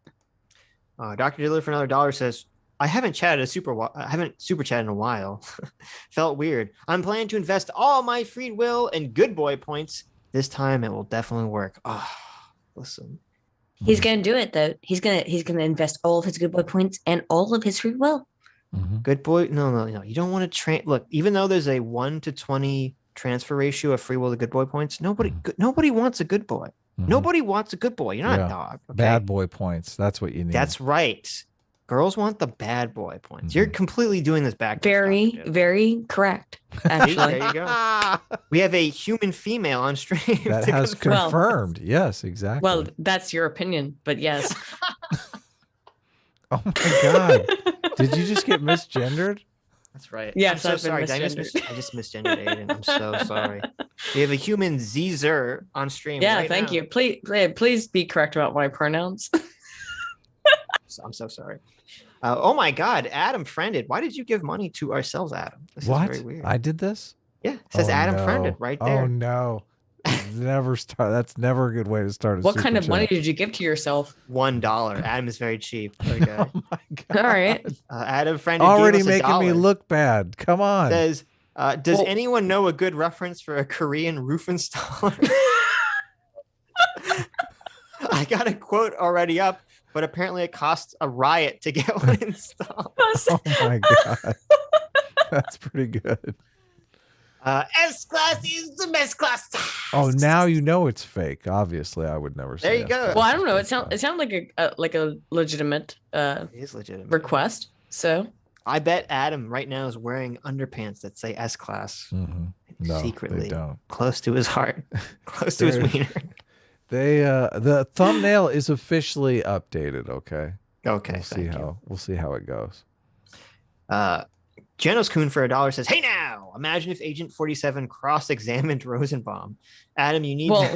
Dr. Diller for another $1 says, I haven't super chatted in a while. Felt weird. I'm planning to invest all my free will and good boy points. This time it will definitely work. Oh, listen. He's gonna do it though. He's gonna invest all of his good boy points and all of his free will. Good boy. No. You don't want to look, even though there's a 1 to 20 transfer ratio of free will to good boy points, nobody wants a good boy. Nobody wants a good boy. You're not a dog. Okay? Bad boy points. That's what you need. That's right. Girls want the bad boy points. You're completely doing this back. Very correct. Actually, there you go. We have a human female on stream that has confirmed. Yes, exactly. Well, that's your opinion, but yes. Oh my God. Did you just get misgendered? That's right. Yes, I'm so sorry. I just misgendered Aydin. I'm so sorry. We have a human Zer on stream. Yeah, right thank now. you. Please be correct about my pronouns. I'm so sorry. Oh my God, Adam friended. Why did you give money to ourselves, Adam? This What? is very weird. I did this? Yeah, it says Adam friended right there. Oh no. Never start. That's never a good way to start a What super kind of chat. money did you give to yourself? $1. Adam is very cheap. Okay. Oh my God. All right. Adam friended Already gave us making me $1. look bad. Come on. Says, does Well- anyone know a good reference for a Korean roof installer? I got a quote already up, but apparently it costs a riot to get one installed. Oh my God. That's pretty good. S-Class is the best class. Oh, now you know it's fake. Obviously, I would never say There you go. S-Class. Well, I don't know. It sounded like a legitimate It is legitimate. request. So I bet Adam right now is wearing underpants that say S-Class. Mhm. No, secretly they don't. close to his heart, close to his They're- wiener. They the thumbnail is officially updated. Okay. Okay, We'll see how it goes. Janos Kuhn for $1 says, "Hey now, imagine if Agent 47 cross-examined Rosenbaum." Adam, you need. well,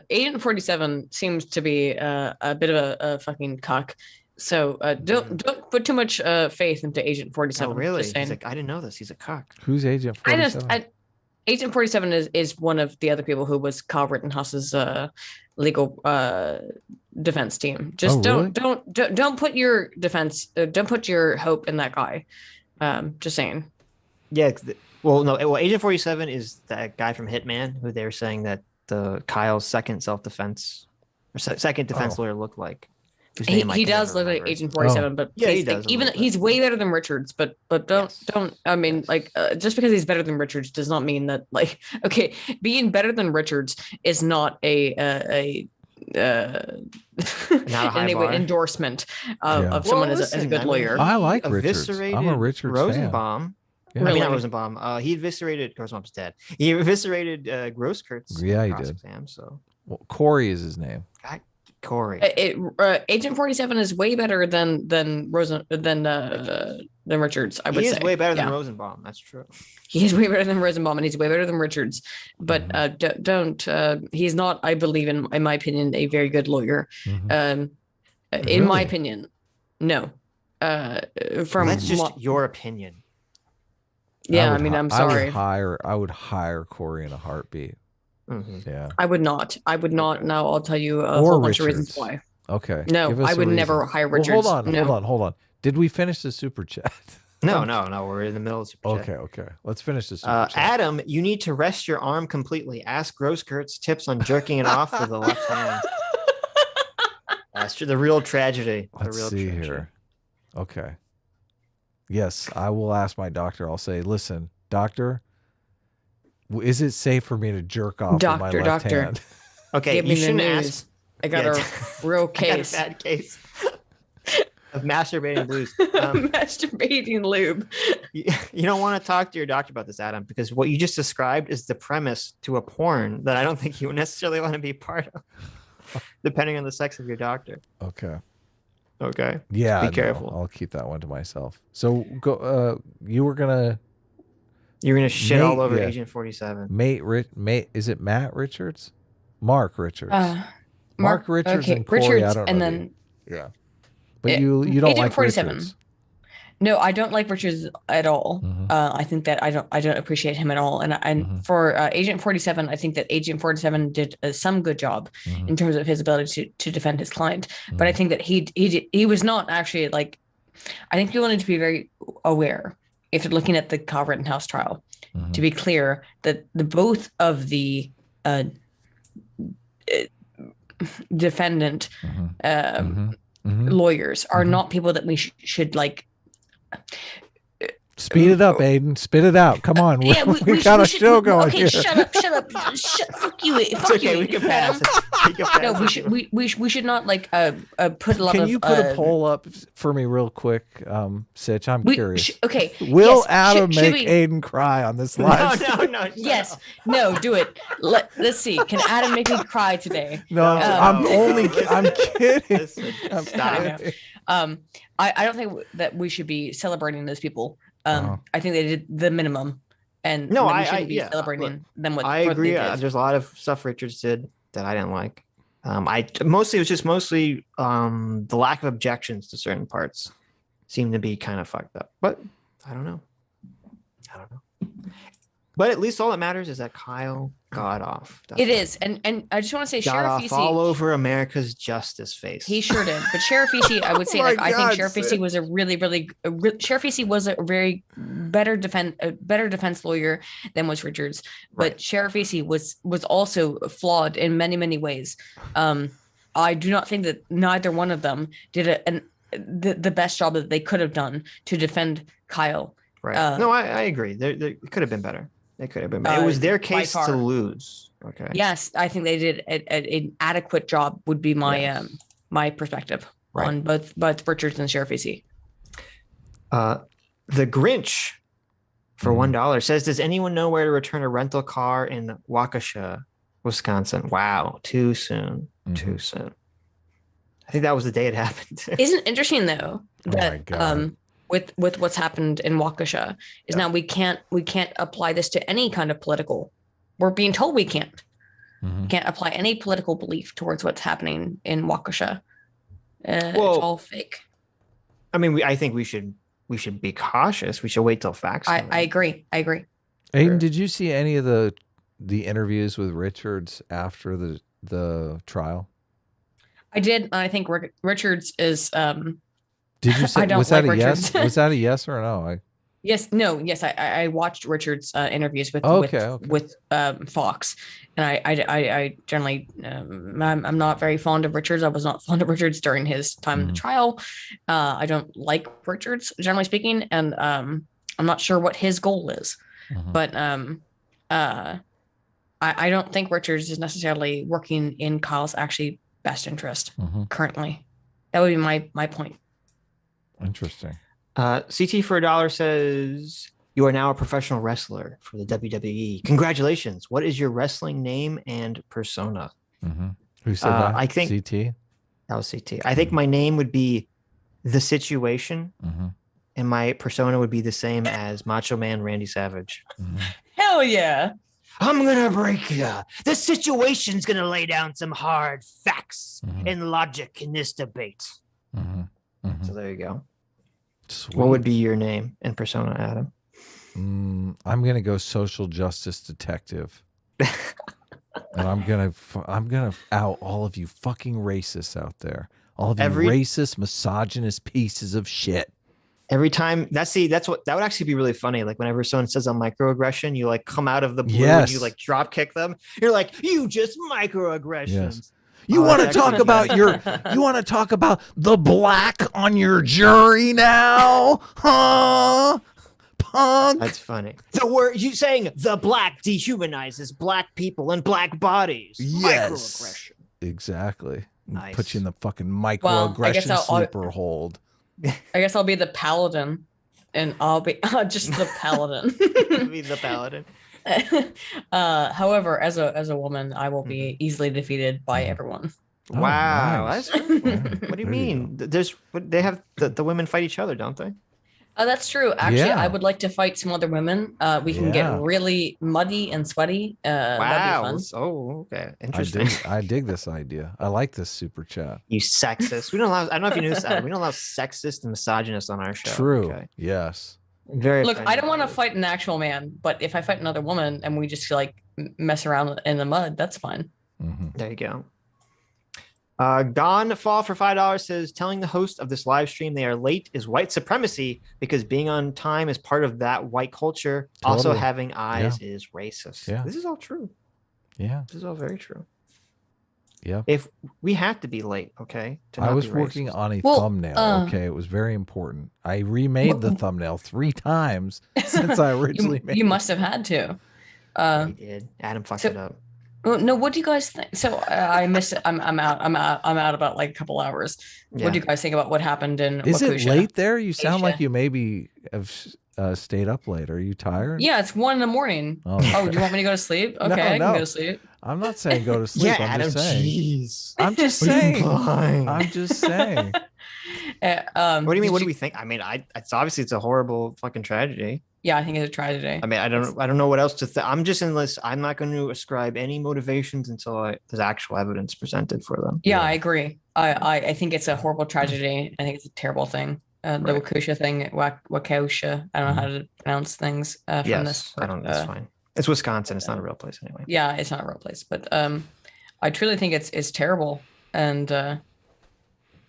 Agent 47 seems to be a bit of a fucking cuck. So don't put too much faith into Agent 47. Oh, really? Just saying. He's like, I didn't know this. He's a cock. Who's Agent 47? Agent 47 is one of the other people who was Kyle Rittenhouse's legal defense team. Just really? don't put your don't put your hope in that guy. Just saying. Yeah. Well, Agent 47 is that guy from Hitman who they're saying that Kyle's second self-defense or second defense lawyer looked like. He does look like Agent 47, but yeah, he please, does. even he's way better than Richards, but don't I mean just because he's better than Richards does not mean that okay, being better than Richards is not a high bar. Endorsement of someone as a good lawyer. I like Richards. I'm a Richards Rosenbaum. fan. I mean, Really? not Rosenbaum. He eviscerated. Rosenbaum's dead. He eviscerated Grosskurt's. Yeah, he did. Exam, so Well, Corey is his name. Corey. Agent 47 is way better than Richards. I would say he is way better than Rosenbaum. That's true. He is way better than Rosenbaum, and he's way better than Richards. But don't. He's not, I believe, in my opinion, a very good lawyer. In my opinion, no. That's just your opinion. Yeah, I mean, I'm sorry. I would hire Corey in a heartbeat. Mm-hmm. Yeah. I would not. Now I'll tell you a Or whole bunch of Richards. reasons why. Okay. No, Give us I a would reason. never hire Well, Richards. hold on. Did we finish the super chat? No. We're in the middle of super chat. Okay. Let's finish the super chat. Adam, you need to rest your arm completely. Ask Grosskurt's tips on jerking it off with the left hand. That's true. The real tragedy. Let's the real see tragedy. here. Okay. Yes, I will ask my doctor. I'll say, listen, doctor, is it safe for me to jerk off with my left hand? Okay, Give you me the shouldn't news. ask. I got a real case. I got a bad case of masturbating blues. Masturbating lube. You don't want to talk to your doctor about this, Adam, because what you just described is the premise to a porn that I don't think you would necessarily want to be part of, depending on the sex of your doctor. Okay. Okay. Yeah. Be careful. I'll keep that one to myself. So go. You're gonna shit all over yeah. Agent 47. Mate. Is it Matt Richards? Mark Richards. Mark Richards okay, and Corey. Richards, I don't know. and then yeah. But you don't Agent like 47. Richards. No, I don't like Richards at all. Mhm. I think that I don't appreciate him at all. And for Agent 47, I think that Agent 47 did some good job in terms of his ability to defend his client. But I think that he was not actually I think you wanted to be very aware if you're looking at the Kyle Rittenhouse trial to be clear that both of the defendant lawyers are not people that we should Speed it up, Aydin. Spit it out. Come on. Yeah, we got a show going okay, here. shut up. Fuck you. It's Fuck okay. you. We can pass. We can pass. No, we should not like put a lot Can of. you put a poll up for me real quick, Sitch? I'm curious. Okay. Will yes, Adam should make we- Aydin cry on this live? No. Yes. No, do it. Let's see. Can Adam make me cry today? No, I'm kidding. Listen, I'm stop. kidding. I don't think that we should be celebrating those people. Oh. I think they did the minimum, and No, we I shouldn't be yeah, celebrating them. What I what agree. They did. There's a lot of stuff Richards did that I didn't like. It was mostly the lack of objections to certain parts seemed to be kind of fucked up. But I don't know. But at least all that matters is that Kyle got off. It is, and I just want to say, got Sheriff off Easy, all over America's justice face. he sure did. But Sheriff Easy, I would say, Oh my I think God, Sheriff Sid. Easy was Sheriff Easy was a very better defense lawyer than was Richards. But Right. Sheriff Easy was also flawed in many ways. I do not think that neither one of them did the best job that they could have done to defend Kyle. Right. No, I agree. It could have been better. It could have been better. It was their by case far. to lose. Okay. Yes, I think they did an adequate job. Would be my Yes. my perspective Right. on both Richards and Sheriff Easy. The Grinch for $1 says, "Does anyone know where to return a rental car in Waukesha, Wisconsin?" Wow, too soon. Too soon. I think that was the day it happened. Isn't it interesting though Oh that my God. with what's happened in Waukesha is now we can't apply this to any kind of political. We're being told we can't. Mhm. We can't apply any political belief towards what's happening in Waukesha. It's Well, all fake. I mean, I think we should be cautious. We should wait till facts. come in. I agree. Aydin, did you see any of the interviews with Richards after the trial? I did. And I think Richards is. Did you say I don't was that like a yes? Richards. Was that a yes or a no? Yes. I watched Richards' interviews with Okay. with Fox, and I generally I'm not very fond of Richards. I was not fond of Richards during his time in the trial. I don't like Richards generally speaking, and I'm not sure what his goal is. But I don't think Richards is necessarily working in Kyle's actually best interest currently. That would be my point. Interesting. CT for $1 says, "You are now a professional wrestler for the WWE. Congratulations. What is your wrestling name and persona?" Who said that? I think CT. that was CT. I think my name would be The Situation, and my persona would be the same as Macho Man Randy Savage. Hell yeah. "I'm gonna break you. The Situation's gonna lay down some hard facts and logic in this debate." So there you go. Sweet. What would be your name and persona, Adam? I'm gonna go social justice detective, and I'm gonna out all of you fucking racists out there, all of you racist, misogynist pieces of shit. Every time that would actually be really funny. Like whenever someone says a microaggression, you like come out of the blue and you like drop kick them. You're like, "You just microaggressions." Yes. You want to talk about the black on your jury now? Huh? Punk. That's funny. The word you saying the black dehumanizes black people and black bodies. Yes. Microaggression. Exactly. Nice. Put you in the fucking Well, I microaggression guess I'll- sleeper hold. I guess I'll be the Paladin, and I'll be just the Paladin. Be the Paladin. However, as a woman, I will be easily defeated by everyone. Oh, Wow. nice. That's what do you There you mean? They have the women fight each other, don't they? That's true. Actually, Yeah. I would like to fight some other women. We can Yeah. get really muddy and sweaty. That'd Wow. be fun. Oh, okay. Interesting. I dig this idea. I like this super chat. You sexist. We don't allow. I don't know if you knew this. We don't allow sexist and misogynist on our show. True. Okay. Yes. Very. Look, I offended don't want to by fight an actual man, but if I fight another woman and we just like mess around in the mud, that's fine. it. There you go. Gone Fall for $5 says, "Telling the host of this live stream they are late is white supremacy because being on time is part of that white culture. Also, Totally. having eyes is racist." Yeah. This is all true. Yeah. This is all very true. Yep. If we have to be late, okay? To I not was be working racist. on a Well, thumbnail. Okay, it was very important. I remade the thumbnail 3 times since I originally made you it. must have had to. Yeah, he did. Adam fucked so- it up. No, what do you guys think? So I missed it. I'm out about like a couple hours. Yeah. What do you guys think about what happened in Is it Waukesha? late there? You sound like Waukesha. you maybe have stayed up late. Are you tired? Yeah, it's 1 a.m. Oh, Oh, do you want me to go to sleep? Okay, I can no. go to sleep. I'm not saying go to sleep. Yeah, I'm Adam. just saying. Jeez. I'm just What are you saying. implying? I'm just saying. What do you mean? What do we think? I mean, it's obviously it's a horrible fucking tragedy. Yeah, I think it's a tragedy. I mean, I don't know what else to think. I'm just in this. I'm not going to ascribe any motivations until there's actual evidence presented for them. Yeah, I agree. I think it's a horrible tragedy. I think it's a terrible thing. The Right. Waukesha thing, Waukesha. I don't know how to pronounce things from Yes, this. I don't. That's fine. It's Wisconsin. It's not a real place anyway. Yeah, it's not a real place, but I truly think it's terrible, and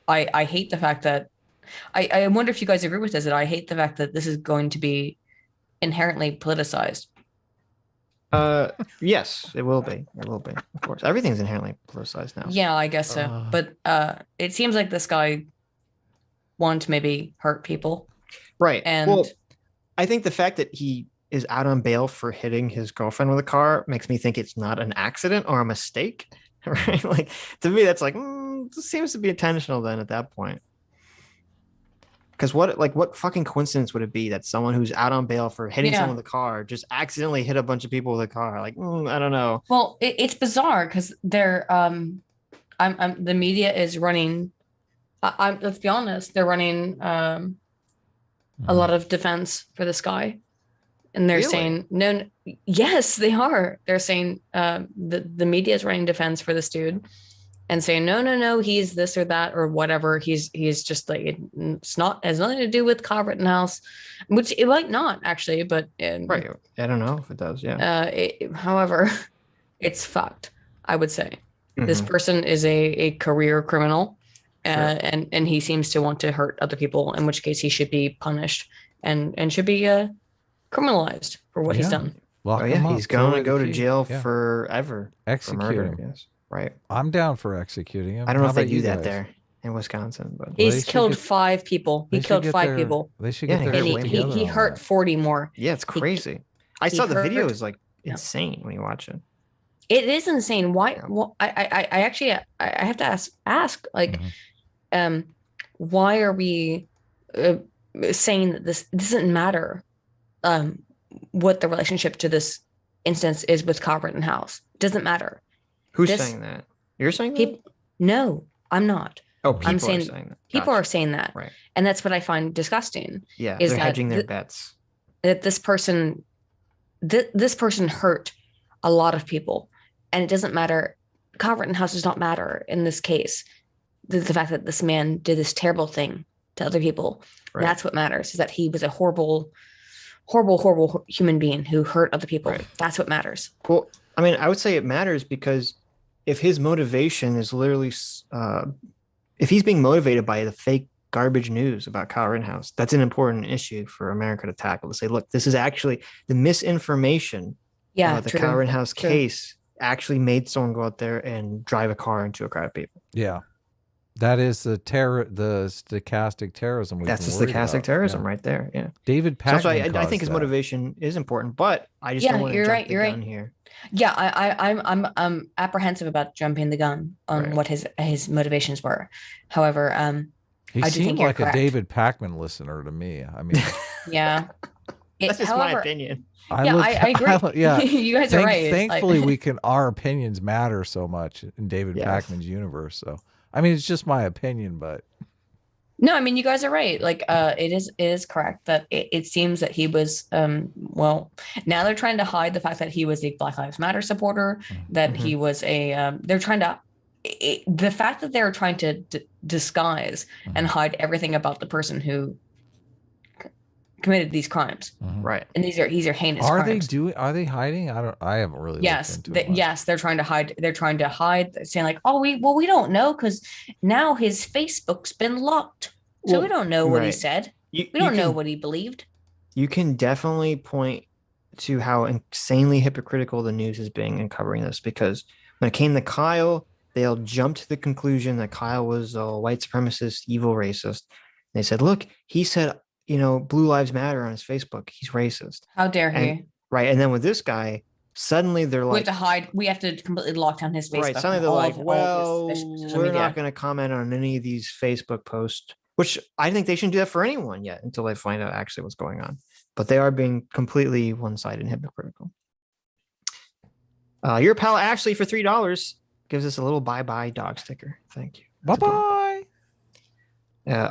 I hate the fact that I wonder if you guys agree with this. That I hate the fact that this is going to be inherently politicized. Yes, it will be. It will be. Of course, everything's inherently politicized now. Yeah, I guess so. But it seems like this guy wanted to maybe hurt people. Right. And well, I think the fact that he is out on bail for hitting his girlfriend with a car makes me think it's not an accident or a mistake. Right? Like to me, that's like this seems to be intentional. Then at that point, because what fucking coincidence would it be that someone who's out on bail for hitting someone with a car just accidentally hit a bunch of people with a car? Like I don't know. Well, it's bizarre because they're the media is running. Let's be honest, they're running a lot of defense for this guy, and they're Really? saying no. Yes, they are. They're saying the media is running defense for this dude, and saying no, he's this or that or whatever. He's just like it's not has nothing to do with Kyle Rittenhouse, which it might not actually, but Right. I don't know if it does. Yeah. However, it's fucked. I would say this Mhm. person is a career criminal. Sure. And he seems to want to hurt other people, in which case he should be punished and should be criminalized for what he's Yeah. done. Lock Oh him yeah, up, he's throw going away to go the to key. jail Yeah. forever. For Execute murder, him. yes. Right. I'm down for executing him. I don't know How if they about do you that guys? there in Wisconsin, but They He's should killed get- 5 people. He They should killed get 5 their- people, They should Yeah, get he their and got shit way he together on hurt that. 40 more. yeah, it's He- crazy. I he saw the video. hurt- Is like Yeah. insane when you watch it. It is insane. Why? Yeah. Well, I actually I have to ask like, Mhm. why are we saying that this doesn't matter? What the relationship to this instance is with Kyle Rittenhouse doesn't matter. Who's This- saying that? You're saying that? People, no, I'm not. Oh, people I'm are saying saying that. People are Gotcha. saying that, Right. and that's what I find disgusting. Yeah, is they're that hedging their the- bets. That this person, this person hurt a lot of people, and it doesn't matter. Kyle Rittenhouse does not matter in this case. The fact that this man did this terrible thing to other people, Right. that's what matters. Is that he was a horrible human being who hurt other people. Right. That's what matters. Well, I mean, I would say it matters because if his motivation is literally, if he's being motivated by the fake garbage news about Kyle Rittenhouse, that's an important issue for America to tackle. To say, look, this is actually the misinformation Yeah, about the true. Kyle Rittenhouse True. case actually made someone go out there and drive a car into a crowd of people. Yeah. That is the stochastic terrorism. We've That's been the worried stochastic about. terrorism Yeah. right there. Yeah. David So Pakman. that's why I caused think his that. motivation is important, but I just Yeah, don't want to you're jump right, the you're gun right. here. Yeah, I'm apprehensive about jumping the gun on Right. what his motivations were. However, He I do think seemed you're like correct. a David Pakman listener to me. I mean, yeah. That's just my opinion. Yeah, I agree. yeah. You guys are right. Like- Thankfully, our opinions matter so much in David Yes. Pakman's universe. So, I mean, it's just my opinion, but No, I mean you guys are right. Like it is correct that it seems that he was well, now they're trying to hide the fact that he was a Black Lives Matter supporter, that he was a they're trying to the fact that they're trying to disguise and hide everything about the person who committed these crimes. Right. And these are heinous are crimes. they hiding? I haven't really Yes, looked into it much. yes, they're trying to hide, saying like, oh, we don't know because now his Facebook's been locked, so Well, we don't know what he right. said. You We don't know can- what he believed. You can definitely point to how insanely hypocritical the news is being in covering this, because when it came to Kyle, They'll jump to the conclusion that Kyle was a white supremacist, evil racist. They said, look, he said, Blue Lives Matter on his Facebook. He's racist. How dare he? And, right. And then with this guy, suddenly they're We have like, to hide. We have to completely lock down his Facebook. right. Suddenly and they're all like, of- all well, of his social we're media. not going to comment on any of these Facebook posts, which I think they shouldn't do that for anyone yet until they find out actually what's going on. But they are being completely one-sided and hypocritical. Your pal Ashley for $3 gives us a little bye-bye dog sticker. Thank you. Bye That's adorable. bye.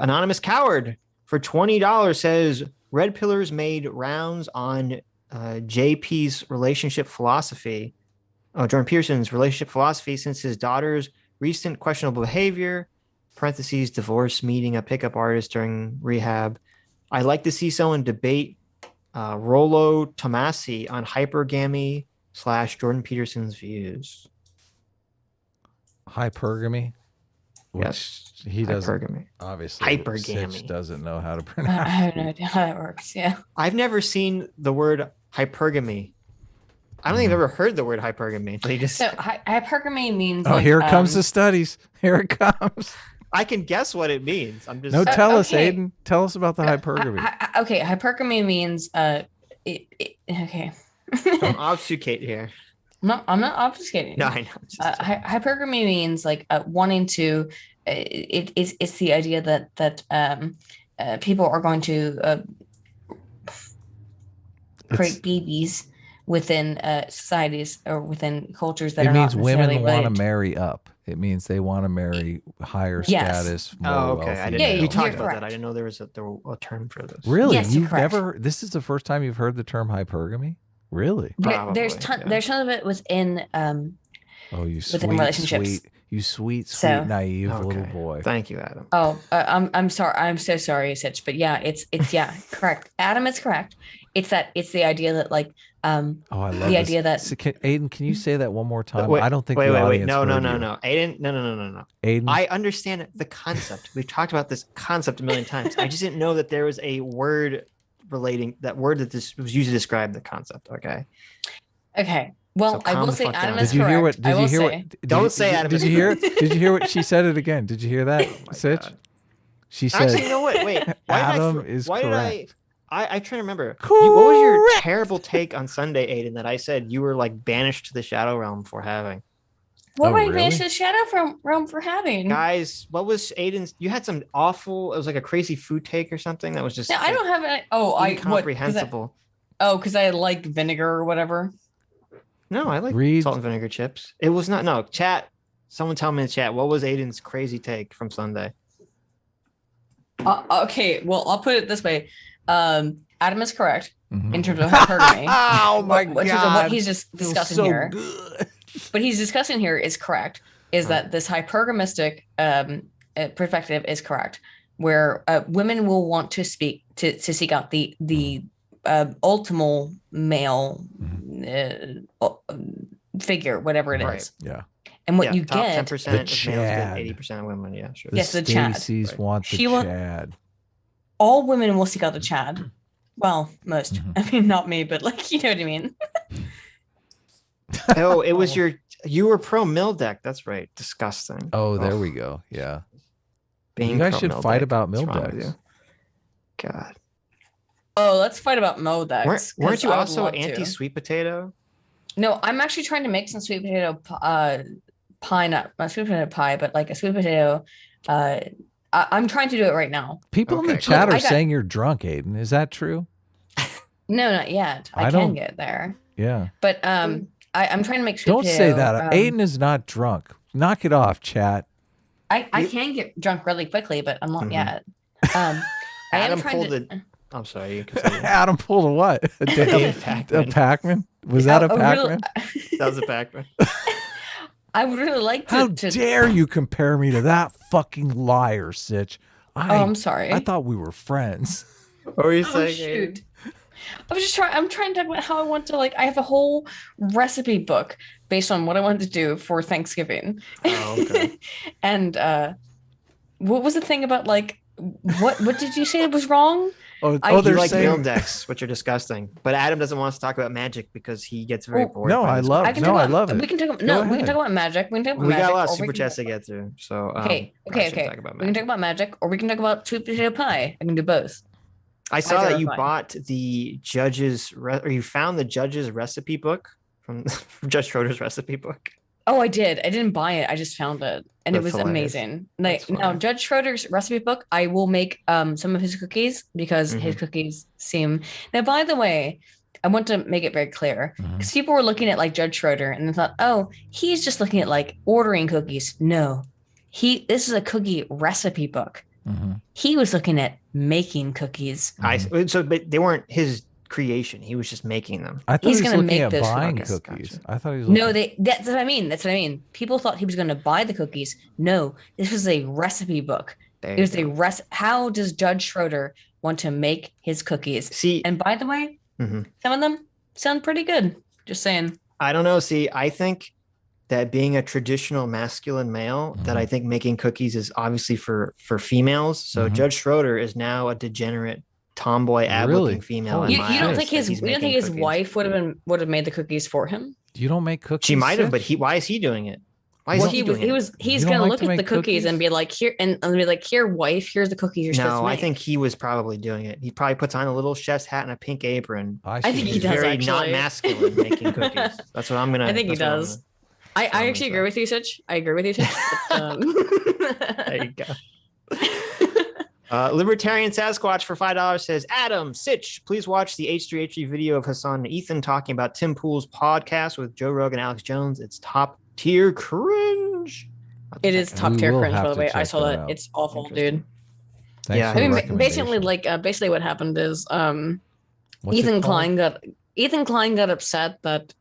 Anonymous Coward for $20 says Red Pillars made rounds on JP's relationship philosophy. Jordan Peterson's relationship philosophy since his daughter's recent questionable behavior, parentheses, divorce, meeting a pickup artist during rehab. I'd like to see someone debate Rollo Tomasi on hypergamy / Jordan Peterson's views. Hypergamy. Which Yes, he doesn't. hypergamy. Obviously, Hypergamy. Sitch doesn't know how to I pronounce. have no idea how that works. Yeah. I've never seen the word hypergamy. I don't think I've ever heard the word hypergamy. They just, So hypergamy means. Oh, like, here comes the studies. Here it comes. I can guess what it means. I'm just No, tell us, okay. Aydin. Tell us about the hypergamy. Okay, hypergamy means okay. don't obfuscate here. I'm not obfuscating. No, I know. It's just- Hypergamy means like wanting to. It's the idea that people are going to create babies within societies or within cultures that It are means not women necessarily want to related. marry up. It means they want to marry higher Yes. status, more Oh, okay. wealthy I didn't. Yeah, we males. talked you're about that. correct. I didn't know there was a term for this. Really? Yes, you're You've correct. never? This is the first time you've heard the term hypergamy? Really? There's Probably, yeah. there's tons of it within Oh, you Within sweet, relationships. sweet, you sweet, So- naive little Okay. boy. Thank you, Adam. I'm sorry. I'm so sorry, Sitch. But yeah, it's yeah, correct. Adam is correct. It's the idea that like Oh, I love the this. idea that- Aydin, can you say that one more time? Wait, I don't think Wait. the No, audience no, heard no, you. no. Aydin, no. Aydin, I understand the concept. We've talked about this concept a million times. I just didn't know that there was a word that this was used to describe the concept. Okay. Okay. Well, So I calm will the say fuck down. Adam did is you correct. hear what? Did I you will hear say. what? did Don't you- say Adam Did is you hear? Did you hear what she said it again? Did you hear that, my Sitch? God. She said, Actually, you know what? Wait. Adam is why correct. did I'm trying to remember. What was your Correct. terrible take on Sunday, Aydin, that I said you were like banished to the shadow realm for having? What Oh, were you really? banished to the shadow realm for having? Guys, what was Aydin's? You had some awful. It was like a crazy food take or something that was just. No, I don't have any. Oh, incomprehensible. Because I like vinegar or whatever. No, I like Read- salt and vinegar chips. It was not. No, chat. Someone tell me in the chat. What was Aydin's crazy take from Sunday? Okay, well, I'll put it this way. Adam is correct Mhm. in terms of hypergamy. Oh my In terms of God. what he's just Feels discussing so here. good. What he's discussing here is correct. Is that this hypergamistic perspective is correct, where women will want to seek out the ultimate male figure, whatever it is, Right. Yeah. and what Yeah, you top get. 10% of males Chad. get 80% of women. Yeah, sure. The Yes, the Chad. Stacys Right. want the She want- Chad. All women will seek out the Chad. Well, most. Mhm. I mean, not me, but like you know what I mean. Oh, it was you were pro Mildeck. That's right. Disgusting. Oh, there Ugh. we go. Yeah. Being You guys pro should Mildeck. fight about What's wrong with Mildex. you? God. Oh, let's fight about Modex. Weren't you 'cause I would also love to. anti sweet potato? No, I'm actually trying to make some sweet potato pie, not a sweet potato pie, but like a sweet potato. I'm trying to do it right now. People in the Okay. chat Look, are I got- saying you're drunk, Aydin. Is that true? No, not yet. I I don't- can get there, Yeah. but I'm trying to make sweet Don't potato. say that. Aydin is not drunk. Knock it off, chat. I can get drunk really quickly, but I'm not Mhm. yet. I am Adam trying pulled to. it. I'm sorry. You can say it. Adam pulled a what? A Dave A Pakman. Pac-Man? Was that a I Pac-Man? That was a Pac-Man. I would really like to. How to dare you compare me to that fucking liar, Sitch? I'm sorry. I thought we were friends. What were you Oh, saying? shoot. I was just trying. I'm trying to talk about how I want to I have a whole recipe book based on what I wanted to do for Thanksgiving. Oh, okay. And what was the thing about what did you say was wrong? You they're like saying build decks, which are disgusting. But Adam doesn't want us to talk about Magic because he gets very bored. no, by I this. love. can No, talk I about, love it. We can talk. Go No, we can ahead. talk about Magic. We can talk about We Magic. got a lot of or we super can chats to get through. So Okay, I okay, shouldn't okay. talk about We can talk Magic. about Magic, or we can talk about sweet potato pie. I can do both. I saw Either that are you fine. bought the or you found the judge's recipe book from Judge Schroeder's recipe book. Oh, I did. I didn't buy it. I just found it, and it That's was hilarious. amazing. That's Now, funny. Judge Schroeder's recipe book, I will make some of his cookies because his Mm-hmm. cookies seem. Now, by the way, I want to make it very clear Mhm. because people were looking at like Judge Schroeder and they thought, oh, he's just looking at like ordering cookies. No, this is a cookie recipe book. Mhm. He was looking at making cookies. But they weren't his creation. He was just making them. I thought He's he was gonna looking make at this buying ruckus. cookies. Gotcha. I thought he was. No, looking... that's what I mean. That's what I mean. People thought he was going to buy the cookies. No, this was a recipe book. There It you was a go. How does Judge Schroeder want to make his cookies? See, And by the way, Mhm. some of them sound pretty good. Just saying. I don't know. See, I think that being a traditional masculine male, that I think making cookies is obviously for females. So Mhm. Judge Schroeder is now a degenerate tomboy ab-looking Really? female. Holy in You, my you don't eyes, think that his he's you don't think making his cookies. wife would have made the cookies for him? You don't make cookies. She might have, Sitch? but why is he doing it? Why is Well, he doing it? he's You don't gonna like look to at the make cookies and cookies? be like, here and be like, here, wife, here's the cookies you're supposed No, to I make. think he was probably doing it. He probably puts on a little chef's hat and a pink apron. I think see. he He's does, very not actually. masculine making cookies. That's what I'm gonna. I think he that's what I'm does. gonna- I I'm actually gonna agree with you, Sitch. I agree with you, Sitch. But, There you go. Libertarian Sasquatch for $5 says, Adam, Sitch, please watch the H3H3 video of Hassan and Ethan talking about Tim Pool's podcast with Joe Rogan and Alex Jones. It's top tier cringe. It is top We tier will cringe, have by the to way. I check saw that that. out. It's awful, Interesting. dude. Yeah, Thanks for I the mean, recommendation. basically what happened is What's it Ethan called? Klein got upset that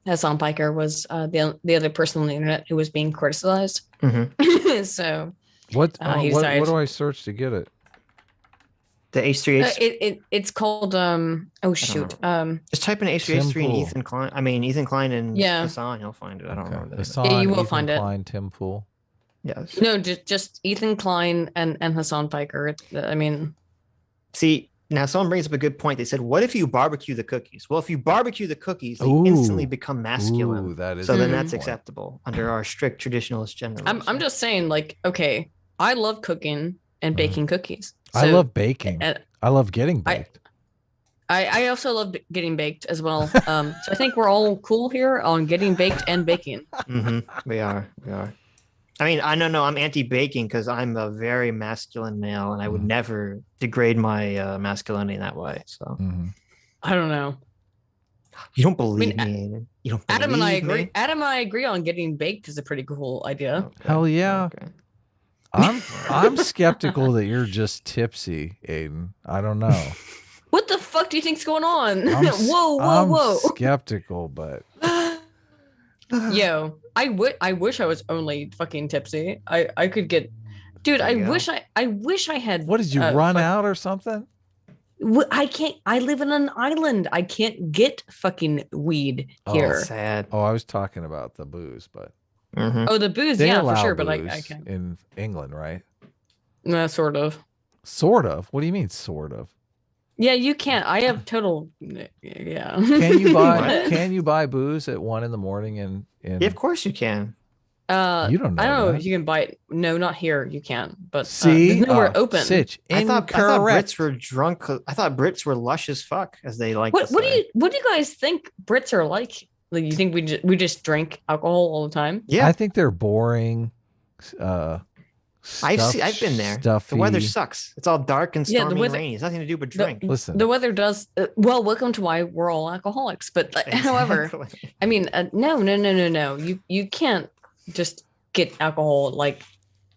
Hassan Piker was the other person on the internet who was being criticized. Mhm. So What? he What decided- do I search to get it? The H3H3. it's called shoot Just type in H3H3 and Tim Pool. Ethan Klein. I mean, Ethan Klein and Yeah. Hassan. You'll find it. I don't Okay. remember. Hassan, Yeah, you will Ethan find it. Klein, Tim Pool. Yes. no just Ethan Klein and Hassan Piker. I mean, See, now someone brings up a good point. They said, what if you barbecue the cookies? Well, if you barbecue the cookies, they Ooh. instantly become masculine. Ooh, that is. So a then good that's point. acceptable under our strict traditionalist gender. I'm roles. just saying, like, okay, I love cooking and baking cookies. I So- love baking. and I love getting baked. I also love getting baked as well. So I think we're all cool here on getting baked and baking. Mhm. We are. I mean, I don't know. I'm anti-baking because I'm a very masculine male, and I would never degrade my masculinity in that way. So Mhm. I don't know. you don't believe I me, mean, Aiden. You don't. Adam and I believe agree. me? Adam and I agree on getting baked is a pretty cool idea. Okay, Hell yeah. okay. I'm skeptical that you're just tipsy, Aiden. I don't know. What the fuck do you think's going on? I'm whoa. skeptical, but Yo, I wish I was only fucking tipsy. I could get, dude. There I you go. wish I had. what did you run out or something? I can't. I live in an island. I can't get fucking weed Oh, here. Sad. Oh, I was talking about the booze, but Mhm. Oh, the booze, they yeah, for allow sure. But I booze can't. in England, right? Sort of. Sort of. What do you mean, sort of? Yeah, you can't. I have total. Yeah. Can you buy? What? Can you buy booze at 1 a.m. in? Yeah, of course you can. You don't know. I don't know that. if you can buy it. No, not here. You can. But See, there's nowhere open. Sitch, I thought incorrect. Brits were drunk. I thought Brits were lush as fuck, as they like. What to what do say. you guys think Brits are like? Like you think we just drink alcohol all the time? Yeah, I think they're boring. I've been there. Stuffy. The weather sucks. It's all dark and Yeah, the stormy weather- and rainy. It's nothing to do but drink. Listen, The weather does well. Welcome to why we're all alcoholics. But however, Exactly. I mean, no. You can't just get alcohol at like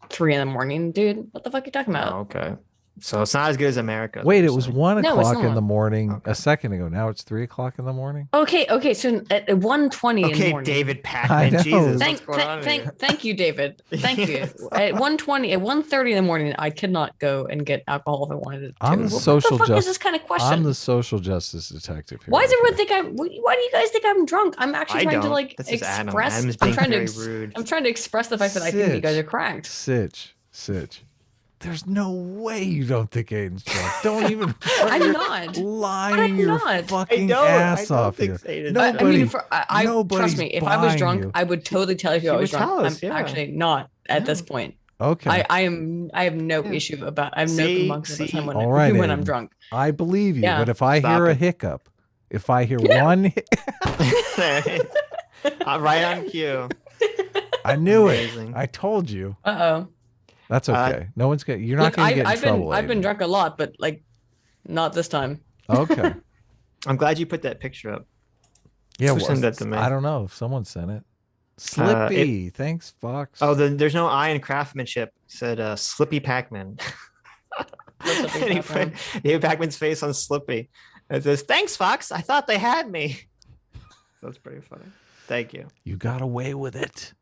3 a.m, dude. What the fuck are you talking about? Oh, okay. So it's not as good as America. is wait, what it you're was saying. 1 No, it's o'clock in not. the morning Okay. a second ago. Now it's 3 o'clock in the morning. Okay. So at 1:20 in the Okay, morning. David I Pakman. know. Jesus, Thank, what's going on here? thank you, David. Thank you. At 1:20, at 1:30 in the morning, I could not go and get alcohol if I wanted to. I'm the What social the fuck is justice. this kind of question? I'm the social justice detective here. Why does okay? everyone think I'm? Why do you guys think I'm drunk? I'm actually I trying don't. to like This is Adam. express. Adam's I'm being trying to. very rude. I'm trying to express the fact that I think you guys Sitch. are cracked. Sitch. There's no way you don't think Aiden's drunk. Don't even. I'm not. Lying I'm your not. fucking ass off here. Nobody, trust me. If I was drunk, you. I would totally tell you I was drunk. Tell us, I'm actually not at this point. Okay. I have no issue about. I have no compunction about time All right, when I'm Aiden. drunk. I believe you, Yeah. but if I Stop hear a it. hiccup, if I hear one, Right on cue. I knew Amazing. it. I told you. Uh-oh. That's okay. No one's gonna. You're not Look, gonna get in I've trouble. been I've been Aiden. drunk a lot, but like not this time. Okay. I'm glad you put that picture up. Yeah. Who well, sent that to me? I don't know if someone sent it. Slippy. Thanks, Fox. Oh, there's no I in craftsmanship. It said Slippy Pakman. And he put David Pakman's face on Slippy. It says, "Thanks, Fox. I thought they had me." That's pretty funny. Thank you. You got away with it.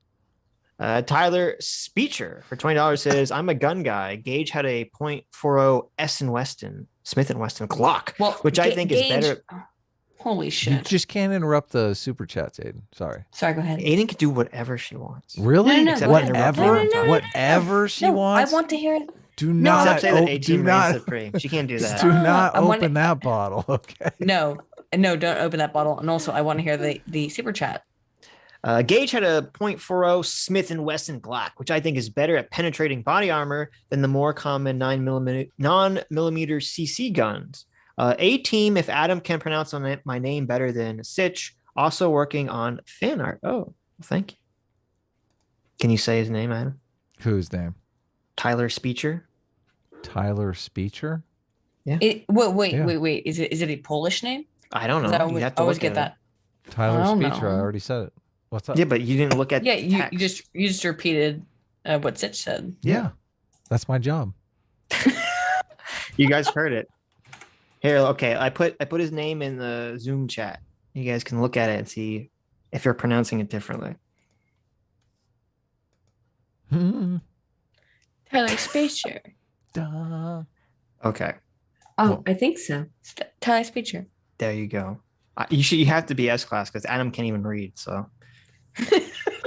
Tyler Speecher for $20 says, "I'm a gun guy. Gage had a .40 S and Weston, Smith and Wesson Glock, which I think is better." Holy You shit! just can't interrupt the super chats, Aiden. Sorry. Sorry, go ahead. Aiden can do whatever she wants. Really? No, Except interrupt Whatever. her sometimes. Whatever she wants. I want to hear it. Do No, not. Except say that do 18 not. reigns supreme. She can't do that. Do not I want open to- that bottle. Okay. No, don't open that bottle. And also, I want to hear the super chat. Gage had a .40 Smith and Wesson Glock, which I think is better at penetrating body armor than the more common 9mm CC guns. A team, if Adam can pronounce my name better than Sitch, also working on fan art. Oh, thank you. Can you say his name, Adam? Whose name? Tyler Speecher. Tyler Speecher. Wait. Is it a Polish name? I don't know. 'Cause I You always, have to always look get at that. Tyler I don't Speecher. I know. already said it. What's up? Yeah, but you didn't look at. Yeah, you text. just repeated what Sitch said. Yeah. That's my job. You guys heard it. Here, okay. I put his name in the Zoom chat. You guys can look at it and see if you're pronouncing it differently. Tyler Speecher. Duh. Okay, Oh, I think so. Tyler Speecher. there you go. You have to be S class because Adam can't even read. So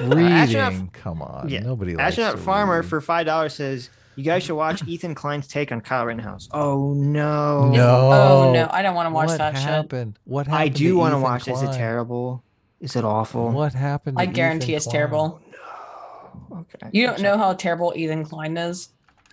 Reading. Astronaut- Come on. Yeah. Nobody likes Astronaut to Farmer read. for $5 says you guys should watch Ethan Klein's take on Kyle Rittenhouse. Oh no! No. Oh no, I don't want to watch what that shit. happened? What happened? I do want to Ethan watch. Is it Klein? terrible? Is it awful? What happened? I to guarantee Ethan it's Klein? terrible. Okay. You don't know how terrible Ethan Klein is?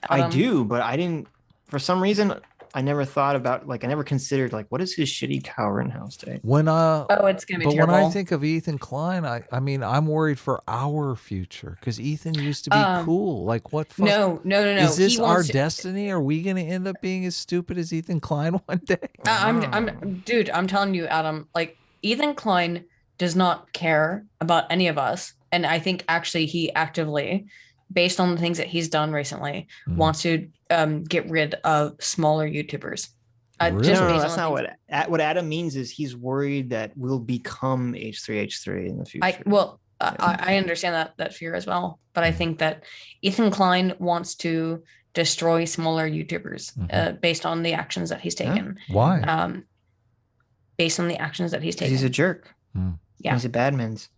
I Adam? do, but I didn't. For some reason, I never thought about I never considered what is his shitty Kyle Rittenhouse take? When Oh, it's gonna be but terrible. when I think of Ethan Klein, I mean I'm worried for our future because Ethan used to be cool. Like what? No. Is this He our wants to- destiny? Are we going to end up being as stupid as Ethan Klein one day? I'm telling you, Adam. Like Ethan Klein does not care about any of us, and I think actually he actively, based on the things that he's done recently, wants to get rid of smaller YouTubers. Really? Just No, based that's on not the what Adam means. Is he's worried that we'll become H3H3 in the future. I understand that fear as well, but I think that Ethan Klein wants to destroy smaller YouTubers based on the actions that he's taken. Why? Based on the actions that he's taken. He's a jerk. Yeah. He's a bad man's.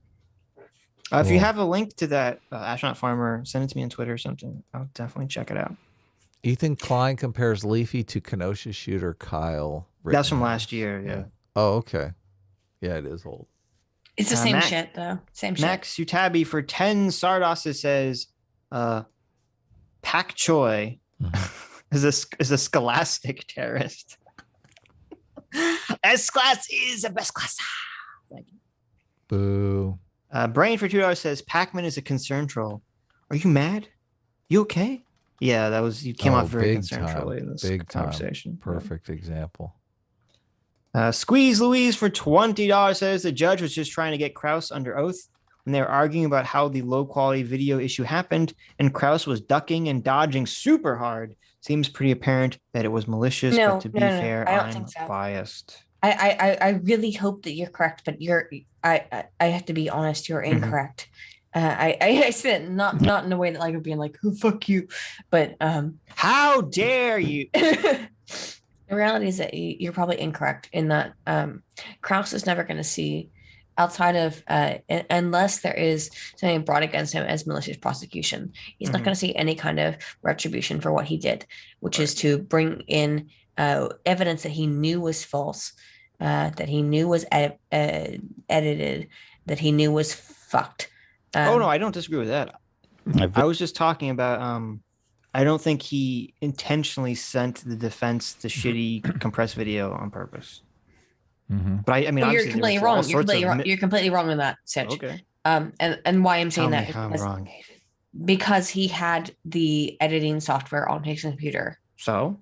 If you have a link to that Astronaut Farmer, send it to me on Twitter or something. I'll definitely check it out. Ethan Klein compares Leafy to Kenosha shooter Kyle. That's from Rittenhouse. last year. Yeah. Oh, okay. Yeah, it is old. It's the same Mac- shit though. Same shit. Max Utabi for 10 Sardoses says, Pak Choi is a scholastic terrorist. S class is the best class. Thank you. Boo. Brain for $2 says Pakman is a concern troll. Are you mad? You okay? Yeah, that was you came off very big concerned time. trolly in this Big time. conversation. Perfect example. Squeeze Louise for $20 says the judge was just trying to get Krause under oath when they were arguing about how the low quality video issue happened, and Krause was ducking and dodging super hard. Seems pretty apparent that it was malicious, No, but to be no, no, fair, I don't I'm think so. biased. I really hope that you're correct, but I have to be honest, you're incorrect. I said not in a way that like of being like, "Oh, fuck you," but How dare you? the reality is that you're probably incorrect in that Krause is never going to see outside of unless there is something brought against him as malicious prosecution, he's not going to see any kind of retribution for what he did, which is to bring in evidence that he knew was false, that he knew was edited, that he knew was fucked. Oh no, I don't disagree with that. I was just talking about I don't think he intentionally sent the defense the shitty compressed video on purpose. But I mean, you're completely wrong. You're completely wrong on that, Sitch. Okay. And why I'm saying Tell that me how I'm wrong. because he had the editing software on his computer. So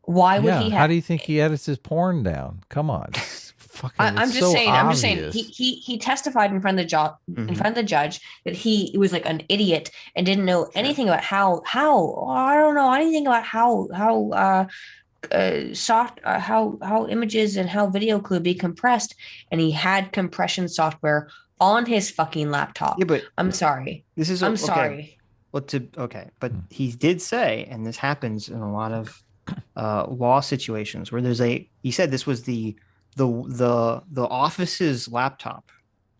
why would he have? How do you think he edits his porn down? Come on. I'm just saying. He testified in front of the judge that he was like an idiot and didn't know anything about how I don't know anything about how images and how video could be compressed, and he had compression software on his fucking laptop. Yeah, but I'm sorry. Sorry. Well, but he did say, and this happens in a lot of law situations where he said this was the office's laptop.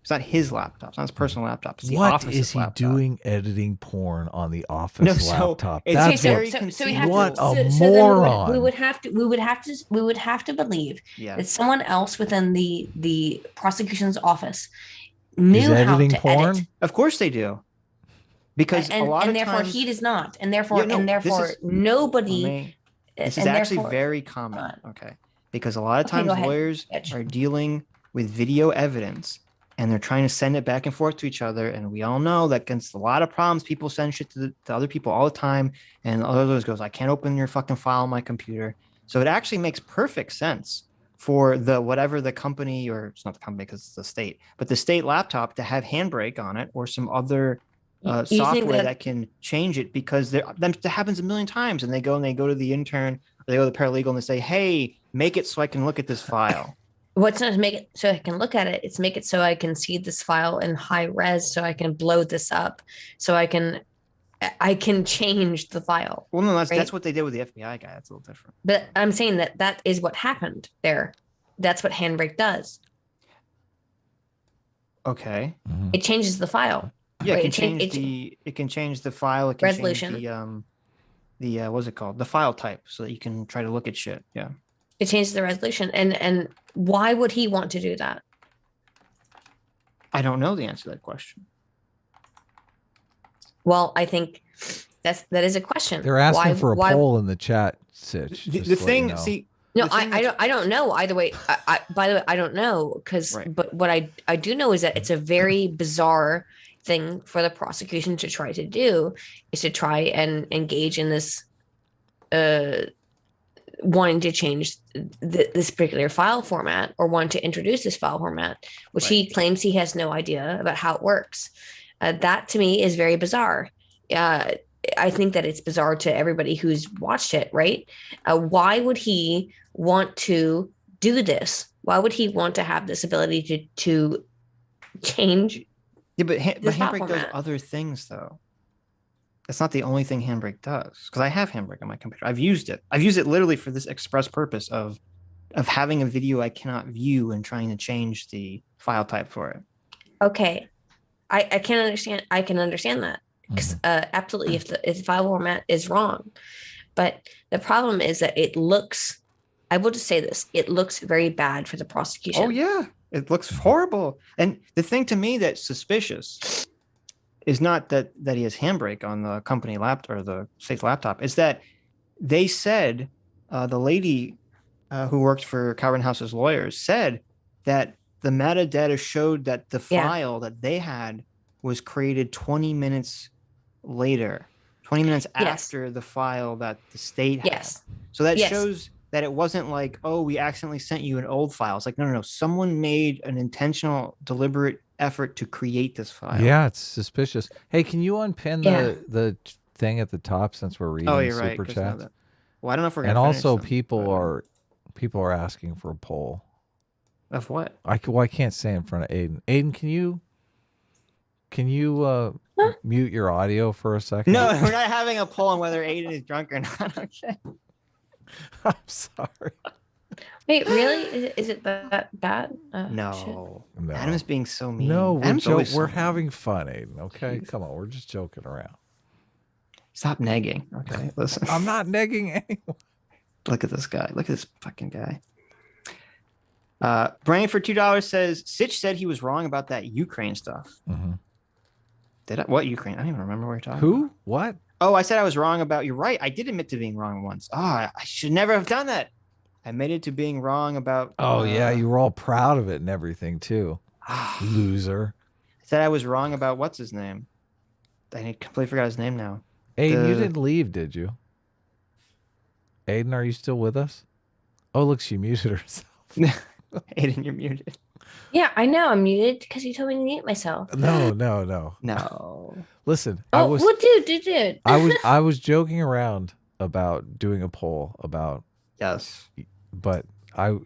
It's not his laptop. It's not his personal laptop. It's the office's is he laptop. doing editing porn on the office laptop? That's what a moron. We would have to believe that someone else within the prosecution's office knew how to porn? edit. Of course they do. Because a lot of therefore times, he does not, and therefore nobody. This is actually very common. Okay. Because a lot of times lawyers are dealing with video evidence and they're trying to send it back and forth to each other. And we all know that against a lot of problems, people send shit to other people all the time. And others goes, I can't open your fucking file on my computer. So it actually makes perfect sense for whatever the company, or it's not the company because it's the state, but the state laptop to have Handbrake on it or some other software that can change it, because that happens a million times. And they go to the intern, or they go to the paralegal and they say, hey, make it so I can look at this file. What's not to make it so I can look at it? It's make it so I can see this file in high res, so I can blow this up, so I can change the file. Well, no, that's what they did with the FBI guy. That's a little different. But I'm saying that is what happened there. That's what Handbrake does. Okay. It changes the file. Yeah, it can change the file. It can resolution. Change the what's it called? The file type, so that you can try to look at shit. Yeah. It changes the resolution. And why would he want to do that? I don't know the answer to that question. Well, I think that is a question. They're asking for a poll in the chat, Sitch. The thing, see. No, I don't know either way. By the way, I don't know but what I do know is that it's a very bizarre thing for the prosecution to try to do, is to try and engage in this wanting to change this particular file format, or wanting to introduce this file format, which he claims he has no idea about how it works. That to me is very bizarre. I think that it's bizarre to everybody who's watched it, right? Why would he want to do this? Why would he want to have this ability to change? Yeah, but Handbrake does other things, though. That's not the only thing Handbrake does. Because I have Handbrake on my computer. I've used it. I've used it literally for this express purpose of having a video I cannot view and trying to change the file type for it. Okay, I can understand. I can understand that. Because absolutely, if the file format is wrong, but the problem is that it looks. I will just say this: it looks very bad for the prosecution. Oh yeah, it looks horrible. And the thing to me that's suspicious is not that he has Handbrake on the company laptop or the state's laptop. It's that they said the lady who worked for Rittenhouse's lawyers said that the metadata showed that the file that they had was created 20 minutes later, 20 minutes after the file that the state had. So that shows that it wasn't like, oh, we accidentally sent you an old file. It's like, no. Someone made an intentional, deliberate effort to create this file. Yeah, it's suspicious. Hey, can you unpin the thing at the top, since we're reading super chats? Well, I don't know if we're gonna finish them, people are asking for a poll. Of what? I can't say in front of Aydin. Aydin, can you mute your audio for a second? No, we're not having a poll on whether Aydin is drunk or not. Okay. I'm sorry. Wait, really? Is it that bad? Shit. No. No. Adam's being so mean. No, Adam's always so we're mean. having fun, Aiden. Okay, Jeez. come on, we're just joking around. Stop negging. Okay, listen. I'm not negging anyone. Look at this guy. Look at this fucking guy. Brian for $2 says Sitch said he was wrong about that Ukraine stuff. Did I? What Ukraine? I don't even remember what you're talking Who? about. What? Oh, I said I was wrong about. You're right. I did admit to being wrong once. I should never have done that. I admitted to being wrong about. Oh yeah, you were all proud of it and everything too. Loser. I said I was wrong about what's his name. I completely forgot his name now. Aiden, you didn't leave, did you? Aiden, are you still with us? Oh, look, she muted herself. Aiden, you're muted. Yeah, I know. I'm muted because you told me to mute myself. No. No. Listen, Oh, well, dude. I was joking around about doing a poll about, Yes. but I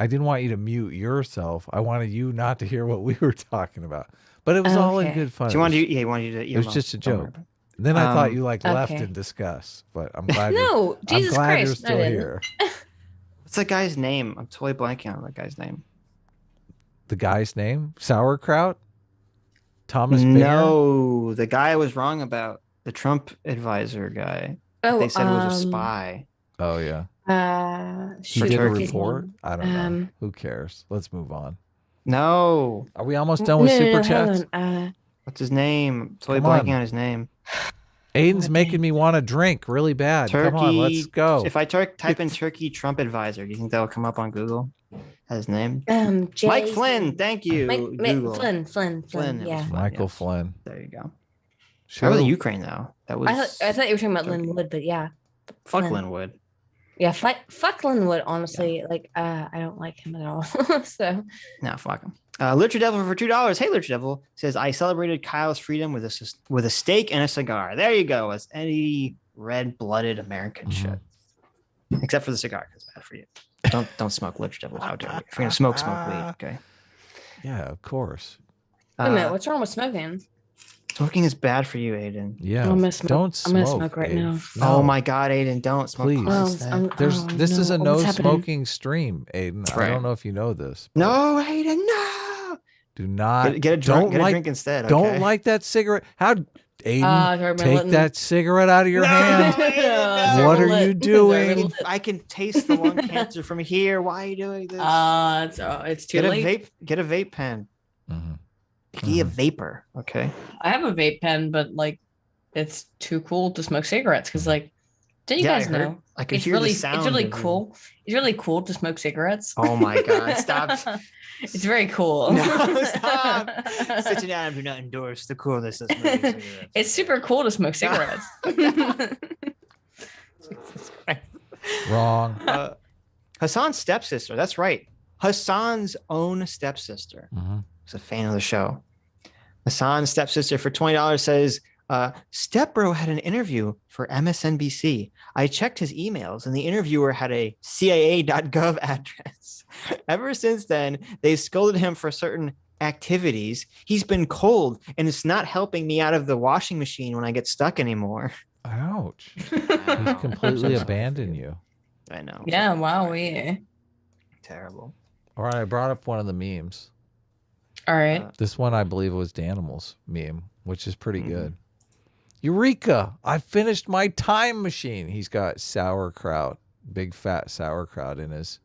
didn't want you to mute yourself. I wanted you not to hear what we were talking about. But it was all in Okay. good fun. So you wanted to? Yeah, you wanted you to. It was just a joke. Then I thought you left okay. in disgust, but I'm glad. No, Jesus I'm glad Christ, you're I still didn't. here. What's that guy's name? I'm totally blanking on that guy's name. The guy's name? Sauerkraut? Thomas Bayer? No, the guy I was wrong about. The Trump advisor guy. Oh, They said it was a spy. Oh yeah. He For did a Turkey. report? I don't know. Who cares? Let's move on. No. Are we almost done with super chats? What's his name? Totally Come on. blanking on his name. Aiden's making me want to drink really bad. Turkey. Come on, let's go. If I type in Turkey Trump advisor, do you think that'll come up on Google? His name? Jay Mike Flynn. Thank you. Google. Flynn. Flynn, it Yeah. was Michael yes. Flynn. There you go. Sure. That was Ukraine though. That was. I thought you were talking about Turkey. Linwood, but yeah. Fuck Flynn. Linwood. Yeah, fuck Linwood, honestly. Like, I don't like him at all. So No, fuck him. Literature Devil for $2. Hey, Literature Devil says I celebrated Kyle's freedom with a steak and a cigar. There you go. As any red-blooded American should, except for the cigar, because it's bad for you. Don't smoke, Literature Devil. How dare you? If you're gonna smoke weed. Okay. Yeah, of course. wait a minute, what's wrong with smoking? Smoking is bad for you, Aiden. Yeah. I'm gonna smoke. Don't smoke. I'm gonna smoke right Aiden. now. Oh my God, Aiden, don't smoke. Please. This is a no What's happening? smoking stream, Aiden. I Right. don't know if you know this. but No, Aiden, no. Do not Get a drink. Get a drink instead. Okay? Don't light that cigarette. How Aiden, take Letting- that cigarette out of your No, hand. Aiden, What no. are you doing? I can taste the lung cancer from here. Why are you doing this? It's too Get a late. vape. Get a vape pen. Mhm. Be a vapor. Okay. I have a vape pen, but like, it's too cool to smoke cigarettes because, like, did you Yeah, I guys heard. know? I can It's hear really, the sound. it's really of the- cool. It's really cool to smoke cigarettes. Oh my God! Stop. It's very cool. No, stop. Sitch and Adam do not endorse the coolness of smoking cigarettes. It's super cool to smoke cigarettes. Wrong. Hassan's stepsister. That's right. Hassan's own stepsister. Mhm. Is a fan of the show. Hassan's stepsister for $20 says, Stepbro had an interview for MSNBC. I checked his emails and the interviewer had a CIA.gov address. Ever since then, they scolded him for certain activities. He's been cold and it's not helping me out of the washing machine when I get stuck anymore. Ouch. He Wow. completely I'm so abandoned you. I know. Yeah, wow, yeah. Terrible. All right, I brought up one of the memes. All right. This one, I believe, was Danimals meme, which is pretty good. Eureka! I finished my time machine. He's got sauerkraut, big fat sauerkraut in his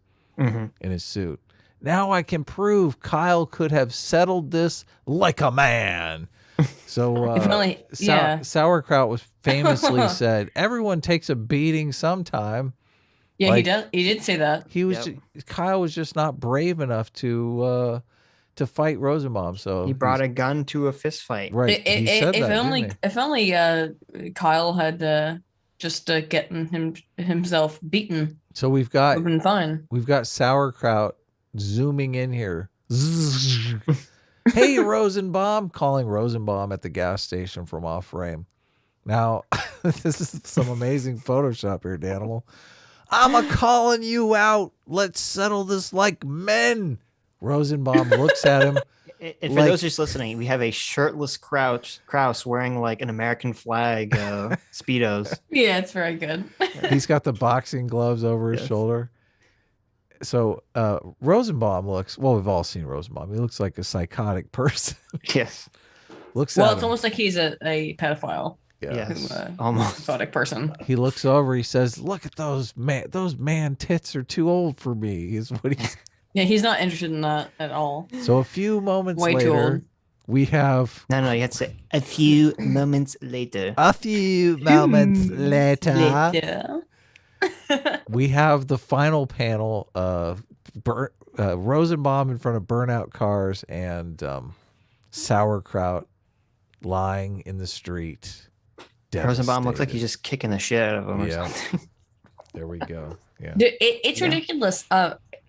suit. Now I can prove Kyle could have settled this like a man. So If only- yeah. sauerkraut was famously said, everyone takes a beating sometime. Yeah, like- he does. He did say that. He was Kyle was just not brave enough to fight Rosenbaum. So He brought a gun to a fist fight. right. He said that, If only Kyle had just getting himself beaten, so we've would got have been fine. sauerkraut zooming in here. Hey, Rosenbaum, calling Rosenbaum at the gas station from off frame. Now, this is some amazing Photoshop here, Danimal. I'm a calling you out. Let's settle this like men. Rosenbaum looks at him. And for like- those just listening, we have a shirtless Kraus wearing like an American flag Speedos. Yeah, it's very good. He's got the boxing gloves over his Yes. shoulder. Rosenbaum looks, well, we've all seen Rosenbaum. He looks like a psychotic person. Yes. Looks Well, at it's him. almost like he's a pedophile. Yeah. Yes. Who, Almost. psychotic person. He looks over, he says, look at those man tits are too old for me, is what he's. Yeah, he's not interested in that at all. So a few moments Way too later, old. we have No, you have to say a few moments later. a few moments later. Later. We have the final panel of Rosenbaum in front of burnout cars and sauerkraut lying in the street. Rosenbaum looks like devastated. he's just kicking the shit out of him or Yeah. something. There we go. Yeah. Dude, it's Yeah. ridiculous.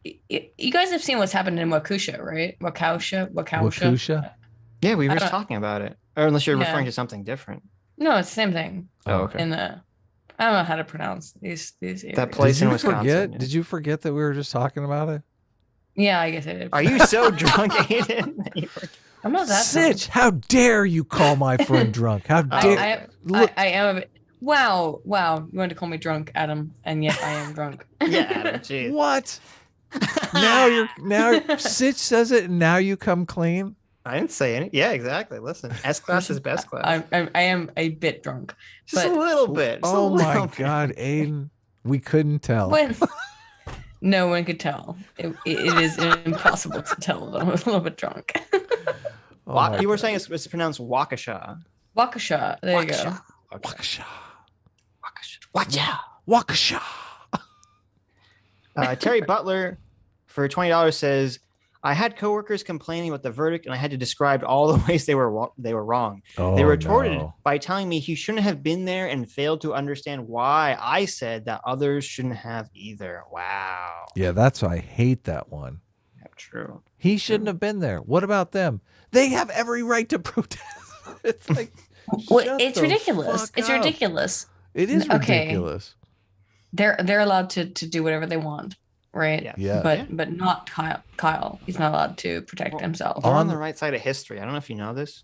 You guys have seen what's happened in Waukesha, right? Waukesha. Waukesha? Yeah, we were I just don't- talking about it. Or unless you're Yeah. referring to something different. No, it's the same thing. Oh, okay. In I don't know how to pronounce these That areas. place Did in you Wisconsin. forget? yeah. Did you forget that we were just talking about it? Yeah, I guess I did. Are you so drunk, Aiden? I'm not that Sitch, how dare you call my friend drunk? How dare look, I am a bit. Wow. You wanted to call me drunk, Adam, and yet I am drunk. Yeah, Adam, jeez. what? now Sitch says it and now you come clean? I didn't say any. Yeah, exactly. Listen, S class is best class. I am a bit drunk. Just but- a little bit. Just a Oh my little bit. god, Aiden. We couldn't tell. But no one could tell. It is impossible to tell that I'm a little bit drunk. Oh my You were God. saying it's pronounced Waukesha. Waukesha. There you go. Waukesha. Waukesha. Waukesha. Waukesha. Terry Butler for $20 says, I had coworkers complaining about the verdict and I had to describe all the ways they were wrong. Oh, They retorted no. by telling me he shouldn't have been there and failed to understand why I said that others shouldn't have either. Wow. Yeah, that's why I hate that one. Yeah, true. He shouldn't have been there. What about them? They have every right to protest. It's like Well, shut it's the ridiculous. fuck It's up. ridiculous. It is Okay. ridiculous. They're allowed to do whatever they want, right? Yeah. Yeah. But not Kyle. Kyle. He's not allowed to protect himself. They're on On- the right side of history. I don't know if you know this.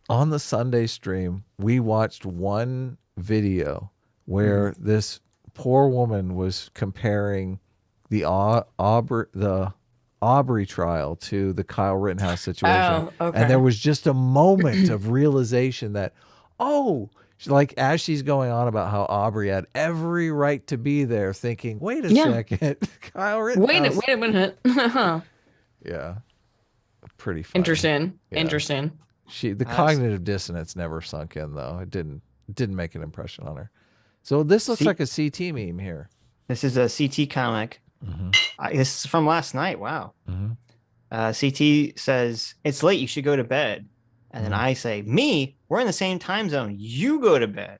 On the Sunday stream, we watched one video where this poor woman was comparing the Aubrey trial to the Kyle Rittenhouse situation. Oh, okay. And there was just a moment of realization that, like as she's going on about how Aubrey had every right to be there, thinking, wait a Yeah. second, Kyle Rittenhouse. Wait a minute. Yeah. Pretty funny. Interesting. Yeah. Interesting. The That's- cognitive dissonance never sunk in though. It didn't make an impression on her. So this looks See- like a CT meme here. This is a CT comic. This is from last night. Wow. Mhm. CT says, it's late. You should go to bed. And then Mhm. I say, me, we're in the same time zone. You go to bed.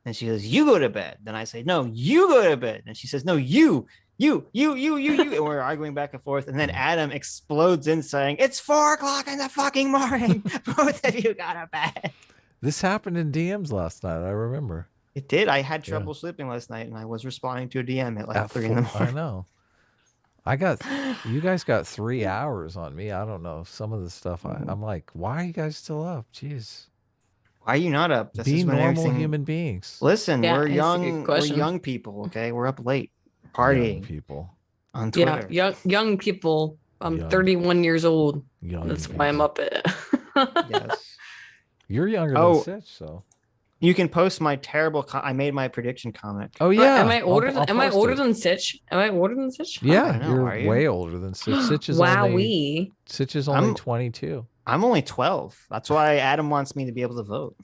And she goes, you go to bed. Then I say, no, you go to bed. And she says, no, you. And we're arguing back and forth. And then Adam explodes in saying, it's 4:00 in the fucking morning. Both of you got to bed. This happened in DMs last night. I remember. It did. I had Yeah. trouble sleeping last night and I was responding to a DM at like At 3 in the four- morning. I know. You guys got 3 hours on me. I don't know. Some of the stuff I'm like, why are you guys still up? Jeez. Why are you not up? This Be is when normal everything- human beings. Listen, Yeah, we're it's a good young. We're question. young people. Okay, we're up late Young partying people. on Yeah, Twitter. young people. I'm Young. 31 years old. Young That's people. why I'm up at. Yes. You're younger Oh. than Sitch, so. You can post my terrible. I made my prediction comic. Oh yeah. Am I older? I'll am I post older it. than Sitch? Am I older than Sitch? Yeah, I don't know, you're are you? way older than Sitch. Sitch is only Wowee. Sitch is only I'm- 22. I'm only 12. That's why Adam wants me to be able to vote.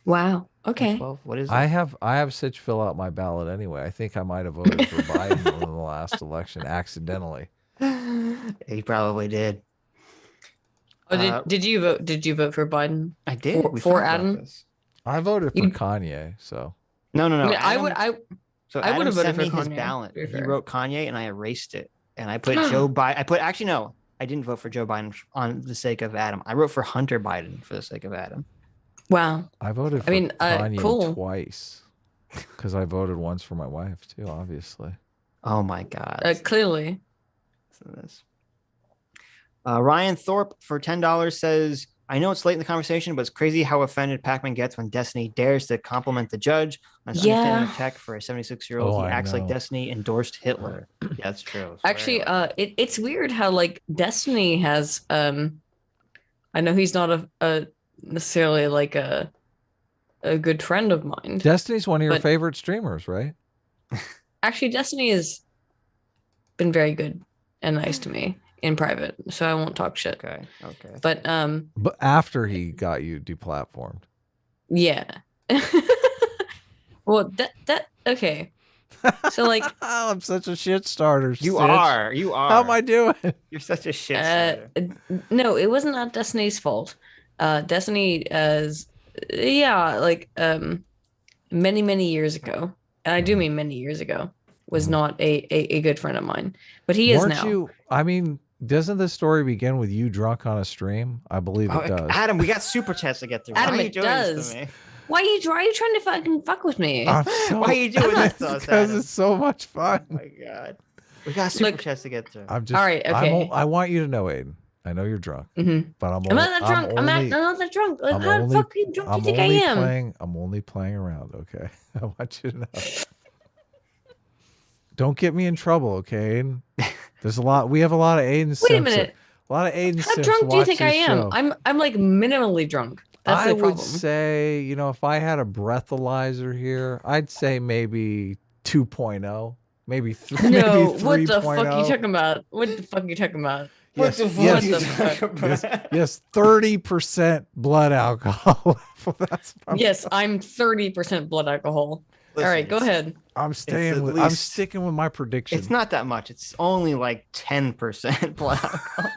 Wow. I'm Okay. 12. What is it? I have Sitch fill out my ballot anyway. I think I might have voted for Biden in the last election accidentally. He probably did. Oh, Uh, did you vote? Did you vote for Biden? I did. For- We for talked about Adam? this. I voted for You- Kanye, so No. I mean, I would. So I Adam would've voted sent for me his Kanye, ballot. to be He fair. wrote Kanye, and I erased it. And I put Joe Biden. Actually no. I didn't vote for Joe Biden on the sake of Adam. I wrote for Hunter Biden for the sake of Adam. Wow. I voted for I mean, Kanye cool. twice. Because I voted once for my wife too, obviously. Oh my God. Clearly. Listen to this. Ryan Thorpe for $10 says, I know it's late in the conversation, but it's crazy how offended Pakman gets when Destiny dares to compliment the judge on his understanding of tech for a 76-year-old. Oh, he I acts like know. Destiny endorsed Hitler. Yeah, that's true. Actually, it's weird how like Destiny has I know he's not a necessarily like a good friend of mine. Destiny's one of your But- favorite streamers, right? Actually, Destiny has been very good and nice to me in private, so I won't talk shit. Okay. But But after he got you deplatformed. yeah. Well, that okay. So like I'm such a shit starter. You Sitch. are. How am I doing? You're such a shit. starter. no, it wasn't not Destiny's fault. Destiny like many years ago, and I do mean many years ago, was not a good friend of mine. But he is Weren't now. you? I mean, doesn't the story begin with you drunk on a stream? I believe it does. Adam, we got super chats to get through. Adam, Why are you it doing this does. to me? Why are you trying to fucking fuck with me? I'm Why are you doing this to us, Because Adam? it's so much fun. Oh my god. We got super Look- chats to get through. I'm just. All right, okay. I want you to know, Aiden. I know you're drunk, Mhm. but I'm I'm not that drunk. I'm not that drunk. Like, I'm how the only- fuck drunk do you think I am? I'm only playing around, okay? I want you to know. Don't get me in trouble, okay, Aiden? There's a lot. We have a lot of Aiden. Wait a minute. A lot of Aiden. How simps drunk do you watch think I this am? show. I'm like minimally drunk. That's I the would problem. say, if I had a breathalyzer here, I'd say maybe 2.0, maybe 3. No, maybe 3.0. what the fuck are you talking about? What the fuck are you talking about? Yes, What the fuck yes, are you yes, talking about? yes, 30% blood alcohol. That's Yes, I'm 30% blood alcohol. Listen, All right, go ahead. I'm staying at with. I'm least- sticking with my prediction. It's not that much. It's only like 10% blood alcohol.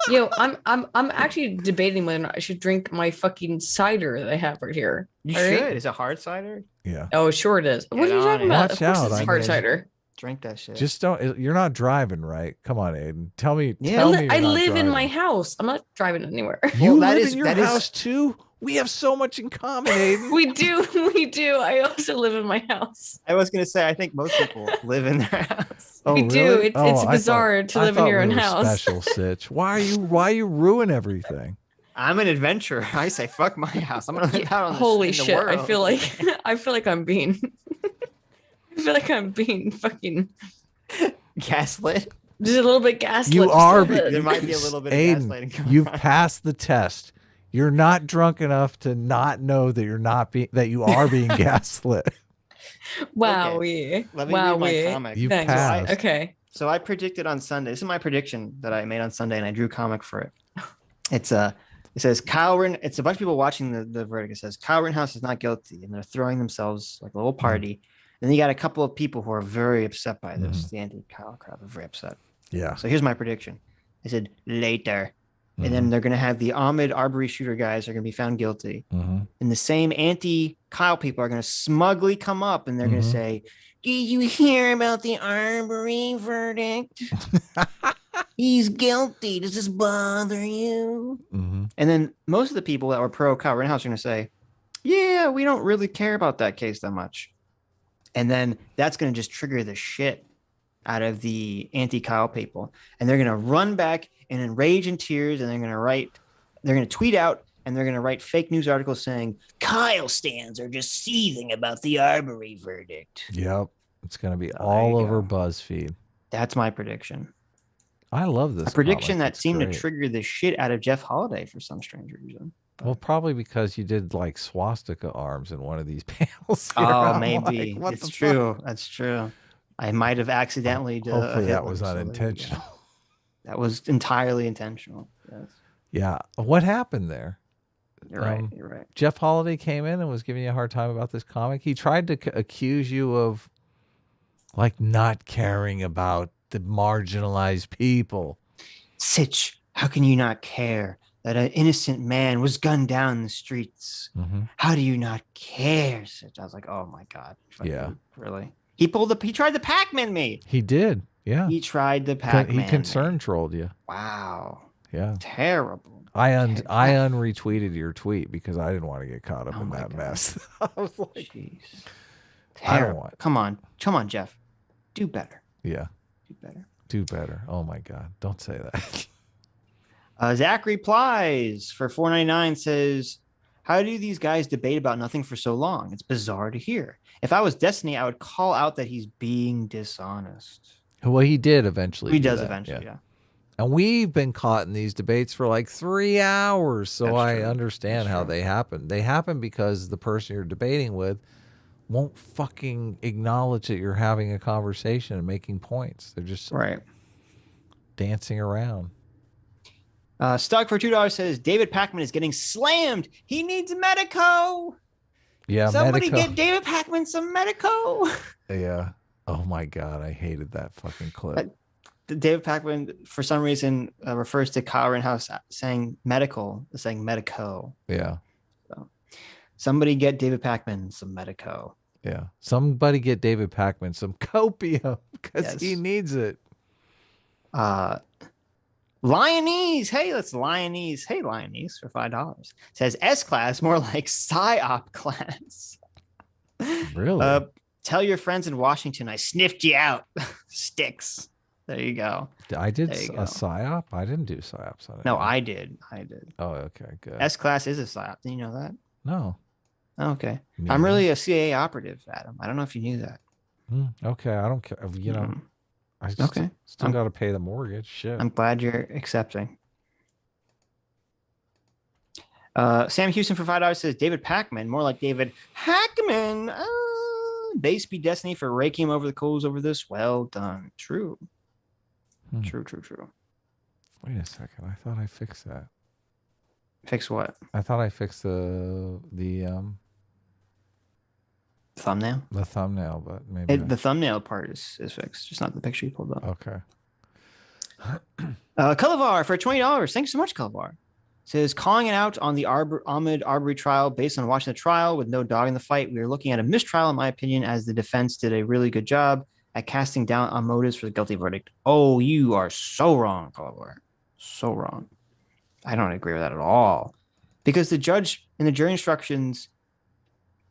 Yo, I'm actually debating whether or not I should drink my fucking cider that I have right here. You All right? should. Is it hard cider? Yeah. Oh, sure it is. What are you on talking it. about? Watch Of course out, it's I hard mean- cider. Drink that shit. Just don't. You're not driving, right? Come on, Aiden. Tell me. Yeah. Tell me. I you're not live in driving. my house. I'm not driving anywhere. You Well, live in your that is- house too. We have so much in common, Aiden. we do. I also live in my house. I was gonna say I think most people live in their house. Oh, we do. really? It's I bizarre to live in thought your we own were house. Special, Sitch. Why you ruin everything? I'm an adventurer. I say fuck my house. I'm gonna live out on Holy in the shit! I world. feel like I'm being. I feel like I'm being fucking gaslit. just a little bit gaslit. You just a are. little bit. There might be a little bit of Aiden, gaslighting going you've on. passed the test. You're not drunk enough to not know that you're not that you are being gaslit. Wow, Let me wow, read my comic. You Thanks. passed. Okay. So I predicted on Sunday. This is my prediction that I made on Sunday, and I drew a comic for it. It says Kyle Rittenhouse. It's a bunch of people watching the verdict. It says Kyle Rittenhouse is not guilty, and they're throwing themselves like a little party. And then you got a couple of people who are very upset by this. The anti-Kyle crowd are very upset. Yeah. So here's my prediction. I said later, and then they're gonna have the Ahmed Arbery shooter guys are gonna be found guilty, and the same anti-Kyle people are gonna smugly come up and they're gonna say, "Did you hear about the Arbery verdict? He's guilty. Does this bother you?" Mm-hmm. And then most of the people that were pro Kyle Rittenhouse are going to say, "Yeah, we don't really care about that case that much." And then that's going to just trigger the shit out of the anti-Kyle people. And they're going to run back and in rage and tears, and they're going to tweet out, and they're going to write fake news articles saying, "Kyle stands are just seething about the Arbery verdict." Yep. It's gonna be there all you over go. BuzzFeed. That's my prediction. I love this A prediction comic. that It's seemed great. to trigger the shit out of Jeff Holiday for some strange reason. Well, probably because you did like swastika arms in one of these panels. here. Oh, I'm maybe. like, what It's the fuck? true. That's true. I might have accidentally done Hopefully that was unintentional. That was entirely intentional. Yes. Yeah. What happened there? You're right. You're right. Jeff Holiday came in and was giving you a hard time about this comic. He tried to accuse you of like not caring about the marginalized people. Sitch, how can you not care that an innocent man was gunned down in the streets? How do you not care, Sitch? I was like, oh my God. Fucking Yeah. Really? He tried to Pac-Man me. He did. Yeah. He tried to Pac-Man He concern trolled you. me. Wow. Yeah. Terrible. I unretweeted your tweet because I didn't want to get caught up in my that God. mess. I was like, Jeez. I don't Terrible. want. Come on, Jeff. Do better. Yeah. Do better. Do better. Oh my God. Don't say that. Zach replies for $4.99 says, how do these guys debate about nothing for so long? It's bizarre to hear. If I was Destiny, I would call out that he's being dishonest. Well, he did eventually. He do does that, eventually, yeah. And we've been caught in these debates for like 3 hours, so That's I true. understand That's how true. they happen. They happen because the person you're debating with won't fucking acknowledge that you're having a conversation and making points. They're just Right. dancing around. Stuck for $2 says David Pakman is getting slammed. He needs Medico. Yeah, Somebody Medico. get David Pakman some Medico. Yeah. Oh my God, I hated that fucking clip. David Pakman, for some reason, refers to Kyle Rittenhouse saying medical, saying Medico. Yeah. So, somebody get David Pakman some Medico. Yeah. Somebody get David Pakman some copium because he Yes. needs it. Lionese. Hey, let's Lionese. Hey, Lionese for $5. Says S class, more like PsyOp class. Really? Tell your friends in Washington I sniffed you out. Sticks. There you go. I did there you a go. PsyOp? I didn't do PsyOps on it. No, I did. Oh, okay, good. S class is a PsyOp. Did you know that? No. Oh, okay. Me I'm neither. really a CIA operative, Adam. I don't know if you knew that. Okay, I don't care. You know, Mhm. I Okay. still got to pay the mortgage. Shit. I'm glad you're accepting. Sam Houston for $5 says David Pakman, more like David Hackman. Base speed Destiny for raking him over the coals over this. Well done. True. True. Wait a second. I thought I fixed that. Fix what? I thought I fixed the Thumbnail? the thumbnail, but maybe The thumbnail part is fixed, just not the picture you pulled up. okay. Cullivar for $20. Thanks so much, Cullivar. Says calling it out on the Ahmed Arbery trial based on watching the trial with no dog in the fight. We are looking at a mistrial, in my opinion, as the defense did a really good job at casting down on motives for the guilty verdict. Oh, you are so wrong, Cullivar. So wrong. I don't agree with that at all. Because the judge in the jury instructions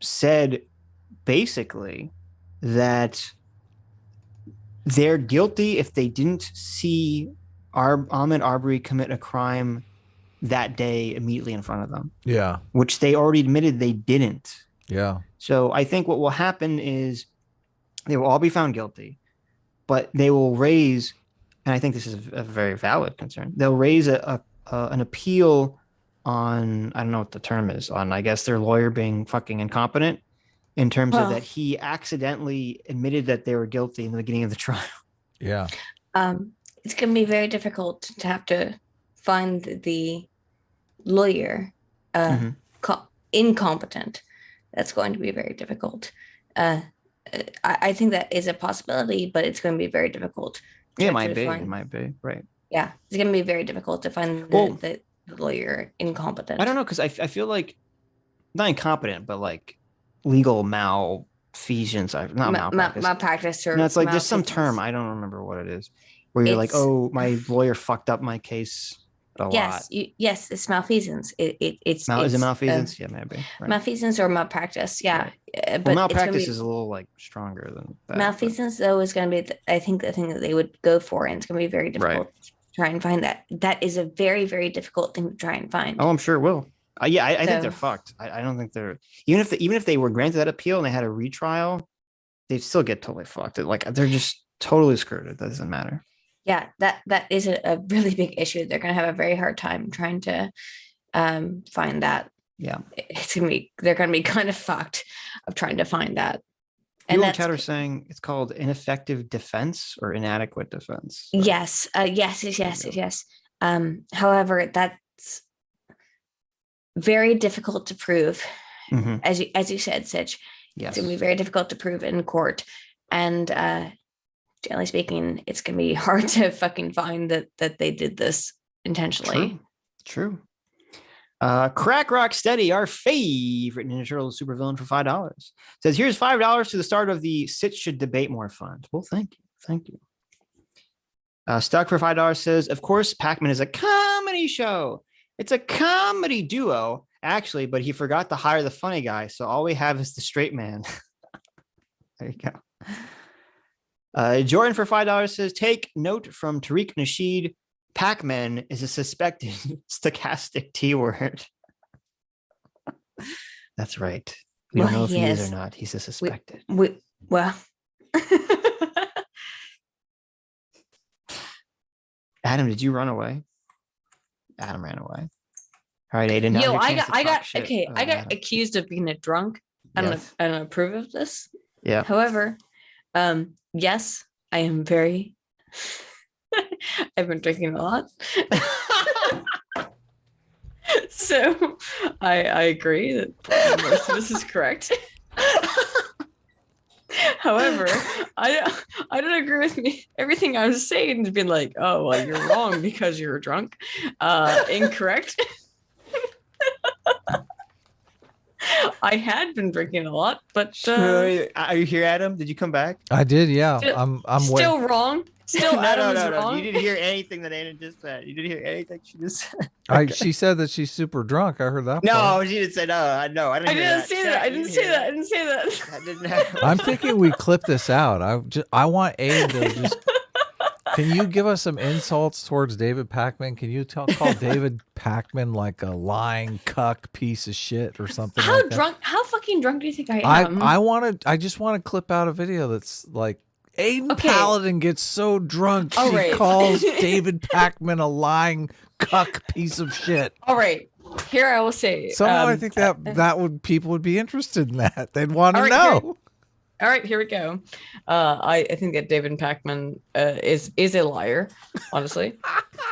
said basically that they're guilty if they didn't see Ahmed Arbery commit a crime that day immediately in front of them, Yeah. which they already admitted they didn't. Yeah. So I think what will happen is they will all be found guilty, but they will raise, and I think this is a very valid concern, they'll raise an appeal on, I don't know what the term is, on, I guess, their lawyer being fucking incompetent in terms of that he accidentally admitted that they were guilty in the beginning of the trial. Yeah. It's going to be very difficult to have to find the lawyer incompetent. That's going to be very difficult. I think that is a possibility, but it's going to be very difficult. Yeah, it might be. It might be. Right. Yeah, it's going to be very difficult to find the lawyer incompetent. I don't know, because I feel like not incompetent, but like legal malfeasance. Not malpractice. Malpractice or no, it's like there's some term. I don't remember what it is. Where you're like, oh, my lawyer fucked up my case a lot. Yes, it's malfeasance. It's is it malfeasance? Yeah, maybe. Right. Malfeasance or malpractice. Yeah. Right. But malpractice is a little like stronger than that. Malfeasance, though, is going to be, I think, the thing that they would go for, and it's going to be very difficult to try and find that. That is a very, very difficult thing to try and find. Oh, I'm sure it will. Yeah, I think they're fucked. I don't think they're even if they were granted that appeal and they had a retrial, they'd still get totally fucked. Like they're just totally screwed. It doesn't matter. Yeah, that is a really big issue. They're going to have a very hard time trying to find that. Yeah, they're going to be kind of fucked of trying to find that. And that's chat are saying it's called ineffective defense or inadequate defense. So. Yes. Yes. However, that's very difficult to prove. Mm-hmm. As you said, Sitch. Yes. It's going to be very difficult to prove in court, and generally speaking, it's going to be hard to fucking find that they did this intentionally. True. Crack Rock Steady, our favorite Ninja Turtle supervillain, for $5 says, "Here's $5 to the start of the Sitch should debate more fund." Well, thank you. Stuck for $5 says, "Of course, Pakman is a comedy show. It's a comedy duo, actually, but he forgot to hire the funny guy, so all we have is the straight man." There you go. Jordan for $5 says, "Take note from Tariq Nasheed. Pakman is a suspected stochastic T word. That's right. We don't Well, know if he he is is. or not. He's a suspected. Well, Adam, did you run away? Adam ran away. All right, Aydin. Now yo, your I chance got, to I talk got, shit okay, I about got Adam. accused of being a drunk. Yes. I don't approve of this. Yeah. However, yes, I am very. I've been drinking a lot. So I agree that most of this is correct. However, I don't agree with me. Everything I was saying has been like, oh well, you're wrong because you're drunk. Incorrect. I had been drinking a lot, but Are you here, Adam? Did you come back? I did, yeah. Still- I'm still wrong. Still, Adam is wrong. You didn't hear anything that Aydin just said. You didn't hear anything she just said. She said that she's super drunk. I heard that. No, part. she didn't say no. I know. I didn't, I hear didn't that. say Chat, that. I you didn't say hear that. I didn't say that. That didn't happen. I'm thinking we clip this out. I want Aiden to just. Can you give us some insults towards David Pakman? Can you call David Pakman like a lying cuck piece of shit or something? How like that? drunk? How fucking drunk do you think I am? I just want to clip out a video that's like Aydin Okay. Paladin gets so drunk All she right. calls David Pakman a lying cuck piece of shit. All right. Here I will say. Somehow I think that would people would be interested in that. They'd want to all right, know. All right, here we go. I think that David Pakman is a liar, honestly.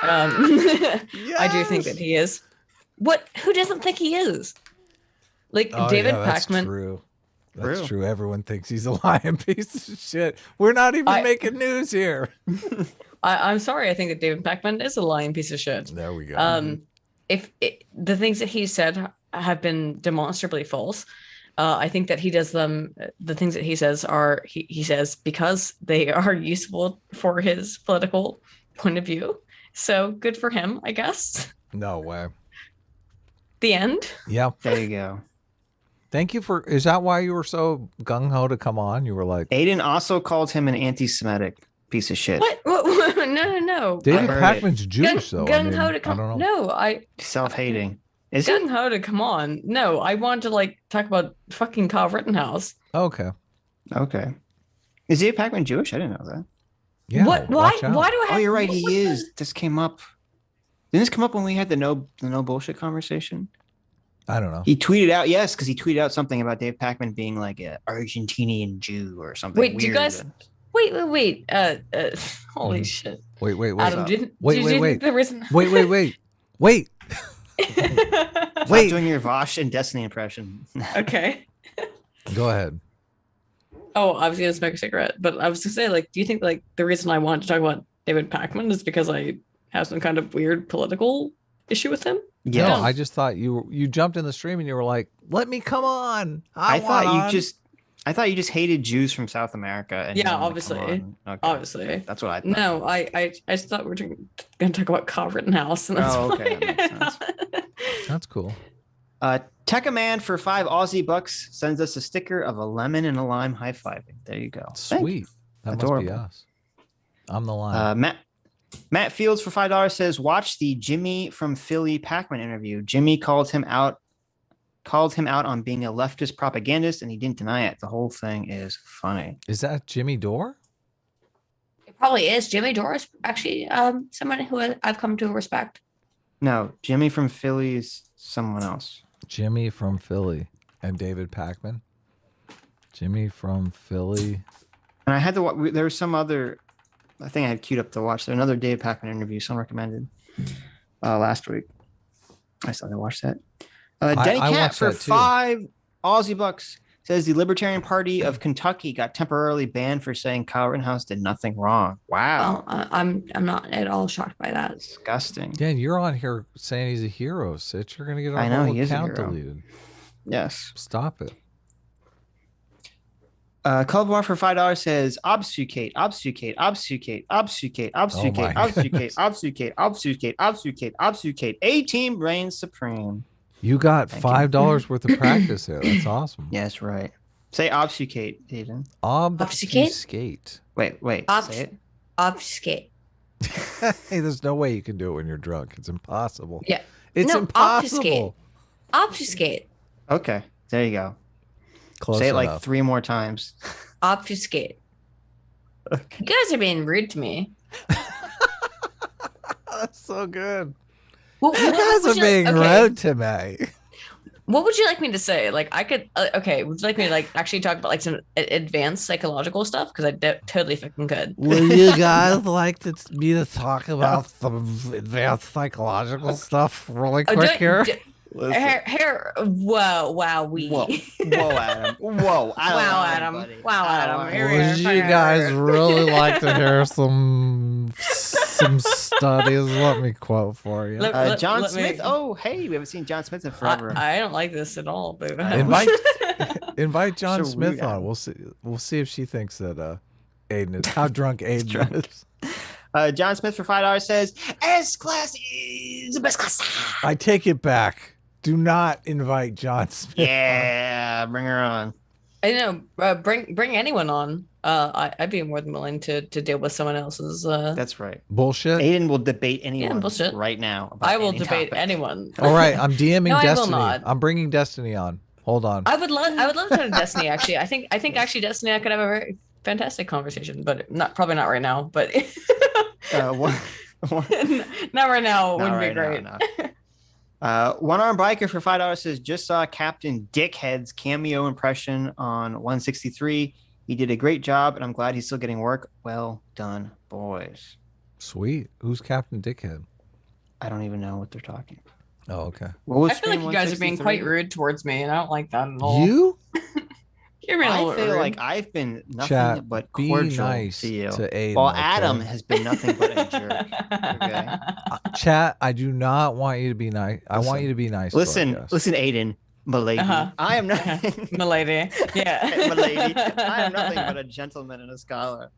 I do think that he is. What? Who doesn't think he is? Like David that's Pakman. True. That's True. true. Everyone thinks he's a lying piece of shit. We're not even making news here. I'm sorry. I think that David Pakman is a lying piece of shit. There we go. If the things that he said have been demonstrably false, I think that he does them. The things that he says are he says because they are useful for his political point of view. So good for him, I guess. No way. The end. Yeah. There you go. Thank you for. Is that why you were so gung ho to come on? You were like, Aydin also called him an anti-Semitic piece of shit. What? No. David heard Pakman's Jewish, though. Gung I ho mean, to come. I don't know. No, I Self-hating. Is he? gung ho to come on. No, I want to like talk about fucking Kyle Rittenhouse. Okay. Okay. Is David Pakman Jewish? I didn't know that. Yeah. What? Why? watch out. Why do I have? Oh, you're right. what He was is. the- This came up. Didn't this come up when we had the no bullshit conversation? I don't know. He tweeted out, yes, because he tweeted out something about Dave Pakman being like an Argentinian Jew or something. Wait, do you weird. guys? Wait. Holy shit. Wait. Adam, did Wait, you wait. think there was? Wait. Stop Wait. doing your Vosh and Destiny impression. Okay. Go ahead. Oh, I was gonna smoke a cigarette, but I was gonna say, like, do you think like the reason I wanted to talk about David Pakman is because I have some kind of weird political issue with him? Yeah. No, I just thought you jumped in the stream and you were like, "Let me come on." I thought you just hated Jews from South America. And Yeah, you wanted to obviously. come on. Okay. Obviously. That's what I thought. No, I just thought we were gonna talk about Kyle Rittenhouse. And that's Oh, okay, why- that makes sense. That's cool. Tech-a-man for $5 Aussie sends us a sticker of a lemon and a lime high-fiving. There you go. Thank you. Sweet. That Adorable. must be us. I'm the line. Matt Fields for $5 says, watch the Jimmy from Philly Pakman interview. Jimmy called him out on being a leftist propagandist, and he didn't deny it. The whole thing is funny. Is that Jimmy Dore? It probably is. Jimmy Dore is actually someone who I've come to respect. No, Jimmy from Philly is someone else. Jimmy from Philly and David Pakman. Jimmy from Philly. And I had to. There was some other. I think I had queued up to watch. There's another David Pakman interview someone recommended last week. I still haven't watched that. Denny I Cat watched for that too. $5 Aussie says the Libertarian Party of Kentucky got temporarily banned for saying Kyle Rittenhouse did nothing wrong. Wow, I'm not at all shocked by that. disgusting. Dan, you're on here saying he's a hero, Sitch. You're gonna get our I know, whole he is a account hero. deleted. Yes. Stop it. Colbert for $5 says obfuscate. A team reigns supreme. You got Thank you. $5 worth of practice there. That's awesome. Yes, right. Say obfuscate, Aydin. Obfuscate. Wait. Obf- Say it. Obfuscate. Hey, there's no way you can do it when you're drunk. It's impossible. Yeah. It's No, impossible. Obfuscate. Okay, there you go. Close Say it enough. like 3 more times. Obfuscate. Okay. You guys are being rude to me. That's so good. What, You guys are being rude to me. What would you like me to say? Like, I could. Okay, would you like me to like actually talk about like some advanced psychological stuff? Because I totally fucking could. Would you guys like me to talk about some advanced psychological stuff really Oh, quick here? Wow, we. Whoa, Adam. Whoa, I don't know, Adam. buddy. Wow, I Adam. don't know. Here we Would are. you guys really like to hear some studies? Let me quote for you. John let me- Smith. Oh, hey, we haven't seen John Smith in forever. I don't like this at all. But Invite John So Smith rude, on. Adam. We'll see if she thinks that Aydin is how drunk Aydin drunk. is. John Smith for $5 says, S class is the best class. I take it back. Do not invite John Smith. Yeah, bring her on. I know. Bring anyone on. I'd be more than willing to deal with someone else's. That's right. Bullshit. Aydin will debate anyone bullshit. right now. About I will any debate topic. anyone. All right, I'm DMing No, I will Destiny. not. I'm bringing Destiny on. Hold on. I would love to have Destiny. Actually, I think actually Destiny, I could have a very fantastic conversation, but probably not right now. But What? not right now. Wouldn't be great. One Arm Biker for $5 says, just saw Captain Dickhead's cameo impression on 163. He did a great job, and I'm glad he's still getting work. Well done, boys. Sweet. Who's Captain Dickhead? I don't even know what they're talking about. Oh, okay. What was I feel like stream you guys are being 163? quite rude towards me, and I don't like that at all. You? You're being a I little feel rude. like I've been nothing Chat, but be cordial nice to you. to Aydin, While okay? Adam has been nothing but a jerk. Okay. Chat, I do not want you to be nice. I want Listen. you to be nice. to our Listen, guests. listen, Aydin, milady. Uh-huh. I am nothing, Milady. Yeah. milady. I am nothing but a gentleman and a scholar.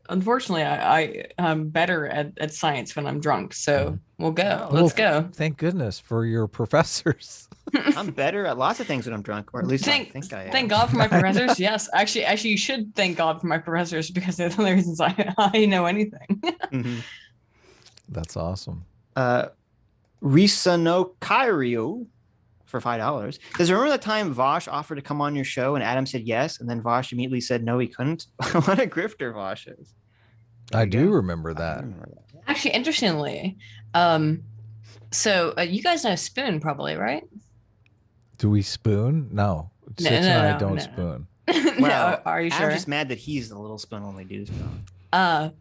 Unfortunately, I'm better at science when I'm drunk. So we'll go. Oh, Let's Well, go. Thank goodness for your professors. I'm better at lots of things when I'm drunk, or at least I think I am. Thank God for my professors. Yes, actually, you should thank God for my professors because they're the only reasons I know anything. Mhm. That's awesome. Risa no Kairio for $5. Does remember the time Vosh offered to come on your show and Adam said yes, and then Vosh immediately said no, he couldn't? What a grifter Vosh is. I you do go. remember I that. remember that. Actually, interestingly, so you guys know Spoon probably, right? Do we spoon? No. Sitch and I don't spoon. Well, are you I'm sure? just mad that he's the little spoon only dude. Do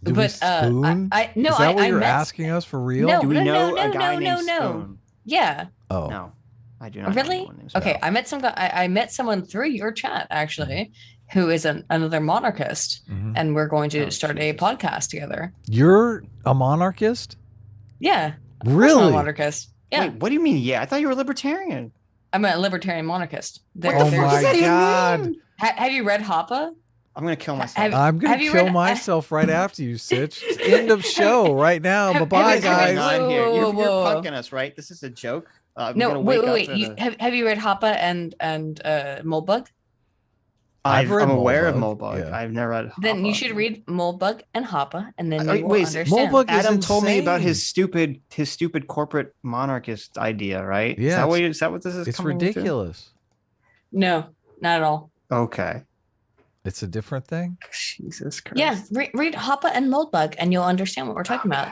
we but spoon? I no, Is that what I you're met- asking us for real? No. Do we know no, a guy no, named no. Spoon? Yeah. Oh. No, I do not. know Really? anyone named Spoon. Okay, I met some guy. I met someone through your chat actually, who is another monarchist, Mhm. and we're going to Oh, start Jesus. a podcast together. You're a monarchist? Yeah, of course I'm Really? a monarchist. Yeah, Wait, what do you mean? Yeah, I thought you were a libertarian. I'm a libertarian monarchist. What Oh the fuck my does that even God. mean? Have you read Hoppa? I'm gonna kill myself. Have- I'm going have to you kill read- myself right after you, Sitch. It's end of show right now. have- Bye-bye, have- guys. What's going on here? You're Whoa. punking us, right? This is a joke. I'm No, gonna wait. wake up to You, the- have you read Hoppa and Moldbug? I've read I'm aware of Moldbug, Moldbug. yeah. I've never read. Then you Hoppa. should read Moldbug and Hoppa, and then you will Wait, understand. Moldbug is Adam told me about insane. his stupid corporate monarchist idea, right? Yeah, Is that what this is? It's coming to? ridiculous. No, not at all. Okay. It's a different thing. Jesus Christ. Yeah, read Hoppa and Moldbug, and you'll understand what we're talking about.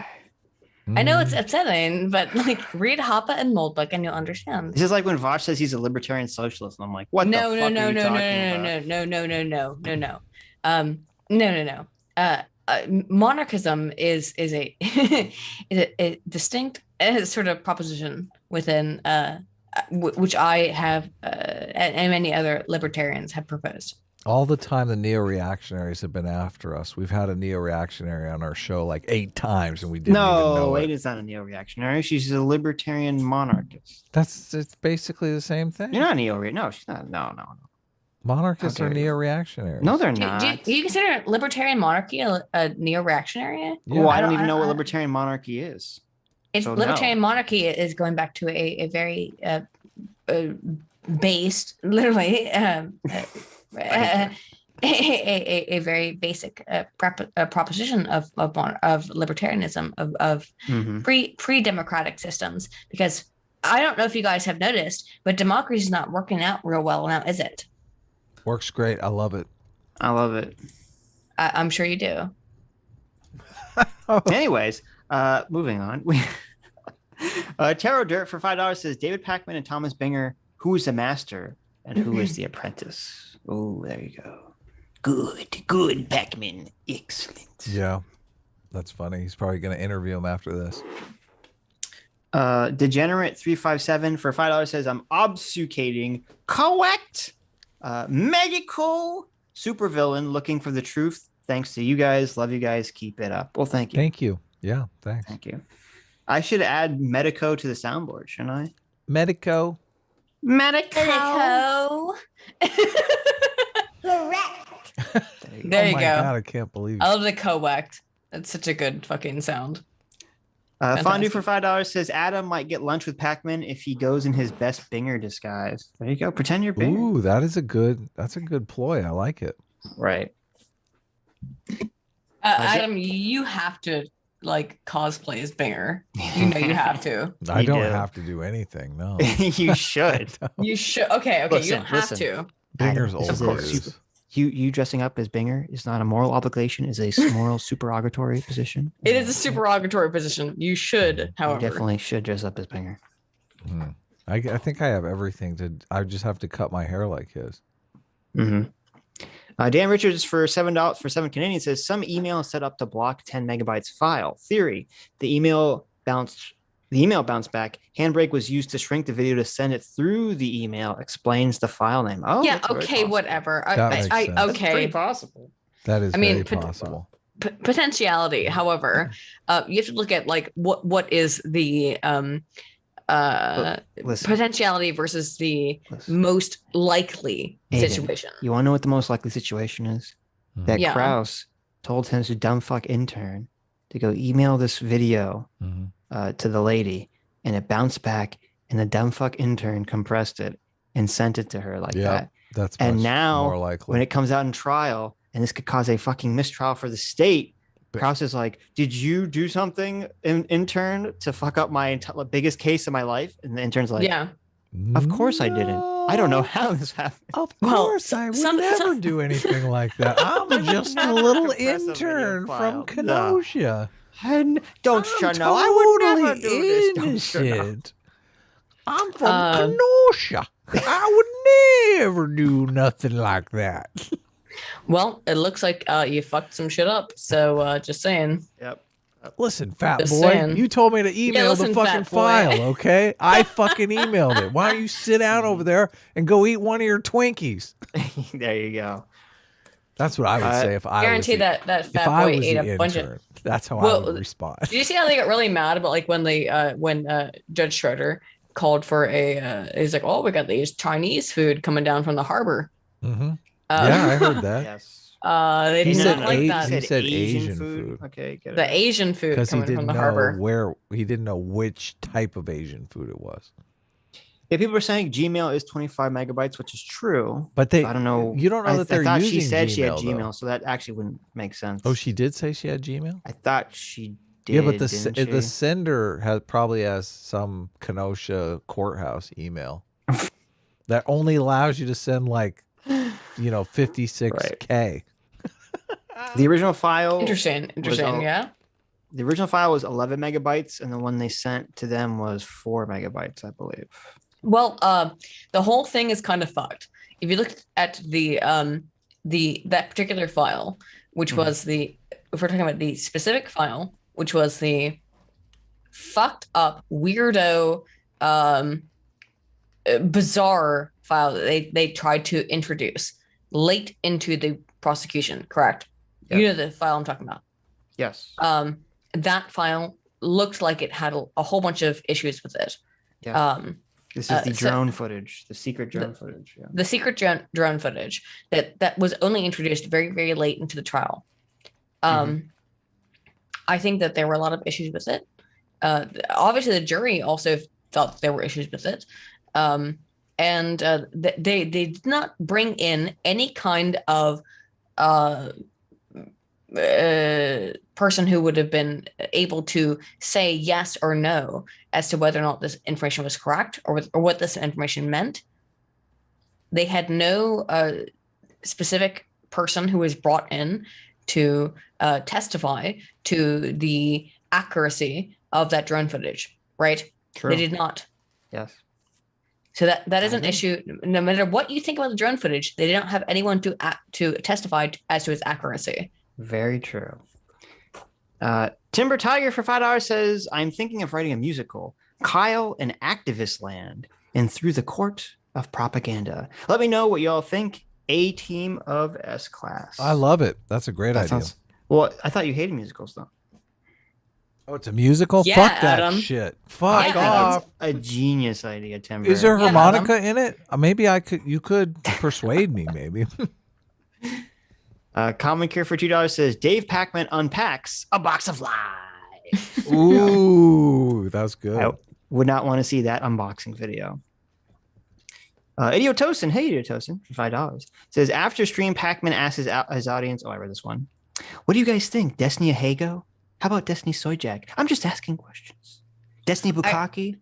I know it's Mm. upsetting, but like read Hoppa and Moldbug, and you'll understand. This is like when Vosh says he's a libertarian socialist, and I'm like, what No, the no, fuck no, are you no, talking no, about? no. Monarchism is a is a distinct sort of proposition within which I have and many other libertarians have proposed. All the time the neo-reactionaries have been after us. We've had a neo-reactionary on our show like 8 times and we didn't even No, know it. Aydin's not a neo-reactionary. She's a libertarian monarchist. It's basically the same thing. You're not neo-re. No, she's not. No. Monarchists How are dare you. neo-reactionaries. No, they're Do not. you consider libertarian monarchy a neo-reactionary? Yeah. Well, I don't even know what libertarian monarchy is. It's So libertarian monarchy is going back to a very based, literally a very basic proposition of libertarianism of pre-democratic systems, because I don't know if you guys have noticed, but democracy is not working out real well now, is it? Works great. I love it. I love it. I'm sure you do. Anyways, moving on. We Tarot Dirt for $5 says David Pakman and Thomas Binger, who is the master and who is the apprentice? Oh, there you go. Good, Pakman. Excellent. Yeah, that's funny. He's probably going to interview him after this. Degenerate 357 for $5 says I'm obfuscating correct medical supervillain looking for the truth. Thanks to you guys. Love you guys. Keep it up. Well, thank you. Thank you. Yeah, thanks. Thank you. I should add Medico to the soundboard, shouldn't I? Medico. Medico. There Oh you my go. God, I can't believe I it. love the correct. That's such a good fucking sound. Fondue for $5 says Adam might get lunch with Pakman if he goes in his best Binger disguise. There you go. Pretend you're Binger. Ooh, that's a good ploy. I like it. Right. Adam, you have to like cosplay as Binger. You know you have to. I You don't do. have to do anything. No. You should. You should. Okay, you Listen, don't have listen. to. Binger's Adam, old of course. news. You dressing up as Binger is not a moral obligation, is a moral supererogatory position. It is a supererogatory position. You should, You however. definitely should dress up as Binger. I think I have everything to. I just have to cut my hair like his. Mm-hmm. Dan Richards for $7 for 7 Canadian says some email is set up to block 10 megabytes file. Theory: the email bounced back. Handbrake was used to shrink the video to send it through the email. Explains the file name. Oh, Yeah. that's very Okay. possible. Whatever. That makes sense. That's pretty Okay. possible. That is I mean, very possible. Potentiality, however, you have to look at like what is the Listen, potentiality versus the listen. most likely Aydin, situation. You want to know what the most likely situation is? That Yeah. Krause told his dumb fuck intern to go email this video Mhm. to the lady, and it bounced back, and the dumb fuck intern compressed it and sent it to her like Yeah, that. that's And much now, more likely. when it comes out in trial, and this could cause a fucking mistrial for the state, But- Krause is like, "Did you do something, intern, to fuck up my biggest case of my life?" And the intern's like, Yeah. "Of course I didn't. I don't know how this happened." Of Well, course, I would some- never do anything like that. I'm just a never little compress a video intern file. from No. Kenosha. And don't I'm you know? I would never totally do this. Don't you know? innocent. I'm from Kenosha. I would never do nothing like that. Well, it looks like you fucked some shit up. So just saying. Yep. Listen, fat Just boy, saying. you told me to email listen, the fucking fat boy. file, okay? I fucking emailed it. Why don't you sit down over there and go eat one of your Twinkies? There you go. That's what I would say if I Guarantee was the, that if fat I boy was ate the a bunch of. intern. That's how I Well, would respond. Did you see how they got really mad about like when Judge Schroeder called for he's like, oh, we got these Chinese food coming down from the harbor. Mm-hmm. Yeah, I heard that. Yes. They He did said not like eight- that. he said Asian food. Okay, get it. The Asian food Because he coming from didn't the know harbor. he didn't know which type of Asian food it was. Yeah, people are saying Gmail is 25 megabytes, which is true. But they, I don't know. You don't know that they're I thought using she said she had Gmail, Gmail, though. so that actually wouldn't make sense. Oh, she did say she had Gmail? I thought she did. Yeah, but didn't the she? sender probably has some Kenosha courthouse email that only allows you to send like, 56K. The original file. Interesting. Yeah. The original file was 11 megabytes, and the one they sent to them was 4 megabytes, I believe. Well, the whole thing is kind of fucked. If you look at that particular file, which was if we're talking about the specific file, which was the fucked up weirdo bizarre file that they tried to introduce late into the prosecution, correct? Yes. You know the file I'm talking about. Yes. That file looked like it had a whole bunch of issues with it. Yeah. This is the so- drone footage, the secret drone footage. Yeah. The secret drone footage that was only introduced very, very late into the trial. I think that there were a lot of issues with it. Obviously, the jury also thought there were issues with it. And they did not bring in any kind of person who would have been able to say yes or no as to whether or not this information was correct or what this information meant. They had no specific person who was brought in to testify to the accuracy of that drone footage, right? True. They did not. Yes. So that is an issue. No matter what you think about the drone footage, they didn't have anyone to testify as to its accuracy. Very true. Timber Tiger for $5 says, I'm thinking of writing a musical, Kyle in Activist Land and Through the Court of Propaganda. Let me know what y'all think. A team of S-Class. I love it. That's a great idea. Well, I thought you hated musicals, though. Oh, it's a musical? Yeah, Fuck that Adam. shit. Fuck off. A genius idea, Timber. Is there Yeah, harmonica in it? Maybe you could persuade me, maybe. Common Cure for $2 says, Dave Pakman unpacks a box of lies. Ooh, that was good. I would not want to see that unboxing video. Idiotosin, hey Idiotosin, for $5 says, after stream, Pakman asks his audience, I read this one. What do you guys think? Destiny Hago? How about Destiny Soyjak? I'm just asking questions. Destiny Bukaki?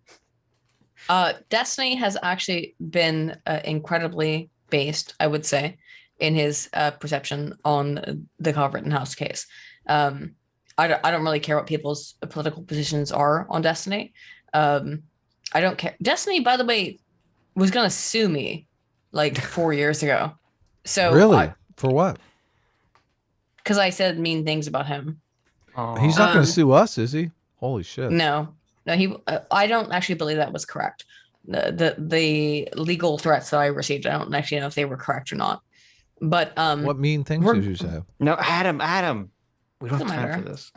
Destiny has actually been incredibly based, I would say, in his perception on the Kyle Rittenhouse case. I don't really care what people's political positions are on Destiny. I don't care. Destiny, by the way, was going to sue me like 4 years ago. So really? For what? Because I said mean things about him. He's not going to sue us, is he? Holy shit. No, he. I don't actually believe that was correct. The legal threats that I received, I don't actually know if they were correct or not. But what mean things did you say? No, Adam. We don't have time for this.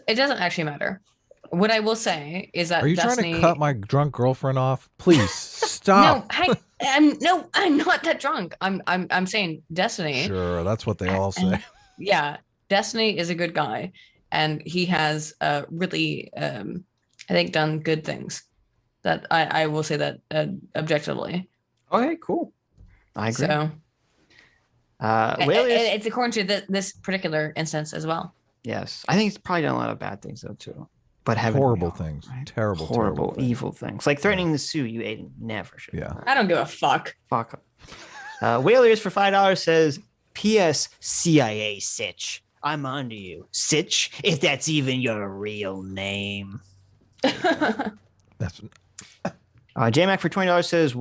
It doesn't actually matter. What I will say is that Are you Destiny... trying to cut my drunk girlfriend off? Please stop. No, I'm not that drunk. I'm saying Destiny. Sure, that's what they all say. Yeah, Destiny is a good guy, and he has really, I think, done good things. That I will say that objectively. Okay, cool. I agree. So, Whaley, it's according to this particular instance as well. yes, I think he's probably done a lot of bad things though too. But Horrible things. Right? Terrible, horrible, evil things. Like threatening to sue you, Aydin. Never should. Yeah. I don't give a fuck. Fuck. Whalers for $5 says, P.S. CIA Sitch. I'm onto you. Sitch, if that's even your real name. That's JMac for $20 says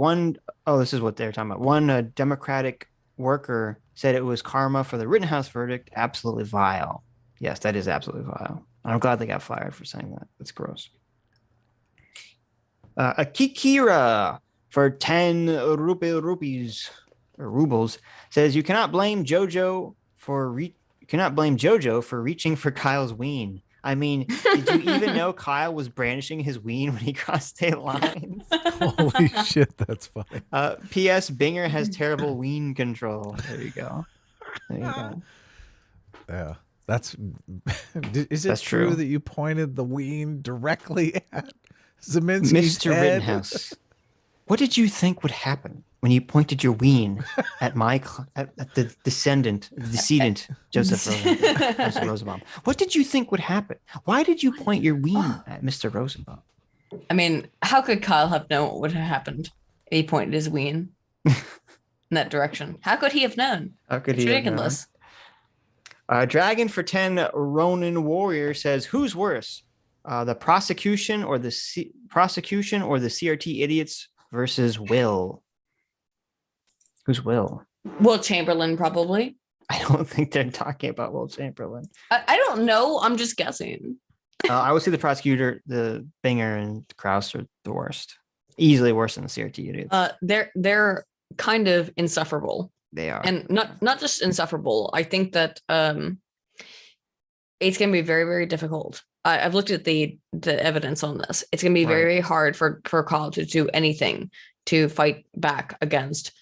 this is what they're talking about. One Democratic worker said it was karma for the Rittenhouse verdict. Absolutely vile. Yes, that is absolutely vile. I'm glad they got fired for saying that. That's gross. Akikira for 10 rubles says, you cannot blame JoJo for reaching for Kyle's ween. I mean, did you even know Kyle was brandishing his ween when he crossed state lines? Holy shit, that's funny. P.S. Binger has terrible ween control. There you go. Yeah. Is it That's true that you pointed the ween directly at Zeminski's Mr. head? Rittenhouse? What did you think would happen when you pointed your ween at at the decedent, Joseph Rosenbaum? What did you think would happen? Why did you point your ween at Mr. Rosenbaum? I mean, how could Kyle have known what would have happened if he pointed his ween in that direction? How could he have known? How could it's he ridiculous. Dragon for 10 Ronin Warrior says, who's worse? The prosecution or the CRT idiots versus Will? Who's Will? Will Chamberlain, probably. I don't think they're talking about Will Chamberlain. I don't know. I'm just guessing. I would say the prosecutor, the Binger and Krause are the worst. Easily worse than the CRT idiots. They're kind of insufferable. They are. And not just insufferable. I think that it's going to be very, very difficult. I've looked at the evidence on this. It's going to be very, very hard for Kyle to do anything to fight back against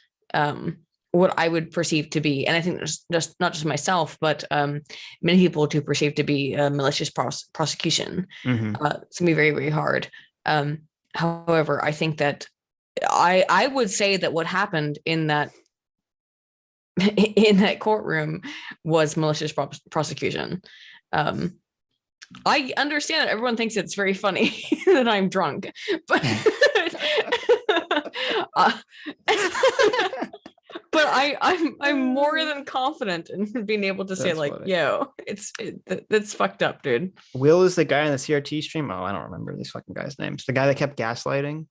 what I would perceive to be, and I think just not just myself, but many people to perceive to be a malicious prosecution. Mm-hmm. It's going to be very, very hard. However, I think that I would say that what happened in that in that courtroom was malicious prosecution. I understand that everyone thinks it's very funny that I'm drunk, but but I'm more than confident in being able to say That's like, funny. yo, that's fucked up, dude. Will is the guy in the CRT stream. Oh, I don't remember these fucking guys' names. The guy that kept gaslighting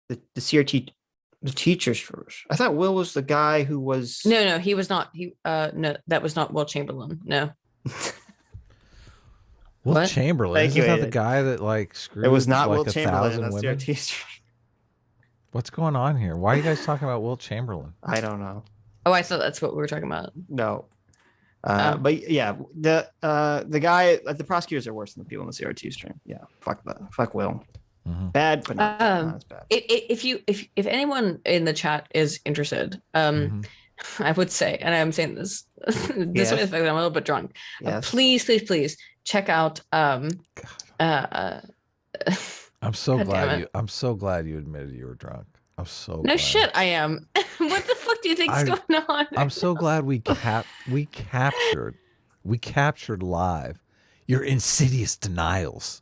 the CRT, the teachers first. I thought Will was the guy who was. No, he was not. No, that was not Will Chamberlain. No. Will What? Chamberlain. Thank Isn't you, that the Aydin. guy that like screwed It was not like Will Chamberlain in 1,000 the women? CRT stream. What's going on here? Why are you guys talking about Will Chamberlain? I don't know. Oh, I thought that's what we were talking about. No. Oh. But yeah, the guy, like the prosecutors are worse than the people in the CRT stream. Yeah, fuck that. Fuck Will. Mhm. Bad, but not as bad. If anyone in the chat is interested, Mhm. I would say, and I'm saying this this way, Yes. the fact that I'm a little bit drunk. Yes. Please check out I'm so God damn glad it. I'm so glad you admitted you were drunk. I'm so no glad. shit, I am. What the fuck do you think's going on? I'm so glad we captured live your insidious denials.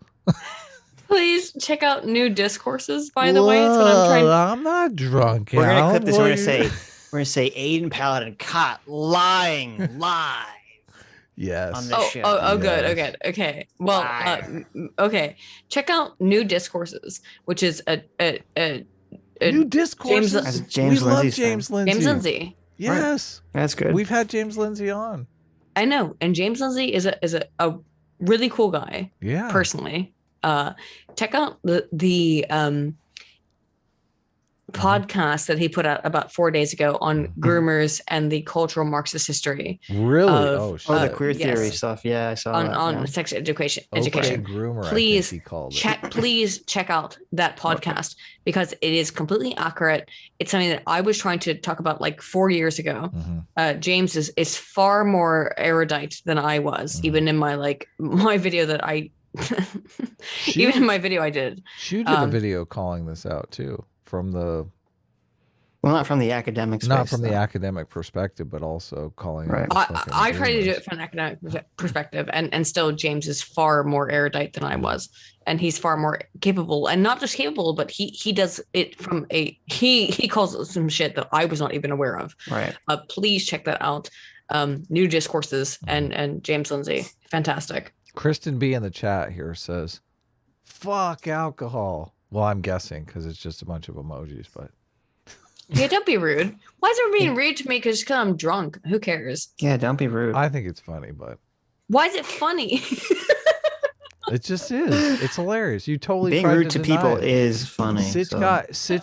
Please check out new discourses, by the way. That's what I'm trying. I'm not drunk. We're gonna Al. clip this. What We're are gonna you- say Aydin Paladin caught lying live. yes. on the Oh, show. good. Yes. Okay. Well, Liar. okay. Check out New Discourses, which is a New discourses. That's James we love Lindsay's thing. James Lindsay. James Lindsay. Yes. That's good. We've had James Lindsay on. I know, and James Lindsay is a really cool guy. Yeah. Personally, check out the podcast that he put out about 4 days ago on groomers and the cultural Marxist history Really? of- Oh, oh, shit. the queer theory yes. stuff. Yeah, I saw on that. on yeah. sex education. Okay, Education. groomer, Please I think he called it. Please check out that podcast because it is completely accurate. It's something that I was trying to talk about like 4 years ago. Mhm. James is far more erudite than I was, even in my my video that I even in my video I did. She did a video calling this out too, from the Well, not from the academic space. not from the though. academic perspective, but also calling Right. out the fucking I try to do groomers. it from an academic perspective, and still James is far more erudite than I was, and he's far more capable, and not just capable, but he does it from he calls it some shit that I was not even aware of. Right. Please check that out. New Discourses and James Lindsay, fantastic. Kristen B in the chat here says, "Fuck alcohol." Well, I'm guessing because it's just a bunch of emojis, but Yeah, don't be rude. Why is everyone being rude to me? Because I'm drunk. Who cares? Yeah, don't be rude. I think it's funny. But Why is it funny? it just is. It's hilarious. You totally Being tried rude to deny people it. is funny. Sitch so-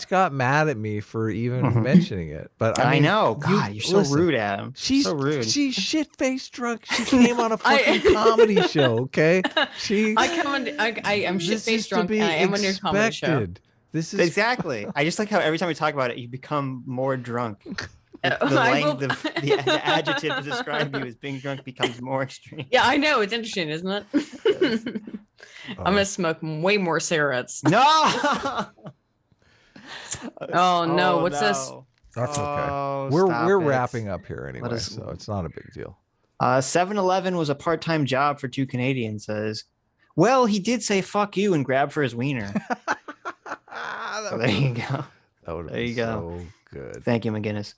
got mad at me for even Mhm. mentioning it. But I I mean, know. God, you're so listen, rude, Adam. She's so rude. She's shit faced drunk. She came on a I- fucking comedy show. Okay, she. I am shit this is faced to drunk be and I am on your comedy show. expected. This is Exactly. I just like how every time we talk about it, you become more drunk. The I will- the adjective to describe you as being drunk becomes more extreme. Yeah, I know. It's interesting, isn't it? I'm gonna smoke way more cigarettes. No. Oh no! What's this? That's okay. Oh, we're stop we're it. wrapping up here anyway, us- so it's not a big deal. 7-Eleven was a part-time job for 2 Canadians. Says, well, he did say "fuck you" and grab for his wiener. So there you go. That would There you go. so good. Thank you, McGinnis.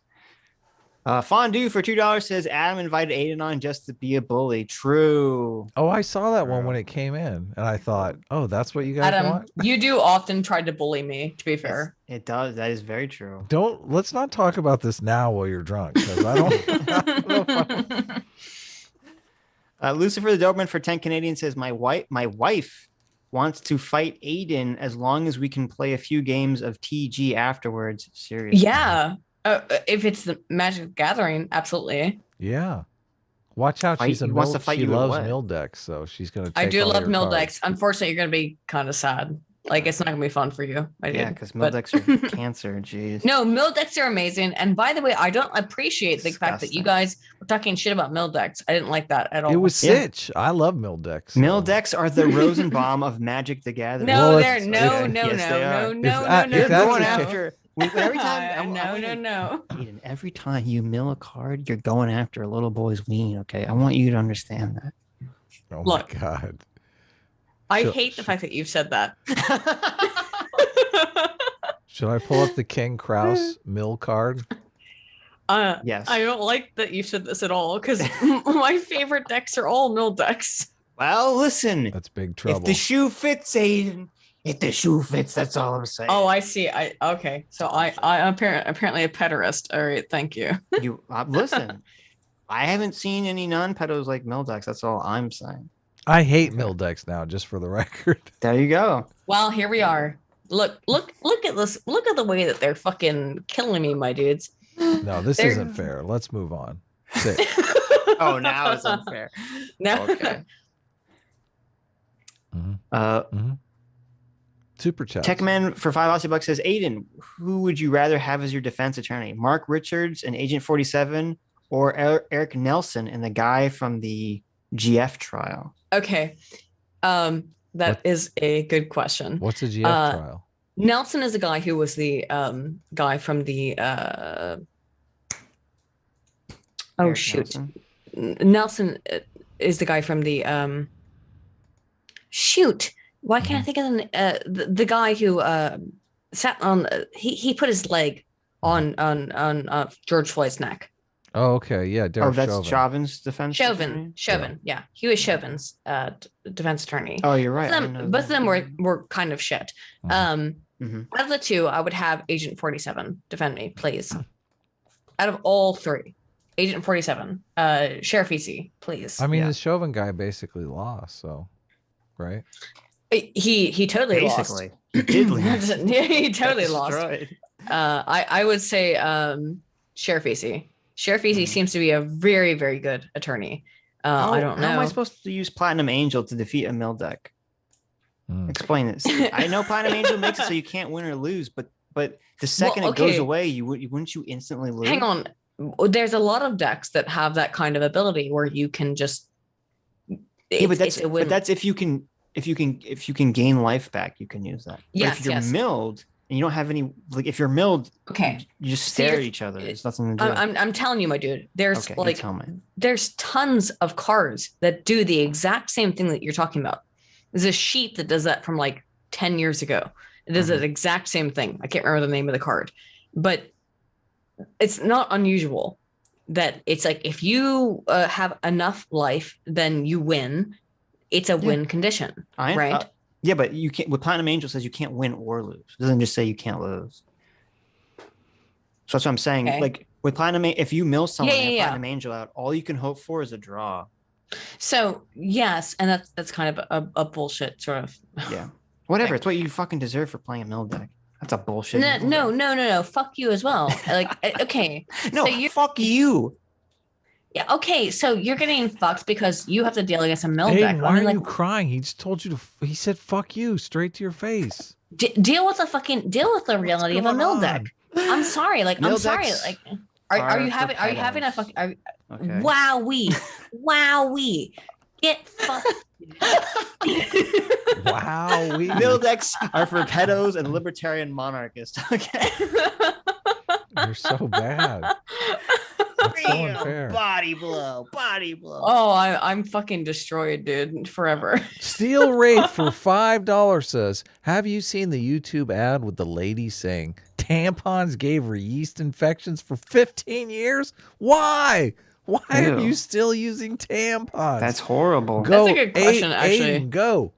Fondue for $2 says Adam invited Aydin on just to be a bully. True. Oh, I saw that one when it came in, and I thought, oh, that's what you guys Adam, want. you do often try to bully me. To be fair, It does. That is very true. Let's not talk about this now while you're drunk, because I don't. I don't know if I- Lucifer the Doberman for 10 Canadians says my wife wants to fight Aydin as long as we can play a few games of TG afterwards. Seriously. yeah. If it's the Magic the Gathering, absolutely. yeah. Watch out, Fight- she's a he wants mill, to fight she you at loves what? mill decks, so she's gonna. I take do all love your mill cards. decks. Unfortunately, you're gonna be kind of sad. Like it's not gonna be fun for you. Yeah, because Mildex are cancer. Jeez. No, mill decks are amazing. And by the way, I don't appreciate the fact that you guys were talking shit about mill decks. I didn't like that at all. It was Yeah. Sitch. I love mill decks. Mildex are the Rosenbaum of Magic the Gathering. No, Well, they're if- no, if- no, yes, they no, are. no, If no, that- no, if You're that's no, going the no. case- after Every time, No. Aydin, every time you mill a card, you're going after a little boy's ween. Okay, I want you to understand that. Oh Look. my God. I Sure, hate the fact that you've said that. Should I pull up the King Kraus mill card? Yes. I don't like that you said this at all because my favorite decks are all mill decks. Well, listen. That's big trouble. If the shoe fits, Aydin. If the shoe fits, that's all I'm saying. Oh, I see. Okay. So I'm apparently a pederast. All right, thank you. You listen. I haven't seen any non-pedos like Mildex. That's all I'm saying. I hate mill decks now, just for the record. There you go. Well, here we are. Look at this. Look at the way that they're fucking killing me, my dudes. No, this They're- isn't fair. Let's move on. Sit. Oh, now it's unfair. No. Okay. Super chat. Techman for $5 says, Aydin, who would you rather have as your defense attorney? Mark Richards and Agent 47 or Eric Nelson and the guy from the GF trial? Okay. That is a good question. What's a GF trial? Nelson is the guy who was the guy from the Eric shoot. Nelson? Nelson is the guy from the shoot. Why can't I think of the guy who sat on he put his leg on George Floyd's neck. Oh, okay. Yeah, Derek Oh, that's Chauvin. Chauvin's defense attorney? Chauvin. Yeah. He was Chauvin's defense attorney. Oh, you're right. Both of them were kind of shit. Out of the two, I would have Agent 47 defend me, please. Out of all three, Agent 47, Sheriff EC, please. I mean, the Chauvin guy basically lost, so right? He totally Basically, lost. he did lose. Yeah, he totally Got lost. destroyed. I would say Sheriff EC. Sheriff EC seems to be a very, very good attorney. I don't know. How am I supposed to use Platinum Angel to defeat a mill deck? Explain this. I know Platinum Angel makes it so you can't win or lose, but the second it goes away, wouldn't you instantly lose? Hang on. There's a lot of decks that have that kind of ability where you can just. Yeah, but that's if you can gain life back, you can use that. Yes, but if you're milled and you don't have any, like if you're milled, okay, you just stare at each other. There's nothing to do. I'm telling you, my dude. There's okay, there's tons of cards that do the exact same thing that you're talking about. There's a sheep that does that from like 10 years ago. It does the exact same thing. I can't remember the name of the card, but it's not unusual that it's like if you have enough life, then you win. It's a win condition, right? Yeah, but you can't. What Platinum Angel says, you can't win or lose. It doesn't just say you can't lose. So that's what I'm saying. Okay. Like with Platinum, if you mill someone and Platinum Angel out, all you can hope for is a draw. So yes, and that's kind of a bullshit sort of. Yeah, whatever. It's what you fucking deserve for playing a mill deck. That's a bullshit. No. Fuck you as well. Like okay. No, so fuck you. Yeah. Okay. So you're getting fucked because you have to deal against a mill Hey, deck. why are you crying? He just told you to. He said "fuck you" straight to your face. Deal with the reality of a mill deck. I'm sorry. Like I'm sorry. Like are you having a fucking? Okay. Wowee. Get fucked. Wow. Mill decks are for pedos and libertarian monarchists. Okay. You're so bad. That's so unfair. Body blow. Oh, I'm fucking destroyed, dude, forever. Steel Wraith for $5 says, have you seen the YouTube ad with the lady saying tampons gave her yeast infections for 15 years? Why? Why are you still using tampons? That's horrible. That's a good question, actually. Aydin, go.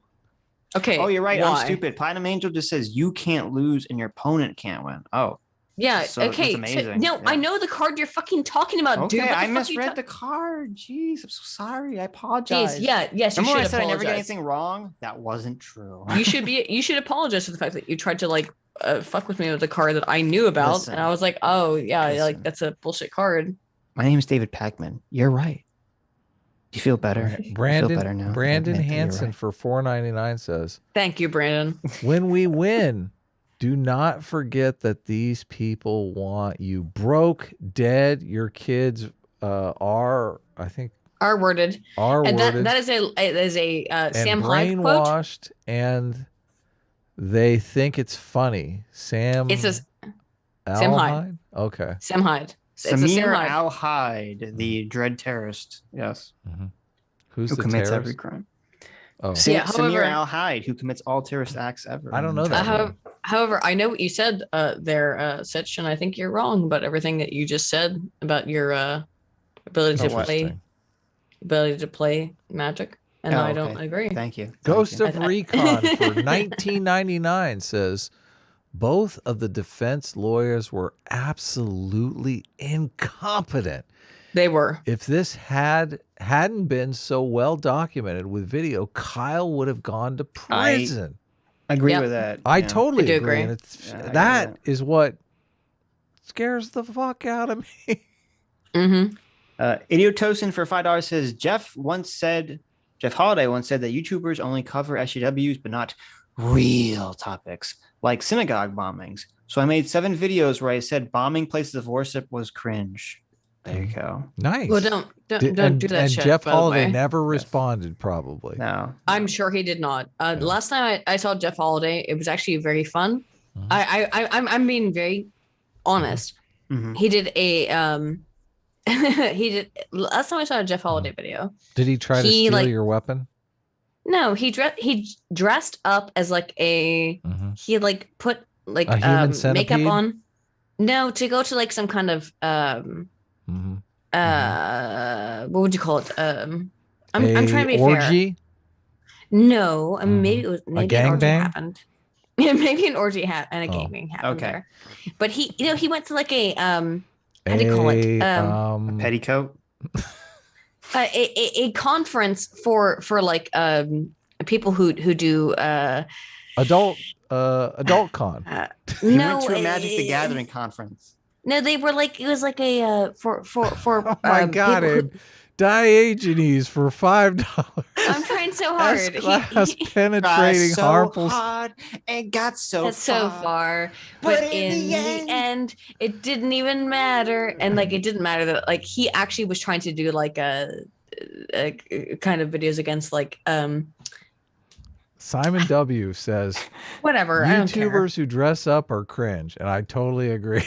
Okay. Oh, you're right. Why? I'm stupid. Platinum Angel just says you can't lose and your opponent can't win. Oh. Yeah. So okay. that's amazing. So, I know the card you're fucking talking about, dude. Okay, I misread the card. Jeez, I'm so sorry. I apologize. Jeez, yes. You Remember when I should said I never get apologize. anything wrong? That wasn't true. You should apologize for the fact that you tried to like fuck with me with the card that I knew about, and I was like, oh yeah, like that's a bullshit card. My name is David Pakman. You're right. Do you feel better? Brandon, feel better now. Brandon Hansen for $4.99 says, thank you, Brandon. when we win, do not forget that these people want you broke, dead. Your kids are, I think, R-worded. R-worded. And that is a Sam Hyde quote. Brainwashed, and they think it's funny. Sam. It says Sam Hyde. Hyde? Okay. Sam Hyde. It's a Sam Samir Hyde. Al Hyde, the dread terrorist. Yes. Who's Who the commits terrorist? every crime. Oh, Yeah, Samir however- Al Hyde, who commits all terrorist acts ever. I don't know that. However, I know what you said there, Sitch, and I think you're wrong about everything that you just said about your ability to play Magic, and Oh, I don't okay. agree. Thank you. Ghost Thank of Recon for 1999 says both of the defense lawyers were absolutely incompetent. They were. If this hadn't been so well documented with video, Kyle would have gone to prison. I agree Yep. with that. I yeah. totally I do agree. agree. And it's, Yeah, I agree that with is what scares the fuck out of me. Mm-hmm. Idiotosin for $5 says Jeff Holiday once said that YouTubers only cover SJWs but not real topics like synagogue bombings. So I made 7 videos where I said bombing places of worship was cringe. There you go. Nice. Well, don't do that and shit. Jeff by the Holiday way. never responded, probably. No. I'm sure he did not. The last time I saw Jeff Holiday, it was actually very fun. I'm being very honest. Mhm. He did a he did last time I saw a Jeff Holiday video. Did he try to He, steal like- your weapon? No, he dressed up as like a he like put like A human makeup centipede? on. No, to go to like some kind of what would you call it? I'm trying to be fair. orgy? No, maybe it was maybe an orgy gangbang? happened. Yeah, maybe an orgy and a Oh. gaming happened Okay. there. But he he went to like a how do you call it? Petticoat. A conference for like people who do adult con. He no went to a Magic the Gathering conference. No, they were like it was like a for Oh my god, people Abe. Diogenes for $5. I'm trying so hard. S-class penetrating so harmful. hard and got so That's so far, but in the end, it didn't even matter. And like, it didn't matter that like he actually was trying to do like a kind of videos against like Simon W says whatever. I don't care. YouTubers who dress up are cringe, and I totally agree.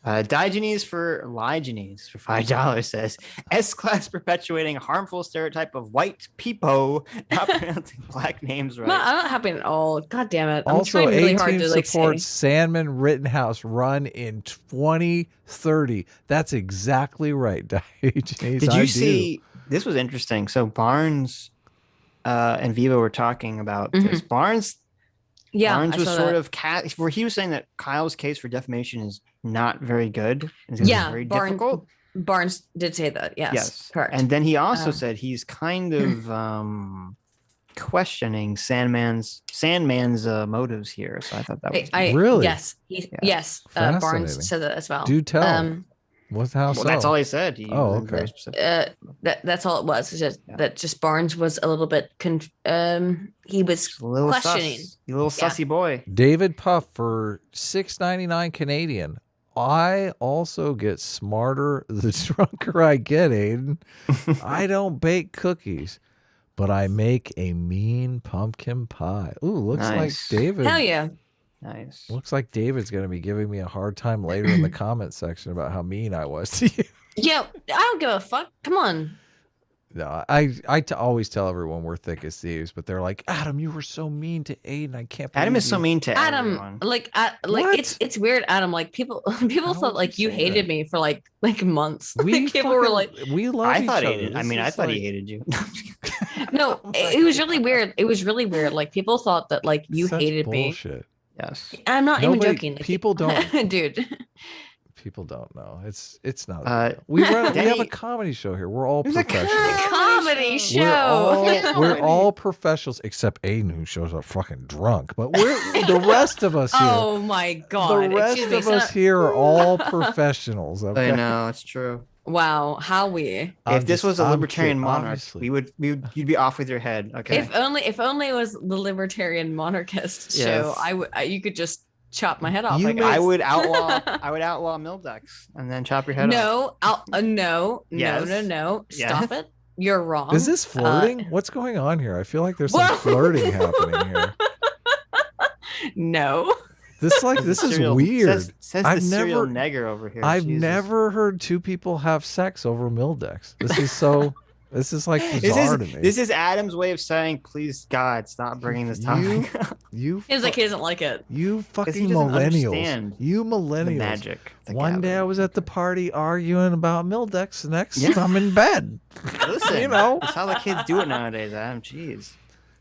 Diogenes for Ligenes for $5 says S-class perpetuating harmful stereotype of white people not pronouncing black names right. I'm not happy at all. God damn it! I'm Also, trying really A hard Team to like supports say. Sandman Rittenhouse run in 2030. That's exactly right, Diogenes. Did I you do. see? This was interesting. So Barnes and Vivo were talking about this. Barnes Yeah, was sort of where he was saying that Kyle's case for defamation is not very good. It's very difficult. Barnes did say that. Yes, correct. And then he also said he's kind of questioning Sandman's motives here. So I thought that was Really? Yes, yes. Barnes Fascinating. said that as well. Do tell. What's how so? That's all he said. He was okay. very specific. That's all it was. It's just that just Barnes was a little bit he was A little questioning. sus. You little sussy boy. David Puff for $6.99 Canadian. I also get smarter the drunker I get, Aiden. I don't bake cookies, but I make a mean pumpkin pie. Ooh, looks Nice. like David. Hell yeah. Nice. Looks like David's going to be giving me a hard time later in the comment section about how mean I was to you. Yeah, I don't give a fuck. Come on. No, I always tell everyone we're thick as thieves, but they're like, Adam, you were so mean to Aiden. I can't believe Adam is so you." mean to Adam, everyone. like What? it's weird, Adam. Like people thought like you hated me for like months. We Like, people were like, we love I each thought other. Aiden. I This mean, I is thought he like- hated you. no, it was really weird. It was really weird. Like people thought that like you Such hated me. bullshit. Yes. I'm not Nobody- even joking. Like, people don't- dude. People don't know. It's not. Uh, we have a Danny- comedy show here. We're all There's a professionals. Comedy We're show. we're all professionals except Aiden, who shows up fucking drunk. But we're the rest of us here. Oh my god. the rest Excuse me, of so- us here are all professionals. Okay? I know it's true. Wow, how we? If this was a I'm libertarian kidding, monarch, obviously. you'd be off with your head. Okay. If only it was the libertarian monarchist show, Yes. you could just chop my head off. You Like, may- I would outlaw Mildex and then chop your head off. no, no, Yes. no. Yes. Stop it. You're wrong. Is this flirting? What's going on here? I feel like there's some Whoa. flirting happening here. No. This is Serial- weird. Says I've the serial never- negger over here. I've Jesus. never heard two people have sex over Mildex. This is so. This is like bizarre to me. This is Adam's way of saying, please God, stop bringing this topic up. You Seems like he doesn't like it. you he fucking doesn't millennials. understand You The millennials. magic. the One day I gathering. was at the party arguing about Mildex. The next Yeah. I'm in bed. Listen, you know. that's how the kids do it nowadays, Adam. Jeez.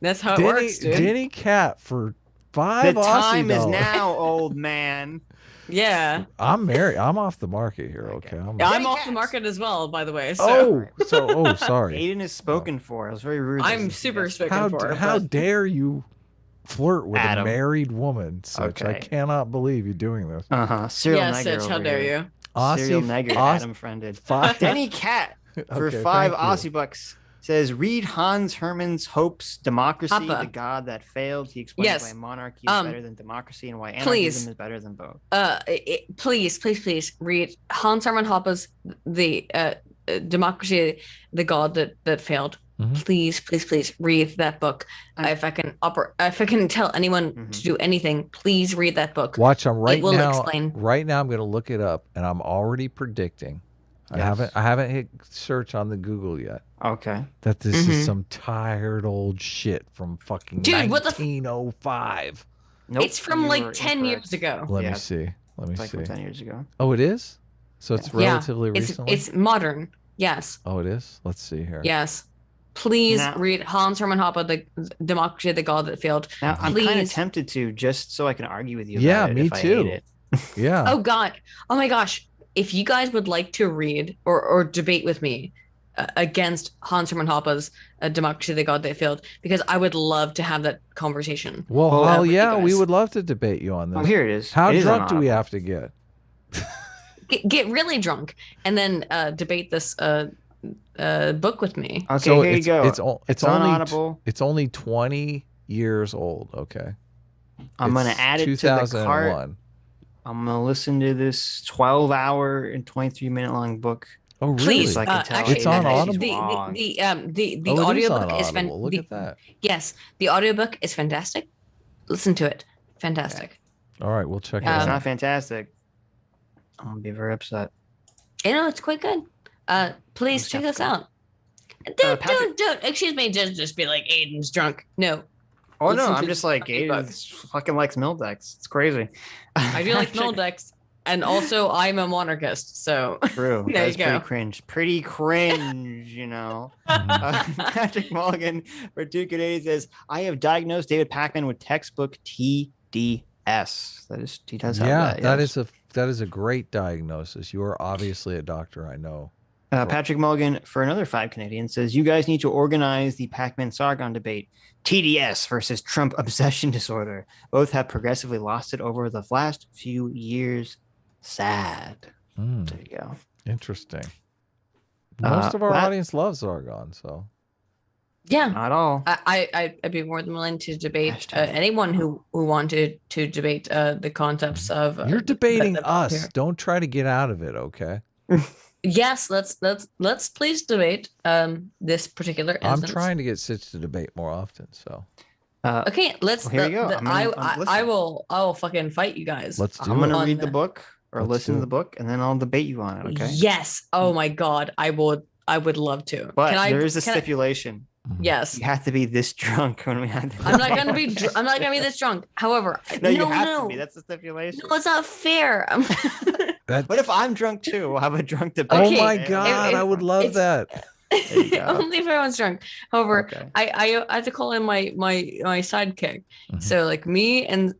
That's how it works, dude. Denny Cat for 5 The time Aussie is dollars. now, old man. Yeah. I'm married. I'm off the market here. Okay. Yeah, I'm Kitty off the cats. market as well, by the way. So Sorry. Aiden is spoken for. It was very rude. I'm of you super guys. spoken How for. how but- dare you flirt with Adam. a married woman, Sitch? I Okay. cannot believe you're doing this. Serial Yeah, negger Sitch, how over dare here. you? Serial negger Adam friended. Five, Denny Cat for Okay, 5 thank you. Aussie bucks says, read Hans Hermann's Hopes, Democracy, Appa. the God That Failed. He explains Yes. why monarchy is better than democracy and why anarchism please. is better than both. Please read Hans Hermann Hoppe's The Democracy, the God That Failed. Mhm. Please read that book. If I can tell anyone to do anything, please read that book. Watch, I'm right It will now. explain. Right now, I'm going to look it up, and I'm already predicting. Yes. I haven't hit search on the Google yet. Okay. That this is some tired old shit from fucking Dude, what the 1905. Nope, It's from you like were 10 years incorrect. ago. Let Yeah. me see. Let me It's like see. from 10 years ago. Oh, it is. So it's Yeah, relatively recently. It's modern. Yes. Oh, it is. Let's see here. Yes. Please Now- read Hans Hermann Hoppe, The Democracy, the God That Failed. Now, I'm kind of Please. tempted to, just so I can argue with you Yeah, about it me if I too. hate it. Yeah. Oh God. Oh my gosh. If you guys would like to read or debate with me against Hans Hermann Hoppe's Democracy, the God That Failed, because I would love to have that conversation. Well, Well, hell with you yeah, we guys. would love to debate you on this. Oh, here it is. How It is drunk on do we Audible. have to get? Get really drunk and then debate this book with me. Okay, So here you go. It's on only Audible. it's only 20 years old. Okay. I'm going It's to add it to the cart. 2001. I'm going to listen to this 12-hour and 23-minute long book. Oh, really? Please, I can tell actually, It's on that she's Audible? wrong. the Oh, it is audiobook on is Audible. Look at that. Yes, the audiobook is fantastic. Listen to it. Fantastic. All right, we'll check it If it's out. not fantastic, I'm going to be very upset. You know, it's quite good. Please check this out. Patrick- Don't excuse me, just be like Aiden's drunk. No. Oh, Listen no, to I'm just like, fucking book. Aiden fucking likes Mildex. It's crazy. I do like Patrick- Mildex, and also I'm a monarchist, so True. There That's you pretty go. cringe. Pretty cringe, you know. Mhm. Patrick Mulligan for 2 Canadians says, I have diagnosed David Pakman with textbook TDS. That is, he does have Yeah, that. that yes. is a great diagnosis. You are obviously a doctor, I know. Patrick Mulligan for another 5 Canadians says, you guys need to organize the Pakman Sargon debate. TDS versus Trump obsession disorder. Both have progressively lost it over the last few years. Sad. Hmm, There you go. interesting. Most of our that- audience loves Zargon, so yeah. Not all. I'd be more than willing to debate Hashtag. anyone who wanted to debate the concepts of. you're debating the- us. Don't try to get out of it, okay? Yes, let's please debate this particular I'm instance. trying to get Sitch to debate more often, so Okay, let's. Well, here you go. I'm gonna- I will fucking fight you guys. let's do I'm going it. to on read the the- book or Let's listen do to the it. book and then I'll debate you on it. Okay. Yes. Oh my God, I would love to. But Can I? there is a can I- stipulation. Yes. You have to be this drunk when we have to I'm not gonna be. I'm not gonna be this drunk. However, No, you have to be. That's the stipulation. no, it's not fair. That, What if I'm drunk too? We'll have a drunk debate. oh Okay, my Okay? god, if- I would love it's- that. you go. Only if everyone's drunk. However, Okay. I have to call in my sidekick. Mhm. So like me and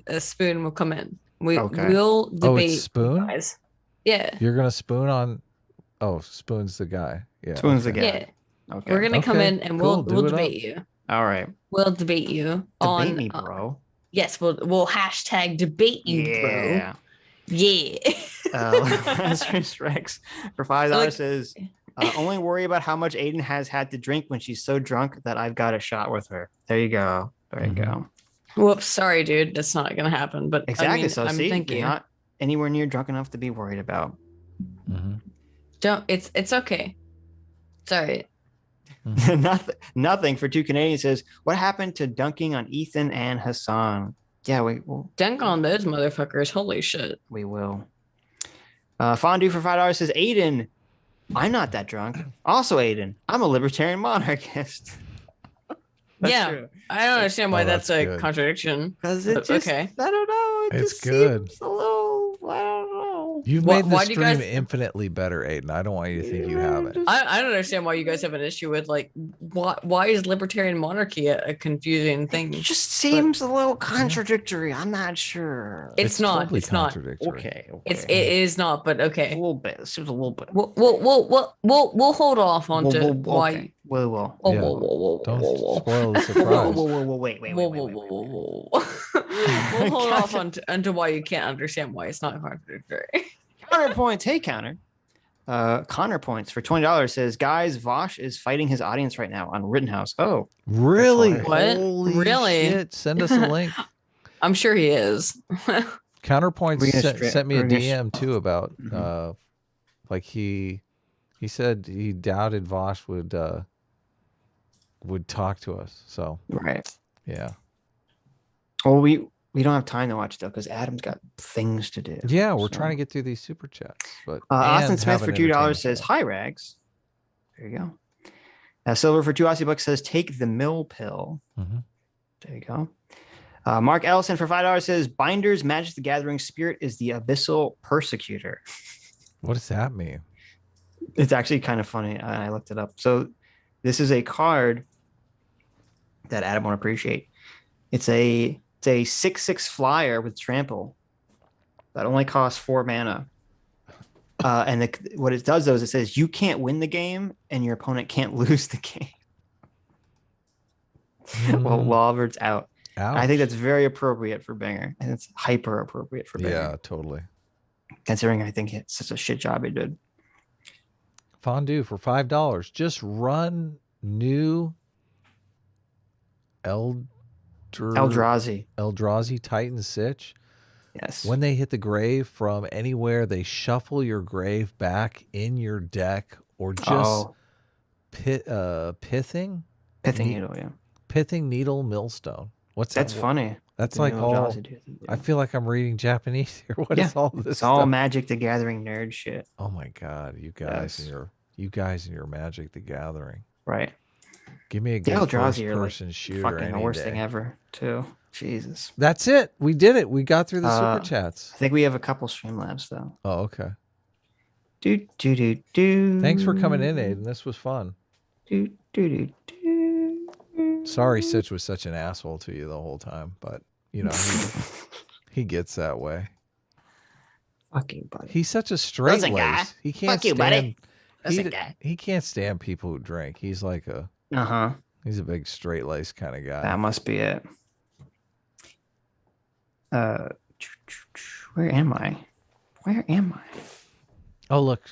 a Spoon will come in. Okay. We'll Oh, debate. it's Spoon? guys. Yeah. You're gonna spoon on oh, Spoon's the guy. Yeah. Spoon's the okay. guy. Yeah. Okay. We're gonna come Okay, in and cool, we'll do it up. debate you. All right. We'll debate you on. Debate me, bro. Yes, we'll hashtag debate you, Yeah. bro. Yeah. Lazarus Rex for $5 Like- says, only worry about how much Aiden has had to drink when she's so drunk that I've got a shot with her. There you go. There you go. Whoops, sorry, dude. That's not gonna happen. But Exactly. I mean, So I'm see, thank you're you. not anywhere near drunk enough to be worried about. Mhm. Don't. It's okay. Sorry. nothing for 2 Canadians says, what happened to dunking on Ethan and Hassan? Yeah, we will. Dunk on those motherfuckers. Holy shit. We will. Fondue for $5 says, Aydin, I'm not that drunk. Also, Aydin, I'm a libertarian monarchist. That's Yeah. true. I don't understand why Oh, that's that's a good. contradiction. Because it But just, okay. I don't know. It It's just good. seems a little, I don't know. You've Why- made the why do you stream guys- infinitely better, Aiden. I don't want you to think you haven't. I don't understand why you guys have an issue with like why is libertarian monarchy a confusing thing? It just seems a little contradictory. I'm not sure. It's not. Totally It's not. contradictory. Okay. It is not, but A okay. little bit. It seems a little bit. We'll hold off on to why. Okay. We will. Oh, Yeah. whoa. Don't spoil the Whoa, surprise. whoa, wait. Whoa. We'll hold off on onto why you can't understand why it's not contradictory. Counterpoints. Hey, counter. Connor points for $20 says, guys, Vosh is fighting his audience right now on Rittenhouse. Oh, Really? What? Holy Really? shit. Send us a link. I'm sure he is. Counterpoints We're gonna sent me a we're gonna DM too about Mhm. like he said he doubted Vosh would talk to us. So right. yeah. Well, we don't have time to watch though because Adam's got things to do. Yeah, we're So- trying to get through these super chats. But Austin and Smith have for an $2 entertainment says, show. hi, Rags. There you go. Silver for 2 Aussie bucks says, take the mill pill. Mhm. There you go. Mark Ellison for $5 says, Binders Magic the Gathering Spirit is the abyssal persecutor. What does that mean? It's actually kind of funny. I looked it up. So this is a card that Adam won't appreciate. It's a 6/6 flyer with trample that only costs 4 mana. And what it does though is it says you can't win the game and your opponent can't lose the game. Well, Lawvert's out. I think that's very appropriate for Banger, and it's hyper appropriate for Banger. Yeah, totally. Considering I think it's such a shit job he did. Fondue for $5. Just run new Eldrazi. Eldrazi Titan Sitch. Yes. When they hit the grave from anywhere, they shuffle your grave back in your deck or just pithing Pithing Ne- Needle, yeah. Pithing Needle Millstone. What's That's that? funny. That's The like new all. Eldrazi do. I feel like I'm reading Japanese here. What is Yeah, all this It's stuff? all Magic the Gathering nerd shit. Oh my god, you guys Yes. and your Magic the Gathering. Right. Give me a The good first Eldrazi are like person shooter. fucking the any worst day. thing ever, too. Jesus. That's it. We did it. We got through the super chats. I think we have a couple Streamlabs, though. Oh, okay. Do. Thanks for coming in, Aiden. This was fun. Do. Sorry Sitch was such an asshole to you the whole time, but you know, he gets that way. Fucking buddy. He's such a straight Listen, guy. lace. He can't Fuck you, stand buddy. Listen, guy. he can't stand people who drink. He's like he's a big straight lace kind of guy. That must be it. Where am I? Oh look,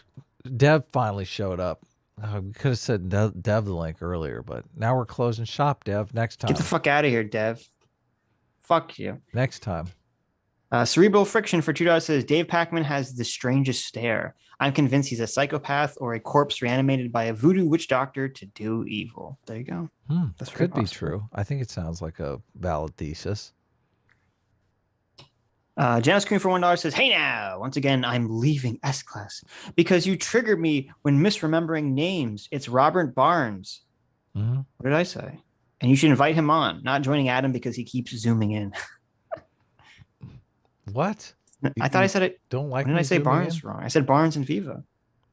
Dev finally showed up. We could have said Dev the link earlier, but now we're closing shop, Dev. Next time. Get the fuck out of here, Dev. Fuck you. Next time. Cerebral Friction for $2 says Dave Pakman has the strangest stare. I'm convinced he's a psychopath or a corpse reanimated by a voodoo witch doctor to do evil. There you go. That's very Could be possible. true. I think it sounds like a valid thesis. Janice Cream for $1 says, hey now, once again, I'm leaving S class because you triggered me when misremembering names. It's Robert Barnes. Mhm. What did I say? And you should invite him on, not joining Adam because he keeps zooming in. What? I thought I said it. Don't like. When did me I say zooming Barnes in? wrong? I said Barnes and Viva.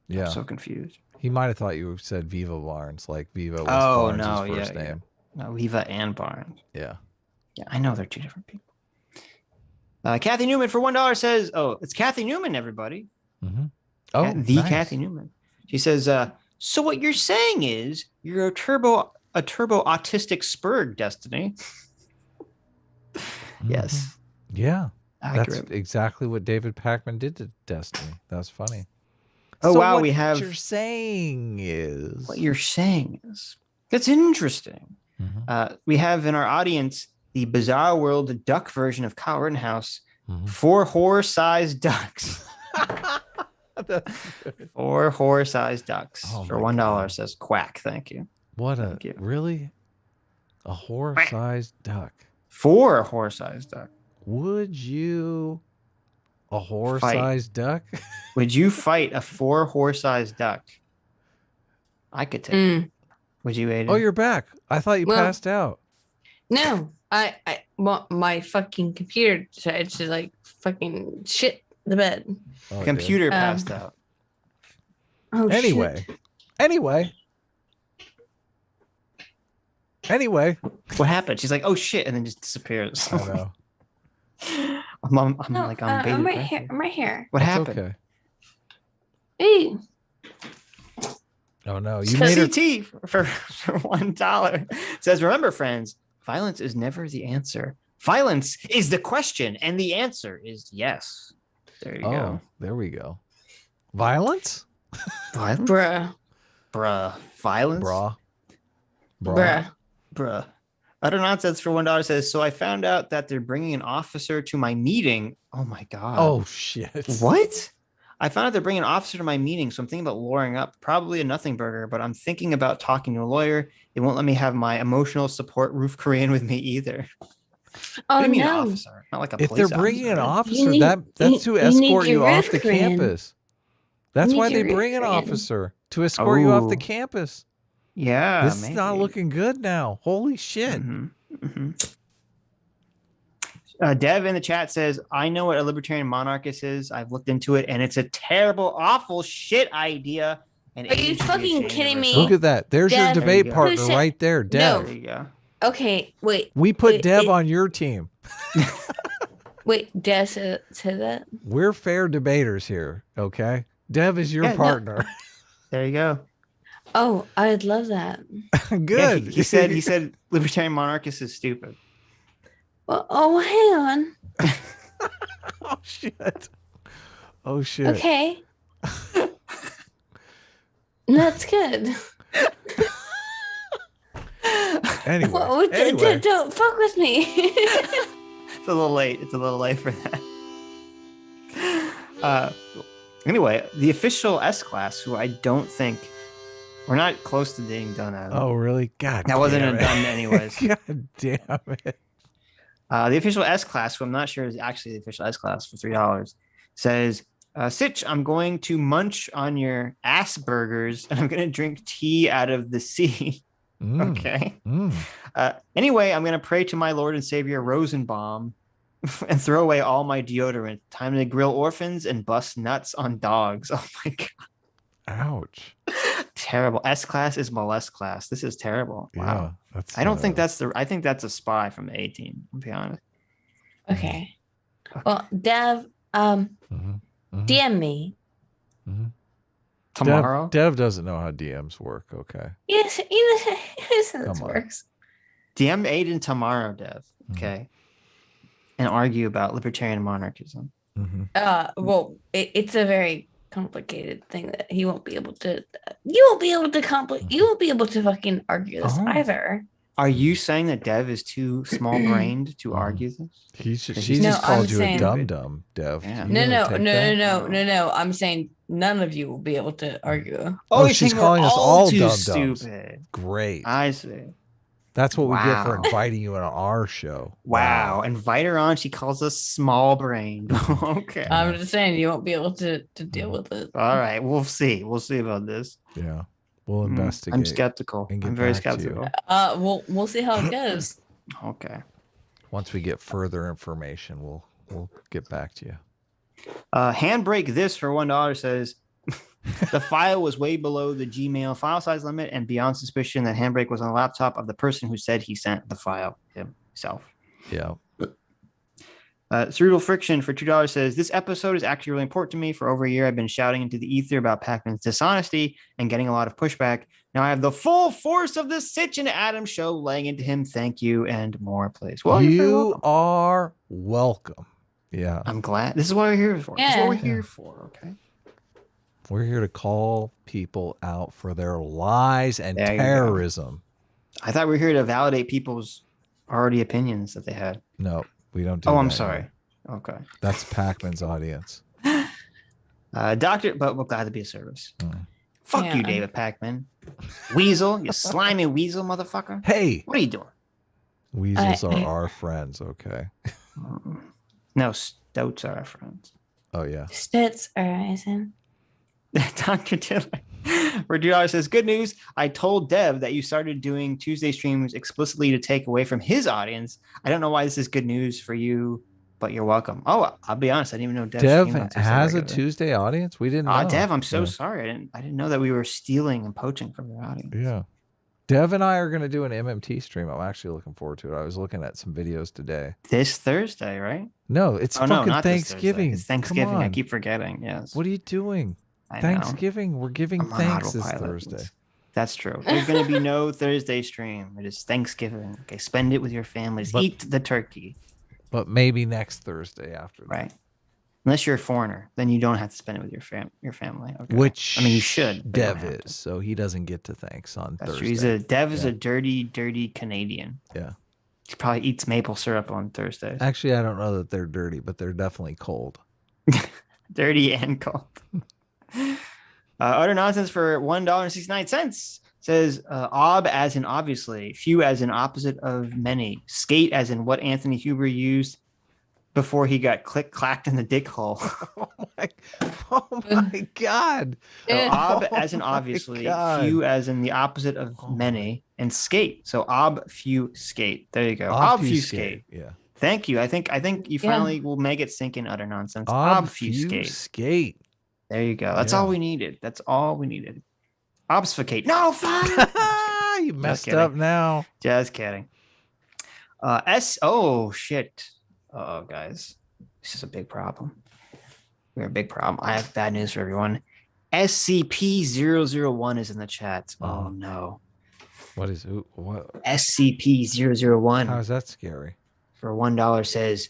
Yeah. I'm so confused. He might have thought you said Viva Barnes, like Viva was Oh, Barnes' no, first yeah, name. No, Viva and Barnes. Yeah. Yeah, I know they're two different people. Kathy Newman for $1 says, oh, it's Kathy Newman, everybody. Mm-hmm. Oh, The Kathy Newman. She says, so what you're saying is you're a turbo autistic spurred Destiny. Yes. Yeah. Accurate. That's exactly what David Pakman did to Destiny. That's funny. Oh, So wow, what we have- you're saying is What you're saying is that's interesting. We have in our audience the Bizarre World duck version of Kyle Rittenhouse. 4 whore-sized ducks. 4 whore-sized ducks Oh for my $1 God. says quack. Thank you. What you. really? A whore-sized duck. 4 whore-sized duck. Would you a horse-sized duck? Would you fight a 4 horse-sized duck? I could take it. Would you, Aydin? Oh, you're back. I thought you passed out. No, well, my fucking computer decided to like fucking shit the bed. Oh, Computer passed out. Oh, anyway. shit. Anyway. What happened? She's like, oh shit, and then just disappears. I know. I'm No, like, I'm I'm right here. I'm right here. What That's happened? okay. Hey. Oh no, you made CT for $1 says, remember, friends, violence is never the answer. Violence is the question, and the answer is yes. There you go. There we go. Violence? Violence? Bruh. Violence? Bruh. Utter nonsense for $1 says, so I found out that they're bringing an officer to my meeting. Oh my God. Oh shit. What? I found out they're bringing an officer to my meeting, so I'm thinking about lawyering up. Probably a nothing burger, but I'm thinking about talking to a lawyer. They won't let me have my emotional support roof Korean with me either. Oh, What do you mean no. officer? Not like a If police they're bringing an officer. officer, that's to escort you off the Korean. campus. That's You why need they your bring an Korean. officer to escort you off the Oh. campus. Yeah, This is not maybe. looking good now. Holy shit. Dev in the chat says, I know what a libertarian monarchist is. I've looked into it, and it's a terrible, awful shit idea. And Are you fucking kidding me? Look at that. There's your Dev, debate Who partner said- right there, Dev. There you go. Okay, wait. We put Wait, Dev on your team. Wait, Des said that? We're fair debaters here, okay? Dev is your Yeah, no. partner. There you go. Oh, I'd love that. Good. Yeah, he said libertarian monarchist is stupid. Well, oh, hang on. Oh shit. Oh shit. Okay. That's good. Anyway. Well, anyway. don't fuck with me. It's a little late. It's a little late for that. Anyway, the official S class, who I don't think we're not close to being done at. Oh really? God. That wasn't damn it. done anyways. God damn it. The official S class, who I'm not sure is actually the official S class for $3, says, Sitch, I'm going to munch on your ass burgers and I'm going to drink tea out of the sea. Okay. Anyway, I'm going to pray to my Lord and Savior Rosenbaum and throw away all my deodorant. Time to grill orphans and bust nuts on dogs. Oh my God. Ouch. Terrible. S class is molest class. This is terrible. Wow. Yeah, I don't think that's I think that's a spy from the A team, to be honest. Okay. Well, Dev, DM me. Tomorrow? Dev doesn't know how DMs work, okay? Yes, this Come on. works. DM Aydin tomorrow, Dev. Okay. And argue about libertarian monarchism. Well, it's a very complicated thing that he won't be able to. You won't be able to fucking argue this either. Are you saying that Dev is too small-brained to argue this? She No, just called I'm you saying- a dum-dum, Dev. Yeah. You gonna take that? No. I'm saying none of you will be able to argue. Oh, you she's think we're calling us all too dum-dums. stupid. Great. I see. That's what we get for Wow. inviting you on our show. Wow. Invite her on. She calls us small-brained. Okay. I'm just saying you won't be able to deal with it. All right. We'll see. We'll see about this. Yeah. We'll investigate. I'm skeptical. and get I'm very back to you. skeptical. We'll see how it goes. Okay. Once we get further information, we'll get back to you. Handbrake this for $1 says the file was way below the Gmail file size limit and beyond suspicion that Handbrake was on the laptop of the person who said he sent the file himself. Yeah. Cerebral Friction for $2 says this episode is actually really important to me. For over a year, I've been shouting into the ether about Pakman's dishonesty and getting a lot of pushback. Now I have the full force of the Sitch and Adam show laying into him. Thank you and more, please. Well, you're very You welcome. are welcome. Yeah. I'm glad. This is what we're here for. This is what we're here for. Okay. We're here to call people out for their lies and There you go. terrorism. I thought we were here to validate people's already opinions that they had. No, we don't do Oh, that. I'm here. sorry. Okay. That's Pakman's audience. Doctor, but we're glad to be of service. Fuck Yeah. you, David Pakman. Weasel, you slimy weasel, motherfucker. Hey, What are you doing? weasels are our friends, okay? No, stoats are our friends. Oh yeah. Stits are rising. Dr. Taylor for $2 says, good news. I told Dev that you started doing Tuesday streams explicitly to take away from his audience. I don't know why this is good news for you, but you're welcome. Oh, I'll be honest. I didn't even know Dev streamed on Dev Tuesday has a regularly. Tuesday audience. We didn't know. Dev, I'm so Yeah. sorry. I didn't know that we were stealing and poaching from your audience. Yeah. Dev and I are going to do an MMT stream. I'm actually looking forward to it. I was looking at some videos today. This Thursday, right? No, it's Oh, no, fucking not this Thursday. Thanksgiving. It's Thanksgiving. Come I on. keep forgetting. Yes. What are you doing? I know. Thanksgiving. We're giving I'm on thanks this autopilot. Thursday. That's true. There's going to be no Thursday stream. It is Thanksgiving. Okay, spend it with your families. But- Eat the turkey. But maybe next Thursday after that. Right. Unless you're a foreigner, then you don't have to spend it with your family. Okay. Which I mean, you should. but you don't Dev have to. is, so he doesn't get to thanks on That's Thursday. true. Dev is Yeah. a dirty Canadian. Yeah. He probably eats maple syrup on Thursdays. Actually, I don't know that they're dirty, but they're definitely cold. Dirty and cold. Utter nonsense for $1.69 says ob as in obviously, few as in opposite of many, skate as in what Anthony Huber used before he got click-clacked in the dick hole. Oh my God. Ob Oh as in my obviously, God. few as in the opposite of many, and skate. So ob, few, skate. There you go. Obfuscate. Obfuscate. Yeah. Thank you. I think you Yeah. finally will make it sink in utter nonsense. Obfuscate. Obfuscate. There you go. That's Yeah. all we needed. That's all we needed. Obfuscate. No, fuck. You messed kidding. up now. Just kidding. Oh shit. Oh guys, this is a big problem. We're a big problem. I have bad news for everyone. SCP-001 is in the chat. Oh no. What is what? SCP-001 How is that scary? for $1 says,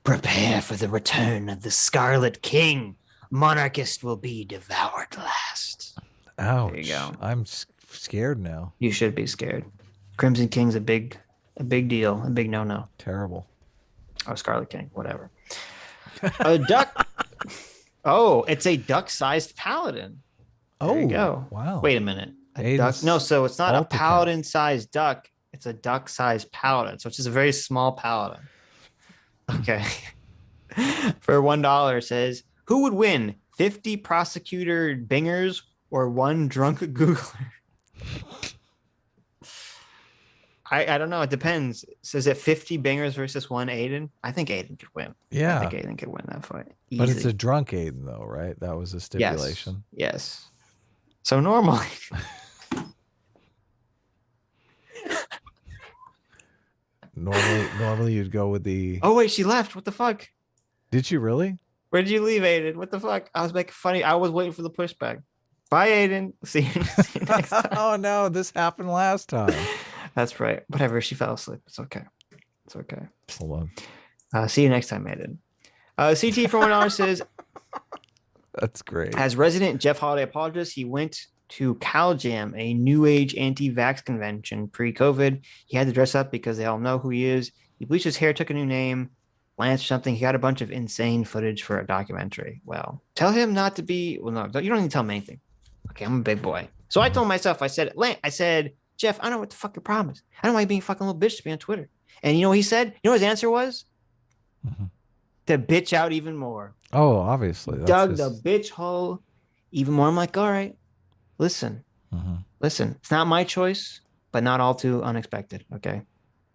prepare for the return of the Scarlet King. Monarchist will be devoured last. Ouch. There you go. I'm scared now. You should be scared. Crimson King's a big deal, a big no-no. Terrible. Oh, Scarlet King, whatever. A duck. Oh, it's a duck-sized paladin. There you go. Wow. Wait a minute. A Aiden's duck? No, so it's not a alt account. paladin-sized duck. It's a duck-sized paladin. So it's just a very small paladin. Okay. For $1 says, who would win? 50 prosecutor bingers or one drunk Googler? I don't know. It depends. So is it 50 bingers versus one Aydin? I think Aydin could win. Yeah. I think Aydin could win that fight. But it's Easy. a drunk Aiden, though, right? That was a stipulation. Yes. So normally, Normally you'd go with the. oh wait, she left. What the fuck? Did you really? Where did you leave, Aydin? What the fuck? I was making funny. I was waiting for the pushback. Bye, Aydin. See you next time. Oh no, this happened last time. That's right. Whatever. She fell asleep. It's okay. It's okay. Hold on. See you next time, Aydin. CT for $1 says, That's great. as resident Jeff Holiday apologist, he went to CalJam, a new age anti-vax convention pre-COVID. He had to dress up because they all know who he is. He bleached his hair, took a new name, Lance or something. He got a bunch of insane footage for a documentary. Well, tell him not to be. Well, no, you don't need to tell him anything. Okay, I'm a big boy. So I told myself, I said, Jeff, I don't know what the fuck your problem is. I don't want you being a fucking little bitch to be on Twitter. And you know what he said? You know what his answer was? Mhm. To bitch out even more. Oh, obviously. That's Dug his- the bitch hole even more. I'm like, all right, listen. Listen, it's not my choice, but not all too unexpected. Okay.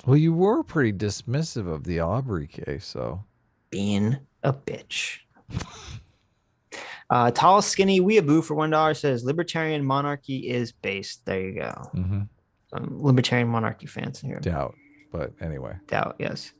Well, you were pretty dismissive of the Aubrey case, so. Being a bitch. Tall, skinny weeaboo for $1 says libertarian monarchy is based. There you go. Libertarian monarchy fans here. Doubt. But anyway. Doubt, yes.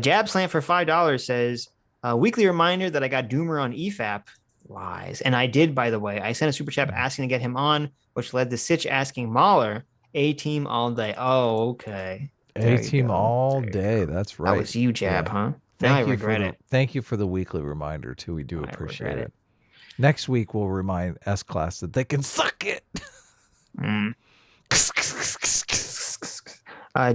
Jab Slant for $5 says, weekly reminder that I got Doomer on EFAP. Lies. And I did, by the way. I sent a super chat asking to get him on, which led to Sitch asking Mahler, A-team all day. Oh, okay. There you A-team go. all There you day. go. That's right. That was you, Jab, Yeah. huh? Now I you regret for it. Thank you for the weekly reminder, too. We do I appreciate regret it. Next week, we'll remind S-Class that they can suck it. Mm.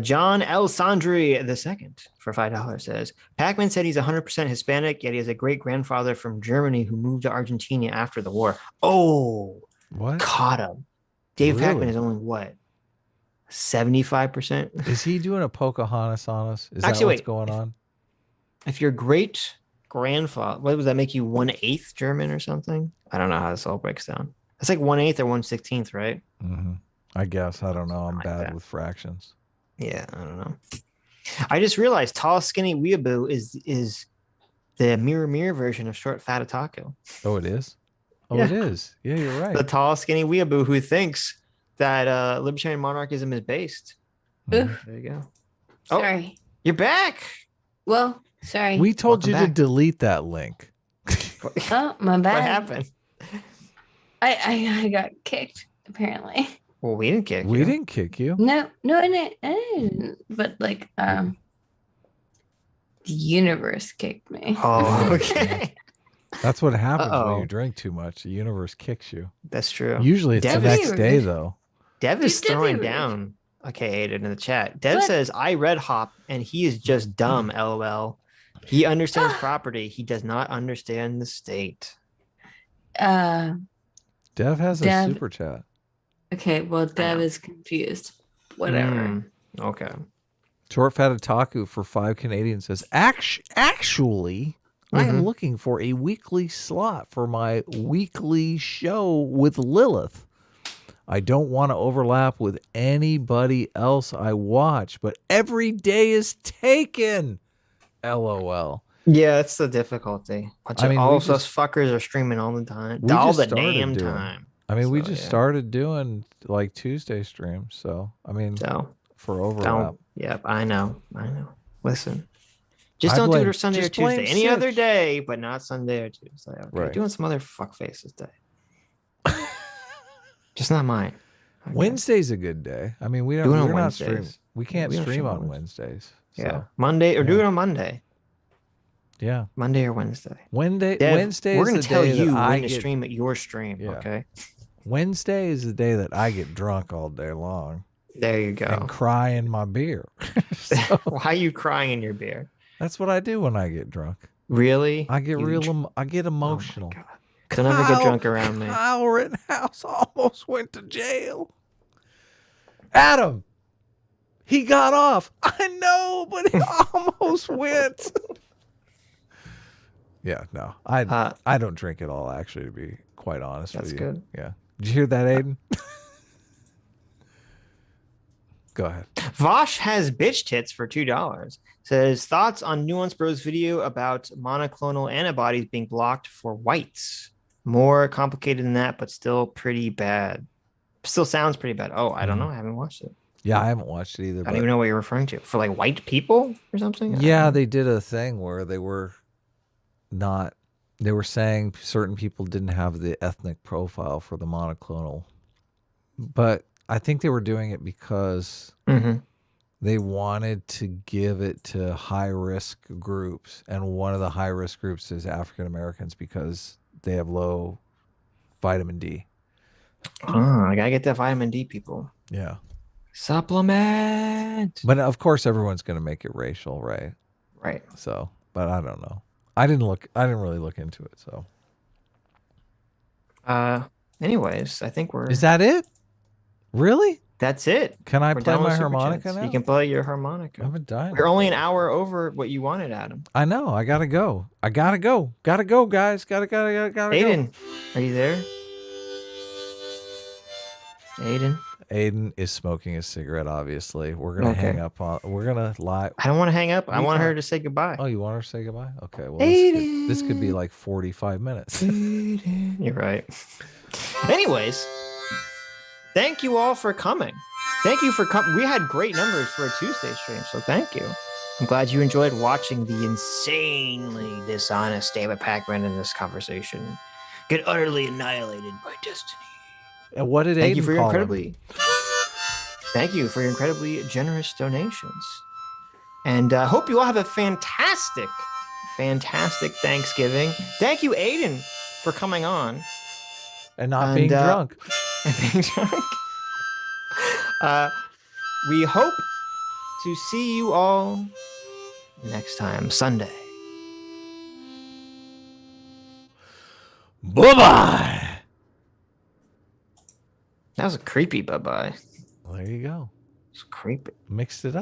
John L. Sandri II for $5 says, Pakman said he's 100% Hispanic, yet he has a great-grandfather from Germany who moved to Argentina after the war. Oh, What? caught him. Dave Really? Pakman is only what? 75%? Is he doing a Pocahontas on us? Is Actually, that what's wait. going on? If your great grandfather. What does that make you 1/8 German or something? I don't know how this all breaks down. It's like 1/8 or 1/16, right? Mm-hmm. I guess. I don't know. I'm Like bad that. with fractions. Yeah, I don't know. I just realized tall, skinny weeaboo is the mirror version of short, fat otaku. Oh, it is? Oh, Yeah. it is. Yeah, you're right. The tall, skinny weeaboo who thinks that libertarian monarchism is based. Mhm. Oof. There you go. Oh, Sorry. you're back. Well, sorry. We told you Welcome to back. delete that link. Oh, my bad. What happened? I got kicked, apparently. Well, we didn't kick We you. didn't kick you. No, I didn't. But like, the universe kicked me. Oh, okay. That's what happens when Uh-oh. you drink too much. The universe kicks you. That's true. Usually it's the Dev next is- day, though. Dev is Dude, Dev throwing is- down. Okay, Aiden in the chat. Dev What? says, I read Hop and he is just dumb, lol. He understands property. He does not understand the state. Dev has a Dev- super chat. Okay, well, Dev know. is confused. Whatever. Mm, okay. Short Fat Otaku for 5 Canadian says, actually, I am Mhm. looking for a weekly slot for my weekly show with Lilith. I don't want to overlap with anybody else I watch, but every day is taken. LOL. Yeah, that's the difficulty. I mean, all we of us fuckers are streaming all the time. we All just the started damn doing- time. I mean, we So, just yeah. started doing like Tuesday streams. So, I mean, So for overlap. don't. Yep, I know. Listen. Just I don't do blame- it Sunday or just blame Tuesday. Any other Sitch. day, but not Sunday or Tuesday. Okay. Right. Doing some other fuck faces day. Just not mine. Okay. Wednesday's a good day. I mean, we don't. Do it on We're not stream. Wednesdays. We can't We don't stream stream on on Wednesdays. Yeah. So, Monday or do yeah. it on Monday. yeah. Monday or Wednesday. Wednesday. Dev, Wednesday we're is gonna the tell day you that I when to get. stream at your stream. Yeah. Okay. Wednesday is the day that I get drunk all day long There you go. and cry in my beer. So, Why are you crying in your beer? that's what I do when I get drunk. Really? I get You I get Oh my emotional. God. Don't ever get drunk around me. Kyle Rittenhouse almost went to jail. Adam, he got off. I know, but he almost went. Yeah, no, I don't drink at all. Actually, to be quite honest That's with you. good. Yeah. Did you hear that, Aiden? Go ahead. Vosh has bitch tits for $2. Says thoughts on Nuance Bros video about monoclonal antibodies being blocked for whites. More complicated than that, but still pretty bad. Still sounds pretty bad. Oh, I don't know. I haven't watched it. Yeah, I haven't watched it either. I But don't even know what you're referring to. For like white people or something? I don't yeah, know. they did a thing where they were not. They were saying certain people didn't have the ethnic profile for the monoclonal, but I think they were doing it because Mhm. they wanted to give it to high risk groups, and one of the high risk groups is African Americans because they have low vitamin D. Oh, I gotta get that vitamin D, people. Yeah, Supplement. but of course everyone's going to make it racial, right? Right. So, but I don't know. I didn't really look into it. So, Anyways, I think we're. is that it? Really? That's it. Can I We're play done my with Super harmonica Chats. now? You can play your harmonica. I'm a dime. We're only an hour over what you wanted, Adam. I know. I gotta go. Gotta go, guys. Gotta go. Aiden, are you there? Aiden, Aiden is smoking a cigarette. Obviously, we're gonna Okay. hang up on. We're gonna live. I don't want to hang up. I You want her can't. to say goodbye. Oh, you want her to say goodbye? Okay. Well, Aiden. this could be like 45 minutes. You're right. Anyways, thank you all for coming. Thank you for coming. We had great numbers for a Tuesday stream, so thank you. I'm glad you enjoyed watching the insanely dishonest David Pakman in this conversation get utterly annihilated by destiny. And what did Thank Aiden you for your call him? Thank you for your incredibly generous donations. And I hope you all have a fantastic Thanksgiving. Thank you, Aiden, for coming on. And not And, being drunk. and being drunk. We hope to see you all next time, Sunday. Bye bye. That was a creepy bye-bye. There you go. It's creepy. Mixed it up.